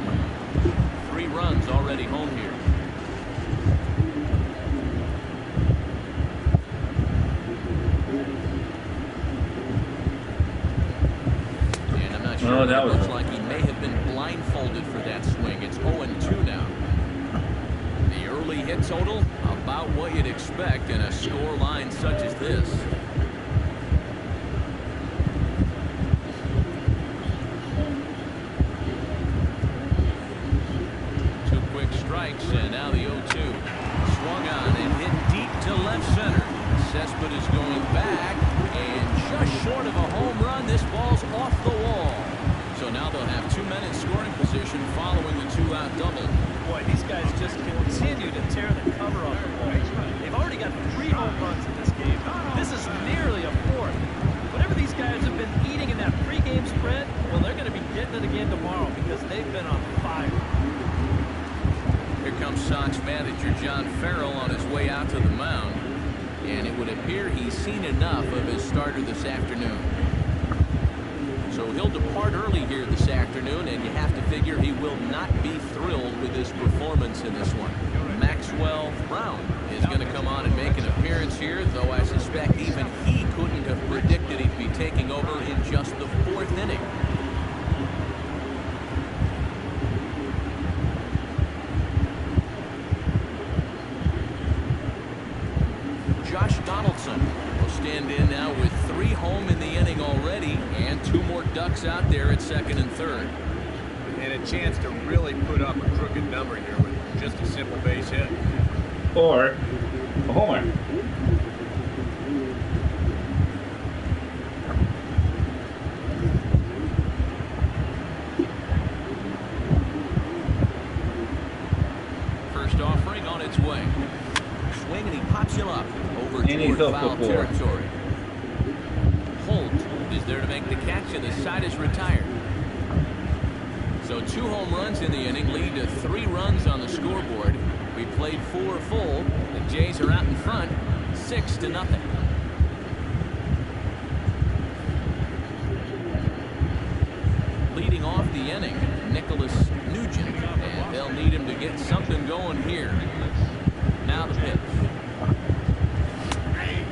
3 runs already home here. Oh, that looks like he may have been blindfolded for that swing. It's 0-2 now. The early hit total, about what you'd expect in a score line such as this. 2 quick strikes, and now the 0-2. Swung on and hit deep to left center. Cespedes is going back, and just short of a home run, this ball's off the wall. So now they'll have 2 men in scoring position following the 2-out double. Boy, these guys just continue to tear the cover off the ball. They've already got 3 home runs in this game. This is nearly a 4th. Whatever these guys have been eating in that pregame spread, well, they're going to be getting it again tomorrow because they've been on fire. Here comes Sox manager John Farrell on his way out to the mound. And it would appear he's seen enough of his starter this afternoon. So he'll depart early here this afternoon, and you have to figure he will not be thrilled with his performance in this one. Maxwell Brown is going to come on and make an appearance here, though I suspect even he couldn't have predicted he'd be taking over in just the 4th inning. Josh Donaldson will stand in now with 3 home in the inning already, and 2 more ducks out there at 2nd and 3rd. And a chance to really put up a crooked number here with just a simple base hit. Or a homer. First offering on its way. Swing, and he pops him up over And toward foul territory. Holt is there to make the catch, and the side is retired. So 2 home runs in the inning lead to 3 runs on the scoreboard. We played 4 full. The Jays are out in front, 6-0. Leading off the inning, Nicholas Nugent, and they'll need him to get something going here. Now the pitch.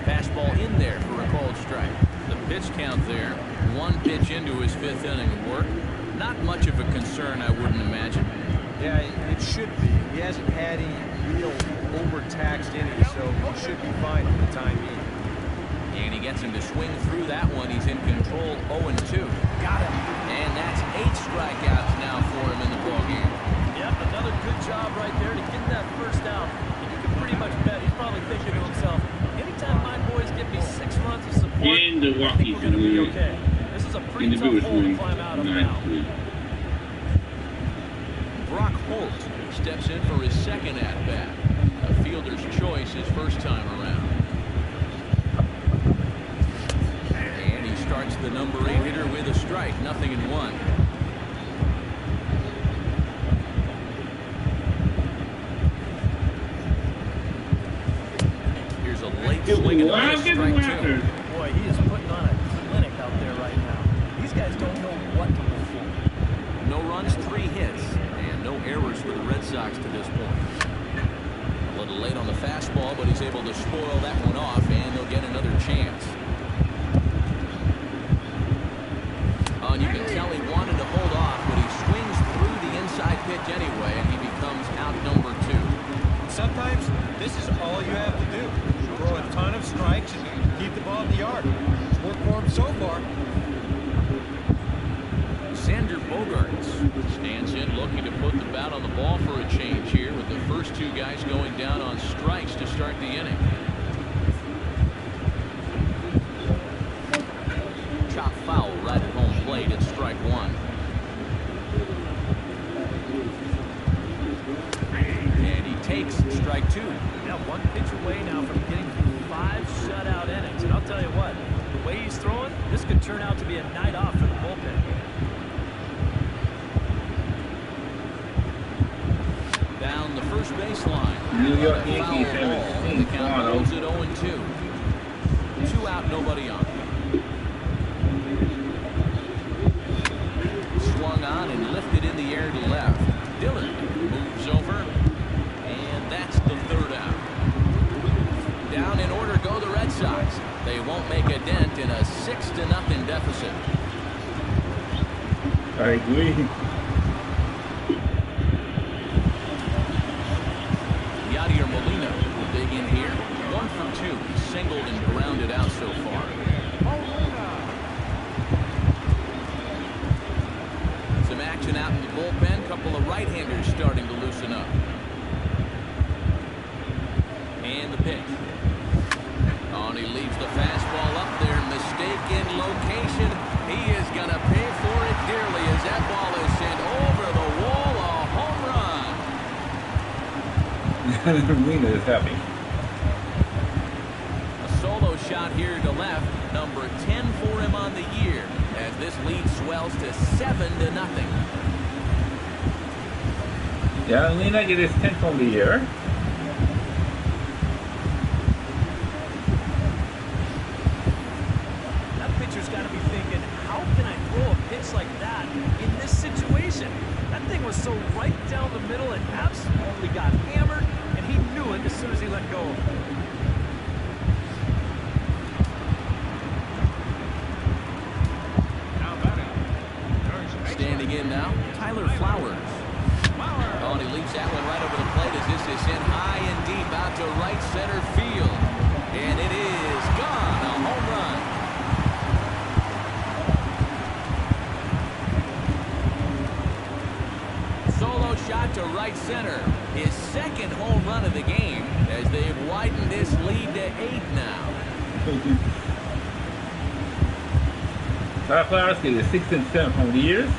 Fastball in there for a called strike. The pitch count there, 1 pitch into his 5th inning of work. Not much of a concern, I wouldn't imagine. Yeah, it should be. He hasn't had any real overtaxed innings, so he should be fine for the time being. And he gets him to swing through that one. He's in control, 0-2. Got him. And that's 8 strikeouts now for him in the ballgame. Yep, another good job right there to get that first out. And you can pretty much bet he's probably thinking to himself, anytime my boys give me 6 runs of support, And the I think we're going to be okay. This is a pretty tough hole to climb out of now. Brock Holt steps in for his 2nd at-bat. A fielder's choice his first time around. And he starts the number 8 hitter with a strike, 0-1. Here's a late swing and a miss, strike 2. Boy, he is putting on a clinic out there right now. These guys don't know what to look for. No runs, 3 hits, and no errors for the Red Sox to this point. A little late on the fastball, but he's able to spoil that one off, and they'll get another chance. Oh, and you can tell he wanted to hold off, but he swings through the inside pitch anyway, and he becomes out number 2. sometimes this is all you have to do. Throw a ton of strikes and keep the ball in the yard. It's worked for him so far. Xander Bogaerts stands in looking to put the bat on the ball for a change here with the first two guys going down on strikes to start the inning. Chop foul right at home plate at strike one. And he takes strike two. Now one pitch away now from getting through 5 shutout innings. And I'll tell you what, the way he's throwing, this could turn out to be a night off for the bullpen. Down the first baseline. New York Foul Yankees ball, haven't and seen the count Toronto. holds it 0-2. 2 out, nobody on. Swung on and lifted in the air to left. Dillard moves over, and that's the 3rd out. Down in order go the Red Sox. They won't make a dent in a 6-0 deficit. I agree. Yadier Molina will dig in here. 1 for 2. He's singled and grounded out so far. Some action out in the bullpen. Couple of right-handers starting to loosen up. And the pitch. Oh, and he leaves the fastball up there. Mistaken location. He is going to pay for it dearly as that ball is sent over the wall. A home run. Molina is happy. A solo shot here to left. Number 10 for him on the year as this lead swells to 7-0. Yeah, Molina get his 10th home of the year. That pitcher's got to be thinking, how can I throw a pitch like that in this situation? That thing was so right down the middle and absolutely got hammered, and he knew it as soon as he let go of it. Now batting. First baseman. Standing in now, Tyler Flowers. Oh, and he leaves that one right over the plate as this is in high and deep out to right center field. And it is gone. A home run. Solo shot to right center. His 2nd home run of the game as they've widened this lead to 8 now. Tyler Flowers get his 6th and 7th home of the years.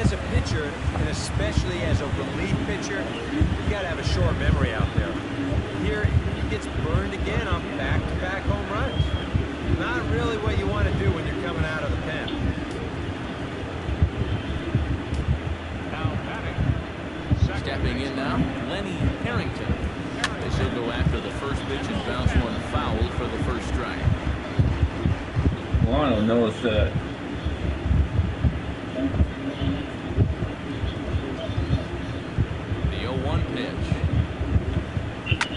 As a pitcher, and especially as a relief pitcher, you got to have a short memory out there. Here, he gets burned again on back-to-back home runs. Not really what you want to do when you're coming out of the pen. Now batting. Second Stepping in now, Lenny Harrington. As he'll go after the first pitch and bounce one foul for the first strike. Milano knows that. The 0-1 pitch.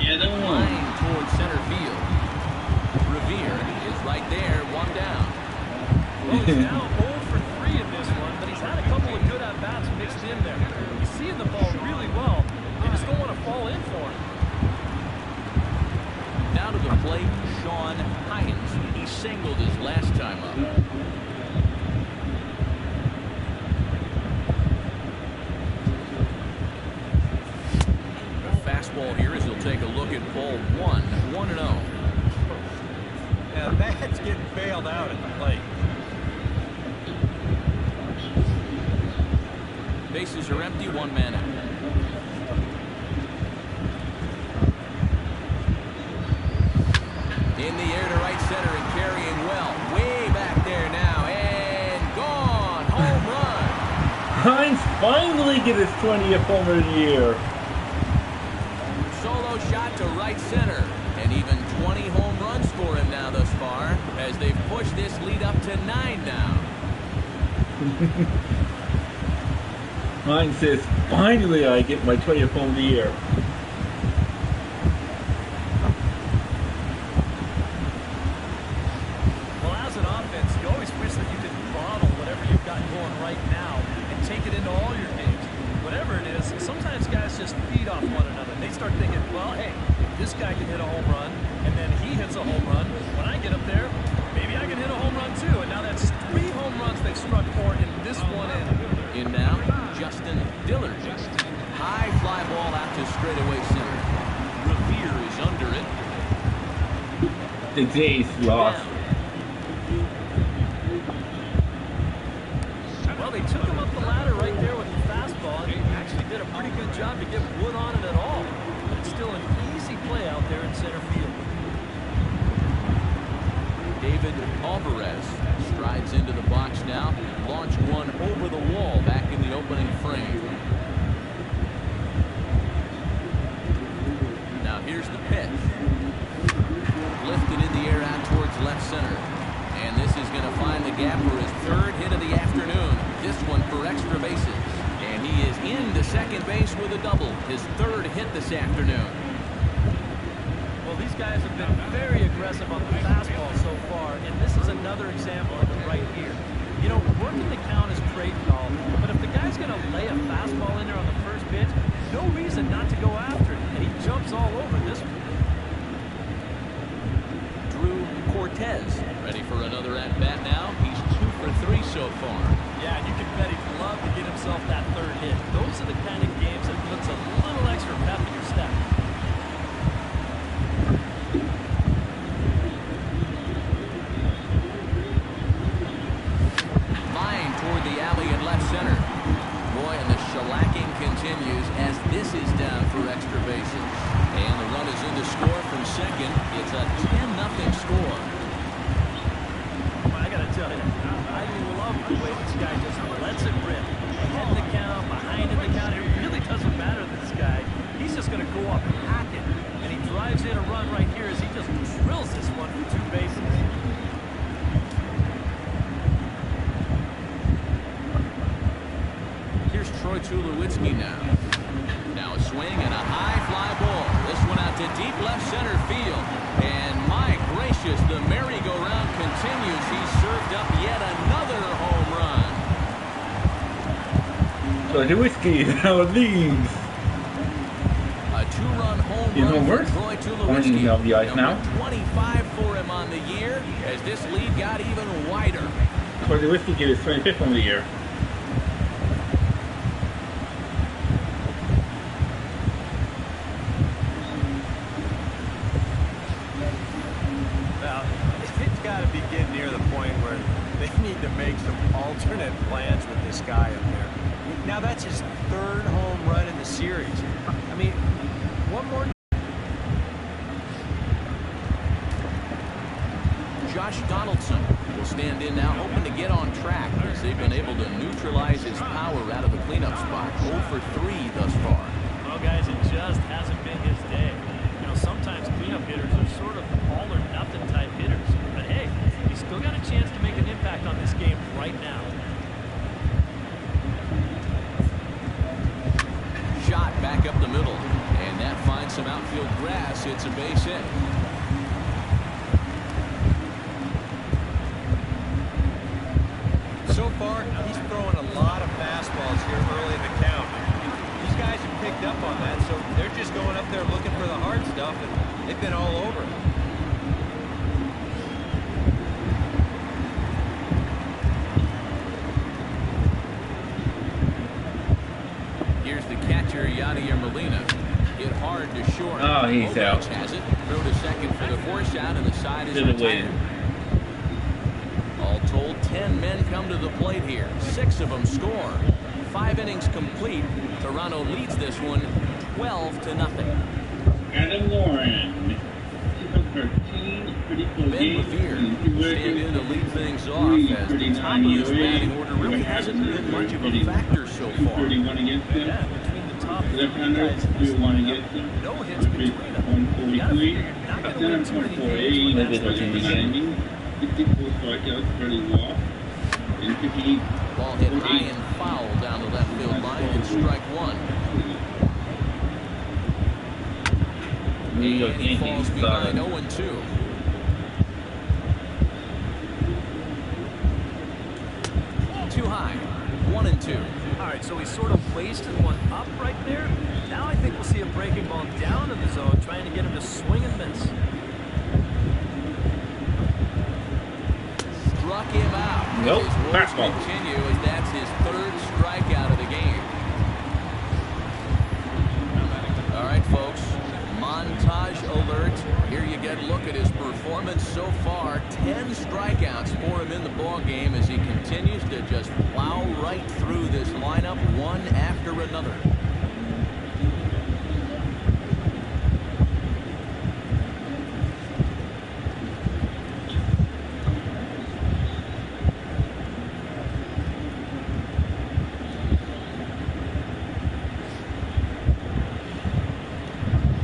Yeah, that one. Line towards center field. Revere is right there, 1 down. Well, he's now 0 for 3 in this one, but he's had a couple of good at-bats mixed in there. He's seeing the ball really well. They just don't want to fall in for him. Now to the plate, Sean Hines. He singled his last time up. The fastball here as he'll take a look at ball 1, 1-0. Now that's getting bailed out at the plate. Bases are empty, 1 man out. In the air to right center and carrying well. Way back there now. And gone. Home run. Hines finally get his 20th home of the year. Solo shot to right center. And even 20 home runs for him now thus far as they've pushed this lead up to 9 now. Hines says, finally I get my 20th home of the year. Well, as an offense, you always wish that you could throttle whatever you've got going right now. into all your games. Whatever it is, sometimes guys just feed off one another. They start thinking, well, hey, this guy can hit a home run, and then he hits a home run. When I get up there, maybe I can hit a home run too. And now that's 3 home runs they've struck for in this one inning. In now, Justin Dillard. High fly ball out to straightaway center. Revere is under it. The Jays lost. Well, they took him up the ladder right there with the fastball, and he actually did a pretty good job to get wood on it at all. But it's still an easy play out there in center field. David Alvarez strides into the box now. Launched one over the wall back in the opening frame. Now here's the pitch. Lifted in the air out towards left center. And this is going to find the gap for his 3rd hit of the afternoon. This one for extra bases. And he is into second base with a double. His 3rd hit this afternoon. Well, these guys have been very aggressive on the fastball so far, and this is another example of it right here. You know, working the count is trade call, but if the guy's going to lay a fastball in there on the first pitch, no reason not to go after it, and he jumps all over this one. Drew Cortez ready for another at-bat now. He's 2 for 3 so far. Yeah, you can bet he'd love to get himself that 3rd hit. Those are the kind of games that puts a little extra pep in your step. Line toward the alley in left center. Boy, and the shellacking continues as this is down for extra bases. And the run is in to score from second. It's a 10-0 score. I gotta tell you, I love the way this guy just lets it rip. Ahead in the count, behind in the count, it really doesn't matter to this guy. He's just gonna go up hacking, and he drives in a run right here as he just drills this one for 2 bases. Here's Troy Tulowitzki now. Now a swing and a high fly ball. This one out to deep left center field. And my gracious, the merry-go-round continues. He's served up yet another home run. So Tulowitzki now leads. A 2-run home In run homers? for Troy On Tulowitzki. the ice now. Number 25 for him on the year as this lead got even wider. So Tulowitzki gave his 25th on the year. Well, it's got to be getting near the point where they need to make some alternate plans with this guy up there. Now that's his 3rd home run in the series. I mean, one more. Josh Donaldson will stand in now, hoping to get on track as they've been able to neutralize his power out of the cleanup spot. 0 for 3 thus far. Well, guys, it just hasn't been his day. You know, sometimes cleanup hitters are sort of all-or-nothing type hitters. But hey, he's still got a chance to make an impact on this game right now. Shot back up the middle, and that finds some outfield grass. It's a base hit. So far, he's throwing a lot of fastballs here early in the count. These guys have picked up on that, so they're just going up there looking for the hard stuff, and they've been all over it. Here's the catcher, Yadier Molina. Hit hard to short. Oh, he's out. Has it. Throw to second for the force out, and the side is Didn't retired. win. All told, 10 men come to the plate here. 6 of them score. 5 innings complete. Toronto leads this one 12-0. Adam Warren. 13, pretty close Ben game. Revere stand in to lead things off as the top of this batting order really hasn't been much of a factor so far. 31 against them. Yeah, between the top 3 Left-hander, guys in this 2-1 lineup, against them. no hits between them. You gotta 143. figure you're not gonna win too many games when .48. that's the case. 64 strikeouts, 30 walks, and 58. Ball hit high and foul down the left field line, and strike one. New York And he falls Yankees behind 0-2. Too high. 1-2. All right, so he sort of wasted one up right there. Now I think we'll see a breaking ball down in the zone, trying to get him to swing and miss. Struck him out. Nope, His woes fastball. continue as that's his third strikeout of the game. All right, folks, montage alert. Here you get a look at his performance so far. 10 strikeouts for him in the ball game as he continues to just plow right through this lineup one after another.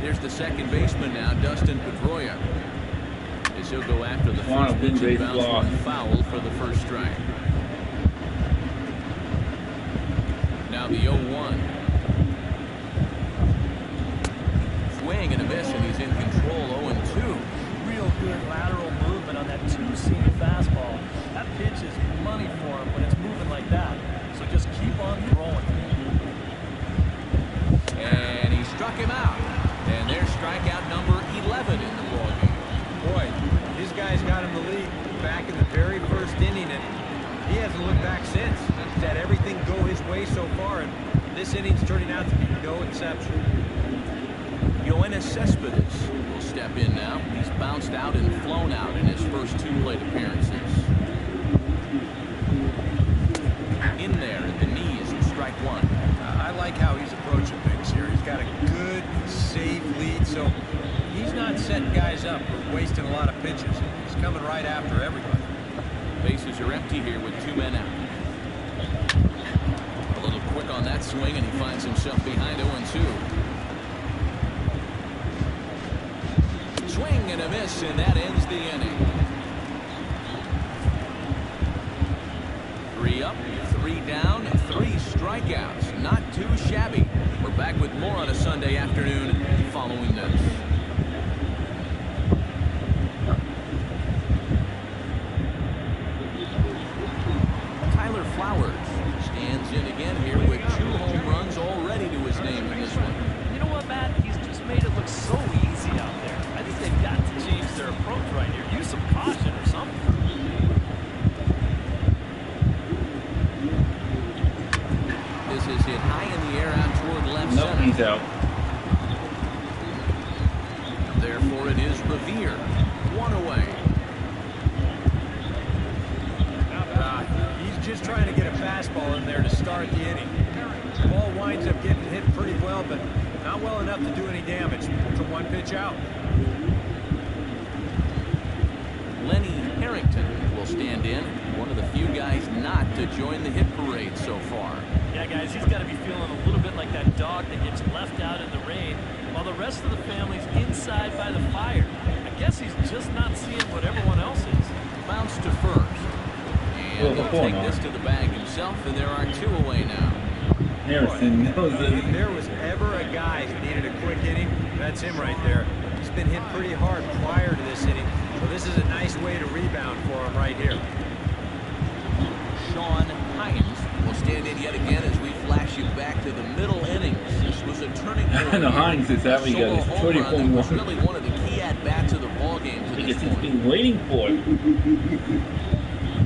Here's the second baseman now, Dustin Pedroia. As he'll go after the Wow, first big pitch and base bounce loss. one foul for the first strike. Now the 0-1. Swing and a miss, and he's in control. 0-2. Real good lateral movement on that two-seam fastball. That pitch is money for him when it's moving like that. So just keep on throwing. And he struck him out. And there's strikeout number 11 in the ballgame. Boy, these guys got him the lead back in the very first inning, and he hasn't looked back since. He's had everything go his way so far, and this inning's turning out to be no exception. Yoenis Cespedes will step in now. He's bounced out and flown out in his first 2 plate appearances. In there at the knees, strike 1. I like how he's approaching things here. He's got a good, safe lead, so he's not setting guys up or wasting a lot of pitches. He's coming right after everybody. Bases are empty here with 2 men out. A little quick on that swing, and he finds himself behind 0-2. Swing and a miss, and that ends the inning. 3 up, 3 down, 3 strikeouts. Not too shabby. We're back with more on a Sunday afternoon following this. Tyler Flowers stands in again here with 2 home runs already to his name in this one. You know what, Matt? He's just made it look so easy out there. I think they've got to change their approach right here. Use some caution or something. This is hit high in the air out toward left Nope, center. he's out. Therefore, it is Revere. 1 away. He's just trying to get a fastball in there to start the inning. The ball winds up getting hit pretty well, but not well enough to do any damage. It's a 1 pitch out. Lenny Harrington will stand in. One of the few guys not to join the hit parade so far. Yeah, guys, he's got to be feeling a little bit like that dog that gets left out in the rain while the rest of the family's inside by the fire. I guess he's just not seeing what everyone else is. Bounce to first. And he'll take this to the bag himself, and there are 2 away now. Harrison knows If it. there was ever a guy who needed a quick inning, that's him right there. He's been hit pretty hard prior to this inning, so this is a nice way to rebound for him right here. Sean Hines will stand in yet again as we flash you back to the middle innings. This was a turning point. And the Hines is having Solo got his home run that was 24 really one of the key at-bats of the ballgame to this because he's point. been waiting for it.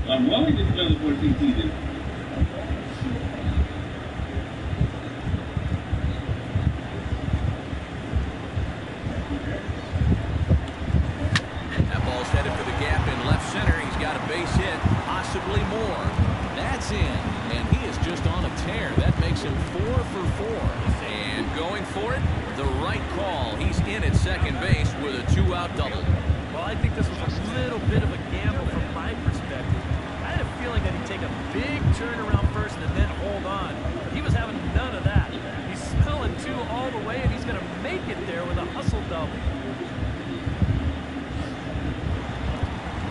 I'm loving this 2014 season. That ball's headed for the gap in left center. He's got a base hit, possibly more. That's in, and he is just on a tear. That makes him 4 for 4. And going for it, the right call. He's in at second base with a 2-out double. Well, I think this was a little bit of a gamble from my perspective. I had a feeling that he'd take a big turn around first and then hold on. He was having none of that. He's smelling 2 all the way, and he's going to make it there with a hustle double.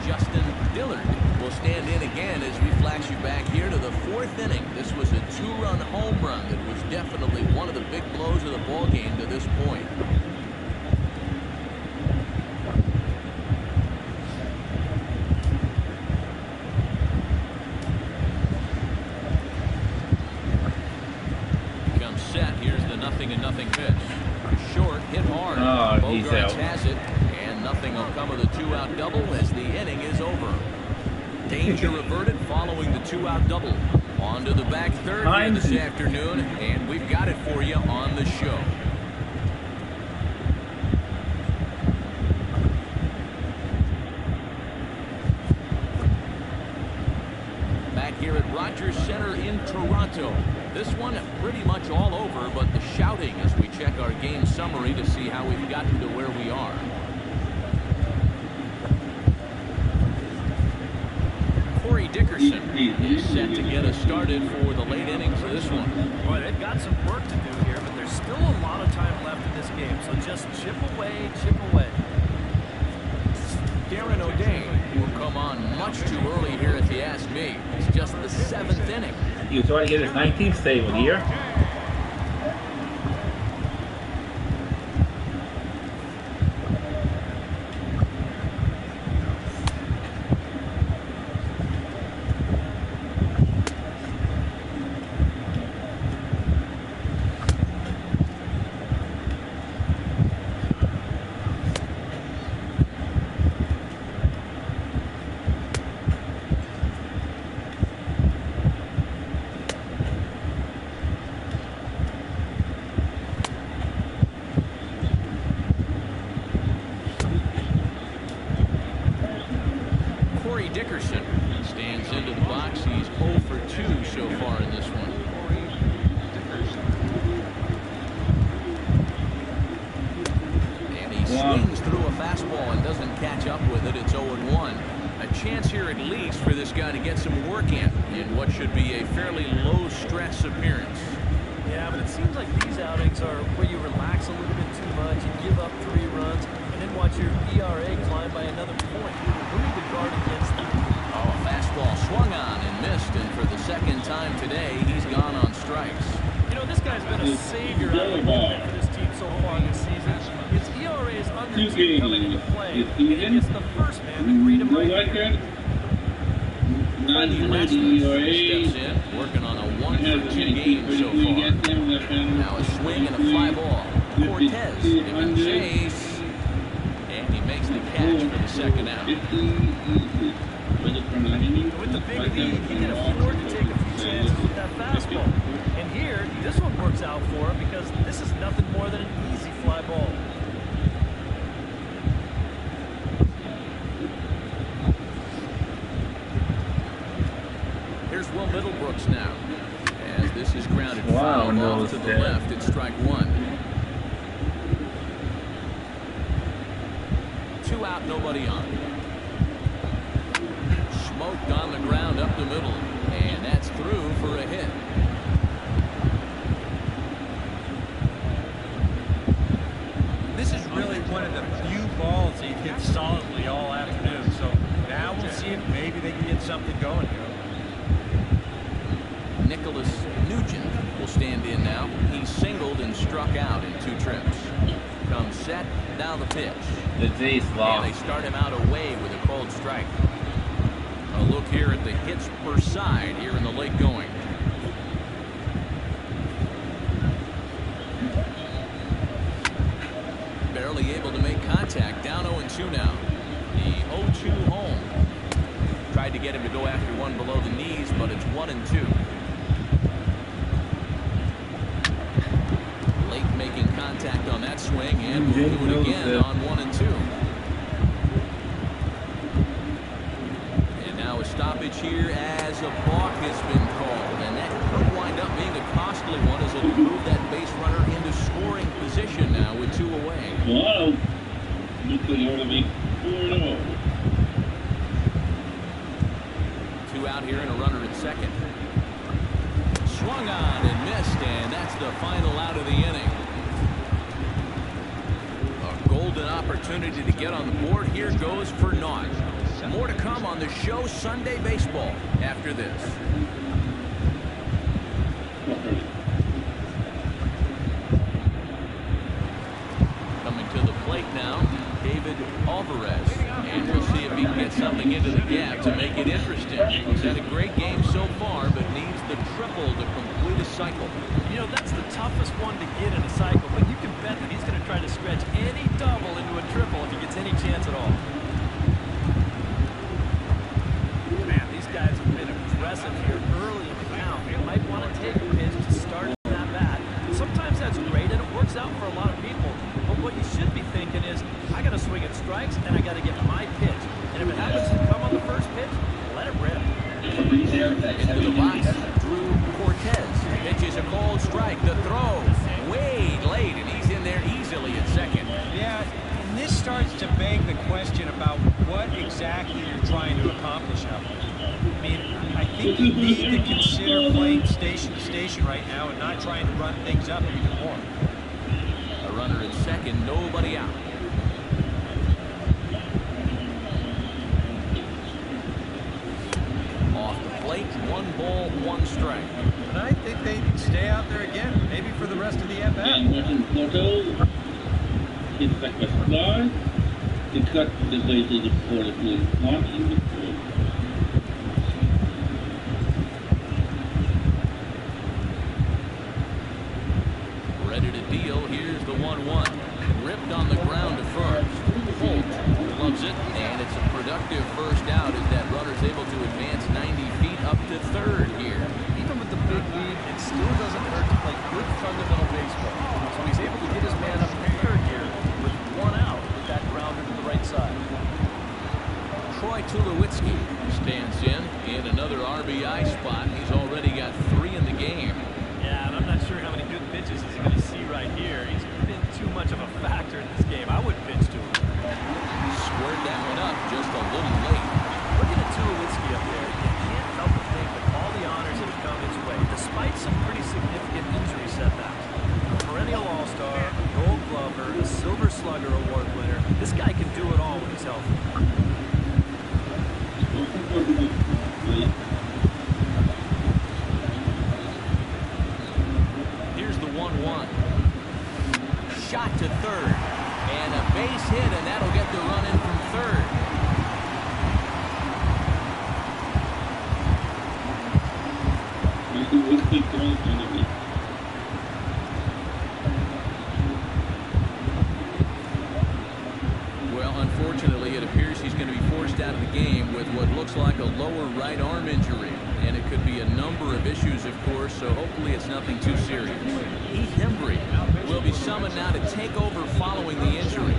Justin Dillard will stand in again as we flash you back here to the 4th inning. This was a 2-run home run that was definitely one of the big blows of the ballgame to this point. counting a nothing pitch. Short, hit hard. Oh, he's Bogarts out. has it, and nothing will come of the 2-out double as the inning is over. Danger averted following the 2-out double. On to the back third here this afternoon, and we've got it for you on the show. Back here at Rogers Center in Toronto. This one pretty much all over, but the shouting as we check our game summary to see how we've gotten to where we are. Corey Dickerson is set to get us started for the late innings of this one. Boy, they've got some work to do here, but there's still a lot of time left in this game, so just chip away, chip away. Darren O'Day will come on much too early here if you ask me. It's just the 7th inning. He was trying to get his 19th save of the year. Dickerson stands into the box. He's 0 for 2 so far in this one. And he swings through a fastball and doesn't catch up with it. It's 0-1. A chance here at least for this guy to get some work in what should be a fairly low-stress appearance. Yeah, but it seems like these outings are where you relax a little bit too much, you give up 3 runs, and then watch your ERA climb by another point. Who need to guard against that? Oh, a fastball swung on and missed, and for the second time today, he's gone on strikes. You know, this guy's been a savior out of the bullpen for this team so far this season. His ERA is under 2 coming into play, and he gets the first man to greet him right here. Freddie Weston steps in, working on a 1-for-2 game so far. Now a swing and a fly ball. Cortez giving chase, and he makes the catch for the second out. With the big lead, he can afford to take a few chances with that fastball. And here, this one works out for him because this is nothing more than an easy fly ball. Here's Will Middlebrooks now, as this is grounded foul off to the left at strike 1. 2 out, nobody on. Smoked on the ground up the middle, and that's through for a hit. This is really one of the few balls he's hit solidly all afternoon, so now we'll see if maybe they can get something going here. Nicholas Nugent will stand in now. He singled and struck out in 2 trips. Comes set, now the pitch. The D's lost. And they start him out away with a cold strike. A look here at the hits per side here in the late going. Barely able to make contact. Down 0-2 now. The 0-2 home. Tried to get him to go after one below the knees, but it's 1-2. Late making contact on that swing, and we'll do it again on 1-2. And now a stoppage here as a balk has been called, and that could wind up being a costly one as it'll move that base runner into scoring position now with 2 away. Wow. Looks like you ought to be 4-0. 2 out here and a runner at second. Swung on and missed, and that's the final out of the inning. A golden opportunity to get on the board here goes for naught. More to come on the show Sunday Baseball after this. Coming to the plate now, David Alvarez. And we'll see if he can get something into the gap to make it interesting. He's had a great game so far, but needs the triple to complete a cycle. You know, that's the toughest one to get in a cycle, but you can bet that he's going to try to stretch any double into a triple if he gets any chance at all. Man, these guys have been aggressive here early in the count. They might want to take a pitch to start that bat. Sometimes that's great, and it works out for a lot of people. But what you should be thinking is, I got to swing at strikes, and I got to get my pitch. And if it happens to come on the first pitch, let it rip. Into the box, Drew Cortez. Pitches a cold strike. The throw way late, and he's in there easily at second. Yeah, and this starts to beg the question about what exactly you're trying to accomplish out there. I mean, I think you need to consider playing station to station right now and not trying to run things up even more. A runner at second, nobody out. Off the plate, 1 ball, 1 strike. And I think they can stay out there again, maybe for the rest of the at-bat. And Martin Porto hits back by Sklar. He cut the bases for the plate. Not in the plate. Ready to deal. Here's the 1-1. Ripped on the ground to first. Holt loves it, and it's a productive first out as that runner's able to advance 90 feet up to third here. Even with the big lead, it still doesn't hurt to play good fundamental baseball. So he's able to get his man up to third here with 1 out with that grounder to the right side. Troy Tulowitzki stands in another RBI spot. He's already got 3 in the game. Yeah, and I'm not sure how many good pitches he's going to see right here. He's been too much of a factor in this game. I would pitch to him. Squared that one up just a little late. Looking at Tulowitzki up there, you can't help but think of all the honors that have come his way, despite some pretty significant injury setbacks. A perennial All-Star, a Gold Glover, a Silver Slugger Award winner. This guy can do it all when he's healthy. Here's the 1-1. Shot to third. And a base hit, and that'll get the run in from third. Well, unfortunately, it appears he's going to be forced out of the game with what looks like a lower right arm injury. And it could be a number of issues, of course, so hopefully it's nothing too serious. Heath Hembry will be summoned now to take over following the injury.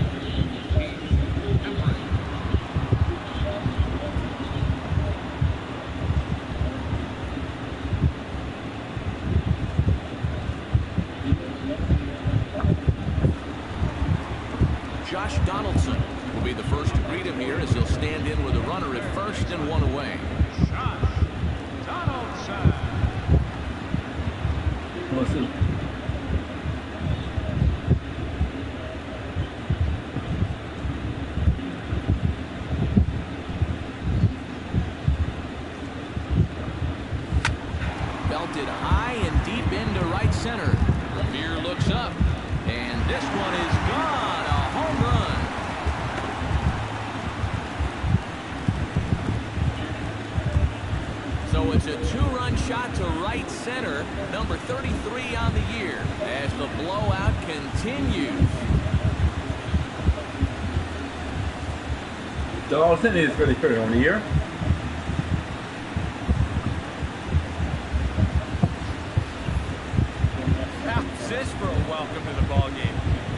Josh Donaldson will be the first to greet him here as he'll stand in with a runner at first and 1 away. Donaldson. Listen. Belted high and deep into right center. Revere looks up, and this one is gone. A home run. So it's a 2-run shot to right center, number 33 on the year, as the blowout continues. Dawson is really pretty on the year. How's this for a welcome to the ball game?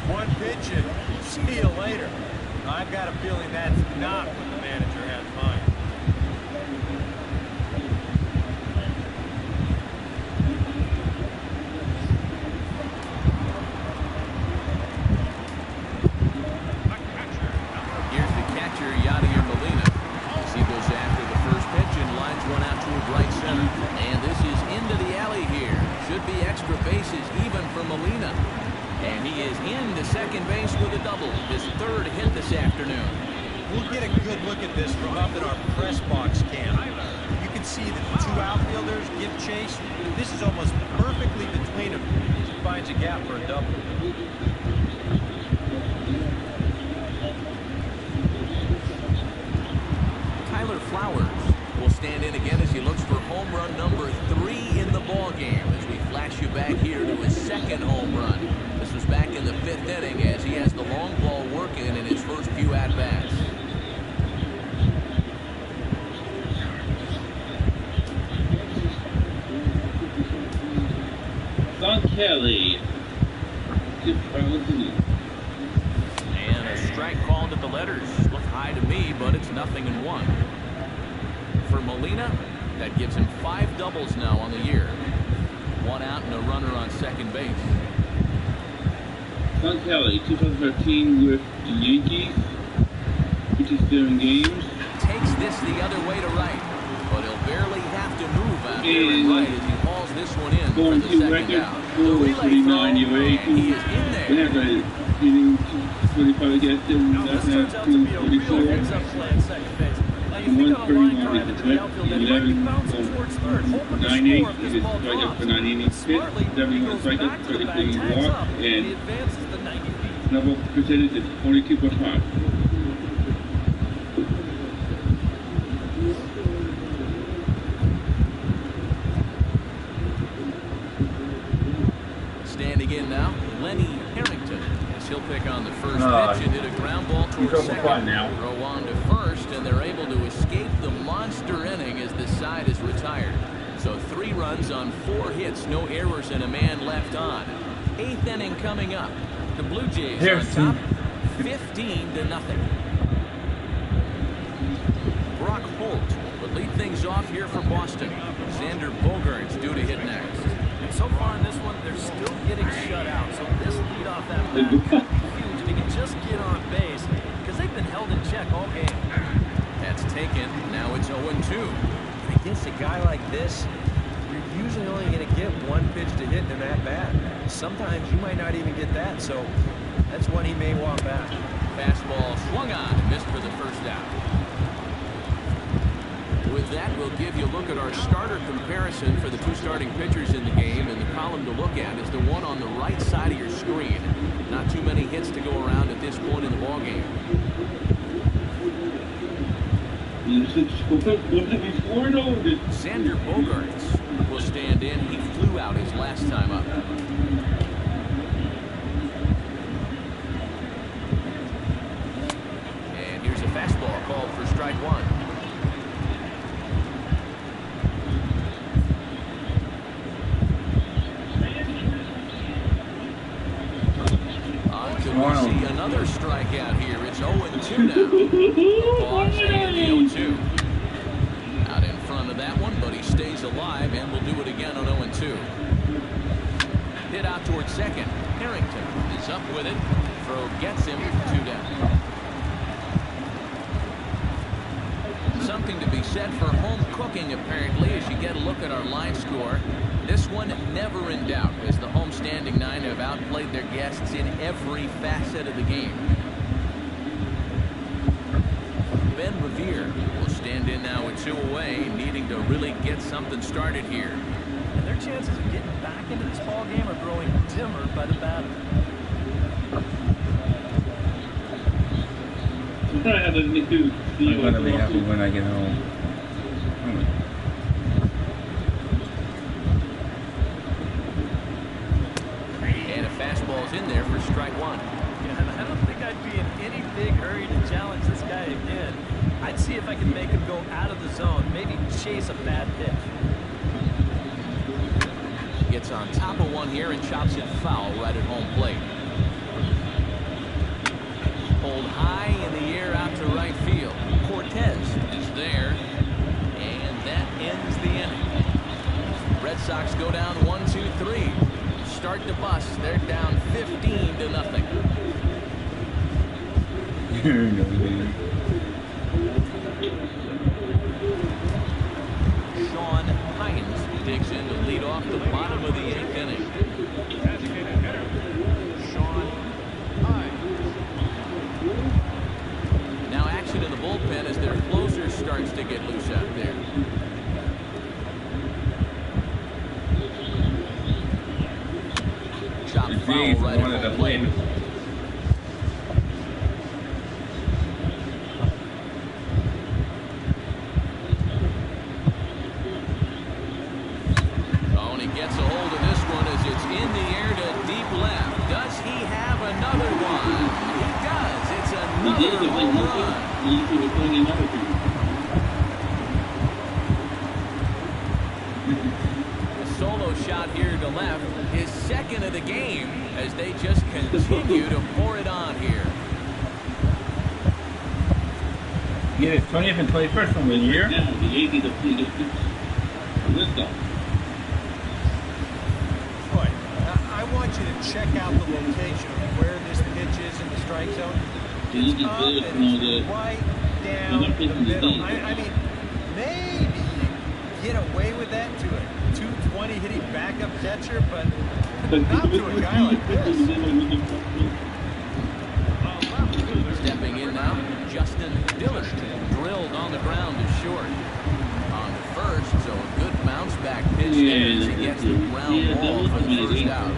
1 pitch and see you later. I've got a feeling that's not what the manager has in mind. Here's the catcher, Yadier Molina. As he goes after the first pitch and lines one out to right center. And this is into the alley here. Should be extra bases even for Molina. And he is into second base with a double. His 3rd hit this afternoon. We'll get a good look at this from up in our press box cam. You can see that the 2 outfielders give chase. This is almost perfectly between them. He finds a gap for a double. Tyler Flowers will stand in again as he looks for home run number 3 in the ball game as we flash takes you back here to his second home run. This was back in the 5th inning as he has the long ball working in his first few at-bats. Don Kelly. And a strike called at the letters. Look high to me, but it's 0-1. For Molina, that gives him 5 doubles now on the year. 1 out and a runner on second base. Don Kelly, 2013 with the Yankees, 57 games. Takes this the other way to right, but he'll barely have to move out there and right as he hauls this one in for the second record, out. The relay 49 throw, UA. and he is in there. We have a hitting 45 against him. Now, this turns out to be a real heads-up play at second base. Now, you think on a line drive into the outfield that might be bouncing towards third, hoping to score if this ball drops. Smartly, he goes back to the bag, tags up, and he advances the 90 feet. Double percentage is 42.5. Standing in now, Lenny Harrington, as he'll pick on the first pitch and hit a ground ball towards second. Now. Throw on to first, and they're able to escape the monster inning as this side is retired. So 3 runs on 4 hits, no errors, and a man left on. 8th inning coming up. The Blue Jays on top, 15-0. Brock Holt would lead things off here for Boston. Xander Bogaerts due to hit next. And so far in this one, they're still getting shut out. So this leadoff at bat could be huge if he can just get on base, because they've been held in check all game. That's taken. Now it's 0-2. Against a guy like this, you're usually only going to get 1 pitch to hit in that bat. Sometimes you might not even get that, so that's one he may walk back. Fastball swung on and missed for the first out. With that, we'll give you a look at our starter comparison for the 2 starting pitchers in the game, and the column to look at is the one on the right side of your screen. Not too many hits to go around at this point in the ballgame. Xander Bogaerts will stand in. He flew out his last time up. And here's a fastball called for strike 1. We see another strikeout here. It's 0-2 now. Pause and the 0-2. Out in front of that one, but he stays alive and will do it again on 0-2. Hit out towards second. Harrington is up with it. Throw gets him 2 down. Something to be said for home cooking, apparently, as you get a look at our line score. This one never in doubt, as the home standing 9 have outplayed their guests in every facet of the game. Ben Revere will stand in now with 2 away, needing to really get something started here. And their chances of getting back into this ball game are growing dimmer by the batter. I'm gonna be happy when I get home. And a fastball's in there for strike 1. Yeah, and I don't think I'd be in any big hurry to challenge this guy again. I'd see if I can make him go out of the zone, maybe chase a bad pitch. Gets on top of one here and chops it foul right at home plate. Pulled high in the air out to right field. Cortez is there, and that ends the inning. Red Sox go down 1-2-3. Start to bust. They're down 15-0. Sean Hines digs in to lead off the bottom of the 8th inning. Designated hitter, Sean Hines. Now action in the bullpen as their closer starts to get loose out there. Chop foul right at home plate. Oh, and he gets a hold of this one in the air to deep left. Does he have another one? He does. It's another home run. A solo shot here to left. His second of the game as they just continue to pour it on here. Get his 20th and 21st from the year. Now the Yankees are playing liftoff. Boy, I want you to check out the location of where this pitch is in the strike zone. It's up and it's right down the middle. I mean, maybe you get away with that to a 220 hitting backup catcher, but not to a guy like this. Stepping in now, Justin Dillard drilled on the ground to short. On the first, so a good bounce back pitch there as he gets the ground ball for the first out.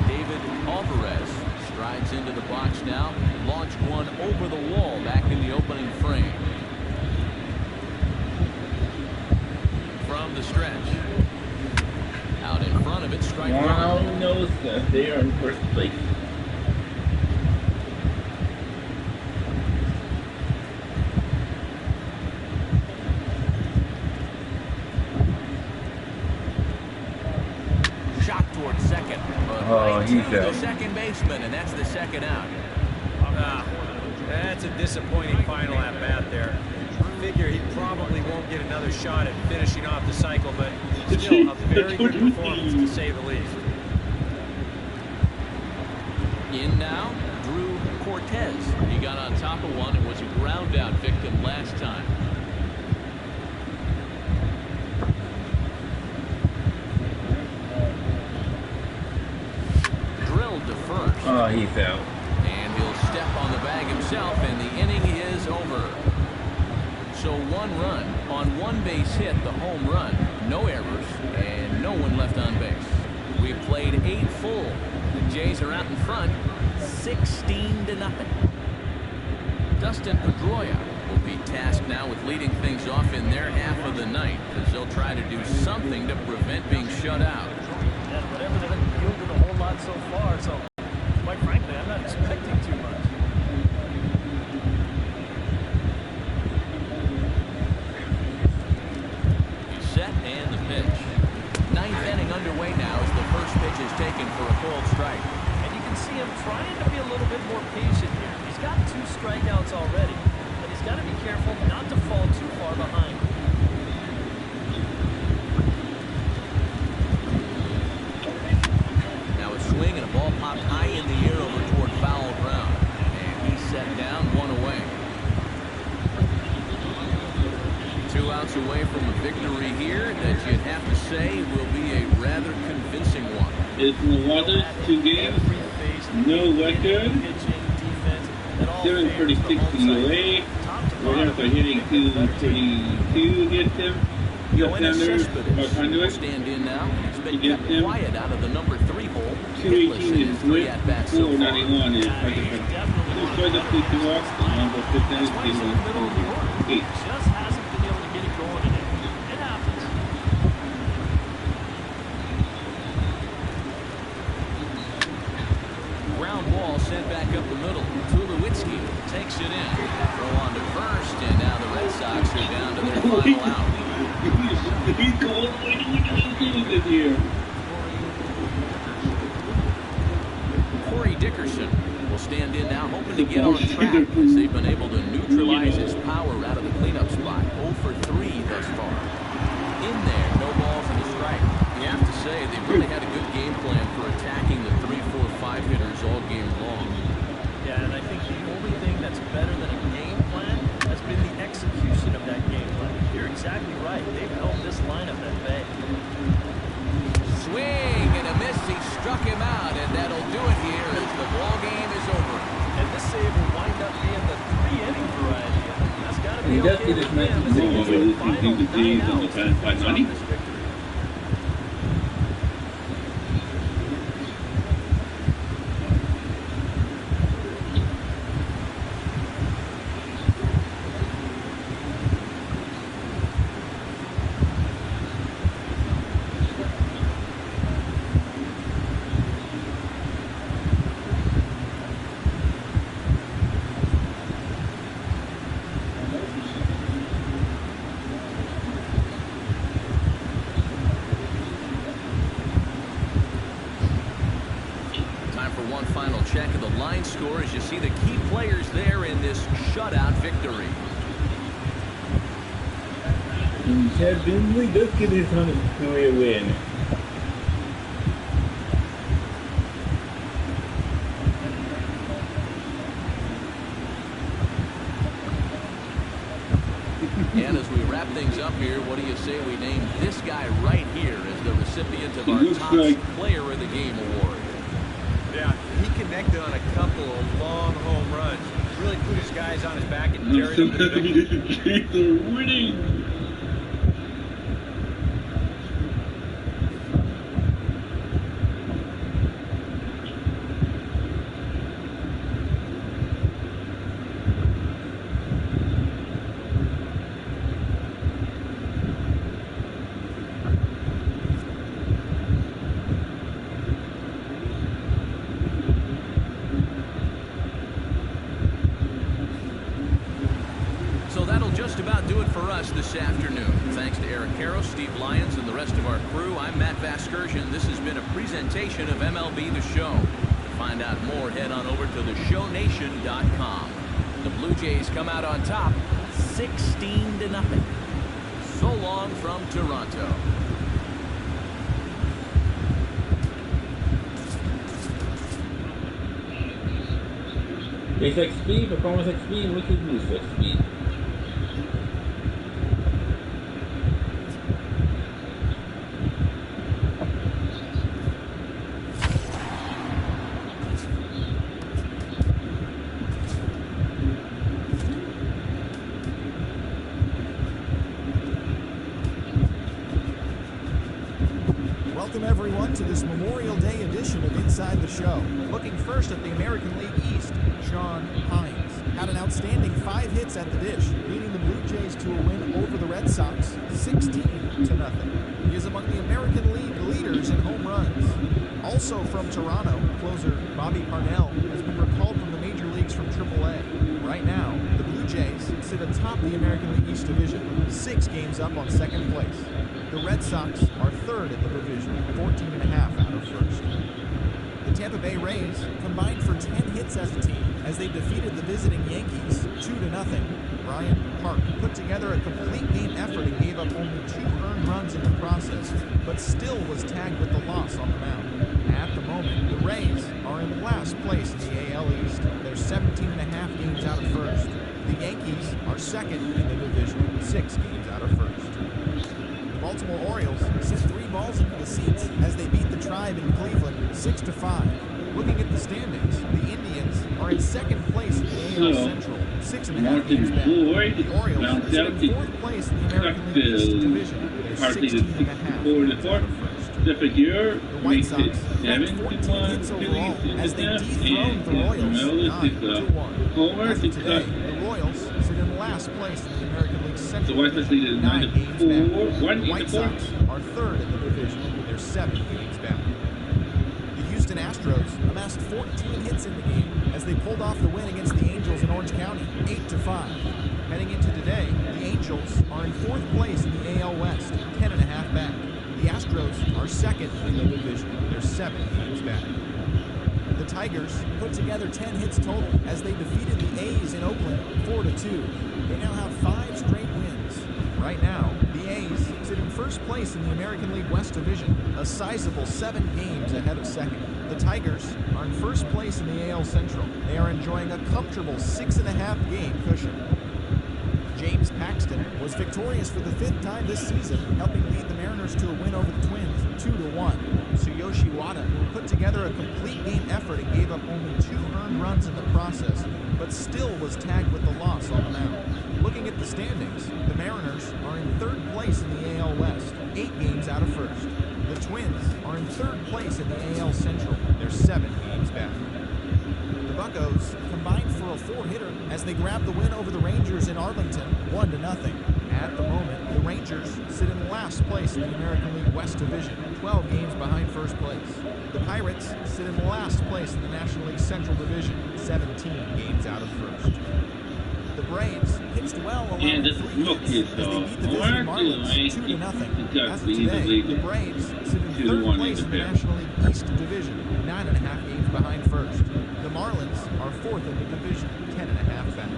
David Alvarez strides into the box now, launched one over the wall back in the opening frame. From the stretch. Out in front of it, strike one. Wow knows that they are in first place. Shot towards second. But he's the out. second baseman, and that's the second out. That's a disappointing final at bat there. Figure he probably won't get another shot at finishing off the cycle, but still a very good performance to say the least. In now, Drew Cortez. He got on top of one and was a ground out victim last time. Drilled to first. Oh, he's out. And he'll step on the bag himself, and the inning is over. So one run on one base hit, the home run, no errors, and no one left on base. We've played 8 full. The Jays are out in front, 16-0. Dustin Pedroia will be tasked now with leading things off in their half of the ninth, as they'll try to do something to prevent being shut out. Yeah, whatever, they haven't yielded a whole lot so far, so quite frankly, I'm not expecting too much. Set and the pitch. Ninth inning underway now as the first pitch is taken for a cold strike. And you can see him trying to be a little bit more patient here. He's got 2 strikeouts already, but he's got to be careful not to fall too far behind. Now a swing and a ball popped high in the air over toward foul ground. And he's set down, 1 away. 2 outs away from a victory here that you'd have to say will be a rather convincing one. It's Milwaukee, 2 games, no record, 736 ERA. Warriors are hitting 232 against him. Yoenis Cespedes will stand in now. He's been kept quiet out of the number 3 hole. 218 is three with, at-bats so far. 491 is second. 2 strikeouts, 2 walks, and number 15 is 8. Just hasn't been able to get it going today. It happens. Ground ball sent back up the middle. Tulowitzki takes it in. Throw on to first, and now the Red Sox are down to their final out. He's going to win this year. Corey Dickerson will stand in now, hoping to get on track as they've been able to neutralize his power out of the cleanup spot. 0 for 3 thus far. In there, no balls and a strike. You have to say they really had a good game plan for attacking the 3, 4, 5 hitters all game long. Yeah, and I think the only thing that's better than a game plan has been the execution of that game plan. You're exactly right. They've held this lineup at bay. Swing and a miss. He struck him out, and that'll do it here as the ball game is over. And this save will wind up being the 3-inning variety. That's got to be He does okay get his with them message. as they get to the Well, final the Jays 9 on the outs fence by on 90. this victory. score as you see the key players there in this shutout victory. And Chad Finley does get his 100th career win. And as we wrap things up here, what do you say we name this guy right here as the recipient of our top player of the game award? Yeah, he connected on a couple of long home runs. Really put his guys on his back and carried them to the victory. They're winning. This afternoon. Thanks to Eric Karros, Steve Lyons, and the rest of our crew, I'm Matt Vasgersian. This has been a presentation of MLB The Show. To find out more, head on over to theshownation.com. The Blue Jays come out on top, 16-0. So long from Toronto. Base XP, Performance XP, and Wicked Boost XP. Welcome everyone to this Memorial Day edition of Inside the Show. Looking first at the American League East, Sean Hines had an outstanding 5 hits at the dish, leading the Blue Jays to a win over the Red Sox, 16-0. He is among the American League leaders in home runs. Also from Toronto, closer Bobby Parnell has been recalled from the major leagues from AAA. Right now, the Blue Jays sit atop the American League East division, 6 games up on second place. The Red Sox are third in the division, 14.5 out of first. The Tampa Bay Rays combined for 10 hits as a team as they defeated the visiting Yankees 2-0. Brian Park put together a complete game effort and gave up only 2 earned runs in the process, but still was tagged with the loss on the mound. At the moment, the Rays are in last place in the AL East. They're 17.5 games out of first. The Yankees are second in the division, 6 games out of first. Baltimore Orioles sent 3 balls into the seats as they beat the Tribe in Cleveland 6-5. Looking at the standings, the Indians are in second place in the AL Central, 6.5 games back. The Orioles sit in 4th place in the American League East division. They're 16.5 games out of first. The White Sox had 14 hits overall as they dethroned the Royals 9-1. As of today, the Royals sit in last place in the American League Central division, 9 games back. The White Sox are third in the division. They're 7 games back. The Houston Astros amassed 14 hits in the game as they pulled off the win against the Angels in Orange County, 8-5. Heading into today, the Angels are in 4th place in the AL West, 10.5 back. The Astros are second in the division. They're 7 games back. The Tigers put together 10 hits total as they defeated the A's in Oakland 4-2. They now have 5 straight wins. Right now, the A's sit in first place in the American League West Division, a sizable 7 games ahead of second. The Tigers are in first place in the AL Central. They are enjoying a comfortable 6.5 game cushion. James Paxton was victorious for the 5th time this season, helping lead the Mariners to a win over the Twins, 2-1. Tsuyoshi Wada put together a complete game effort and gave up only 2 earned runs in the process, but still was tagged with the loss on the mound. Looking at the standings, the Mariners are in 3rd place in the AL West, 8 games out of first. The Twins are in 3rd place in the AL Central. They're 7 games back. The Buccos combined for a 4-hitter as they grab the win over the Rangers in Arlington, 1-0. At the moment, the Rangers sit in last place in the American League West Division, 12 games behind first place. The Pirates sit in last place in the National League Central Division, 17 games out of first. The Braves pitched well along with 3 hits as they beat the visiting Marlins 2-0. As of today, the Braves sit in 3rd place in the National League East Division, 9.5 games behind first. The Marlins are fourth in the division, 10.5 back.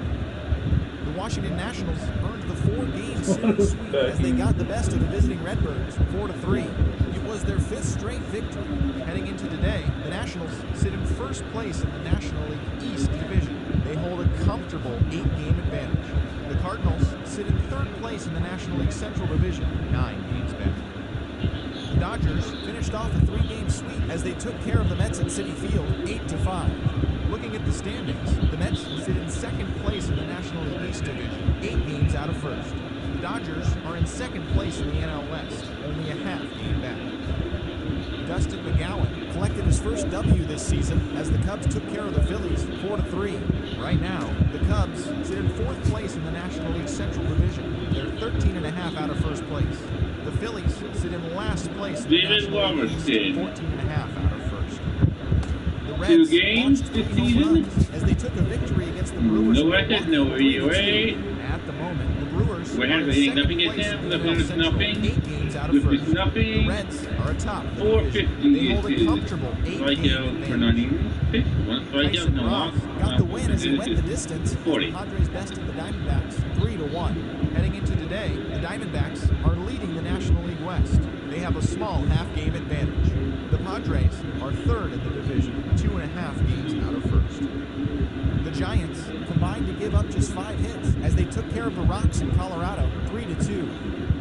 The Washington Nationals earned the 4-game series sweep as they got the best of the visiting Redbirds, 4-3. It was their 5th straight victory. Heading into today, the Nationals sit in first place in the National League East division. They hold a comfortable 8-game advantage. The Cardinals sit in third place in the National League Central Division, 9 games back. The Dodgers finished off a 3-game sweep as they took care of the Mets at Citi Field, 8-5. Looking at the standings, the Mets sit in second place in the National League East Division, 8 games out of first. The Dodgers are in second place in the NL West, only a half game back. Dustin McGowan collected his first W this season as the Cubs took care of the Phillies, 4-3. Right now, the Cubs sit in fourth place in the National League Central Division. They're 13.5 out of first place. The Phillies sit in last place in the National League East, 14.5 out of first. The Reds 2 games launched this 3 home season. runs as they took a victory against the Brewers. No record, no ERA. At the moment, the Brewers We're are in having second nothing place against in them. the The NL Phillies Central, nothing. 8 games out of With first. nothing. The Reds are atop the 450 division. They hold a is comfortable 8-game strikeout per advantage. 9 innings. 1 strikeout, Tyson no Ross walk. got the win as he went the distance. 40. The Padres bested the Diamondbacks 3-1. Heading into today, the Diamondbacks are leading the National League West. They have a small half-game advantage. The Padres are third in the division, 2.5 games out of first. The Giants combined to give up just 5 hits as they took care of the Rocks in Colorado, 3-2.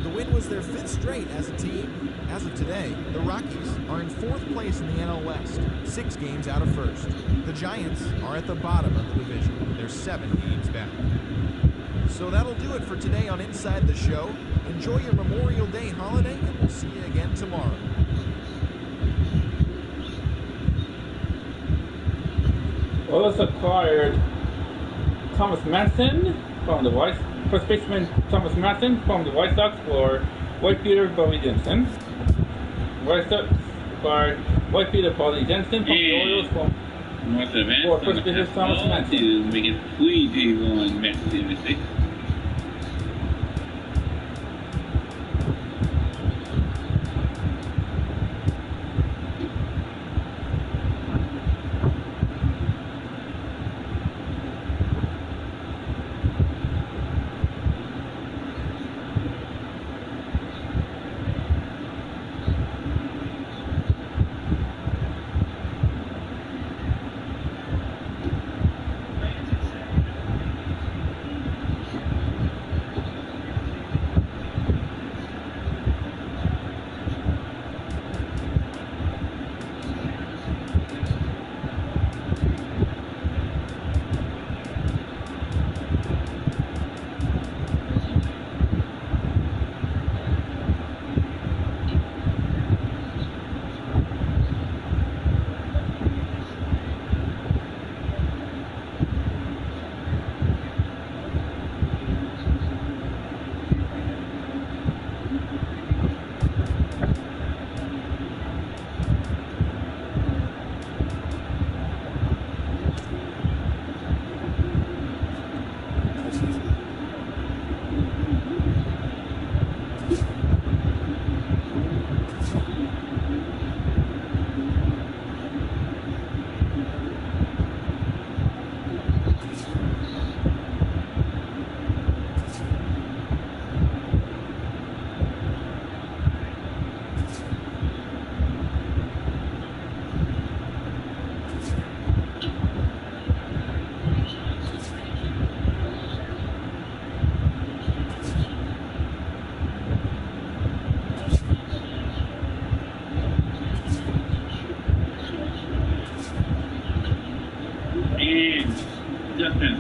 The win was their 5th straight as a team. As of today, the Rockies are in 4th place in the NL West, 6 games out of first. The Giants are at the bottom of the division. They're 7 games back. So that'll do it for today on Inside the Show. Enjoy your Memorial Day holiday, and we'll see you again tomorrow. Oilers acquired Thomas Madsen from the White first baseman Thomas Madsen from the White Sox for White Peter Bobby Jensen. White Sox acquired White Peter Bobby Jensen from the Orioles for first baseman Thomas Madsen. To make it 3-1 Mets in the 6th.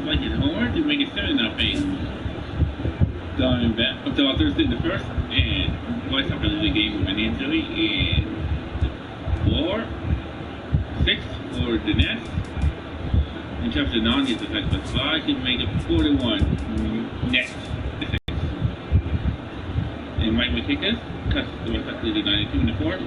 Like it homer to make it 7-0. Going back up to our Thursday in the first, and White Sox lose the game financially, and 4-6 for the Nets. And Chelsea non gets attacked by 5 to make it 4-1 Nets. And Mike McKickers cuts the White Sox lead to 92 in the fourth.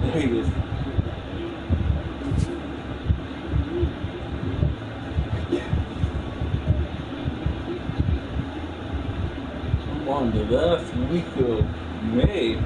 There he is. On the last week of May.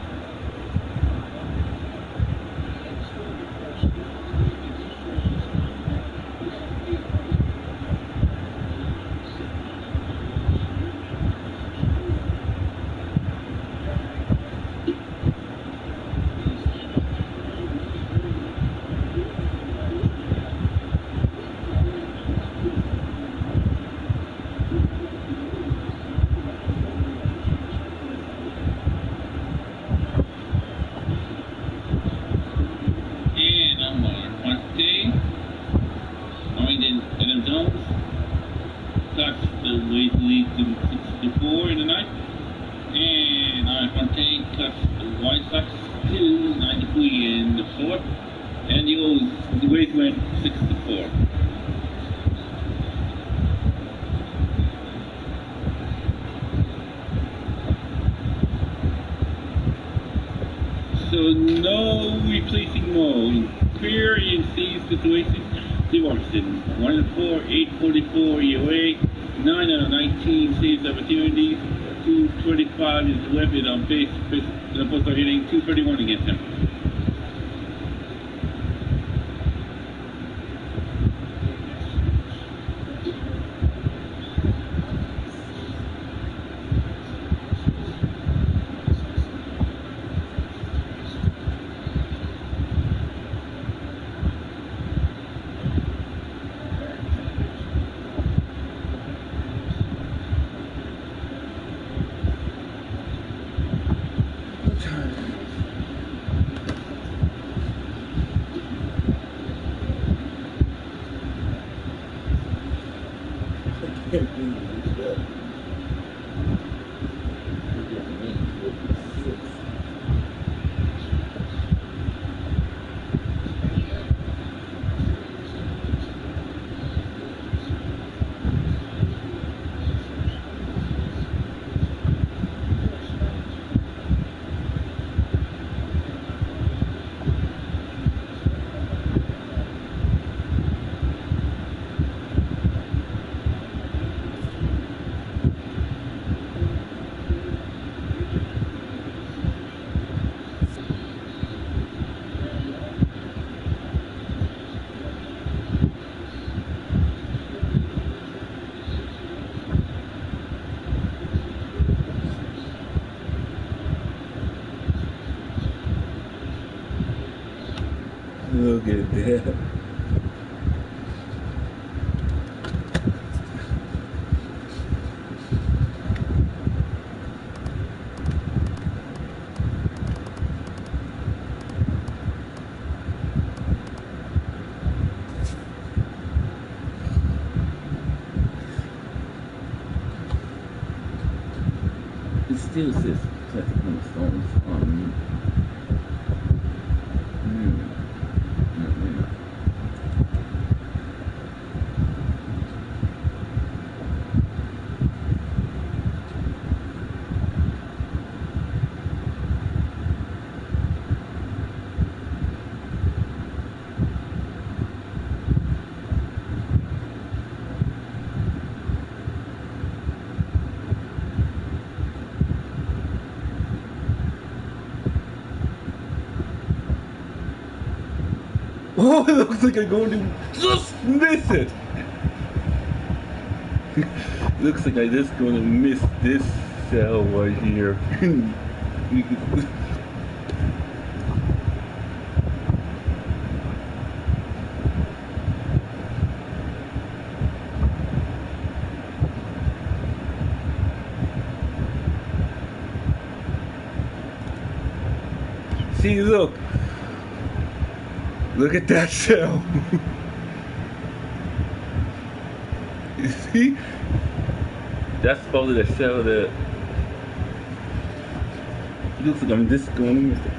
So no replacing Mo. Clear in save situation. See Washington. 1-4, 844 EOA, 9 out of 19 saves opportunities, 225 is left on base. The Bulls are hitting 231 against him. Look at that. It still says classic on the songs on me. Oh, it looks like I'm going to just miss it. Looks like I just going to miss this cell right here. See, look. Look at that cell. You see? That's probably the cell that looks like I'm just going to miss it.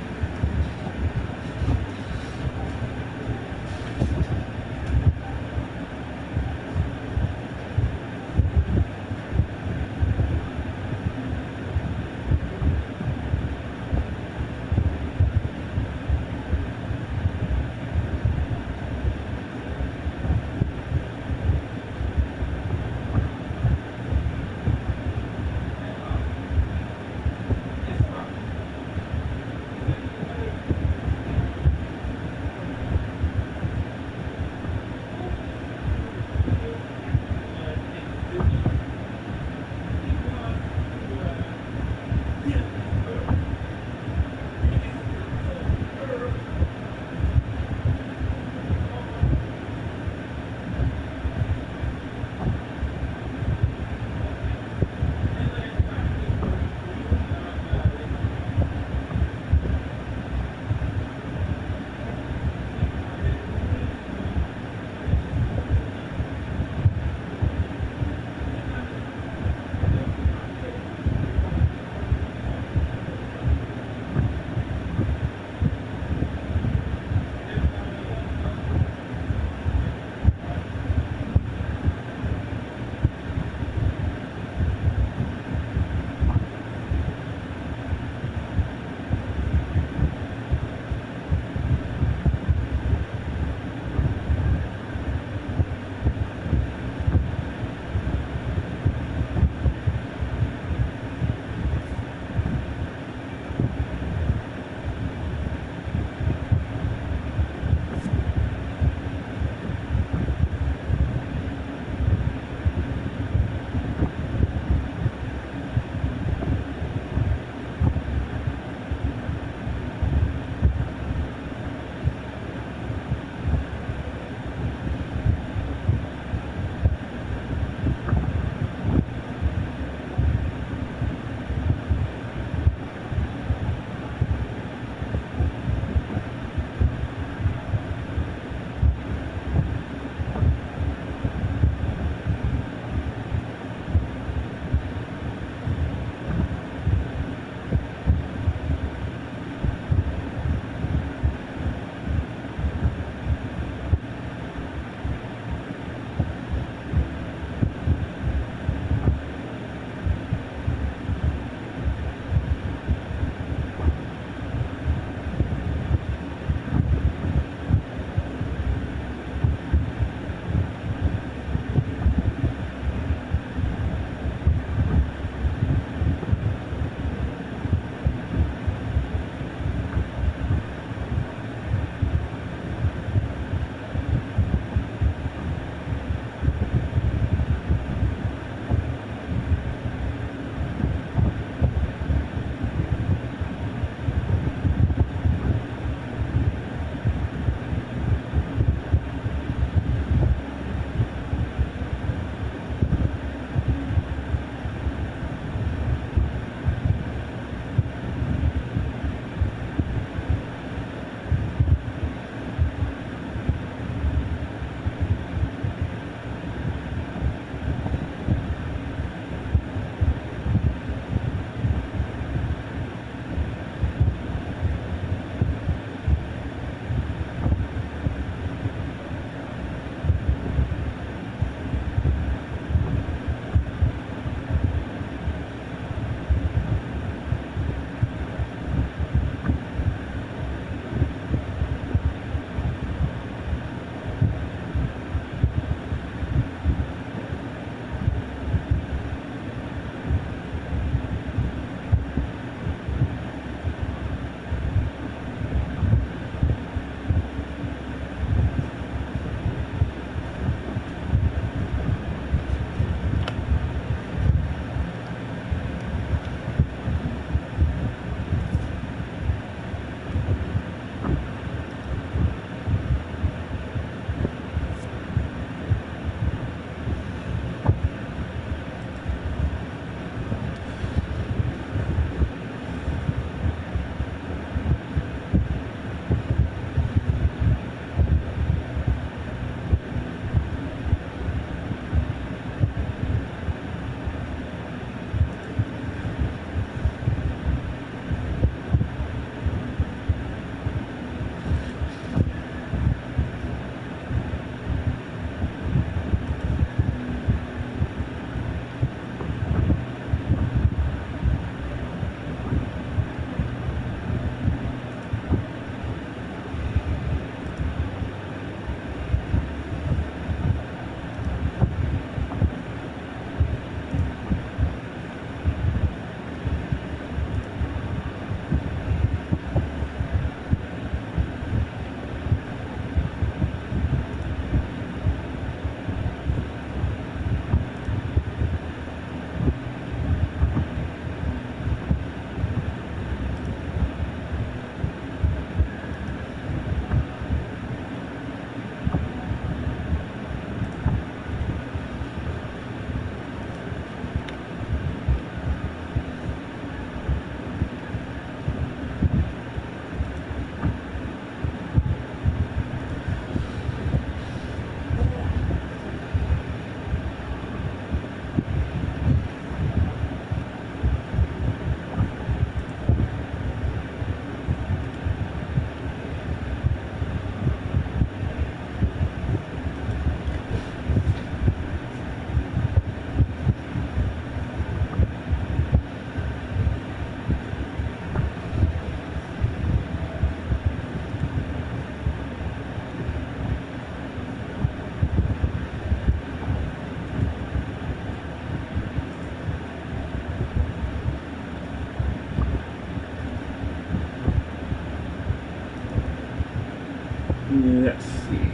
Let's see.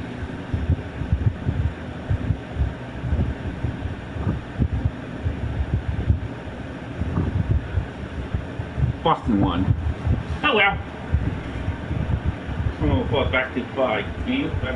Boston won. Oh well. Someone fought back to 5 games, but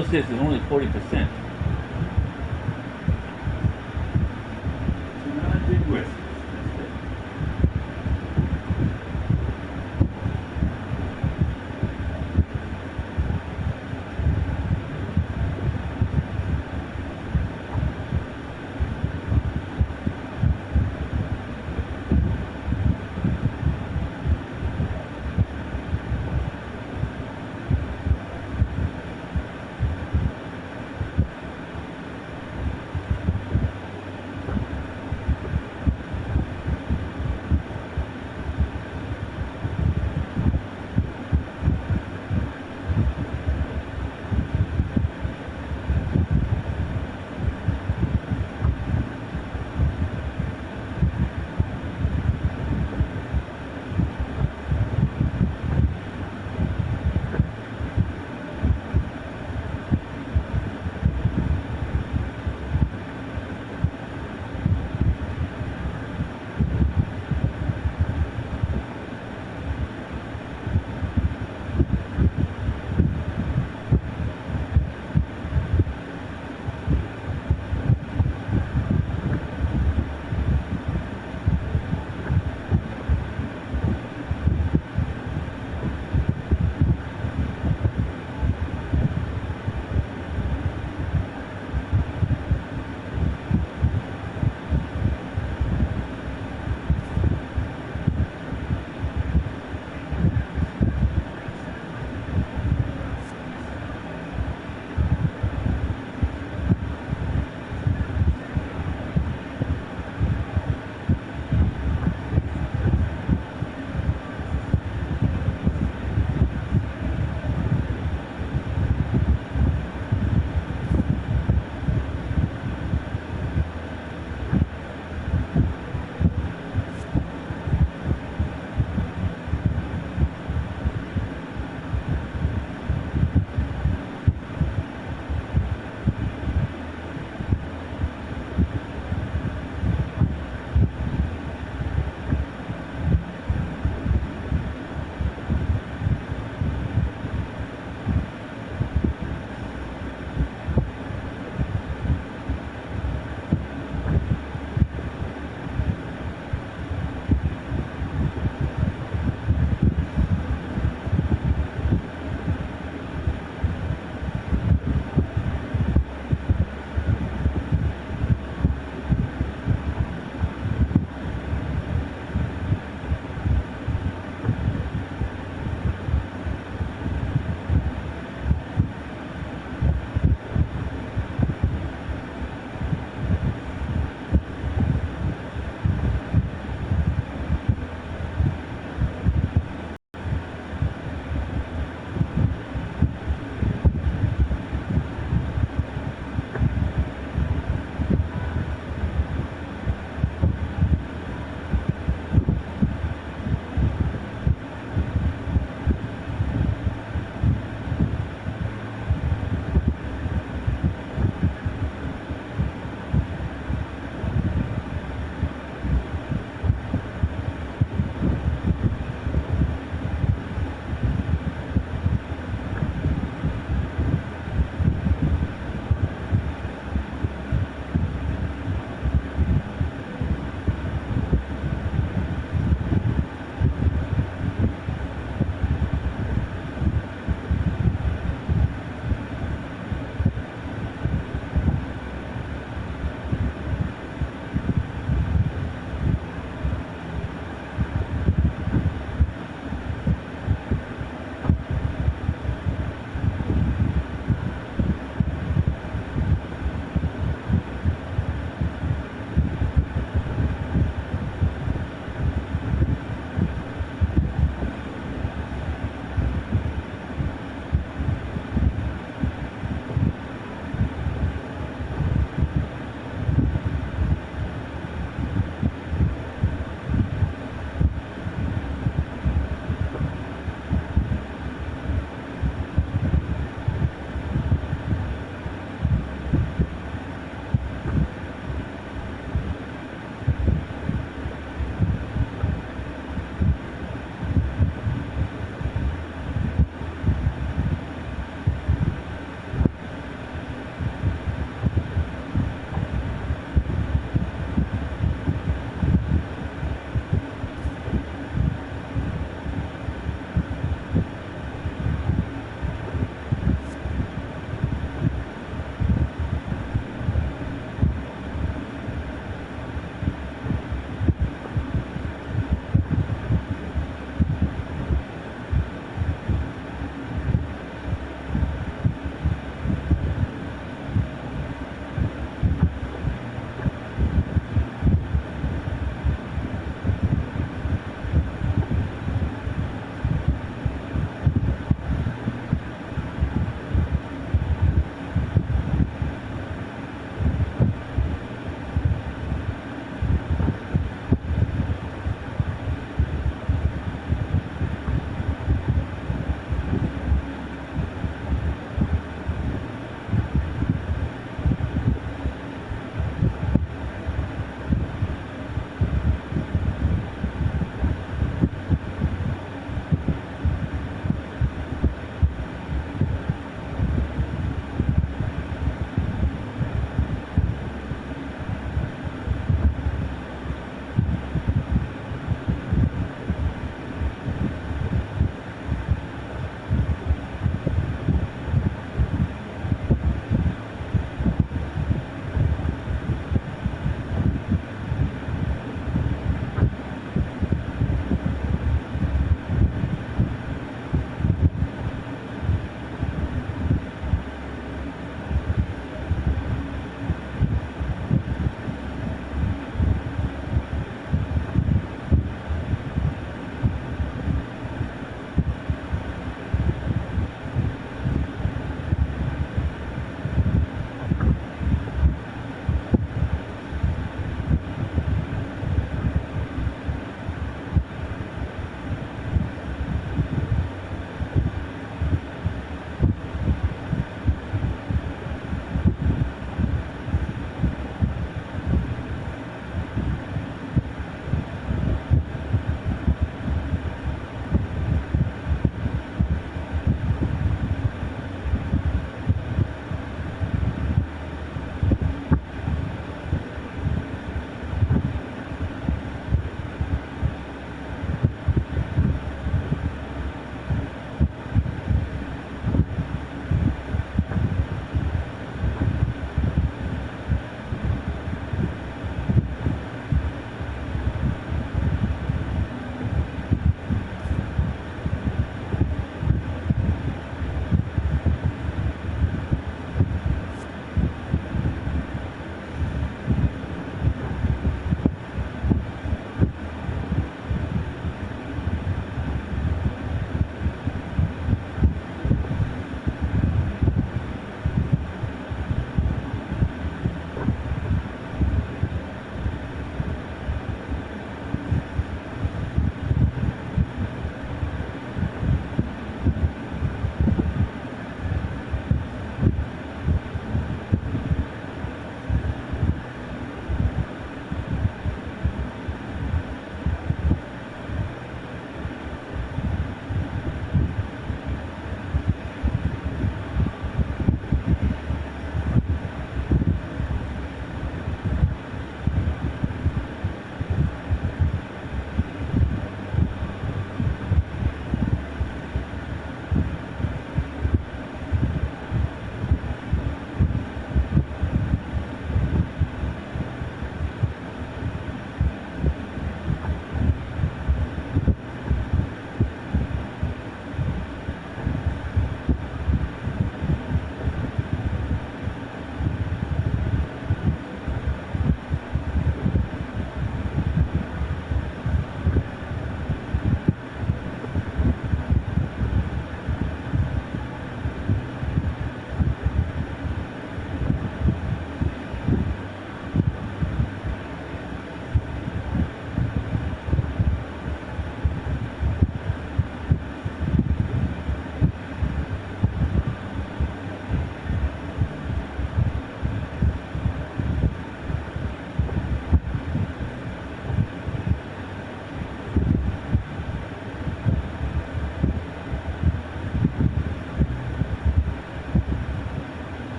Bible says it's only 40%. So not a big risk.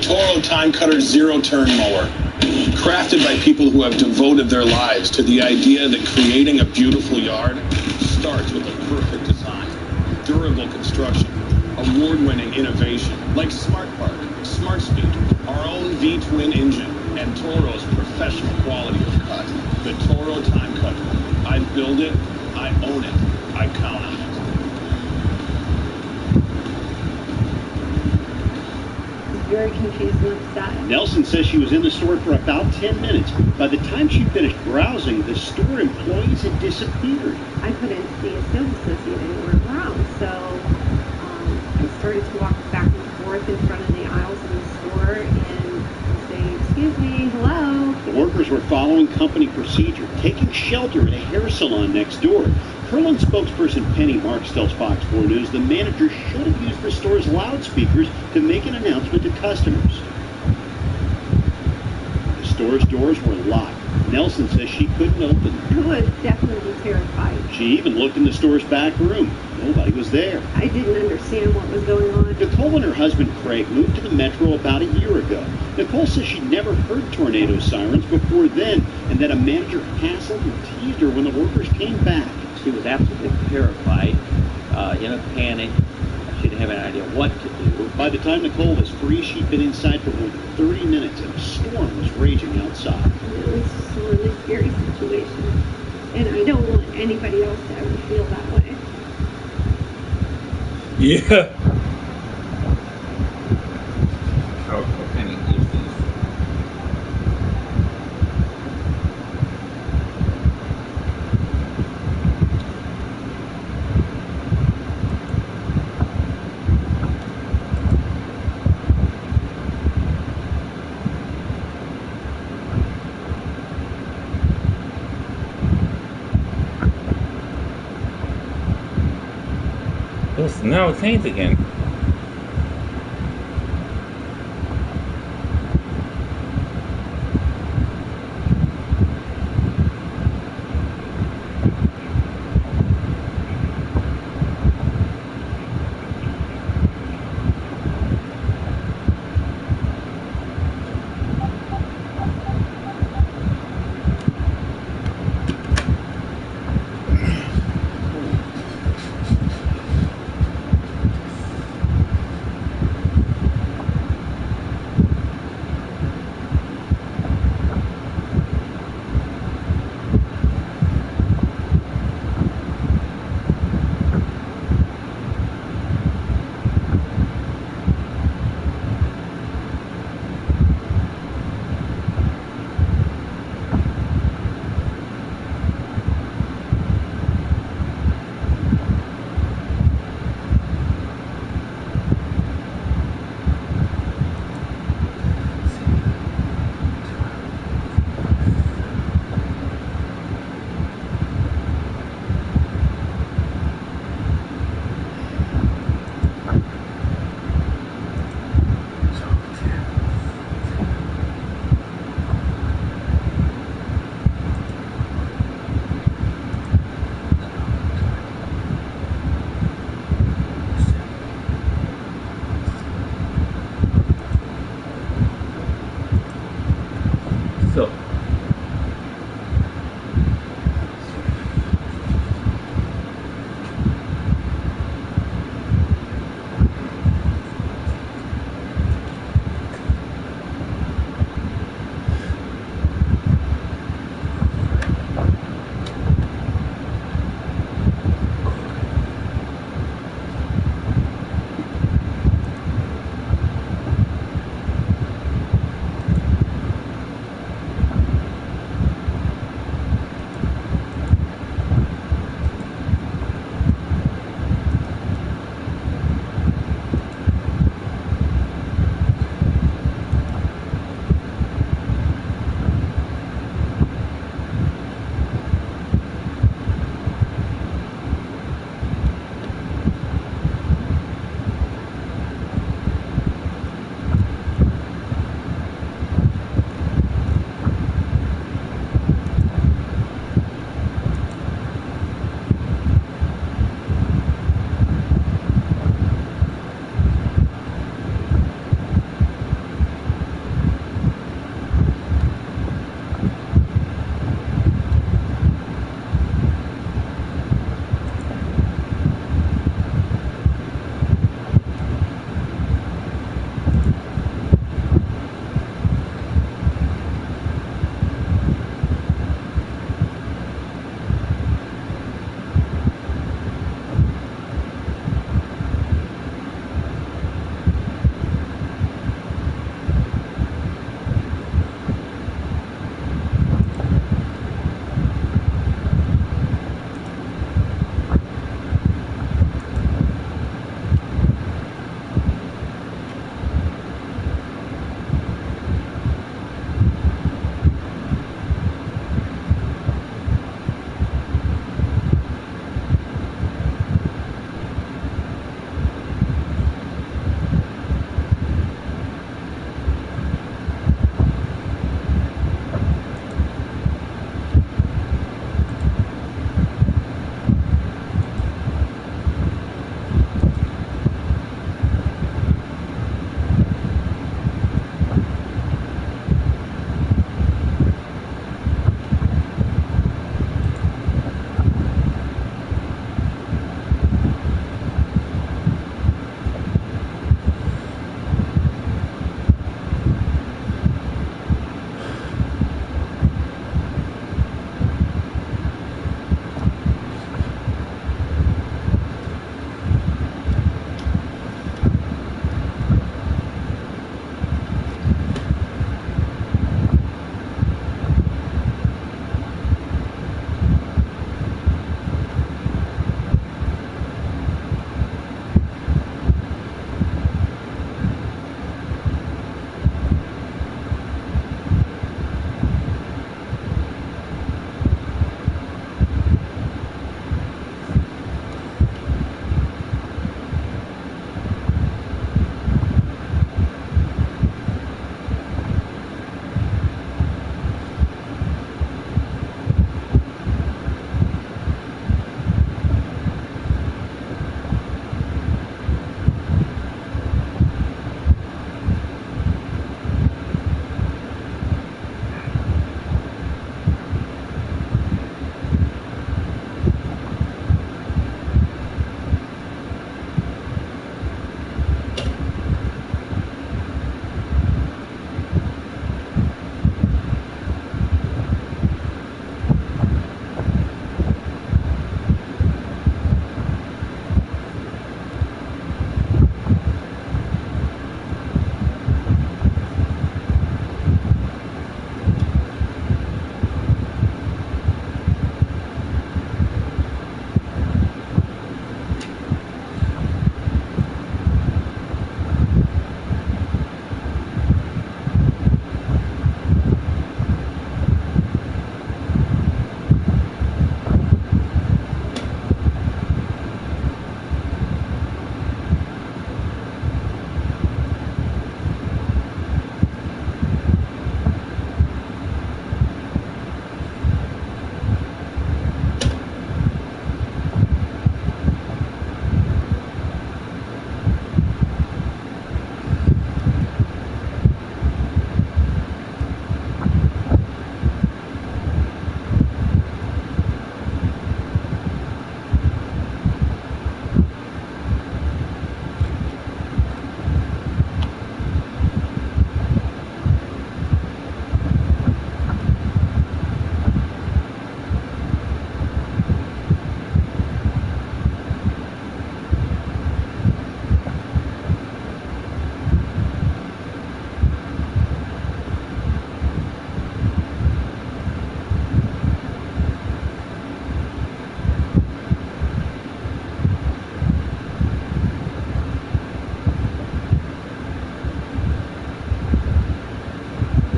Toro Time Cutter Zero Turn Mower. Crafted by people who have devoted their lives to the idea that creating a beautiful yard starts with a perfect design, durable construction, award-winning innovation like Smart Park, Smart Speed, our own V-twin engine, and Toro's professional quality of cut. The Toro Time Cutter. I build it, I own it, I count on it. Very confused and upset. Nelson says she was in the store for about 10 minutes. By the time she finished browsing, the store employees had disappeared. I couldn't see a sales associate anywhere around, so I started to walk back and forth in front of the aisles in the store and say, "Excuse me, hello." The workers were following company procedure, taking shelter in a hair salon next door. Kurland spokesperson Penny Marks tells Fox 4 News the manager should have used the store's loudspeakers to make an announcement to customers. The store's doors were locked. Nelson says she couldn't open them. I was definitely terrified. She even looked in the store's back room. Nobody was there. I didn't understand what was going on. Nicole and her husband Craig moved to the Metro about a year ago. Nicole says she'd never heard tornado sirens before then, and that a manager hassled and teased her when the workers came back. She was absolutely terrified, in a panic. She didn't have any idea what to do. By the time Nicole was free, she'd been inside for more than 30 minutes, and a storm was raging outside. It was just a really scary situation, and I don't want anybody else to ever feel that way. Yeah. Oh, Penny, use these. Yes, now it ain't again.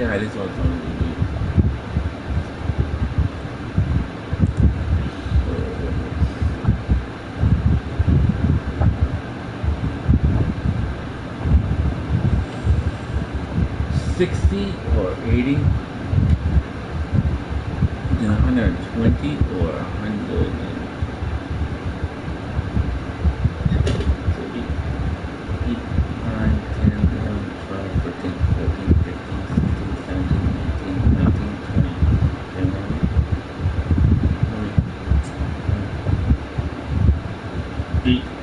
Yeah, this one's on the 60 or 80, and 120 or 100. 60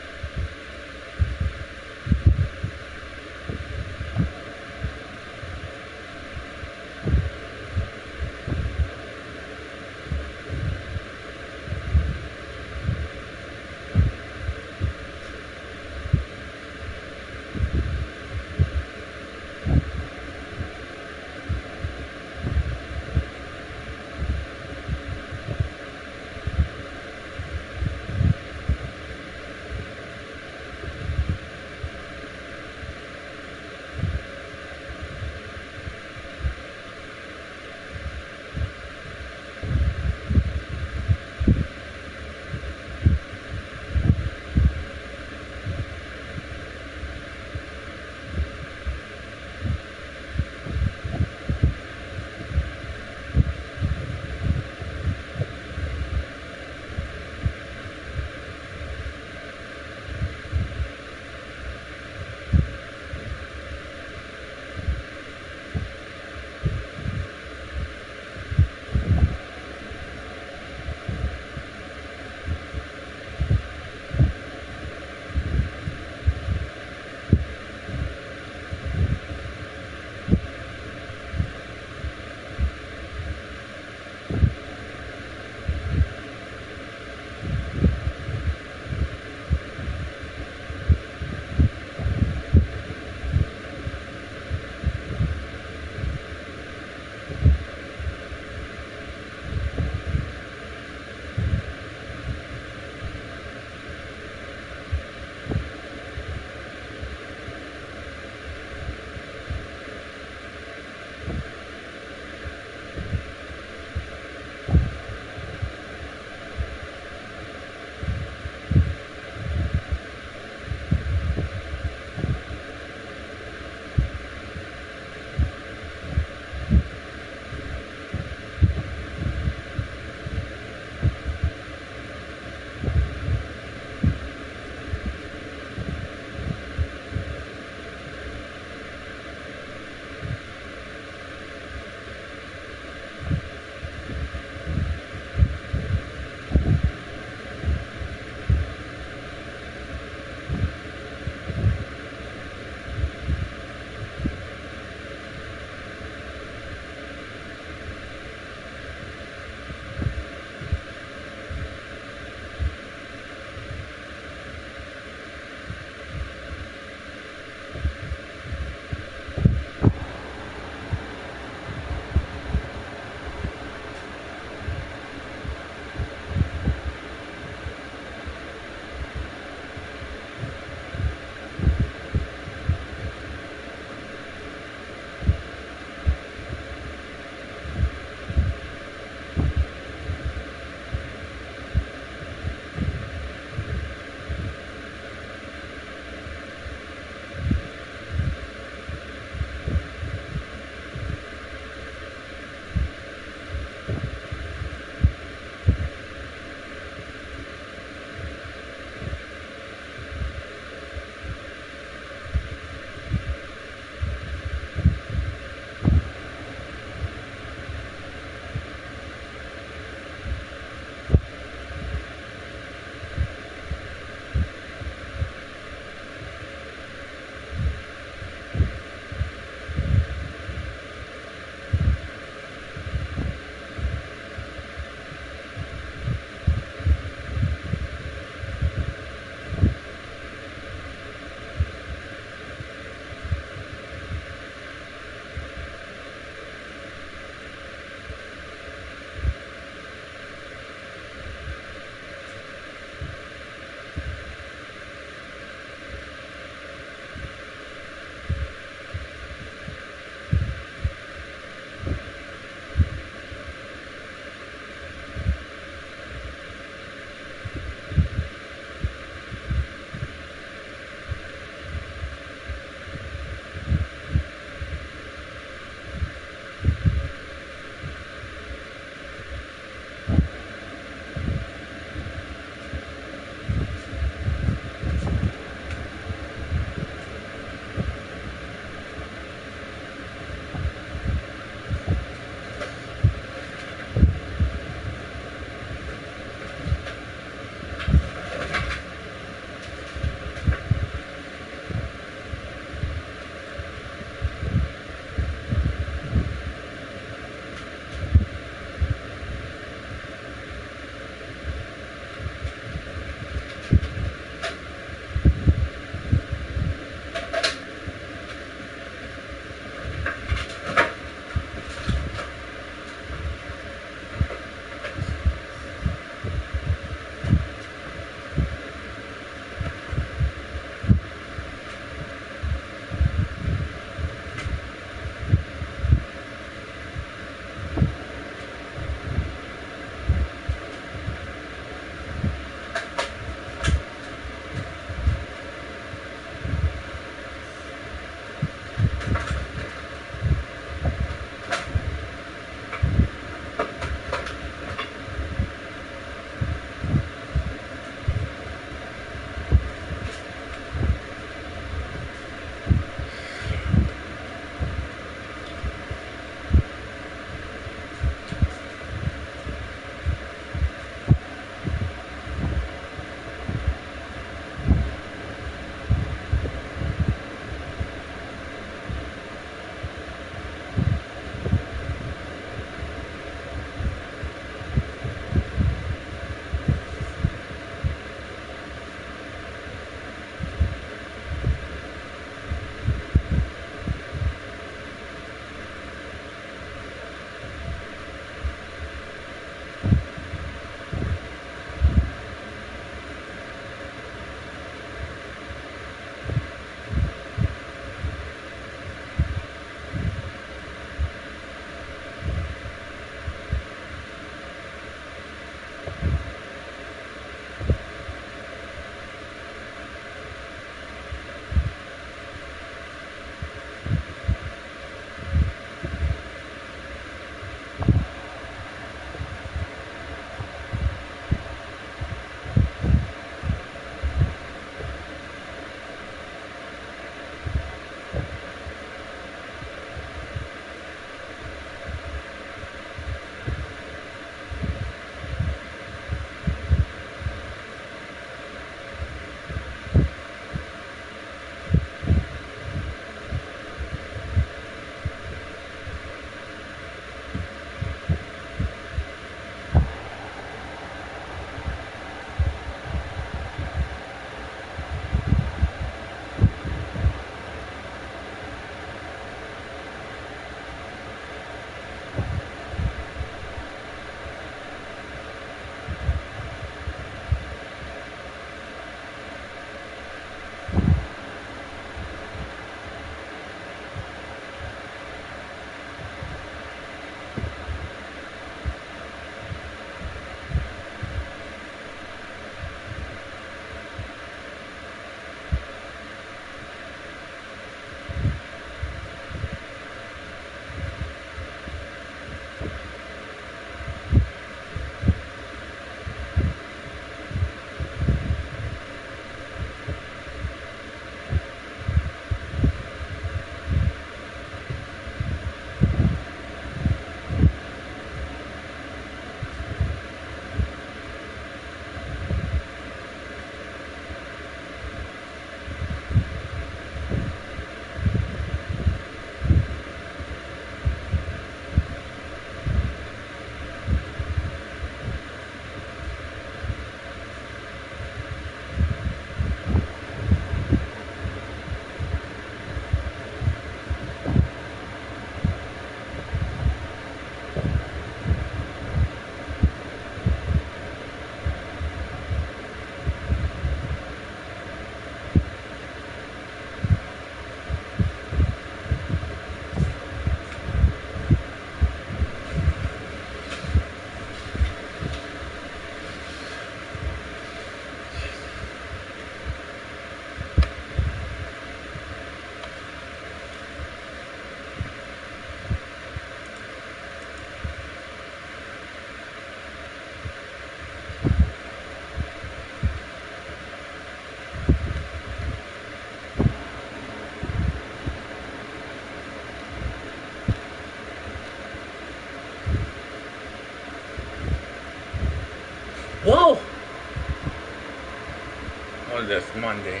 on this Monday.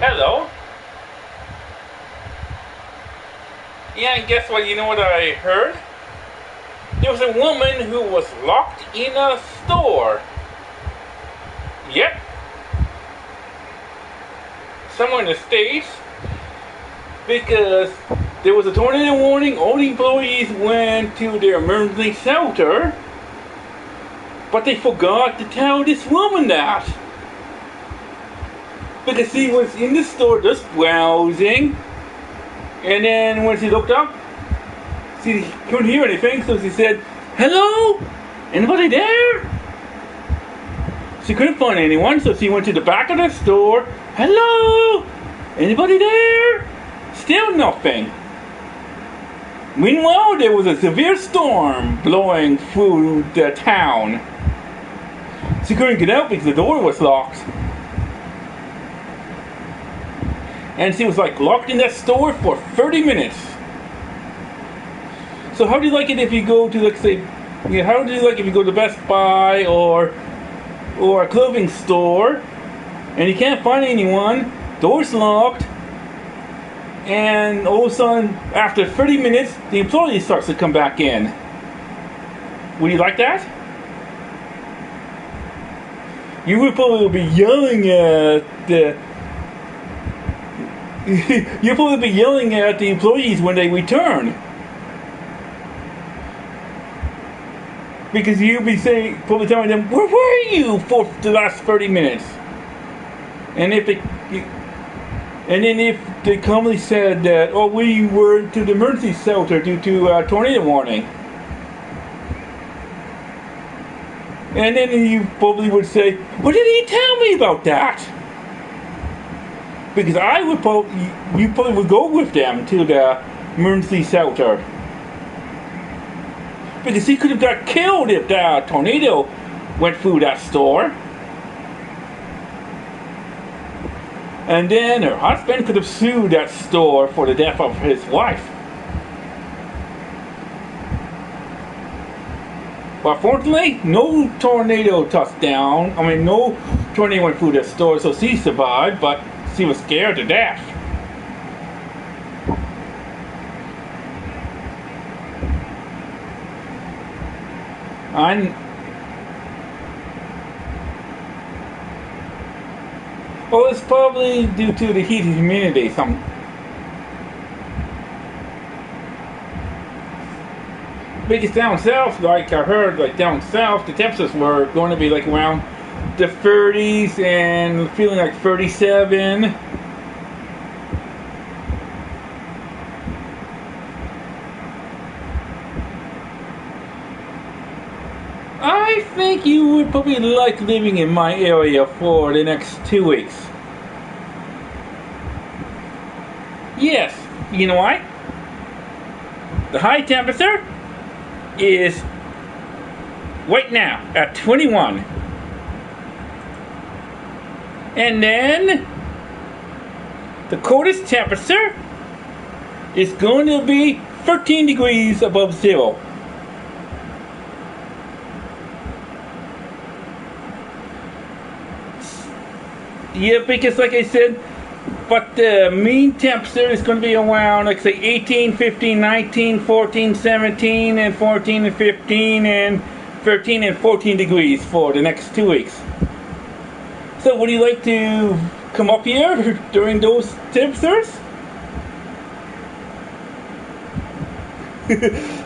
Hello. Yeah, and guess what? You know what I heard? There was a woman who was locked in a store. Yep. Somewhere in the States. Because there was a tornado warning. All the employees went to their emergency shelter. But they forgot to tell this woman that. Because she was in the store just browsing. And then when she looked up, she couldn't hear anything, so she said, "Hello? Anybody there?" She couldn't find anyone, so she went to the back of the store. "Hello? Anybody there?" Still nothing. Meanwhile, there was a severe storm blowing through the town. She couldn't get out because the door was locked. And she was like locked in that store for 30 minutes. So how do you like it if you go to, let's say, how do you like if you go to Best Buy or a clothing store and you can't find anyone, door's locked, and all of a sudden, after 30 minutes, the employee starts to come back in. Would you like that? You would probably be yelling at the you'll probably be yelling at the employees when they return. Because you'll be probably telling them, "Where were you for the last 30 minutes?" And then if they calmly said that, "Oh, we were to the emergency shelter due to a tornado warning." And then you probably would say, "What did he tell me about that?" Because you probably would go with them to the emergency shelter. Because he could have got killed if the tornado went through that store. And then her husband could have sued that store for the death of his wife. But fortunately, no tornado touched down. No tornado went through the store, so she survived, but she was scared to death. Well, it's probably due to the heat and humidity. Because down south, like I heard, like down south, the temperatures were going to be like around the 30s and feeling like 37. I think you would probably like living in my area for the next 2 weeks. Yes, you know why? The high temperature is right now at 21. And then the coldest temperature is going to be 13 degrees above zero. Yeah, because like I said, but the mean temperature is going to be around, like say, 18, 15, 19, 14, 17, and 14 and 15, and 13 and 14 degrees for the next 2 weeks. So would you like to come up here during those temperatures?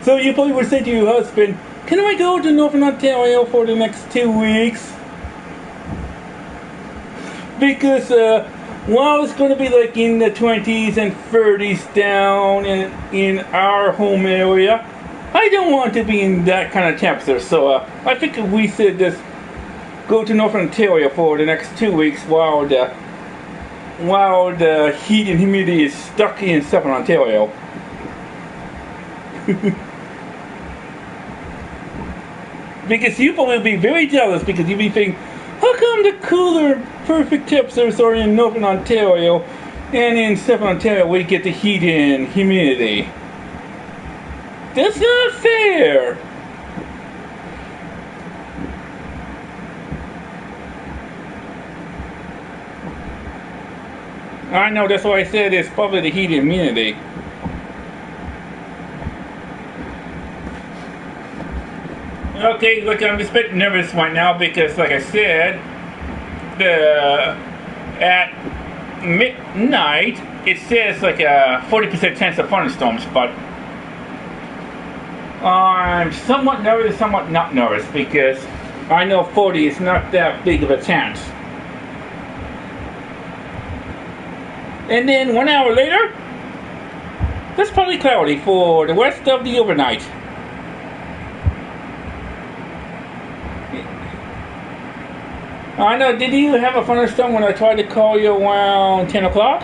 So you probably would say to your husband, can I go to Northern Ontario for the next 2 weeks? Because while it's going to be like in the 20s and 30s down in our home area, I don't want to be in that kind of temperature. So I think we should just go to Northern Ontario for the next 2 weeks while the heat and humidity is stuck in Southern Ontario. Because you will be very jealous, because you'll be thinking, how come the cooler, perfect temperatures are in Northern Ontario, and in Southern Ontario we get the heat and humidity? That's not fair! I know, that's why I said it's probably the heat and humidity. Okay, look, I'm just a bit nervous right now because, like I said, at midnight it says like a 40% chance of thunderstorms, but I'm somewhat nervous, somewhat not nervous, because I know 40 is not that big of a chance. And then 1 hour later, it's probably cloudy for the rest of the overnight. I know, did you have a thunderstorm when I tried to call you around 10 o'clock?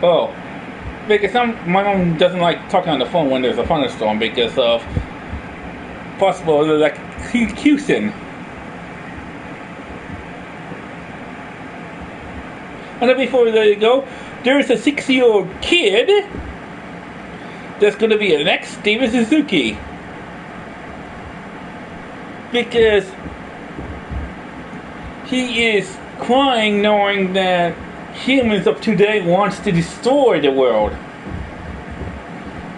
Oh, because my mom doesn't like talking on the phone when there's a thunderstorm because of possible electrocution. And then before we let it go, there's a 6-year-old kid that's going to be the next Steven Suzuki. Because he is crying knowing that humans of today wants to destroy the world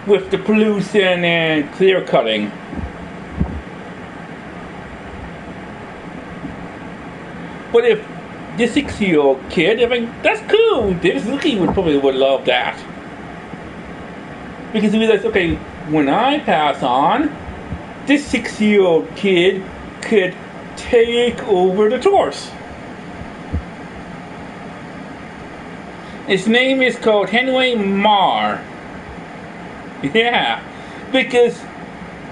with the pollution and clear cutting. But if this 6-year-old kid, I mean, that's cool. David Suzuki would love that. Because he realized, okay, when I pass on, this 6-year-old kid could take over the torch. His name is called Henry Marr. Yeah, because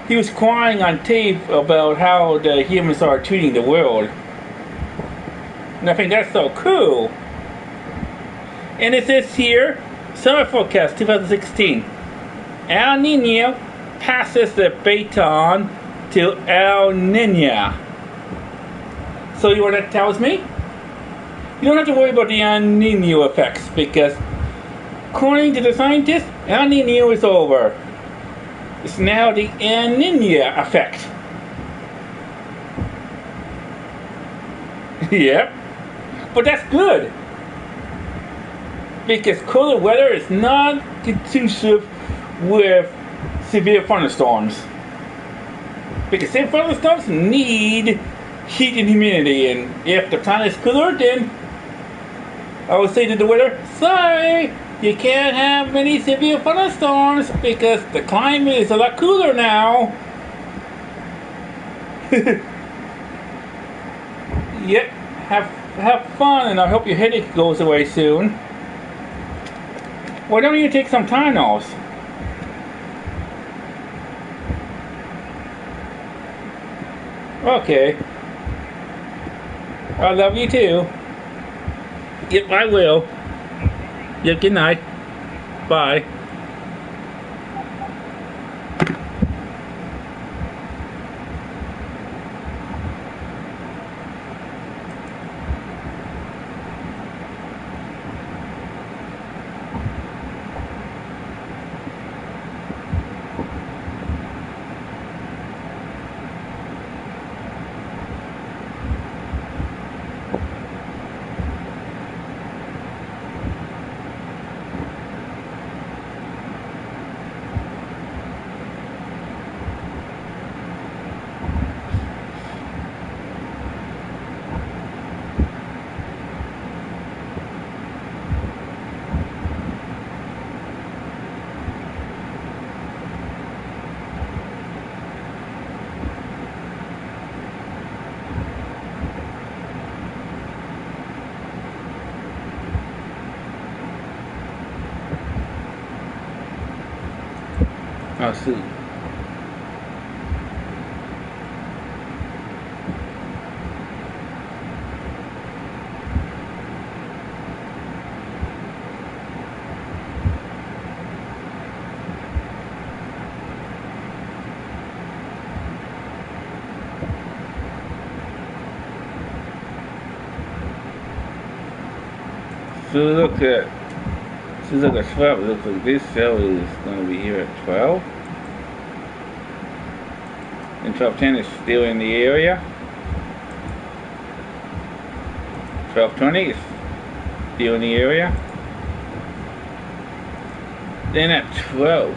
he was crying on tape about how the humans are treating the world. And I think that's so cool. And it says here, summer forecast 2016. El Nino passes the baton to El Niña. So you know what that tells me? You don't have to worry about the El Nino effects, because according to the scientists, El Nino is over. It's now the El Niña effect. Yep. But that's good, because cooler weather is not conducive with severe thunderstorms. Because severe thunderstorms need heat and humidity, and if the planet is cooler, then I would say to the weather, sorry, you can't have many severe thunderstorms because the climate is a lot cooler now. Yep, have fun, and I hope your headache goes away soon. Why don't you take some Tylenol? Okay. I love you too. Yep, I will. Yep, good night. Bye. Oh, shoot. So look at 12. It looks like this cell is going to be here at 12. And 1210 is still in the area. 1220 is still in the area. Then at 12.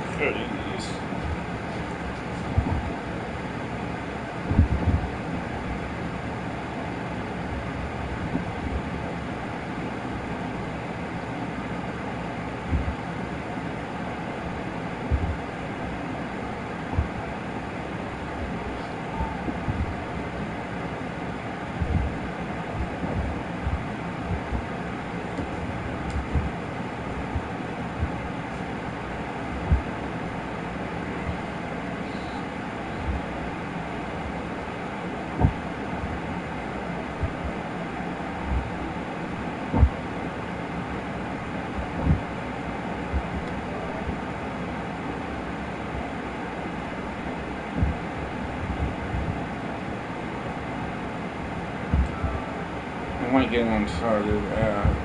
I might get one started.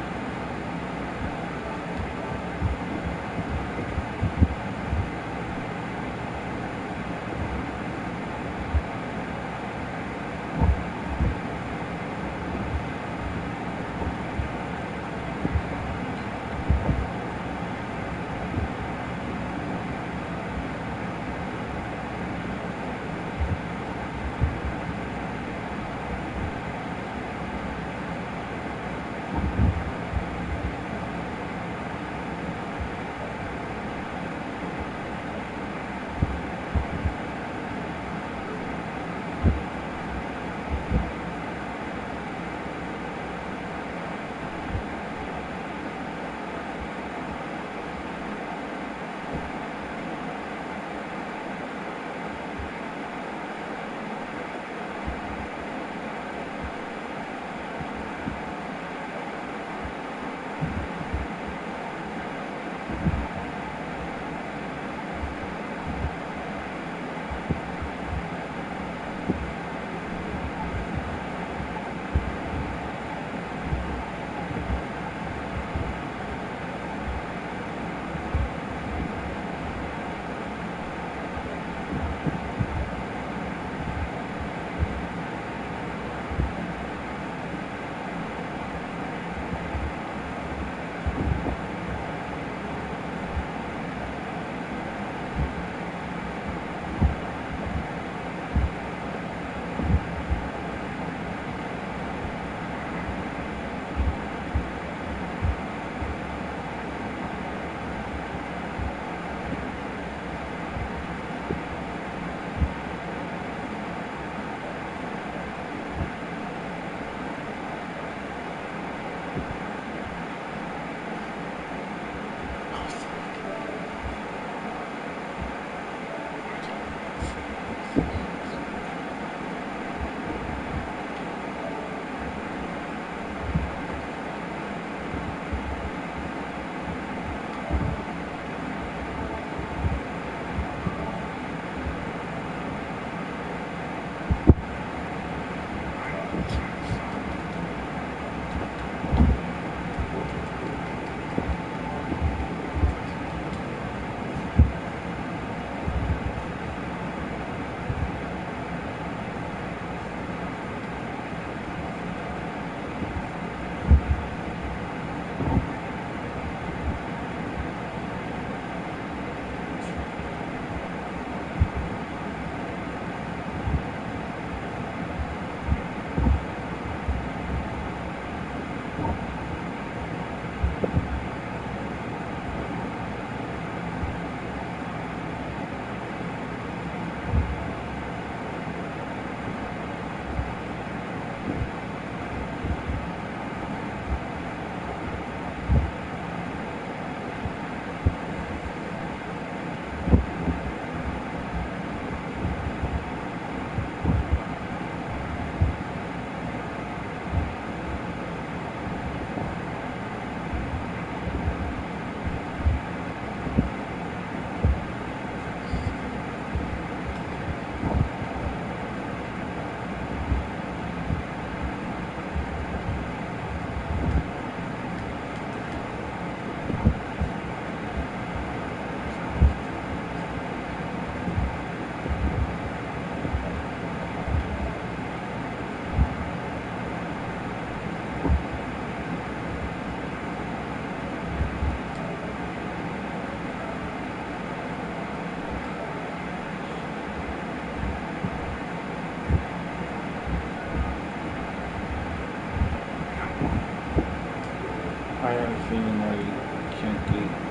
have a feeling why you can't get.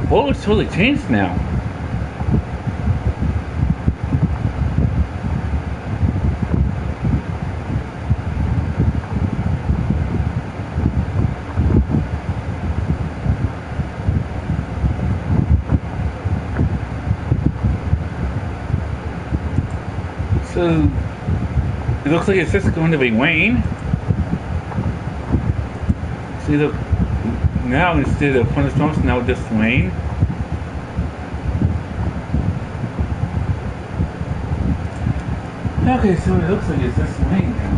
boat looks totally changed now. So it looks like it's just going to be Wayne. See, look, now instead of Thunderstorms, now just Wayne. Okay, so it looks like it's just Wayne now.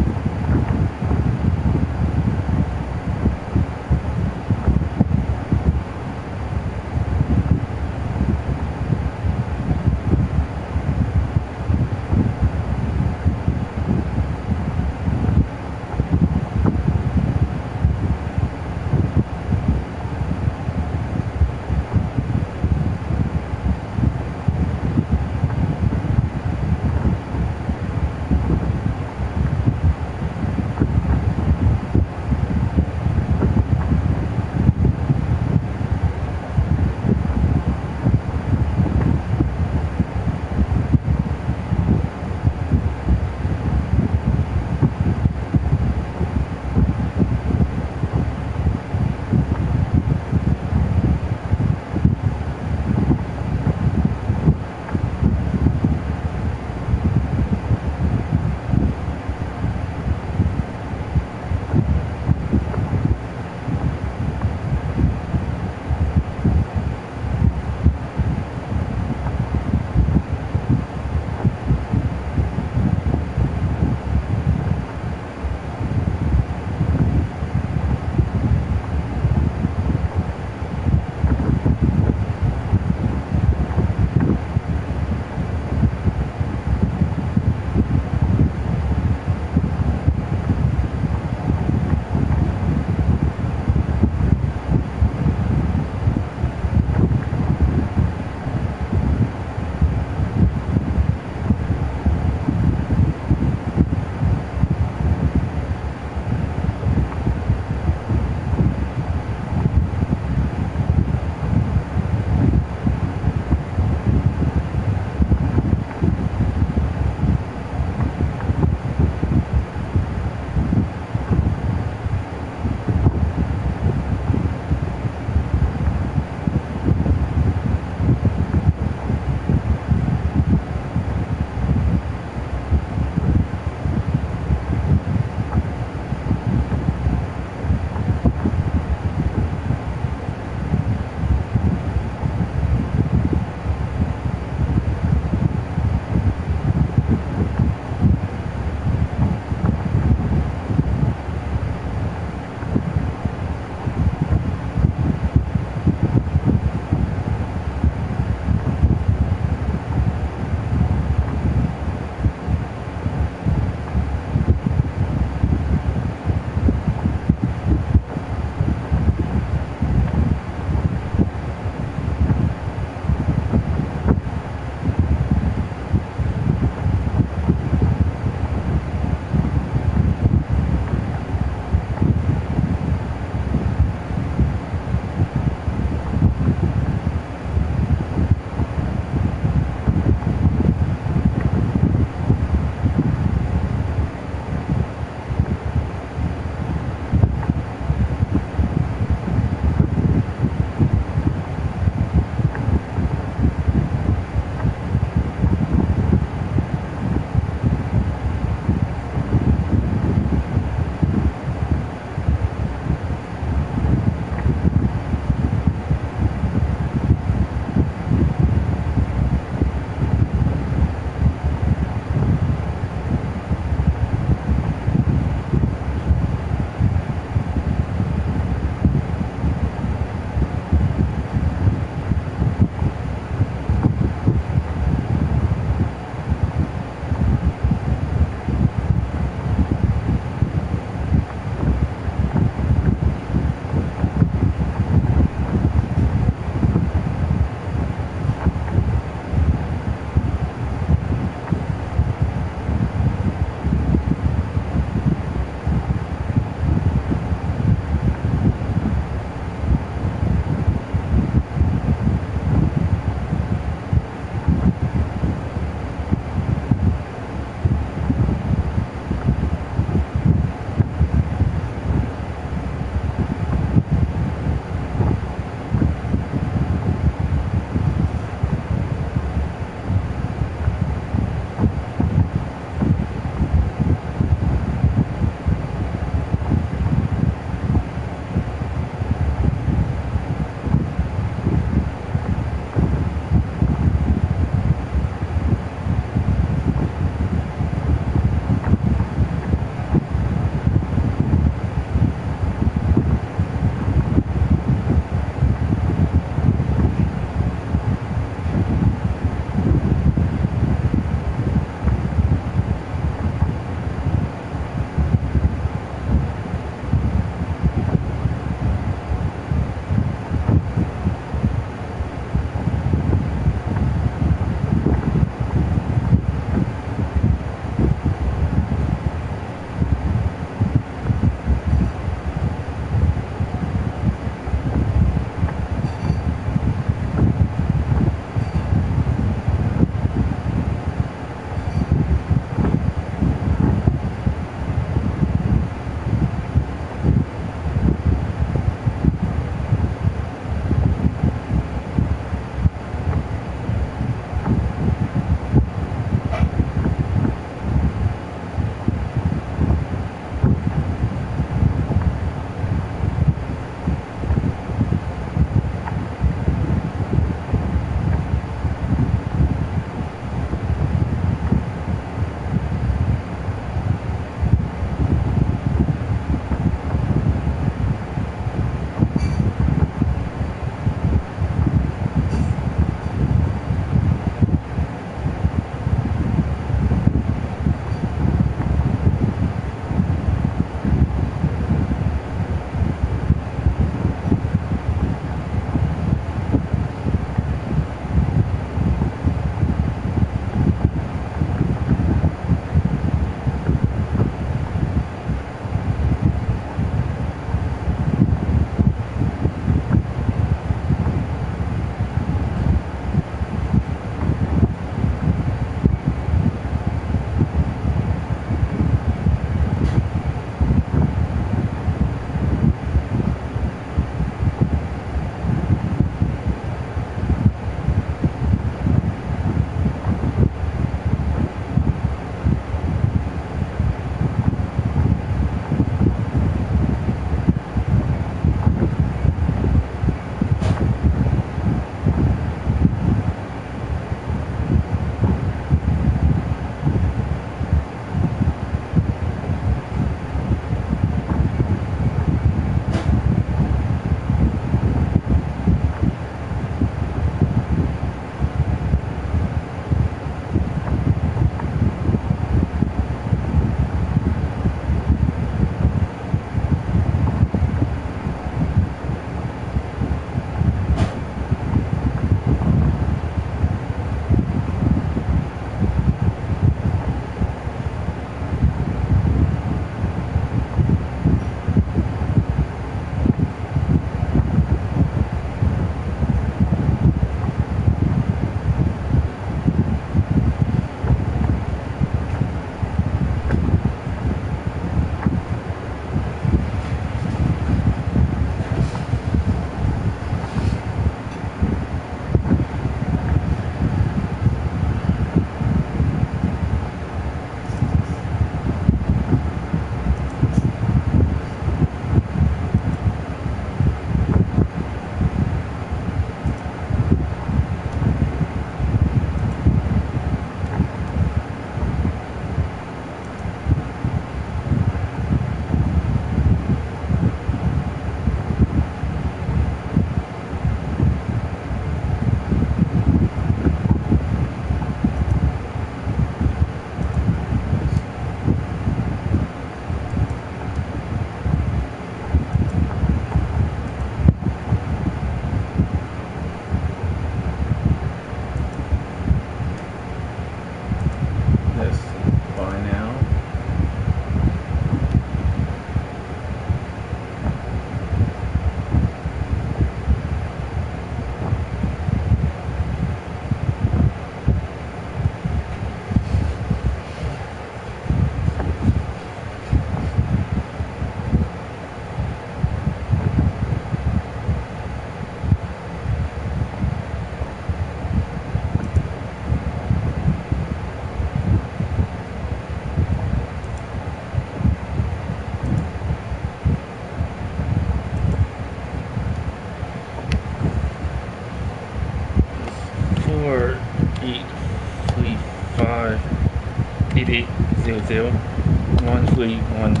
0. 1 3 1 2.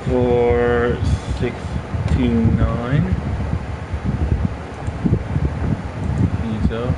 4 6 2 9. So.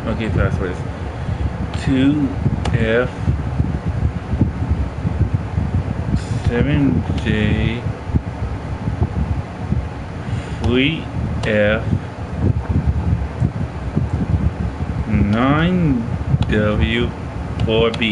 Okay, password is 2F 7J 3F 9W 4B.